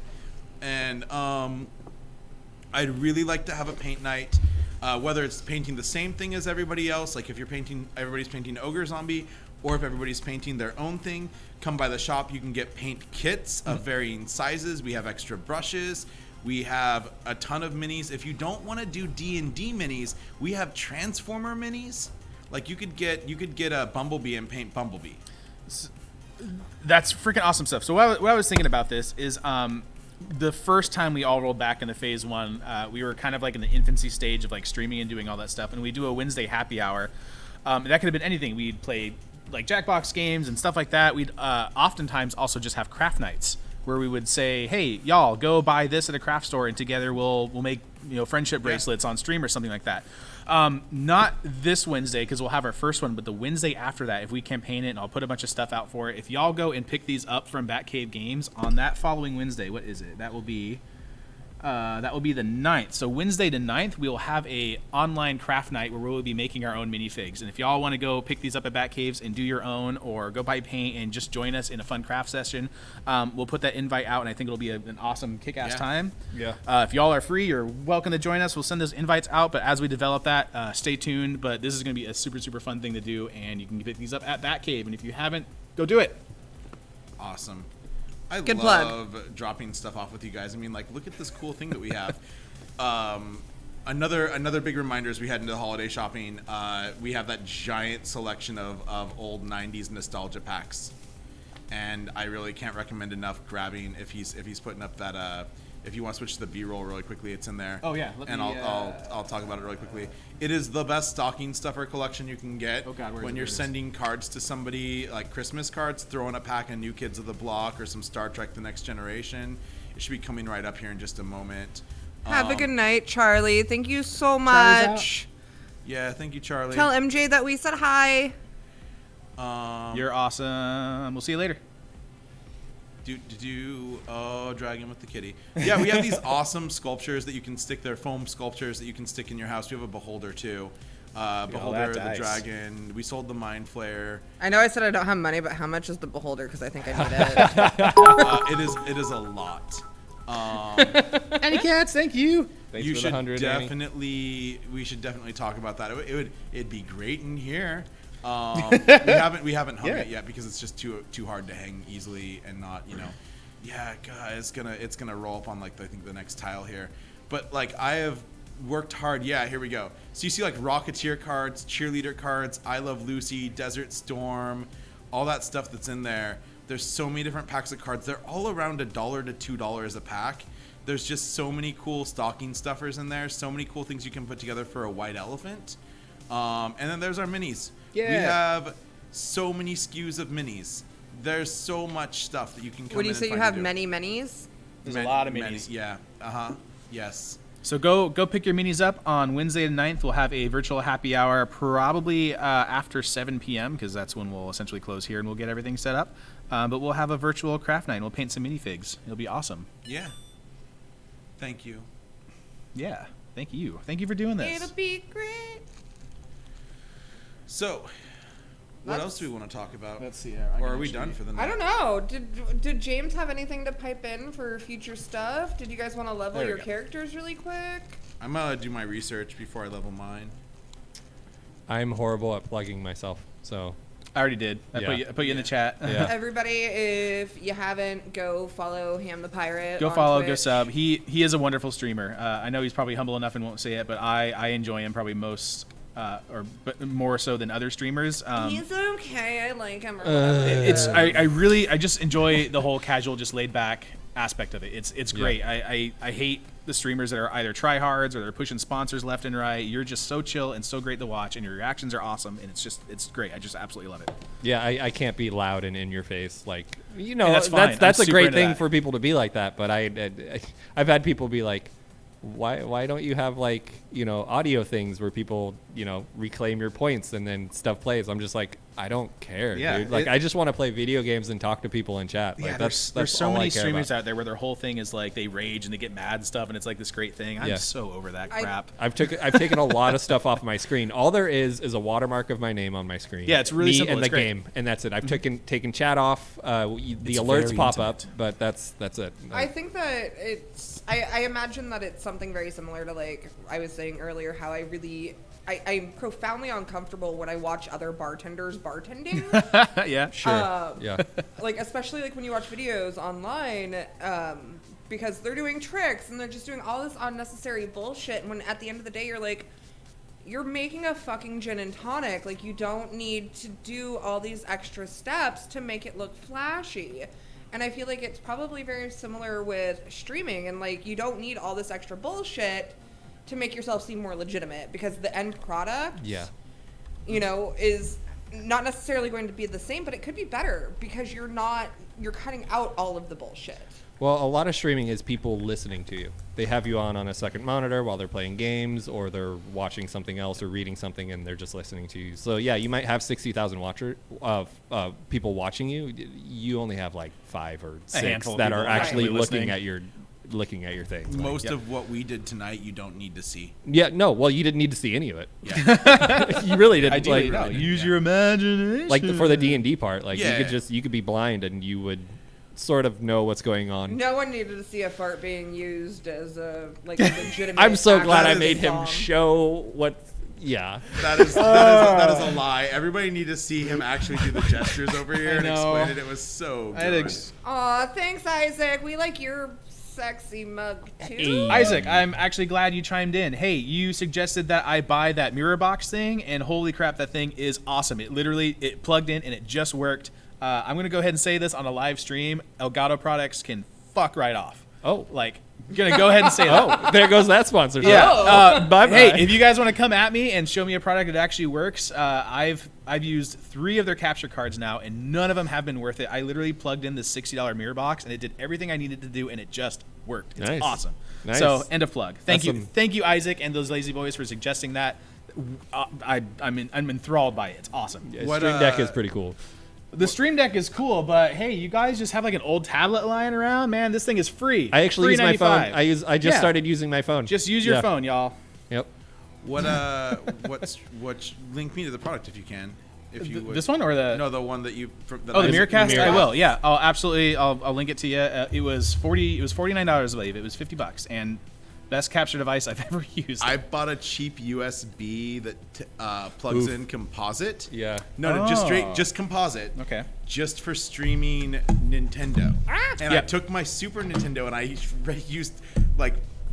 And I'd really like to have a paint night, whether it's painting the same thing as everybody else, like if everybody's painting Ogre Zombie, or if everybody's painting their own thing. Come by the shop. You can get paint kits of varying sizes. We have extra brushes. We have a ton of minis. If you don't want to do D&D minis, we have Transformer minis. Like you could get a Bumblebee and paint Bumblebee. That's freaking awesome stuff. So what I was thinking about this is the first time we all rolled back in the phase 1, we were kind of like in the infancy stage of like streaming and doing all that stuff, and we do a Wednesday happy hour. And that could have been anything. We'd play like Jackbox games and stuff like that. We'd oftentimes also just have craft nights where we would say, hey, y'all, go buy this at a craft store, and together we'll make friendship bracelets on stream or something like that. Not this Wednesday because we'll have our first one, but the Wednesday after that, if we campaign it, and I'll put a bunch of stuff out for it. If y'all go and pick these up from Batcave Games on that following Wednesday, what is it? That will be the 9th. So Wednesday the 9th, we will have a online craft night where we will be making our own minifigs. And if y'all want to go pick these up at Batcaves and do your own, or go buy paint and just join us in a fun craft session, we'll put that invite out, and I think it'll be an awesome kick-ass time. Yeah. If y'all are free, you're welcome to join us. We'll send those invites out, but as we develop that, stay tuned. But this is going to be a super, super fun thing to do, and you can pick these up at Batcave. And if you haven't, go do it. Awesome. I Good love dropping stuff off with you guys. I mean, like, look at this cool thing that we have. Another big reminder as we head into the holiday shopping, we have that giant selection of old 90s nostalgia packs. And I really can't recommend enough grabbing if he's putting up that if you want to switch to the B-roll really quickly, it's in there. Oh yeah, I'll talk about it really quickly. It is the best stocking stuffer collection you can get. Oh God, when you're sending cards to somebody, like Christmas cards, throw in a pack of New Kids of the Block or some Star Trek: The Next Generation. It should be coming right up here in just a moment. Have a good night, Charlie. Thank you so much. Yeah, thank you, Charlie. Tell MJ that we said hi. You're awesome. We'll see you later. Oh, Dragon with the kitty. Yeah, we have these awesome sculptures that you can stick there, foam sculptures that you can stick in your house. We have a Beholder too. Beholder, the dragon. We sold the Mind Flayer. I know I said I don't have money, but how much is the Beholder? Because I think I need it. It is a lot. Annie Cats, thank you. Thanks We for should the 100, Annie. definitely talk about that. It'd be great in here. We haven't hung it yet because it's just too hard to hang easily and not, yeah, God, it's gonna roll up on like I think the next tile here. But like I have worked hard. Yeah, here we go. So you see like Rocketeer cards, Cheerleader cards, I Love Lucy, Desert Storm, all that stuff that's in there. There's so many different packs of cards. They're all around $1 to $2 a pack. There's just so many cool stocking stuffers in there. So many cool things you can put together for a white elephant. And then there's our minis. Yeah. We have so many SKUs of minis. There's so much stuff that you can come What do you in say? and You find have to do. many minis? There's a lot of minis. Yeah. Yes. So go pick your minis up on Wednesday the 9th. We'll have a virtual happy hour probably after 7 p.m. because that's when we'll essentially close here and we'll get everything set up. But we'll have a virtual craft night and we'll paint some minifigs. It'll be awesome. Yeah. Thank you. Yeah. Thank you. Thank you for doing this. It'll be great. So, what else do we want to talk about? Let's see. Or are we done for the night? I don't know. Did James have anything to pipe in for future stuff? Did you guys want to level There we your go. characters really quick? I'm gonna do my research before I level mine. I'm horrible at plugging myself, so I already did. I Yeah. put you in the chat. Yeah. Everybody, if you haven't, go follow HamThePirate. Go on follow, go Twitch. sub. He is a wonderful streamer. I know he's probably humble enough and won't say it, but I enjoy him probably most, but more so than other streamers. He's okay. I like him. I just enjoy the whole casual, just laid back aspect of it. It's great. I hate the streamers that are either tryhards or they're pushing sponsors left and right. You're just so chill and so great to watch, and your reactions are awesime, and it's great. I just absolutely love it. Yeah, I can't be loud and in your face, like And that's fine. that's I'm a super great into thing that. for people to be like that. But I've had people be like, why don't you have like audio things where people reclaim your points and then stuff plays? I'm just like, I don't care, Yeah, dude. Like I just want to play video games and talk to people in chat. Like Yeah, that's there's so all I many care streamers about. out there where their whole thing is like they rage and they get mad and stuff, and it's like this great thing. I'm Yeah. so over that crap. I've taken a lot of stuff off my screen. All there is a watermark of my name on my screen. Yeah, it's really me simple. and It's the great. game, and that's it. I've taken chat off. The It's alerts very pop up, intimate. but that's it. I think that it's. I imagine that it's something very similar to like I was saying earlier. How I'm profoundly uncomfortable when I watch other bartenders bartending. Yeah, sure. Yeah. Like especially like when you watch videos online, because they're doing tricks and they're just doing all this unnecessary bullshit. And when at the end of the day, you're like, you're making a fucking gin and tonic. Like, you don't need to do all these extra steps to make it look flashy. And I feel like it's probably very similar with streaming. And, like, you don't need all this extra bullshit to make yourself seem more legitimate, because the end product, you know, is not necessarily going to be the same, but it could be better because you're cutting out all of the bullshit. Well, a lot of streaming is people listening to you. They have you on a second monitor while they're playing games, or they're watching something else or reading something, and they're just listening to you. So yeah, you might have 60,000 people watching you. You only have like 5 or 6 that are actually looking at your thing. Most of what we did tonight, you don't need to see. Yeah, no. Well, you didn't need to see any of it. Yeah. You really didn't. Ideally, like, no, use your imagination. Like for the D&D part, like you could be blind and you would sort of know what's going on. No one needed to see a fart being used as a legitimate. I'm so glad I made him show what. Yeah, that is a lie. Everybody needed to see him actually do the gestures over here and explain it. It was so good. Aw, thanks, Isaac. We like your sexy mug too. Isaac, I'm actually glad you chimed in. Hey, you suggested that I buy that mirror box thing, and holy crap, that thing is awesome. It plugged in and it just worked. I'm gonna go ahead and say this on a live stream. Elgato products can fuck right off. Oh, like, gonna go ahead and say that. Oh, there goes that sponsorship. Yeah. Bye-bye. Hey, if you guys want to come at me and show me a product that actually works, I've used 3 of their capture cards now, and none of them have been worth it. I literally plugged in this $60 mirror box, and it did everything I needed to do, and it just worked. It's awesome. Nice. So, end of plug. Thank you, Isaac, and those lazy boys for suggesting that. I'm enthralled by it. It's awesome. Yeah, Stream Deck is pretty cool. The Stream Deck is cool, but hey, you guys just have like an old tablet lying around, man. This thing is free. I actually use my phone. I just started using my phone. Just use your phone, y'all. Yep. What link me to the product if you can. If you would. This one or the one that you. The Mirrorcast. I will. Yeah, I'll absolutely. I'll link it to you. It was $49, I believe. It was $50, and best capture device I've ever used. I bought a cheap USB that plugs in composite. Yeah. No, just composite. Okay. Just for streaming Nintendo. And I took my Super Nintendo and I used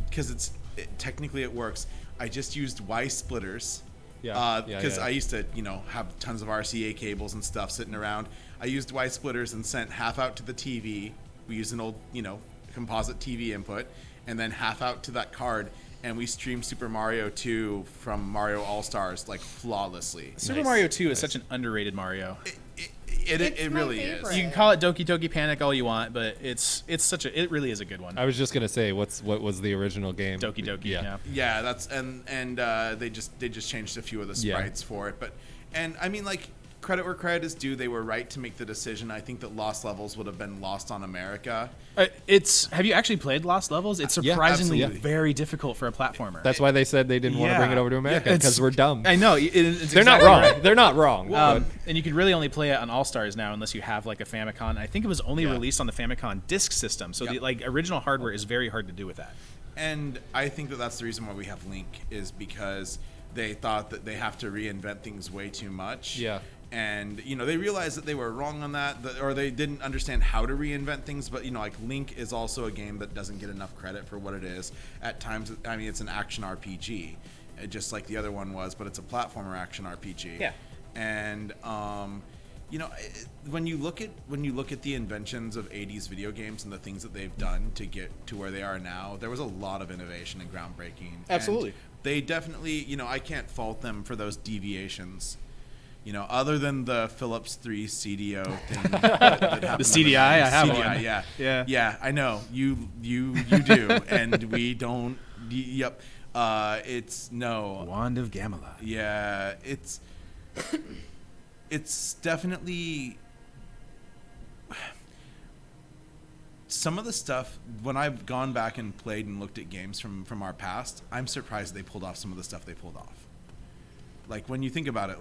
because technically it works. I just used Y splitters. Because I used to, have tons of RCA cables and stuff sitting around. I used Y splitters and sent half out to the TV. We used an old, composite TV input, and then half out to that card, and we streamed Super Mario 2 from Mario All-Stars flawlessly. Super Mario 2 is such an underrated Mario. It really is. You can call it Doki Doki Panic all you want, but it really is a good one. I was just gonna say, what was the original game? Doki Doki. Yeah, that's and they just changed a few of the sprites for it, and I mean, credit where credit is due, they were right to make the decision. I think that Lost Levels would have been lost on America. Have you actually played Lost Levels? It's surprisingly very difficult for a platformer. That's why they said they didn't want to bring it over to America, because we're dumb. I know. They're not wrong. Right. They're not wrong. And you can really only play it on All-Stars now unless you have a Famicom. I think it was only released on the Famicom disk system, so the original hardware is very hard to do with that. And I think that that's the reason why we have Link, is because they thought that they have to reinvent things way too much. Yeah. And they realized that they were wrong on that, or they didn't understand how to reinvent things. But Link is also a game that doesn't get enough credit for what it is. At times, I mean, it's an action RPG, just like the other one was, but it's a platformer action RPG. Yeah. And when you look at the inventions of 80s video games and the things that they've done to get to where they are now, there was a lot of innovation and groundbreaking. Absolutely. And they definitely, I can't fault them for those deviations. Other than the Philips 3 CDO thing. The CDI, I have one. CDI, yeah. I know you do, and we don't. Yep. It's no Wand of Gamela. Yeah, it's definitely some of the stuff. When I've gone back and played and looked at games from our past, I'm surprised they pulled off some of the stuff they pulled off. When you think about it,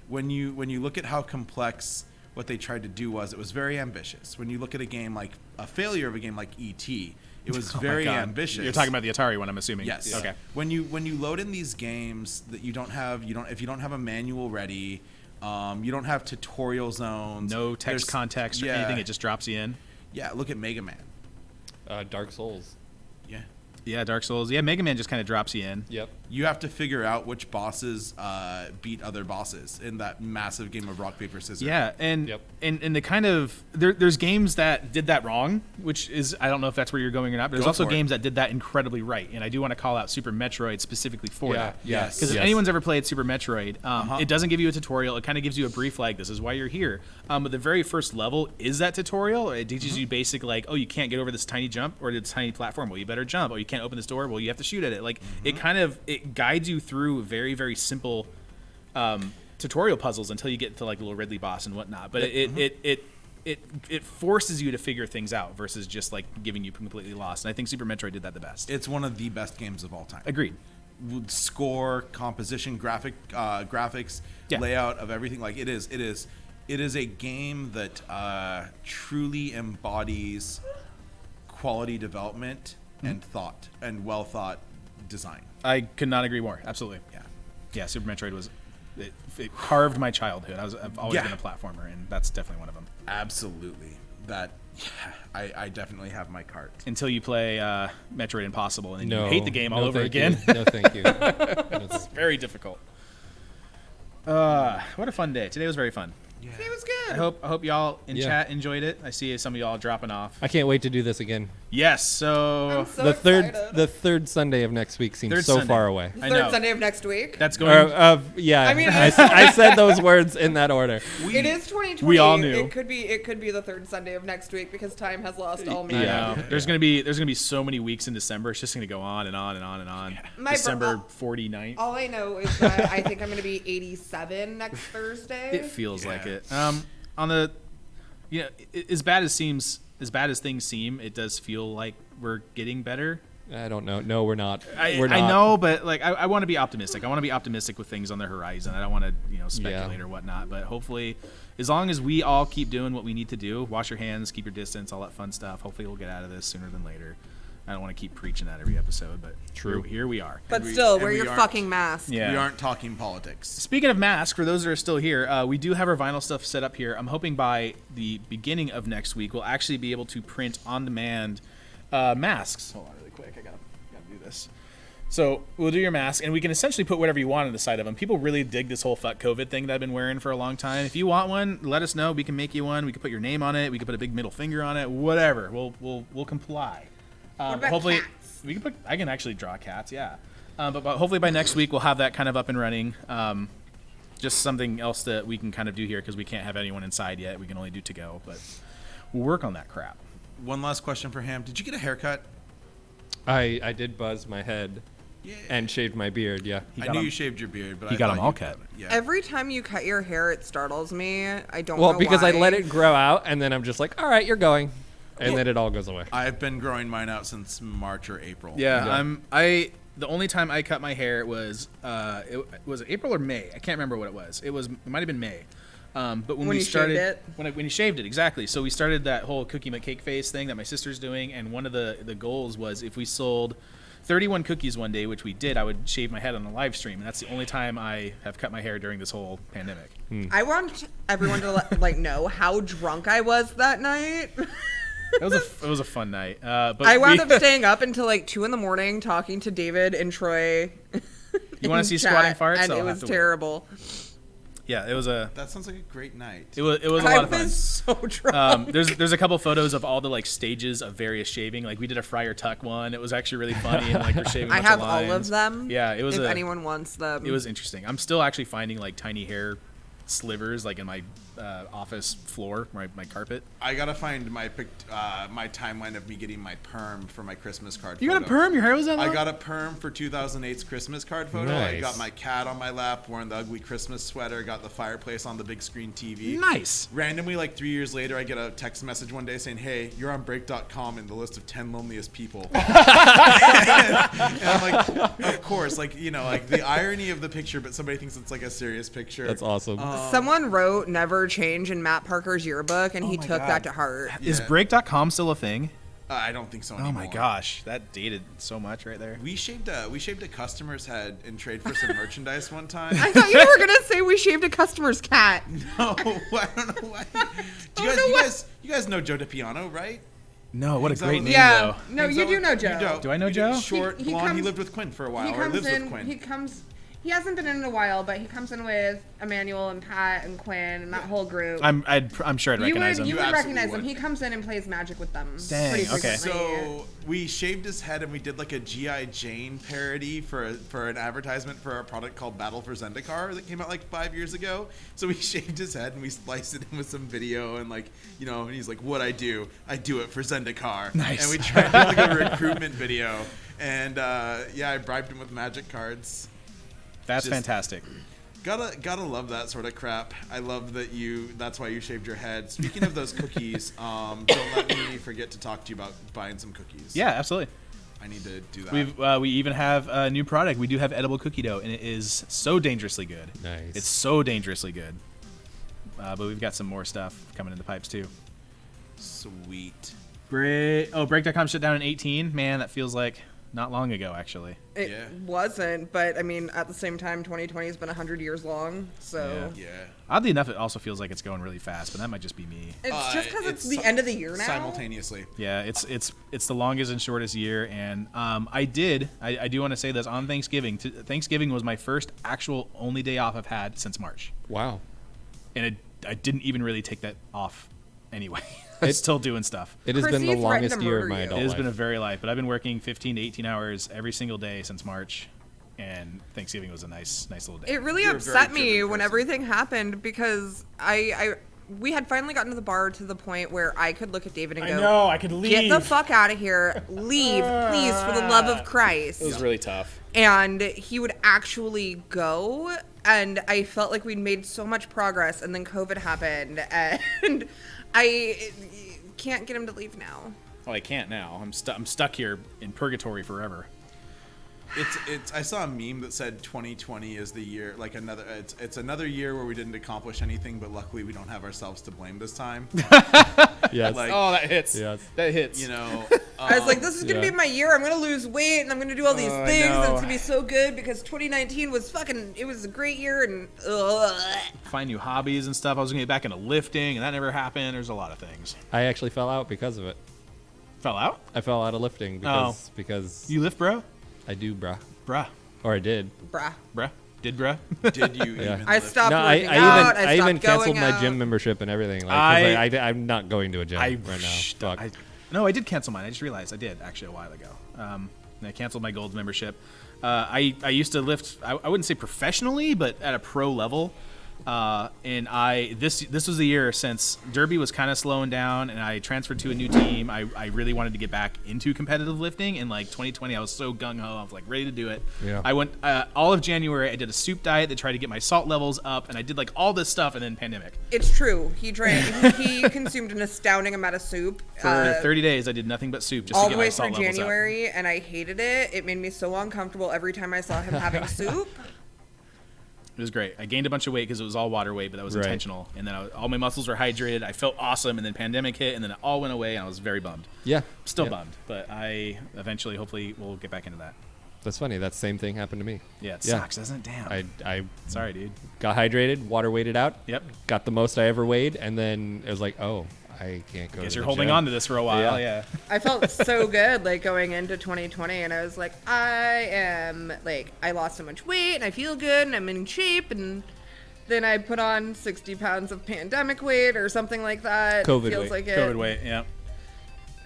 when you look at how complex what they tried to do was, it was very ambitious. When you look at a failure of a game like E.T., it was very ambitious. You're talking about the Atari one, I'm assuming. Yes. Okay. When you load in these games that if you don't have a manual ready, you don't have tutorial zones, no text context or anything, it just drops you in. Yeah, look at Mega Man. Dark Souls. Yeah. Yeah, Dark Souls. Yeah, Mega Man just kind of drops you in. Yep. You have to figure out which bosses beat other bosses in that massive game of rock, paper, scissors. Yeah, and Yep. and the kind of there's games that did that wrong, which is I don't know if that's where you're going or not, but there's Go also for it. games that did that incredibly right, and I do want to call out Super Metroid specifically for Yeah. that. Yes. Because if Yes. anyone's ever played Super Metroid, it doesn't give you a tutorial. It kind of gives you a brief, like, this is why you're here. But the very first level is that tutorial. It teaches you basic, like, oh, you can't get over this tiny jump or this tiny platform. Well, you better jump. Oh, you can't open this door. Well, you have to shoot at it. Like, it guides you through very, very simple tutorial puzzles until you get to, like, the little Ridley boss and whatnot. But it forces you to figure things out versus just, like, giving you completely lost. And I think Super Metroid did that the best. It's one of the best games of all time. Agreed. Score, composition, graphics, Yeah. layout of everything. Like it is a game that truly embodies quality development and thought and well thought design. I could not agree more. Absolutely. Yeah, Super Metroid was it carved my childhood. I've always been a platformer, and that's definitely one of them. Absolutely. That I definitely have my cart. Until you play Metroid Impossible, and then No. you hate the game all No, over thank again. you. No, thank you. It's very difficult. What a fun day. Today was very fun. It was good. I hope y'all in Yeah. chat enjoyed it. I see some of y'all dropping off. I can't wait to do this again. Yes, so I'm so the excited. third Sunday of next week seems Third so Sunday. far away. I Third know. Sunday of next week. That's going. Yeah, I mean, I said those words in that order. It is 2020. We all knew. It could be the third Sunday of next week because time has lost all I meaning. know. There's gonna be so many weeks in December. It's just gonna go on and on and on and on. My December 49th. All I know is that I think I'm going to be 87 next Thursday. It feels like it. On the, as bad as things seem, it does feel like we're getting better. I don't know. No, we're not. I We're not. know, but like I want to be optimistic. I want to be optimistic with things on the horizon. I don't want to speculate or whatnot. But hopefully, as long as we all keep doing what we need to do, wash your hands, keep your distance, all that fun stuff. Hopefully, we'll get out of this sooner than later. I don't want to keep preaching that every episode, but True. Here we are. But we- still, and wear we your aren't- fucking mask. Yeah. We aren't talking politics. Speaking of masks, for those that are still here, we do have our vinyl stuff set up here. I'm hoping by the beginning of next week, we'll actually be able to print on-demand masks. Hold on really quick. I gotta do this. So we'll do your mask, and we can essentially put whatever you want on the side of them. People really dig this whole fuck COVID thing that I've been wearing for a long time. If you want one, let us know. We can make you one. We can put your name on it. We can put a big middle finger on it. Whatever. We'll comply. What about Hopefully, cats? we can put. I can actually draw cats. Yeah. But hopefully by next week we'll have that kind of up and running. Just something else that we can kind of do here because we can't have anyone inside yet. We can only do to go, but we'll work on that crap. One last question for Ham. Did you get a haircut? I did buzz my head Yeah. and shaved my beard. Yeah. I knew you shaved your beard, but He I got thought them all you- cut. Yeah. Every time you cut your hair, it startles me. I don't Well, know because I why. let it grow out, and then I'm just like, all right, you're going, and then it all goes away. I've been growing mine out since March or April. Yeah, the only time I cut my hair was it was April or May. I can't remember what it was. It might have been May. But when we you started, shaved it? when you shaved it, exactly. So we started that whole cookie cake face thing that my sister's doing, and one of the goals was if we sold 31 cookies one day, which we did, I would shave my head on a live stream, and that's the only time I have cut my hair during this whole pandemic. I want everyone to know how drunk I was that night. It was a fun night. But I wound up staying up until like 2 a.m. talking to David and Troy. You want in to see chat, squatting farts? And I'll it have was to wait. terrible. Yeah, it was a. That sounds like a great night. It was a I lot of fun. was so drunk. There's a couple photos of all the like stages of various shaving. Like we did a Friar Tuck one. It was actually really funny, and like we're shaving. a I bunch have of all of lines. them. Yeah, it was. If anyone wants them. It was interesting. I'm still actually finding like tiny hair slivers like in my office floor, my carpet. I gotta find my my timeline of me getting my perm for my Christmas card. You photo. got a perm? Your hair was that long? I got a perm for 2008's Christmas card photo. I Nice. got my cat on my lap, wearing the ugly Christmas sweater. Got the fireplace on the big screen TV. Nice. Randomly, like 3 years later, I get a text message one day saying, "Hey, you're on Break.com in the list of 10 loneliest people." And I'm like, of course, like like the irony of the picture, but somebody thinks it's like a serious picture. That's awesome. Someone wrote "Never Change" in Matt Parker's yearbook, and he my took God. that to heart. Is Yeah. Break.com still a thing? I don't think so Oh anymore. my gosh, that dated so much right there. We shaved a customer's head in trade for some merchandise one time. I thought you were gonna say we shaved a customer's cat. No, I don't know why. You guys know Joe DiPiano, right? No, what a Hangs out great with- name, Yeah. though. No, Hangs you out do with- know you Joe. don't. Do I know You Joe? Short, He blonde. He comes- lived with Quinn for a He while, or comes lives in. with Quinn. He comes. He hasn't been in a while, but he comes in with Emmanuel and Pat and Quinn and that whole group. I'm sure I'd you recognize would, him. you You would absolutely recognize him. would. He comes in and plays Magic with them. Dang, pretty okay. frequently. So we shaved his head and we did like a G.I. Jane parody for an advertisement for our product called Battle for Zendikar that came out like 5 years ago. So we shaved his head and we spliced it in with some video and like, you know, and he's like, what I do it for Zendikar. Nice. And we tried to do like a recruitment video. And yeah, I bribed him with magic cards. That's Just- fantastic. Gotta love that sort of crap. I love that that's why you shaved your head. Speaking of those cookies, don't let me forget to talk to you about buying some cookies. Yeah, absolutely. I need to do that. We even have a new product. We do have edible cookie dough, and it is so dangerously good. Nice. It's so dangerously good. But we've got some more stuff coming in the pipes too. Sweet. Break.com shut down in 18. Man, that feels like not long ago, actually. It Yeah. wasn't, but I mean, at the same time, 2020 has been 100 years long, so Yeah. Oddly enough, it also feels like it's going really fast, but that might just be me. it's just because it's the si- end of the year now. Simultaneously. Yeah, it's the longest and shortest year, and I do want to say this on Thanksgiving. Thanksgiving was my first actual only day off I've had since March, Wow. and I didn't even really take that off anyway. I'm still doing stuff. It has been the Chrissy's threatened longest to year of murder my you. adult It has life. been a very life, but I've been working 15 to 18 hours every single day since March, and Thanksgiving was a nice little day. It really You're a upset very me driven when person. everything happened because we had finally gotten to the bar to the point where I could look at David and go, I could leave. "Get the fuck out of here! Leave, please, for the love of Christ!" It was really tough. And he would actually go, and I felt like we'd made so much progress, and then COVID happened, and I can't get him to leave now. Well, I can't now. I'm stuck here in purgatory forever. It's I saw a meme that said 2020 is the year, like it's another year where we didn't accomplish anything, but luckily we don't have ourselves to blame this time. Yes. Like, Oh, that hits. Yes. That hits. you know, I was like, this is gonna yeah. be my year. I'm gonna lose weight, and I'm gonna do all these Oh, I things, and know. it's gonna be so good because 2019 was it was a great year, and Find new hobbies and stuff. I was gonna get back into lifting, and that never happened. There's a lot of things. I actually fell out because of it. Fell out? I fell out of lifting because You lift, bro? I do, bruh. Bruh. Or I did. bruh. Bruh. Did bruh? did you Yeah. even I lift? stopped No, I working out. even stopped canceled going my out. gym membership and everything. Like, 'cause I'm not going to a gym right now. Fuck. No, I did cancel mine. I just realized I did actually a while ago. And I canceled my Gold's membership. I used to lift. I wouldn't say professionally, but at a pro level. And this was the year since Derby was kind of slowing down, and I transferred to a new team. I really wanted to get back into competitive lifting. In like 2020, I was so gung ho. I was like ready to do it. Yeah. I went all of January. I did a soup diet that tried to get my salt levels up, and I did like all this stuff, and then pandemic. It's true. He consumed an astounding amount of soup. For 30 days, I did nothing but soup just all to the get way my salt through levels up. January, and I hated it. It made me so uncomfortable every time I saw him having soup. It was great. I gained a bunch of weight because it was all water weight, but that was Right. intentional. And then all my muscles were hydrated. I felt awesome, and then pandemic hit, and then it all went away, and I was very bummed. Yeah. Still Yeah. bummed, but I eventually, hopefully, will get back into that. That's funny. That same thing happened to me. Yeah, it Yeah. sucks, doesn't it? Damn. I Sorry, dude. got hydrated, water weighted out. Yep. Got the most I ever weighed, and then it was like, oh, I can't go. Guess to you're the holding gym. on to this for a while. Yeah. I felt so good like going into 2020, and I was like, I lost so much weight, and I feel good, and I'm in shape, and then I put on 60 pounds of pandemic weight or something like that. COVID feels weight. like it. COVID weight. Yeah.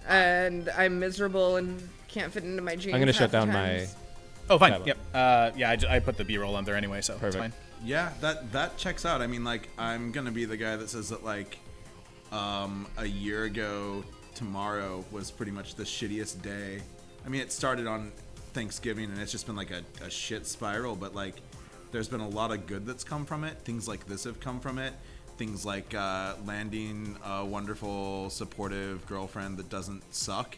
And I'm miserable and can't fit into my jeans. I'm gonna half shut the down times. Oh, fine. Tablet. Yep. Yeah, I put the B-roll on there anyway, so Perfect. it's fine. Yeah, that checks out. I mean, like, I'm gonna be the guy that says that like a year ago tomorrow was pretty much the shittiest day. I mean, it started on Thanksgiving and it's just been like a shit spiral, but like there's been a lot of good that's come from it. Things like this have come from it. Things like landing a wonderful, supportive girlfriend that doesn't suck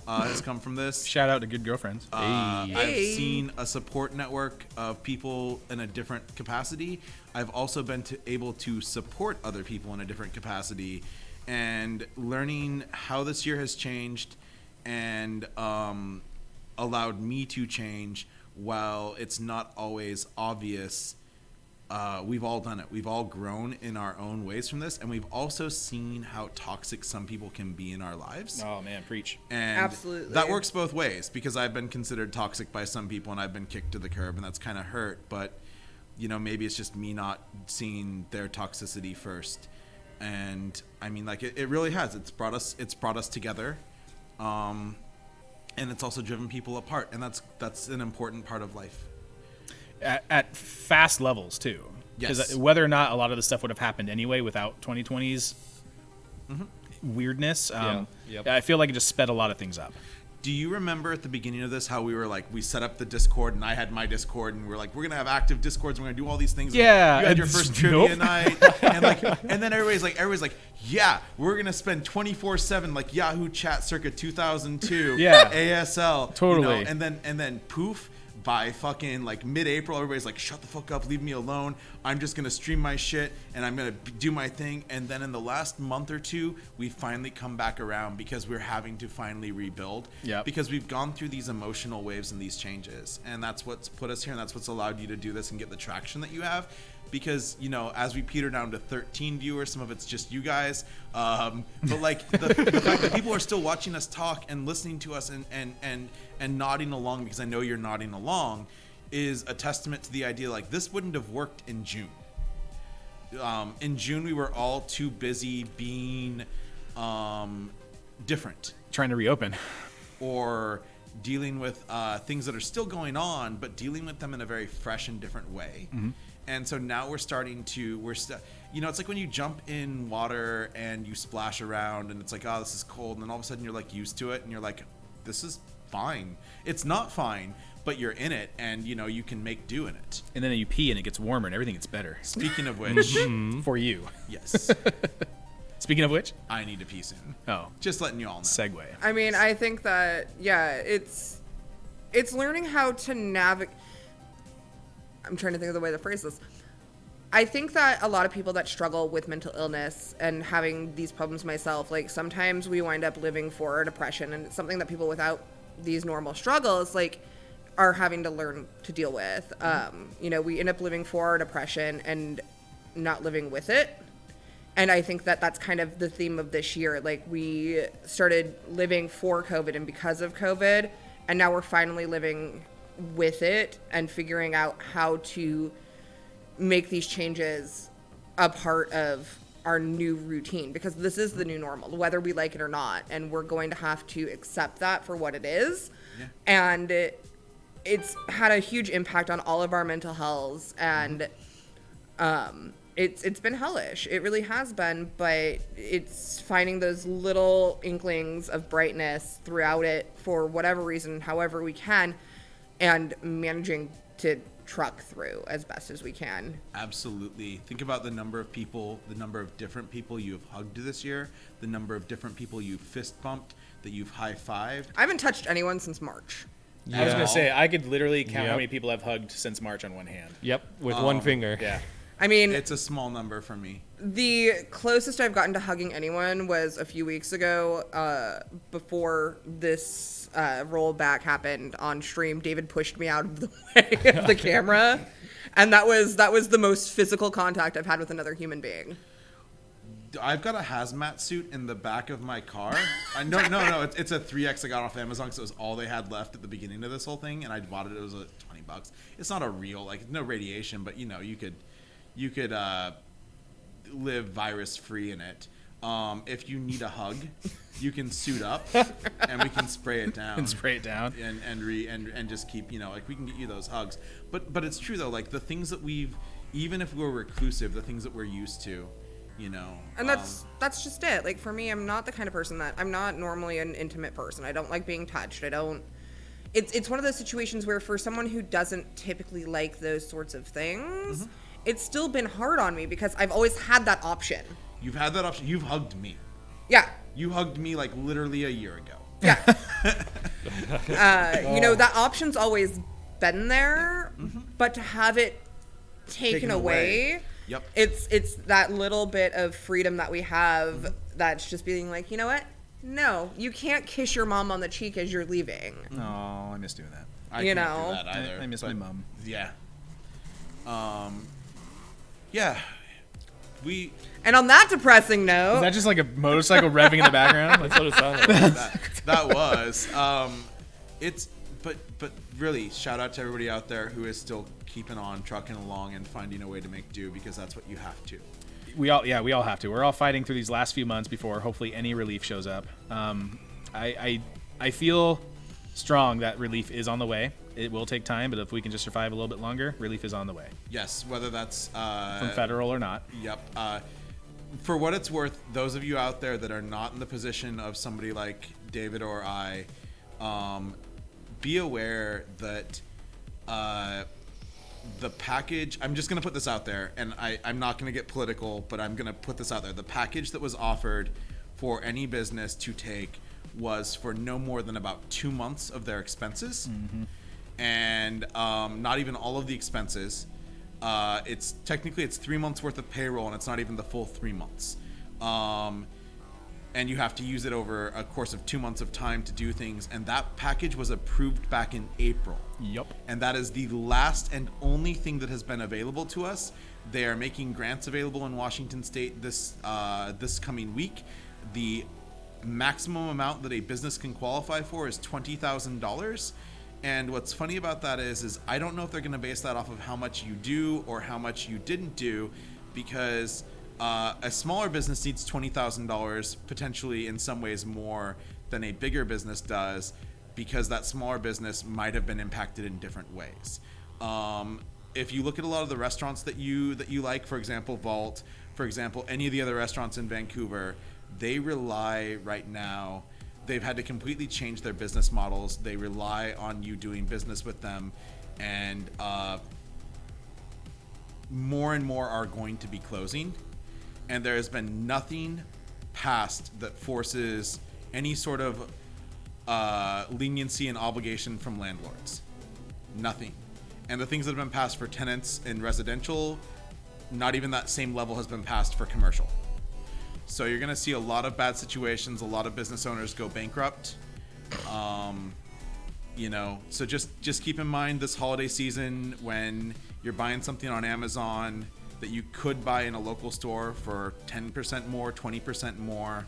has come from this. Shout out to good girlfriends. I've Hey. seen a support network of people in a different capacity. I've also been able to support other people in a different capacity, and learning how this year has changed and allowed me to change while it's not always obvious we've all done it. We've all grown in our own ways from this, and we've also seen how toxic some people can be in our lives. Oh man, preach. And Absolutely. that works both ways, because I've been considered toxic by some people and I've been kicked to the curb, and that's kind of hurt. But maybe it's just me not seeing their toxicity first. And I mean, like it really has. It's brought us together, and it's also driven people apart, and that's an important part of life. At fast levels too. Yes. Because whether or not a lot of the stuff would have happened anyway without 2020's weirdness, Yep. I feel like it just sped a lot of things up. Do you remember at the beginning of this how we were like, we set up the Discord and I had my Discord and we were like, we're gonna have active Discords and we're gonna do all these things. Yeah, And you had your and first nope. trivia night and then everybody's like, yeah, we're gonna spend 24/7 like Yahoo Chat circa 2002. Yeah. ASL. Totally. And then poof. By fucking like mid-April, everybody's like, shut the fuck up, leave me alone. I'm just gonna stream my shit and I'm gonna do my thing. And then in the last month or two, we finally come back around because we're having to finally rebuild. Yep. Because we've gone through these emotional waves and these changes, and that's what's put us here, and that's what's allowed you to do this and get the traction that you have. Because as we peter down to 13 viewers, some of it's just you guys, but like the fact that people are still watching us talk and listening to us and nodding along, because I know you're nodding along, is a testament to the idea like this wouldn't have worked in June. In June we were all too busy being different, Trying to reopen. or dealing with things that are still going on, but dealing with them in a very fresh and different way. And so now it's like when you jump in water and you splash around and it's like, oh, this is cold. And then all of a sudden you're like used to it and you're like, this is fine. It's not fine, but you're in it and you can make do in it. And then you pee and it gets warmer and everything gets better. Speaking of which, For you. yes, Speaking of which, I need to pee soon. oh, Just letting you all know. segue. I mean, I think that it's learning how to navigate. I'm trying to think of the way to phrase this. I think that a lot of people that struggle with mental illness and having these problems myself, like sometimes we wind up living for depression, and it's something that people without these normal struggles like are having to learn to deal with. We end up living for our depression and not living with it. And I think that that's kind of the theme of this year. Like we started living for COVID and because of COVID, and now we're finally living with it and figuring out how to make these changes a part of our new routine, because this is the new normal, whether we like it or not, and we're going to have to accept that for what it is. Yeah. And it's had a huge impact on all of our mental health, and it's been hellish. It really has been, but it's finding those little inklings of brightness throughout it for whatever reason, however we can, and managing to truck through as best as we can. Absolutely. Think about the number of people, the number of different people you have hugged this year, the number of different people you've fist bumped, that you've high-fived. I haven't touched anyone since March. I was going to say, I could literally count how Yep. many people I've hugged since March on one hand. Yep, with one finger. Yeah. I mean, It's a small number for me. the closest I've gotten to hugging anyone was a few weeks ago, before this rollback happened on stream. David pushed me out of the way of the camera, and that was the most physical contact I've had with another human being. I've got a hazmat suit in the back of my car. No, it's a 3X I got off Amazon because it was all they had left at the beginning of this whole thing, and I bought it. It was $20. It's not a real, like, no radiation, but you could live virus free in it. If you need a hug, you can suit up and we can spray it down. And spray it down. And just keep, like, we can get you those hugs. But it's true though, like the things that even if we're reclusive, the things that we're used to, And that's just it. Like for me, I'm not the kind of person I'm not normally an intimate person. I don't like being touched. It's one of those situations where for someone who doesn't typically like those sorts of things, it's still been hard on me because I've always had that option. You've had that option. You've hugged me. Yeah. You hugged me like literally a year ago. Yeah. That option's always been there, but to have it taken away, Yep. it's that little bit of freedom that we have that's just being like, you know what? No, you can't kiss your mom on the cheek as you're leaving. Oh, I miss doing that. I You can't know. do that either. I miss my mom. Yeah. yeah, we. And on that depressing Is note, that just like a motorcycle revving in the background? That's what it sounded like. that was. But really, shout out to everybody out there who is still keeping on, trucking along, and finding a way to make do, because that's what you have to. We all have to. We're all fighting through these last few months before hopefully any relief shows up. I feel strong that relief is on the way. It will take time, but if we can just survive a little bit longer, relief is on the way. Yes, whether that's From federal or not. Yep. For what it's worth, those of you out there that are not in the position of somebody like David or I, be aware that the package, I'm just going to put this out there, and I'm not going to get political, but I'm going to put this out there. The package that was offered for any business to take was for no more than about 2 months of their expenses. Mm-hmm. And not even all of the expenses. It's 3 months worth of payroll, and it's not even the full 3 months. And you have to use it over a course of 2 months of time to do things. And that package was approved back in April. Yep. And that is the last and only thing that has been available to us. They are making grants available in Washington State this coming week. The maximum amount that a business can qualify for is $20,000. And what's funny about that is I don't know if they're going to base that off of how much you do or how much you didn't do, because a smaller business needs $20,000, potentially in some ways more than a bigger business does, because that smaller business might have been impacted in different ways. If you look at a lot of the restaurants that you like, for example, Vault, for example, any of the other restaurants in Vancouver, they rely right now. They've had to completely change their business models. They rely on you doing business with them, and more and more are going to be closing. And there has been nothing passed that forces any sort of leniency and obligation from landlords. Nothing. And the things that have been passed for tenants in residential, not even that same level has been passed for commercial. So you're going to see a lot of bad situations, a lot of business owners go bankrupt. So just keep in mind this holiday season, when you're buying something on Amazon that you could buy in a local store for 10% more, 20% more,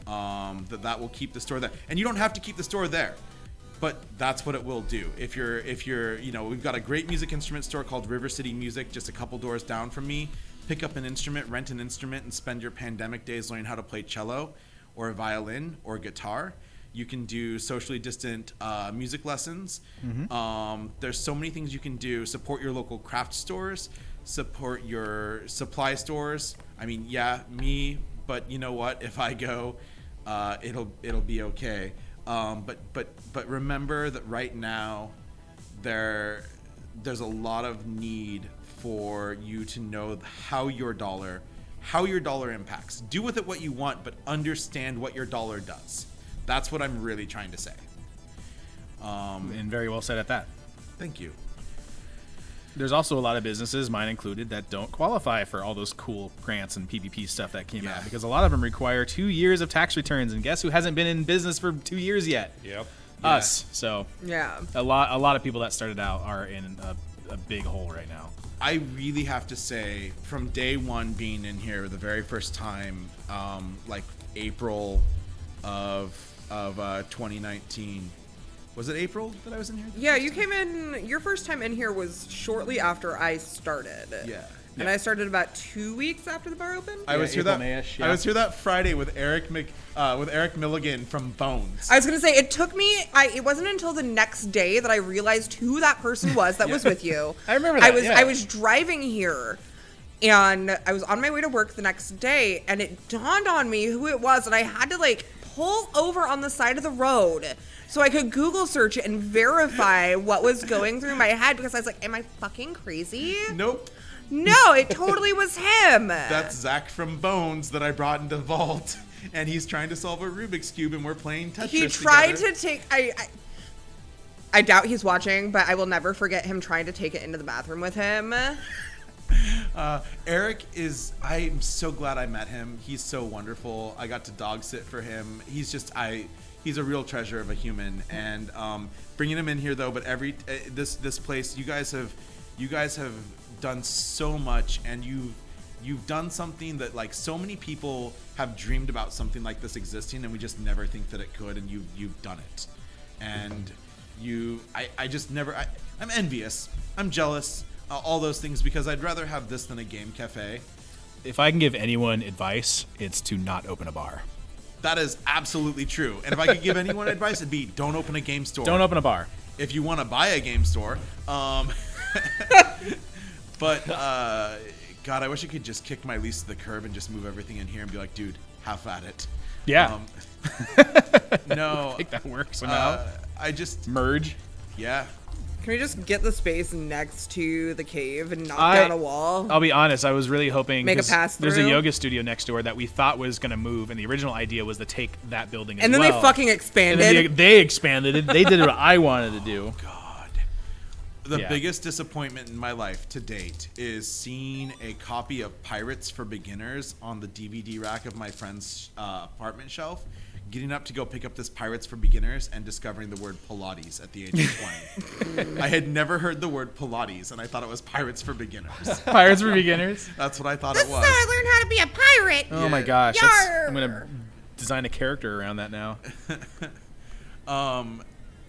that will keep the store there. And you don't have to keep the store there, but that's what it will do. If you're, we've got a great music instrument store called River City Music, just a couple doors down from me. Pick up an instrument, rent an instrument, and spend your pandemic days learning how to play cello or a violin or guitar. You can do socially distant music lessons. Mm-hmm. There's so many things you can do. Support your local craft stores. Support your supply stores. I mean, yeah, me, but you know what? If I go, it'll be okay. But remember that right now, there's a lot of need for you to know how your dollar impacts. Do with it what you want, but understand what your dollar does. That's what I'm really trying to say. And very well said at that. Thank you. There's also a lot of businesses, mine included, that don't qualify for all those cool grants and PPP stuff that came out, because a lot of them require 2 years of tax returns, and guess who hasn't been in business for 2 years yet? Yep. Us. So yeah, a lot of people that started out are in a big hole right now. I really have to say, from day one being in here, the very first time, like April of 2019. Was it April that I was in here? Yeah, you came in, your first time in here was shortly after I started. Yeah. And I started about 2 weeks after the bar opened. I was here April, that May-ish, yeah. I was here that Friday with Eric Milligan from Bones. I was gonna say, it took me. It wasn't until the next day that I realized who that person was that was with you. I remember that. I was driving here, and I was on my way to work the next day, and it dawned on me who it was, and I had to pull over on the side of the road so I could Google search it and verify what was going through my head, because I was like, am I fucking crazy? Nope. No, it totally was him. That's Zach from Bones that I brought into Vault, and he's trying to solve a Rubik's Cube, and we're playing Tetris He tried together. to take. I doubt he's watching, but I will never forget him trying to take it into the bathroom with him. Eric I'm so glad I met him. He's so wonderful. I got to dog sit for him. He's a real treasure of a human. And bringing him in here though, but this place, you guys have You guys have done so much, and you've done something that like so many people have dreamed about something like this existing, and we just never think that it could, and you've done it. And I just never, I'm envious, I'm jealous, all those things, because I'd rather have this than a game cafe. If I can give anyone advice, it's to not open a bar. That is absolutely true. And if I could give anyone advice, it'd be don't open a game store. Don't open a bar. If you want to buy a game store. But, God, I wish I could just kick my lease to the curb and just move everything in here and be like, dude, have at it. Yeah. No. I think that works now. I just... Merge. Yeah. Can we just get the space next to the cave and knock down a wall? I'll be honest, I was really hoping... Make a pass There's through? a yoga studio next door that we thought was going to move, and the original idea was to take that building as and then well. they fucking expanded. And then they expanded it. They did what I wanted to do. God. The biggest disappointment in my life to date is seeing a copy of Pirates for Beginners on the DVD rack of my friend's apartment shelf, getting up to go pick up this Pirates for Beginners and discovering the word Pilates at the age of 20. I had never heard the word Pilates, and I thought it was Pirates for Beginners. Pirates for Beginners? That's what I thought it was. That's how I learned how to be a pirate. Oh my gosh. Yarr. I'm going to design a character around that now.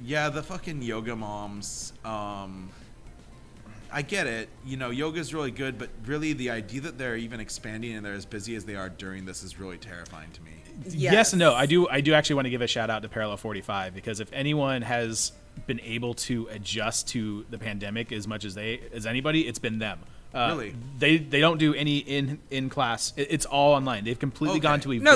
Yeah, the fucking yoga moms. I get it. You know, yoga's really good, but really the idea that they're even expanding and they're as busy as they are during this is really terrifying to me. Yes and no. I do actually want to give a shout out to Parallel 45, because if anyone has been able to adjust to the pandemic as much as anybody, it's been them. Really? They don't do any in class. It's all online. They've completely gone to a No, virtual.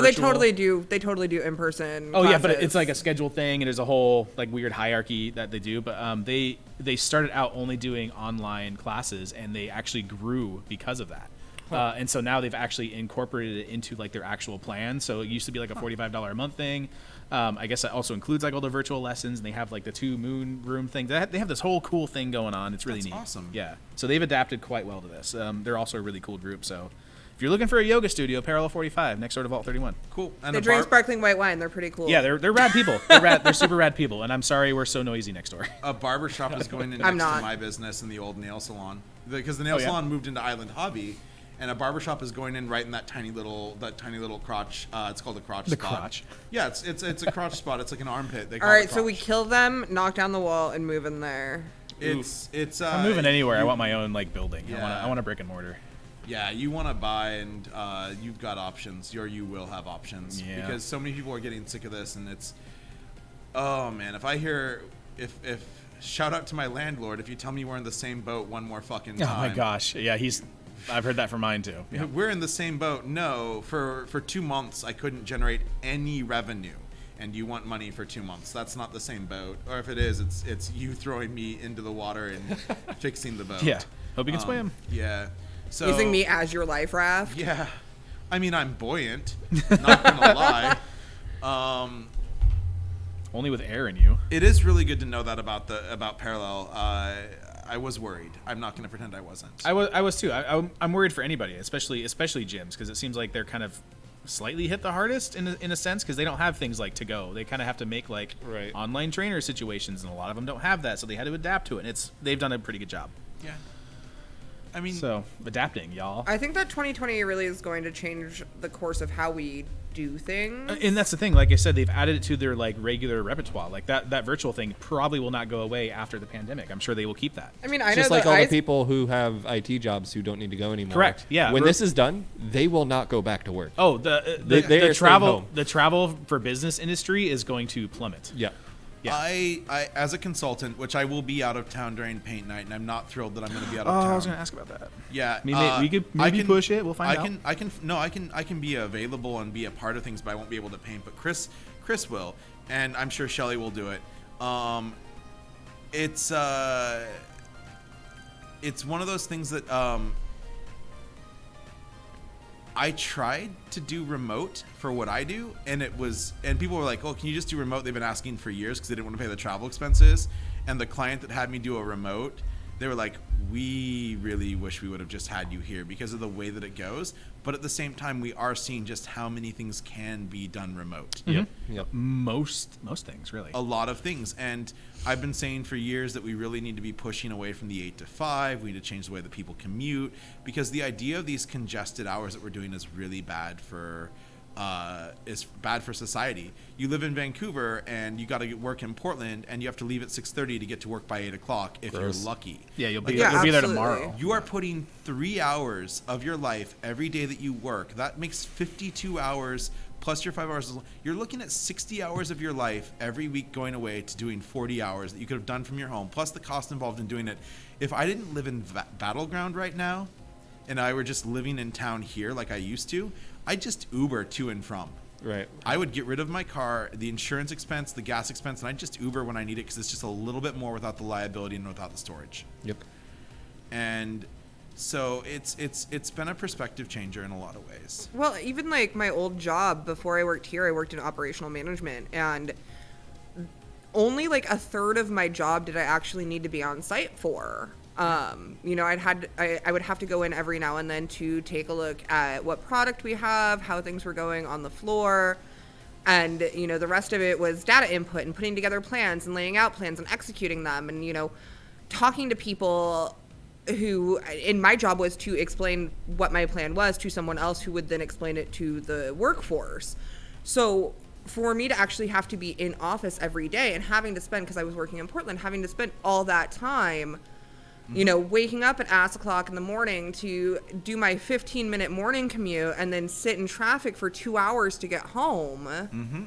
they totally do in person. Oh yeah, but it's like a scheduled thing, and there's a whole like weird hierarchy that they do. But they started out only doing online classes, and they actually grew because of that. And so now they've actually incorporated it into like their actual plan. So it used to be like a $45 a month thing. I guess that also includes like all the virtual lessons, and they have like the 2 moon room thing. They have this whole cool thing going on. It's really neat. Awesome. Yeah. So they've adapted quite well to this. They're also a really cool group. So if you're looking for a yoga studio, Parallel 45 next door to Vault 31. Cool. And They drink sparkling white wine. They're pretty cool. Yeah, they're rad people. They're super rad people. And I'm sorry we're so noisy next door. A barber shop is going in next to my business in the old nail salon, because the nail salon moved into Island Hobby. And a barbershop is going in right in that tiny little crotch. It's called a crotch spot. The crotch. Yeah, it's a crotch spot. It's like an armpit. They call All right, it so we crotch. kill them, knock down the wall, and move in there. It's. If I'm moving anywhere, I want my own like building. Yeah. I want a brick and mortar. Yeah, you want to buy, and you've got options. You will have options. Yeah. Because so many people are getting sick of this, and it's. Oh man, if shout out to my landlord if you tell me we're in the same boat one more fucking time. Oh my gosh, yeah, I've heard that from mine too. Yeah. We're in the same boat. No, for 2 months I couldn't generate any revenue, and you want money for 2 months. That's not the same boat. Or if it is, it's you throwing me into the water and fixing the boat. Yeah. Hope you can swim. Yeah. So Using me as your life raft. Yeah. I mean, I'm buoyant. Not gonna lie. Only with air in you. It is really good to know that about Parallel. I was worried. I'm not going to pretend I wasn't. I was too. I'm worried for anybody, especially gyms, because it seems like they're kind of slightly hit the hardest in a sense, because they don't have things like to go. They kind of have to make like online trainer situations, and a lot of them don't have that, so they had to adapt to it. And they've done a pretty good job. Yeah. I mean, so adapting, y'all. I think that 2020 really is going to change the course of how we do things. And that's the thing. Like I said, they've added it to their like regular repertoire. Like that virtual thing probably will not go away after the pandemic. I'm sure they will keep that. I mean, I know just like all the people who have IT jobs who don't need to go anymore. Correct. Yeah. When this is done, they will not go back to work. Oh, they the travel for business industry is going to plummet. Yeah. Yeah. I as a consultant, which I will be out of town during paint night, and I'm not thrilled that I'm going to be out of town. I was going to ask about that. Yeah, I mean, we could maybe push it. We'll find out. I can be available and be a part of things, but I won't be able to paint. But Chris will, and I'm sure Shelly will do it. It's one of those things that I tried to do remote for what I do, and people were like, "Oh, can you just do remote?" They've been asking for years because they didn't want to pay the travel expenses. And the client that had me do a remote they were like, we really wish we would have just had you here because of the way that it goes. But at the same time, we are seeing just how many things can be done remote. Yep. Most things, really. A lot of things. And I've been saying for years that we really need to be pushing away from the 8 to 5. We need to change the way that people commute, because the idea of these congested hours that we're doing is really bad for society. You live in Vancouver and you got to work in Portland, and you have to leave at 6:30 to get to work by 8 o'clock if you're lucky. Yeah, you'll be absolutely. there tomorrow. You are putting 3 hours of your life every day that you work. That makes 52 hours plus your 5 hours. You're looking at 60 hours of your life every week going away to doing 40 hours that you could have done from your home, plus the cost involved in doing it. If I didn't live in Battleground right now, and I were just living in town here like I used to, I'd just Uber to and from. Right. I would get rid of my car, the insurance expense, the gas expense, and I'd just Uber when I need it, because it's just a little bit more without the liability and without the storage. Yep. And so it's been a perspective changer in a lot of ways. Well, even like my old job before I worked here, I worked in operational management, and only like a third of my job did I actually need to be on site for. You know, I would have to go in every now and then to take a look at what product we have, how things were going on the floor. And, you know, the rest of it was data input and putting together plans and laying out plans and executing them. And, you know, talking to people who, in my job was to explain what my plan was to someone else who would then explain it to the workforce. So for me to actually have to be in office every day and having to spend, because I was working in Portland, having to spend all that time, you know, waking up at ass o'clock in the morning to do my 15-minute morning commute and then sit in traffic for 2 hours to get home. Mm-hmm.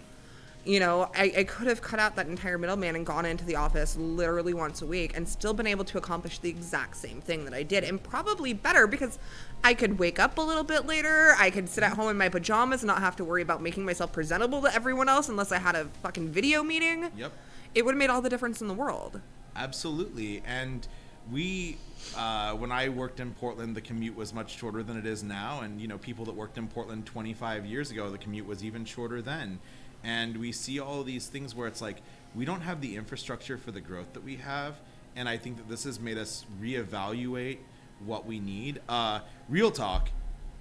You know, I could have cut out that entire middleman and gone into the office literally once a week and still been able to accomplish the exact same thing that I did, and probably better, because I could wake up a little bit later. I could sit at home in my pajamas and not have to worry about making myself presentable to everyone else unless I had a fucking video meeting. Yep. It would have made all the difference in the world. Absolutely. And we, when I worked in Portland, the commute was much shorter than it is now. And, you know, people that worked in Portland 25 years ago, the commute was even shorter then. And we see all of these things where it's like, we don't have the infrastructure for the growth that we have. And I think that this has made us reevaluate what we need. Real talk,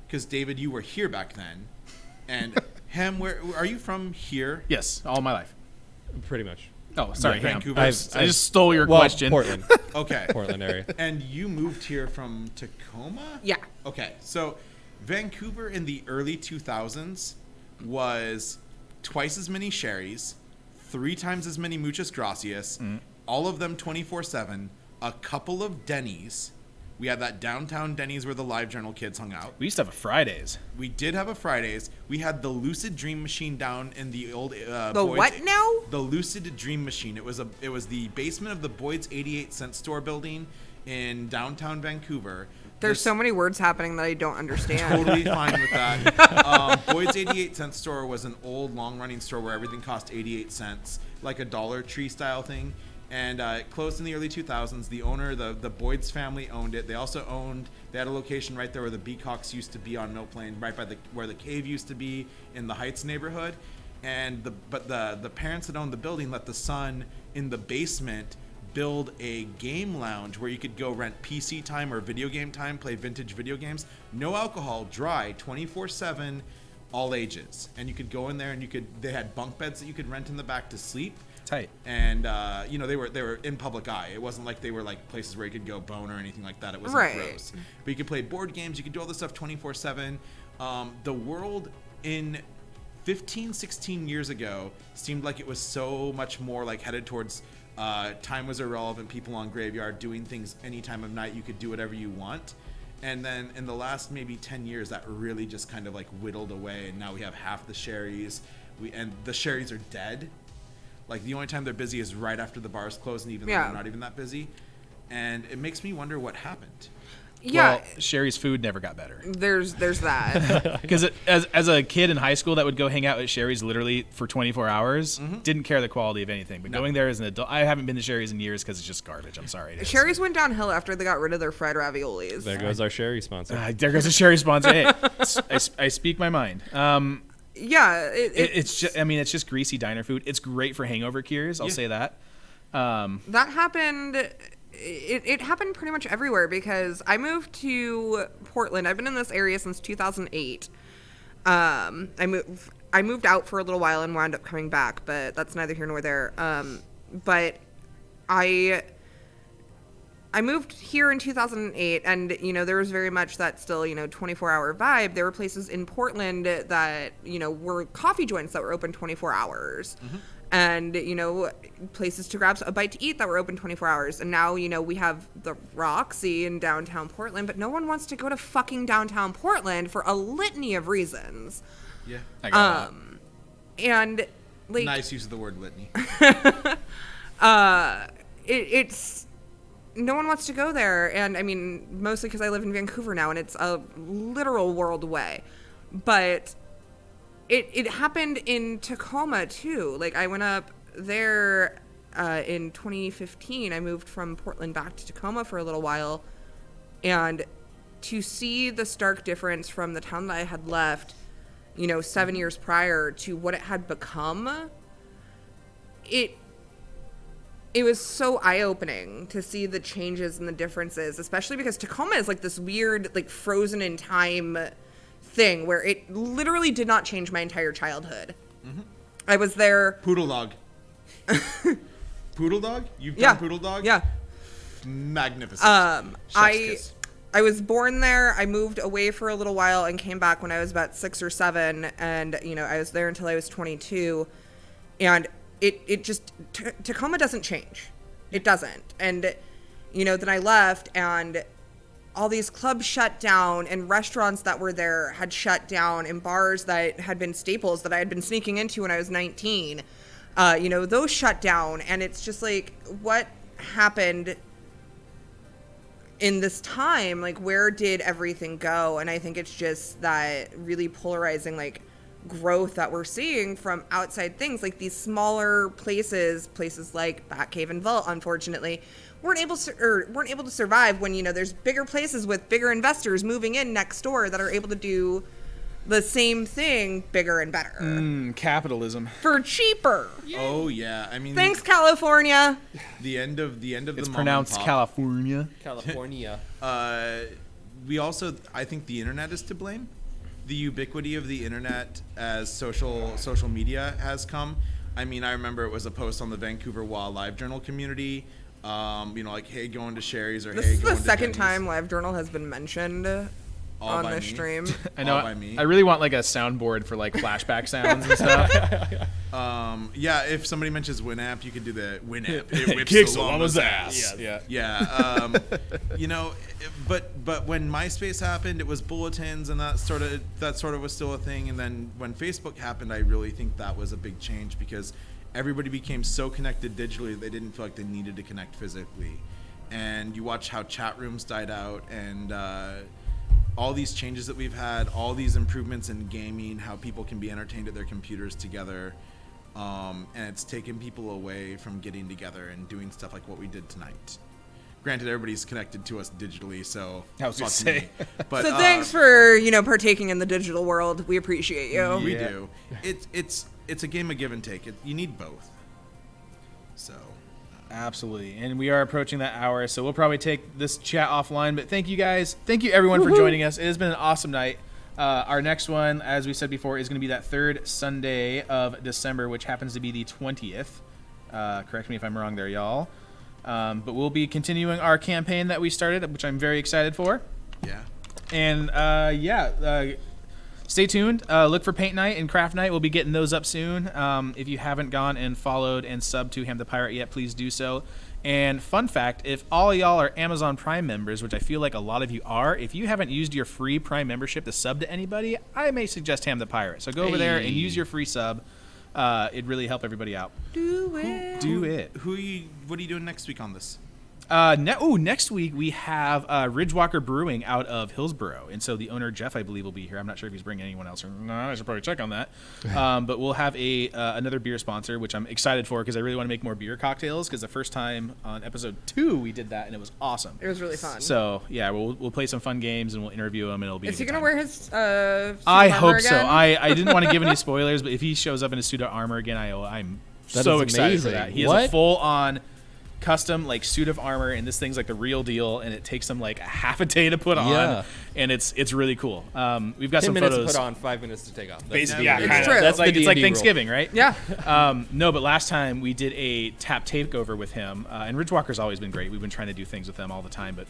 because David, you were here back then. And Ham, where are you from here? Yes, all my life. Pretty much. Oh, sorry, Yeah, Ham. Vancouver. I just stole your question. Portland. Okay. Portland area. And you moved here from Tacoma? Yeah. Okay, so Vancouver in the early 2000s was twice as many Sherry's, 3 times as many Muchas Gracias, all of them 24/7, a couple of Denny's. We had that downtown Denny's where the Live Journal kids hung out. We used to have a Fridays. We did have a Fridays. We had the Lucid Dream Machine down in the old The Boyd's, what now? The Lucid Dream Machine. It was the basement of the Boyd's 88-cent store building in downtown Vancouver. There's so many words happening that I don't understand. Totally fine with that. Boyd's 88-cent store was an old, long-running store where everything cost 88 cents, like a Dollar Tree style thing. And it closed in the early 2000s. The owner, the Boyd's family, owned it. They also they had a location right there where the Beacocks used to be on Mill Plain, right by where the cave used to be in the Heights neighborhood. And the parents that owned the building let the son in the basement build a game lounge where you could go rent PC time or video game time, play vintage video games. No alcohol, dry, 24/7, all ages. And you could go in there and they had bunk beds that you could rent in the back to sleep. Tight. And you know, they were in public eye. It wasn't like they were like places where you could go bone or anything like that. It wasn't Right. gross. But you could play board games, you could do all this stuff 24/7. The world in 15, 16 years ago seemed like it was so much more like headed towards time was irrelevant, people on Graveyard doing things any time of night, you could do whatever you want. And then in the last maybe 10 years, that really just kind of like whittled away, and now we have half the Sherry's. And the Sherry's are dead. Like, the only time they're busy is right after the bars close, and even though they're not even that busy. And it makes me wonder what happened. Yeah. Well, Sherry's food never got better. There's that. Because as a kid in high school that would go hang out at Sherry's literally for 24 hours, didn't care the quality of anything. But going there as an adult, I haven't been to Sherry's in years because it's just garbage. I'm sorry. Sherry's went downhill after they got rid of their fried raviolis. There goes our Sherry sponsor. There goes a Sherry sponsor. Hey, I speak my mind. Yeah. It's just, I mean, it's just greasy diner food. It's great for hangover cures. I'll say that. That happened it happened pretty much everywhere because I moved to Portland. I've been in this area since 2008. I moved out for a little while and wound up coming back, but that's neither here nor there. But I moved here in 2008, and, you know, there was very much that still, you know, 24-hour vibe. There were places in Portland that, you know, were coffee joints that were open 24 hours. Mm-hmm. And, you know, places to grab a bite to eat that were open 24 hours. And now, you know, we have the Roxy in downtown Portland, but no one wants to go to fucking downtown Portland for a litany of reasons. Yeah. I got that. And, like... Nice use of the word litany. It's... No one wants to go there. And, I mean, mostly because I live in Vancouver now, and it's a literal world away. But... It happened in Tacoma, too. Like, I went up there in 2015. I moved from Portland back to Tacoma for a little while. And to see the stark difference from the town that I had left, you know, 7 years prior to what it had become, it was so eye-opening to see the changes and the differences, especially because Tacoma is like this weird, like, frozen in time thing where it literally did not change my entire childhood. Mm-hmm. I was there. Poodle dog. Poodle dog? You've done Poodle dog? Yeah. Magnificent. I was born there. I moved away for a little while and came back when I was about 6 or 7, and, you know, I was there until I was 22. And it just Tacoma doesn't change. It doesn't. And, you know, then I left, and all these clubs shut down, and restaurants that were there had shut down, and bars that had been staples that I had been sneaking into when I was 19, you know, those shut down. And it's just like, what happened in this time? Like, where did everything go? And I think it's just that really polarizing, like, growth that we're seeing from outside things, like these smaller places like Batcave and Vault, unfortunately, weren't able to survive when, you know, there's bigger places with bigger investors moving in next door that are able to do the same thing bigger and better. Capitalism. For cheaper. Oh yeah, I mean. Thanks, California. The end of the It's mom pronounced and pop. California. California. We also, I think the internet is to blame. The ubiquity of the internet as social media has come. I mean, I remember it was a post on the Vancouver Wildlife Journal community. You know, like, hey, going to Sherry's, or This hey, is the going to second Denny's. time LiveJournal has been mentioned on by this me. stream. I know. All by me. I really want like a soundboard for like flashback sounds and stuff. Yeah, if somebody mentions Winamp, you could do the Winamp. It whips Kicks the the llama's llama's ass. ass. Yeah. Yeah, you know, but when MySpace happened, it was bulletins, and that sort of was still a thing. And then when Facebook happened, I really think that was a big change because everybody became so connected digitally they didn't feel like they needed to connect physically. And you watch how chat rooms died out, and all these changes that we've had, all these improvements in gaming, how people can be entertained at their computers together. And it's taken people away from getting together and doing stuff like what we did tonight. Granted, everybody's connected to us digitally, so I was gonna fuck say. me. But So thanks for, you know, partaking in the digital world. We appreciate you. we do. It's a game of give and take. You need both. So Absolutely. And we are approaching that hour, so we'll probably take this chat offline. But thank you guys. Thank you everyone for joining us. It has been an awesome night. Our next one, as we said before, is going to be that third Sunday of December, which happens to be the 20th. Correct me if I'm wrong there, y'all. But we'll be continuing our campaign that we started, which I'm very excited for. yeah. And stay tuned. Look for Paint Night and Craft Night. We'll be getting those up soon. If you haven't gone and followed and subbed to HamThePirate yet, please do so. And fun fact, if all y'all are Amazon Prime members, which I feel like a lot of you are, if you haven't used your free Prime membership to sub to anybody, I may suggest HamThePirate. So go over there and use your free sub. It'd really help everybody out. Do it. Do it. What are you doing next week on this? Next week we have Ridgewalker Brewing out of Hillsboro, and so the owner Jeff, I believe, will be here. I'm not sure if he's bringing anyone else or not. I should probably check on that. But we'll have another beer sponsor, which I'm excited for because I really want to make more beer cocktails. Because the first time on episode 2 we did that and it was awesome. It was really fun. So yeah, we'll play some fun games and we'll interview him and it'll be. Is he gonna wear his? I hope so. Again? I didn't want to give any spoilers, but if he shows up in his suit of armor again, I'm That so is excited for amazing. that. He has What? a full on. custom like suit of armor, and this thing's like the real deal, and it takes them like a half a day to put on, and it's really cool. We've got 10 some minutes photos. to put on, 5 minutes to take off. That's Basically, never- yeah, It's true. That's like the it's like D&D Thanksgiving, right? Yeah. No, but last time we did a tap takeover with him, and Ridgewalker's always been great. We've been trying to do things with them all the time, but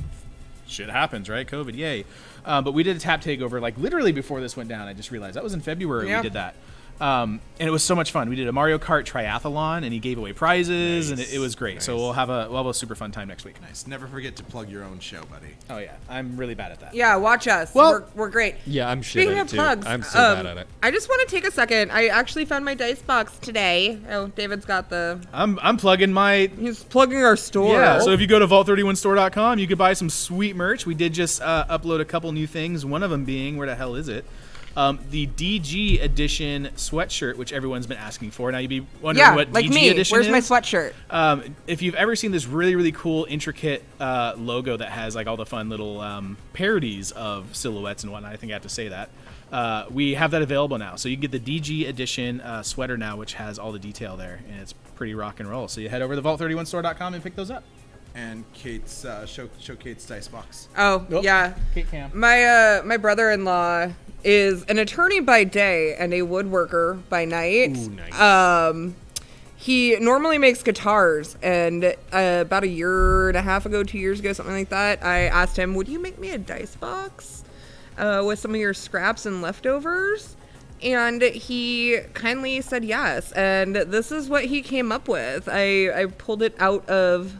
shit happens, right? COVID, yay. But we did a tap takeover like literally before this went down. I just realized that was in February we did that. And it was so much fun. We did a Mario Kart triathlon, and he gave away prizes, and it was great. So we'll have a super fun time next week. Nice. Never forget to plug your own show, buddy. Oh yeah, I'm really bad at that. Yeah, watch us. Well- we're great. Yeah, I'm shit Speaking at of it too. plugs, I'm so bad at it. I just want to take a second. I actually found my dice box today. Oh, David's got the. I'm plugging my. He's plugging our store. Yeah, so if you go to vault31store.com, you could buy some sweet merch. We did just upload a couple new things. One of them being, where the hell is it? The DG edition sweatshirt, which everyone's been asking for. Now you'd be wondering what like DG me. edition Where's is. my sweatshirt? If you've ever seen this really, really cool, intricate logo that has like all the fun little parodies of silhouettes and whatnot, I think I have to say that. We have that available now. So you can get the DG edition sweater now, which has all the detail there, and it's pretty rock and roll. So you head over to vault31store.com and pick those up. And Kate's show Kate's dice box. Oh, yeah. Kate Cam. My brother-in-law is an attorney by day and a woodworker by night. Ooh, nice. He normally makes guitars, and about a year and a half ago, 2 years ago, something like that, I asked him, would you make me a dice box with some of your scraps and leftovers? And he kindly said yes, and this is what he came up with. I pulled it out of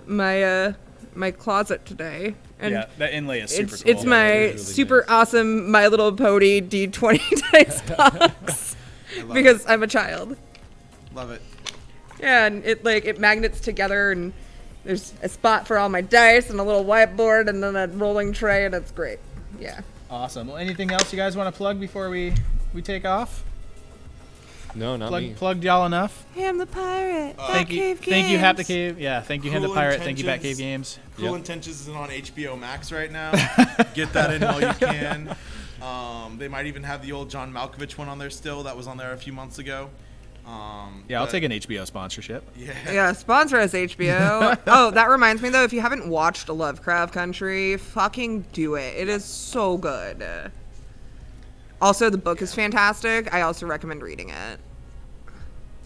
my my closet today. And yeah, that inlay is super cool. it's my really super nice. awesome My Little Pony D20 dice box because I'm a child. Love it. Yeah, and it magnets together, and there's a spot for all my dice and a little whiteboard and then a rolling tray, and it's great. Yeah. Awesome. Well, anything else you guys want to plug before we take off? No, not me. Plugged y'all enough? HamThePirate. Thank you, HamThePirate. Yeah, thank you, Cool HamThePirate. Thank you, Intentions. Batcave Games. Cool Intentions is on HBO Max right now. Get that in while you can. They might even have the old John Malkovich one on there still. That was on there a few months ago. Yeah, I'll take an HBO sponsorship. Yeah, sponsor us, HBO. Oh, that reminds me, though, if you haven't watched Lovecraft Country, fucking do it. It is so good. Also, the book is fantastic. I also recommend reading it.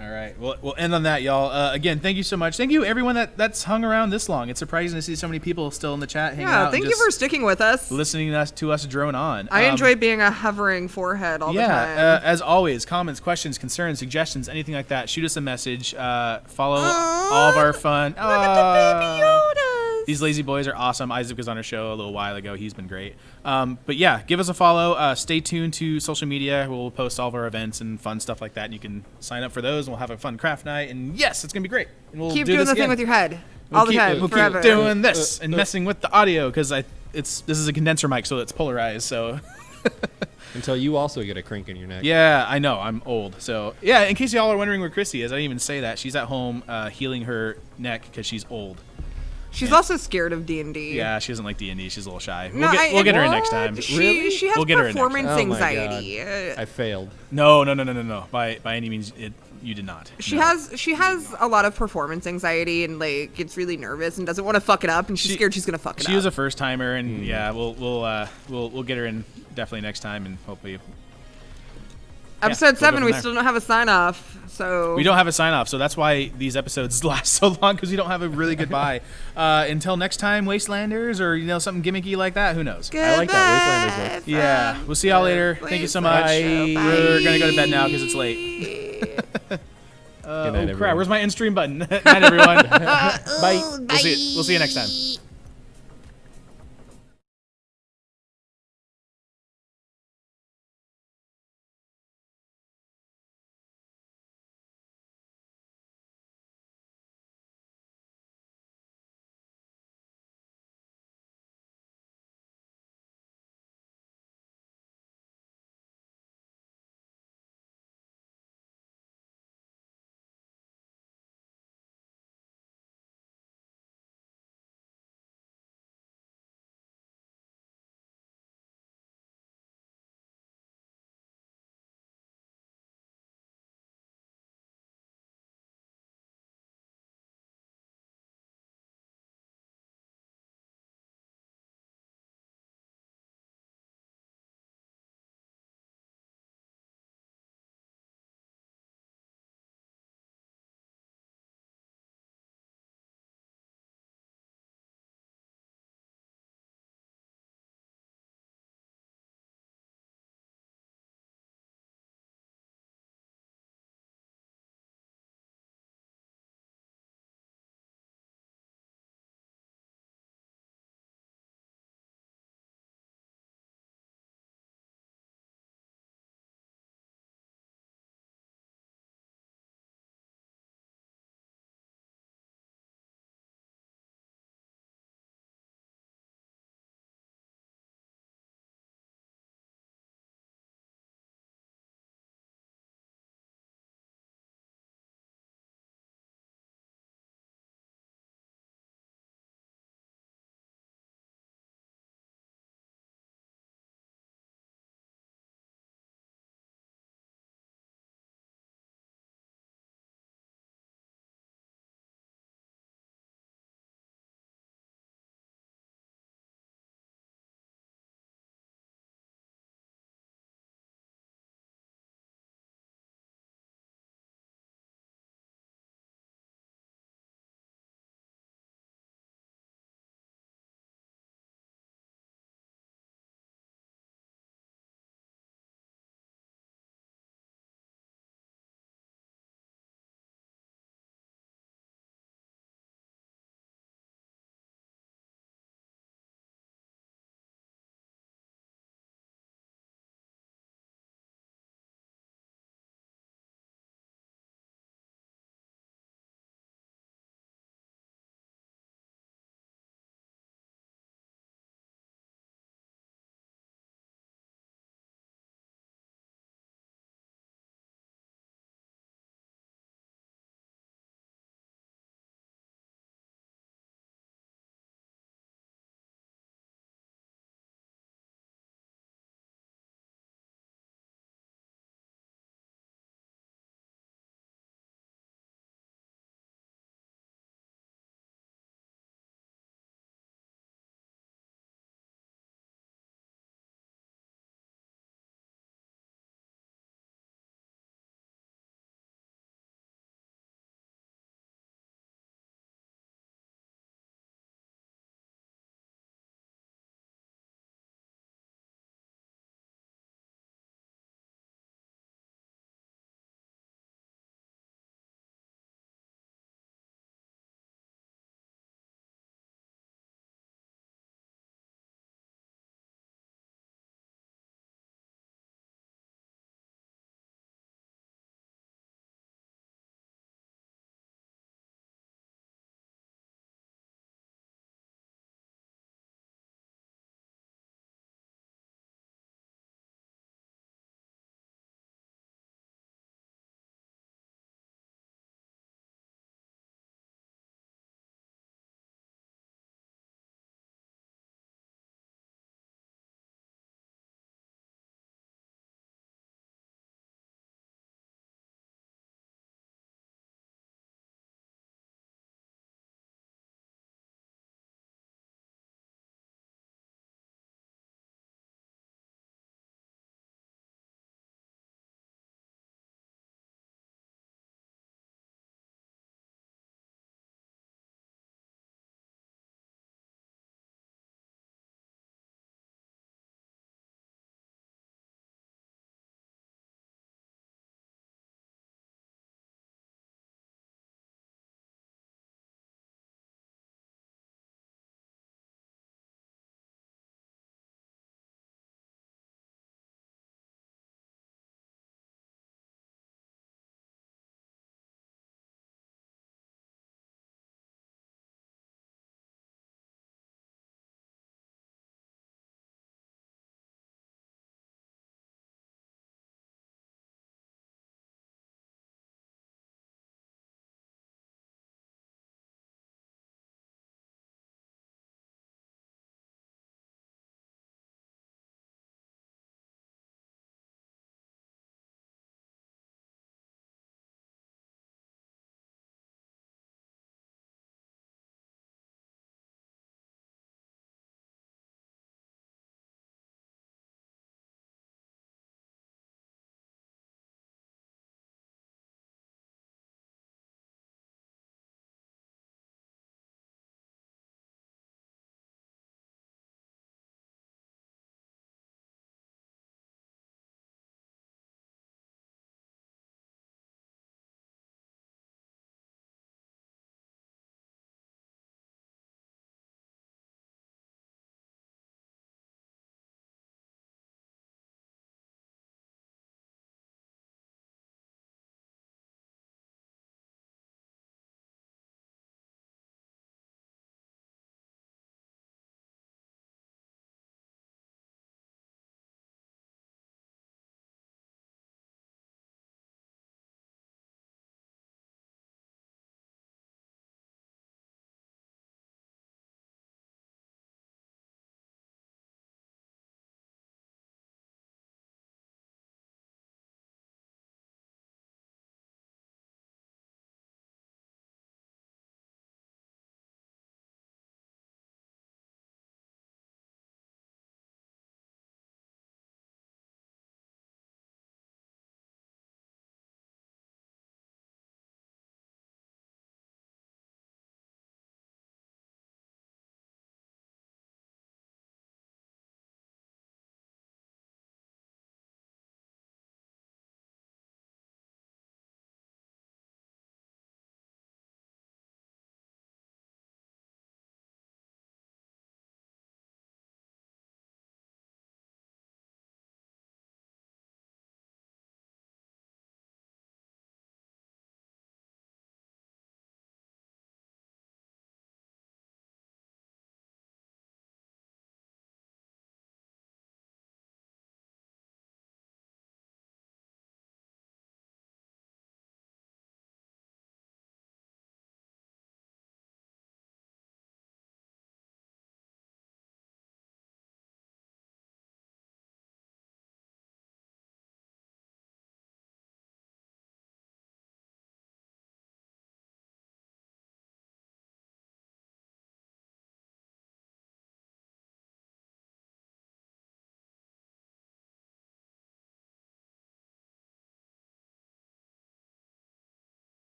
All right. Well, we'll end on that, y'all. Again, thank you so much. Thank you, everyone that's hung around this long. It's surprising to see so many people still in the chat hanging out. Yeah, and thank you just for sticking with us. listening to us drone on. I enjoy being a hovering forehead all the time. Yeah, as always, comments, questions, concerns, suggestions, anything like that, shoot us a message. Follow all of our fun. Look at the baby Yodas. These lazy boys are awesome. Isaac was on our show a little while ago. He's been great. But yeah, give us a follow. Stay tuned to social media. We'll post all of our events and fun stuff like that. And you can sign up for those, and we'll have a fun craft night. And yes, it's going to be great. And we'll Keep do doing this the again. thing with your head. We'll All the keep- time, We'll forever. keep doing this and messing with the audio because this is a condenser mic, so it's polarized. So Until you also get a crink in your neck. yeah, I know I'm old. So yeah, in case y'all are wondering where Chrissy is, I didn't even say that. She's at home healing her neck because she's old. She's also scared of D&D. Yeah, she doesn't like D&D. She's a little shy. No, We'll get her in next time. She has We'll get her in next performance Oh my anxiety. I failed. No. By any means, you did not. She No. has a lot of performance anxiety and like gets really nervous and doesn't want to fuck it up, and she's scared she's gonna fuck it up. She was a first timer, and yeah, we'll get her in definitely next time, and hopefully. Episode we'll go 7, from we there. still don't have a sign off, so We don't have a sign off, so that's why these episodes last so long because we don't have a really good bye. Until next time, Wastelanders, or something gimmicky like that. Who knows? I like that. Wastelanders work. Yeah, we'll see y'all later. Thank you so much. Wasteland. We're gonna go to bed now because it's late. Good night, Oh crap! everyone. Where's my end stream button? Night, everyone. Bye. We'll see you next time.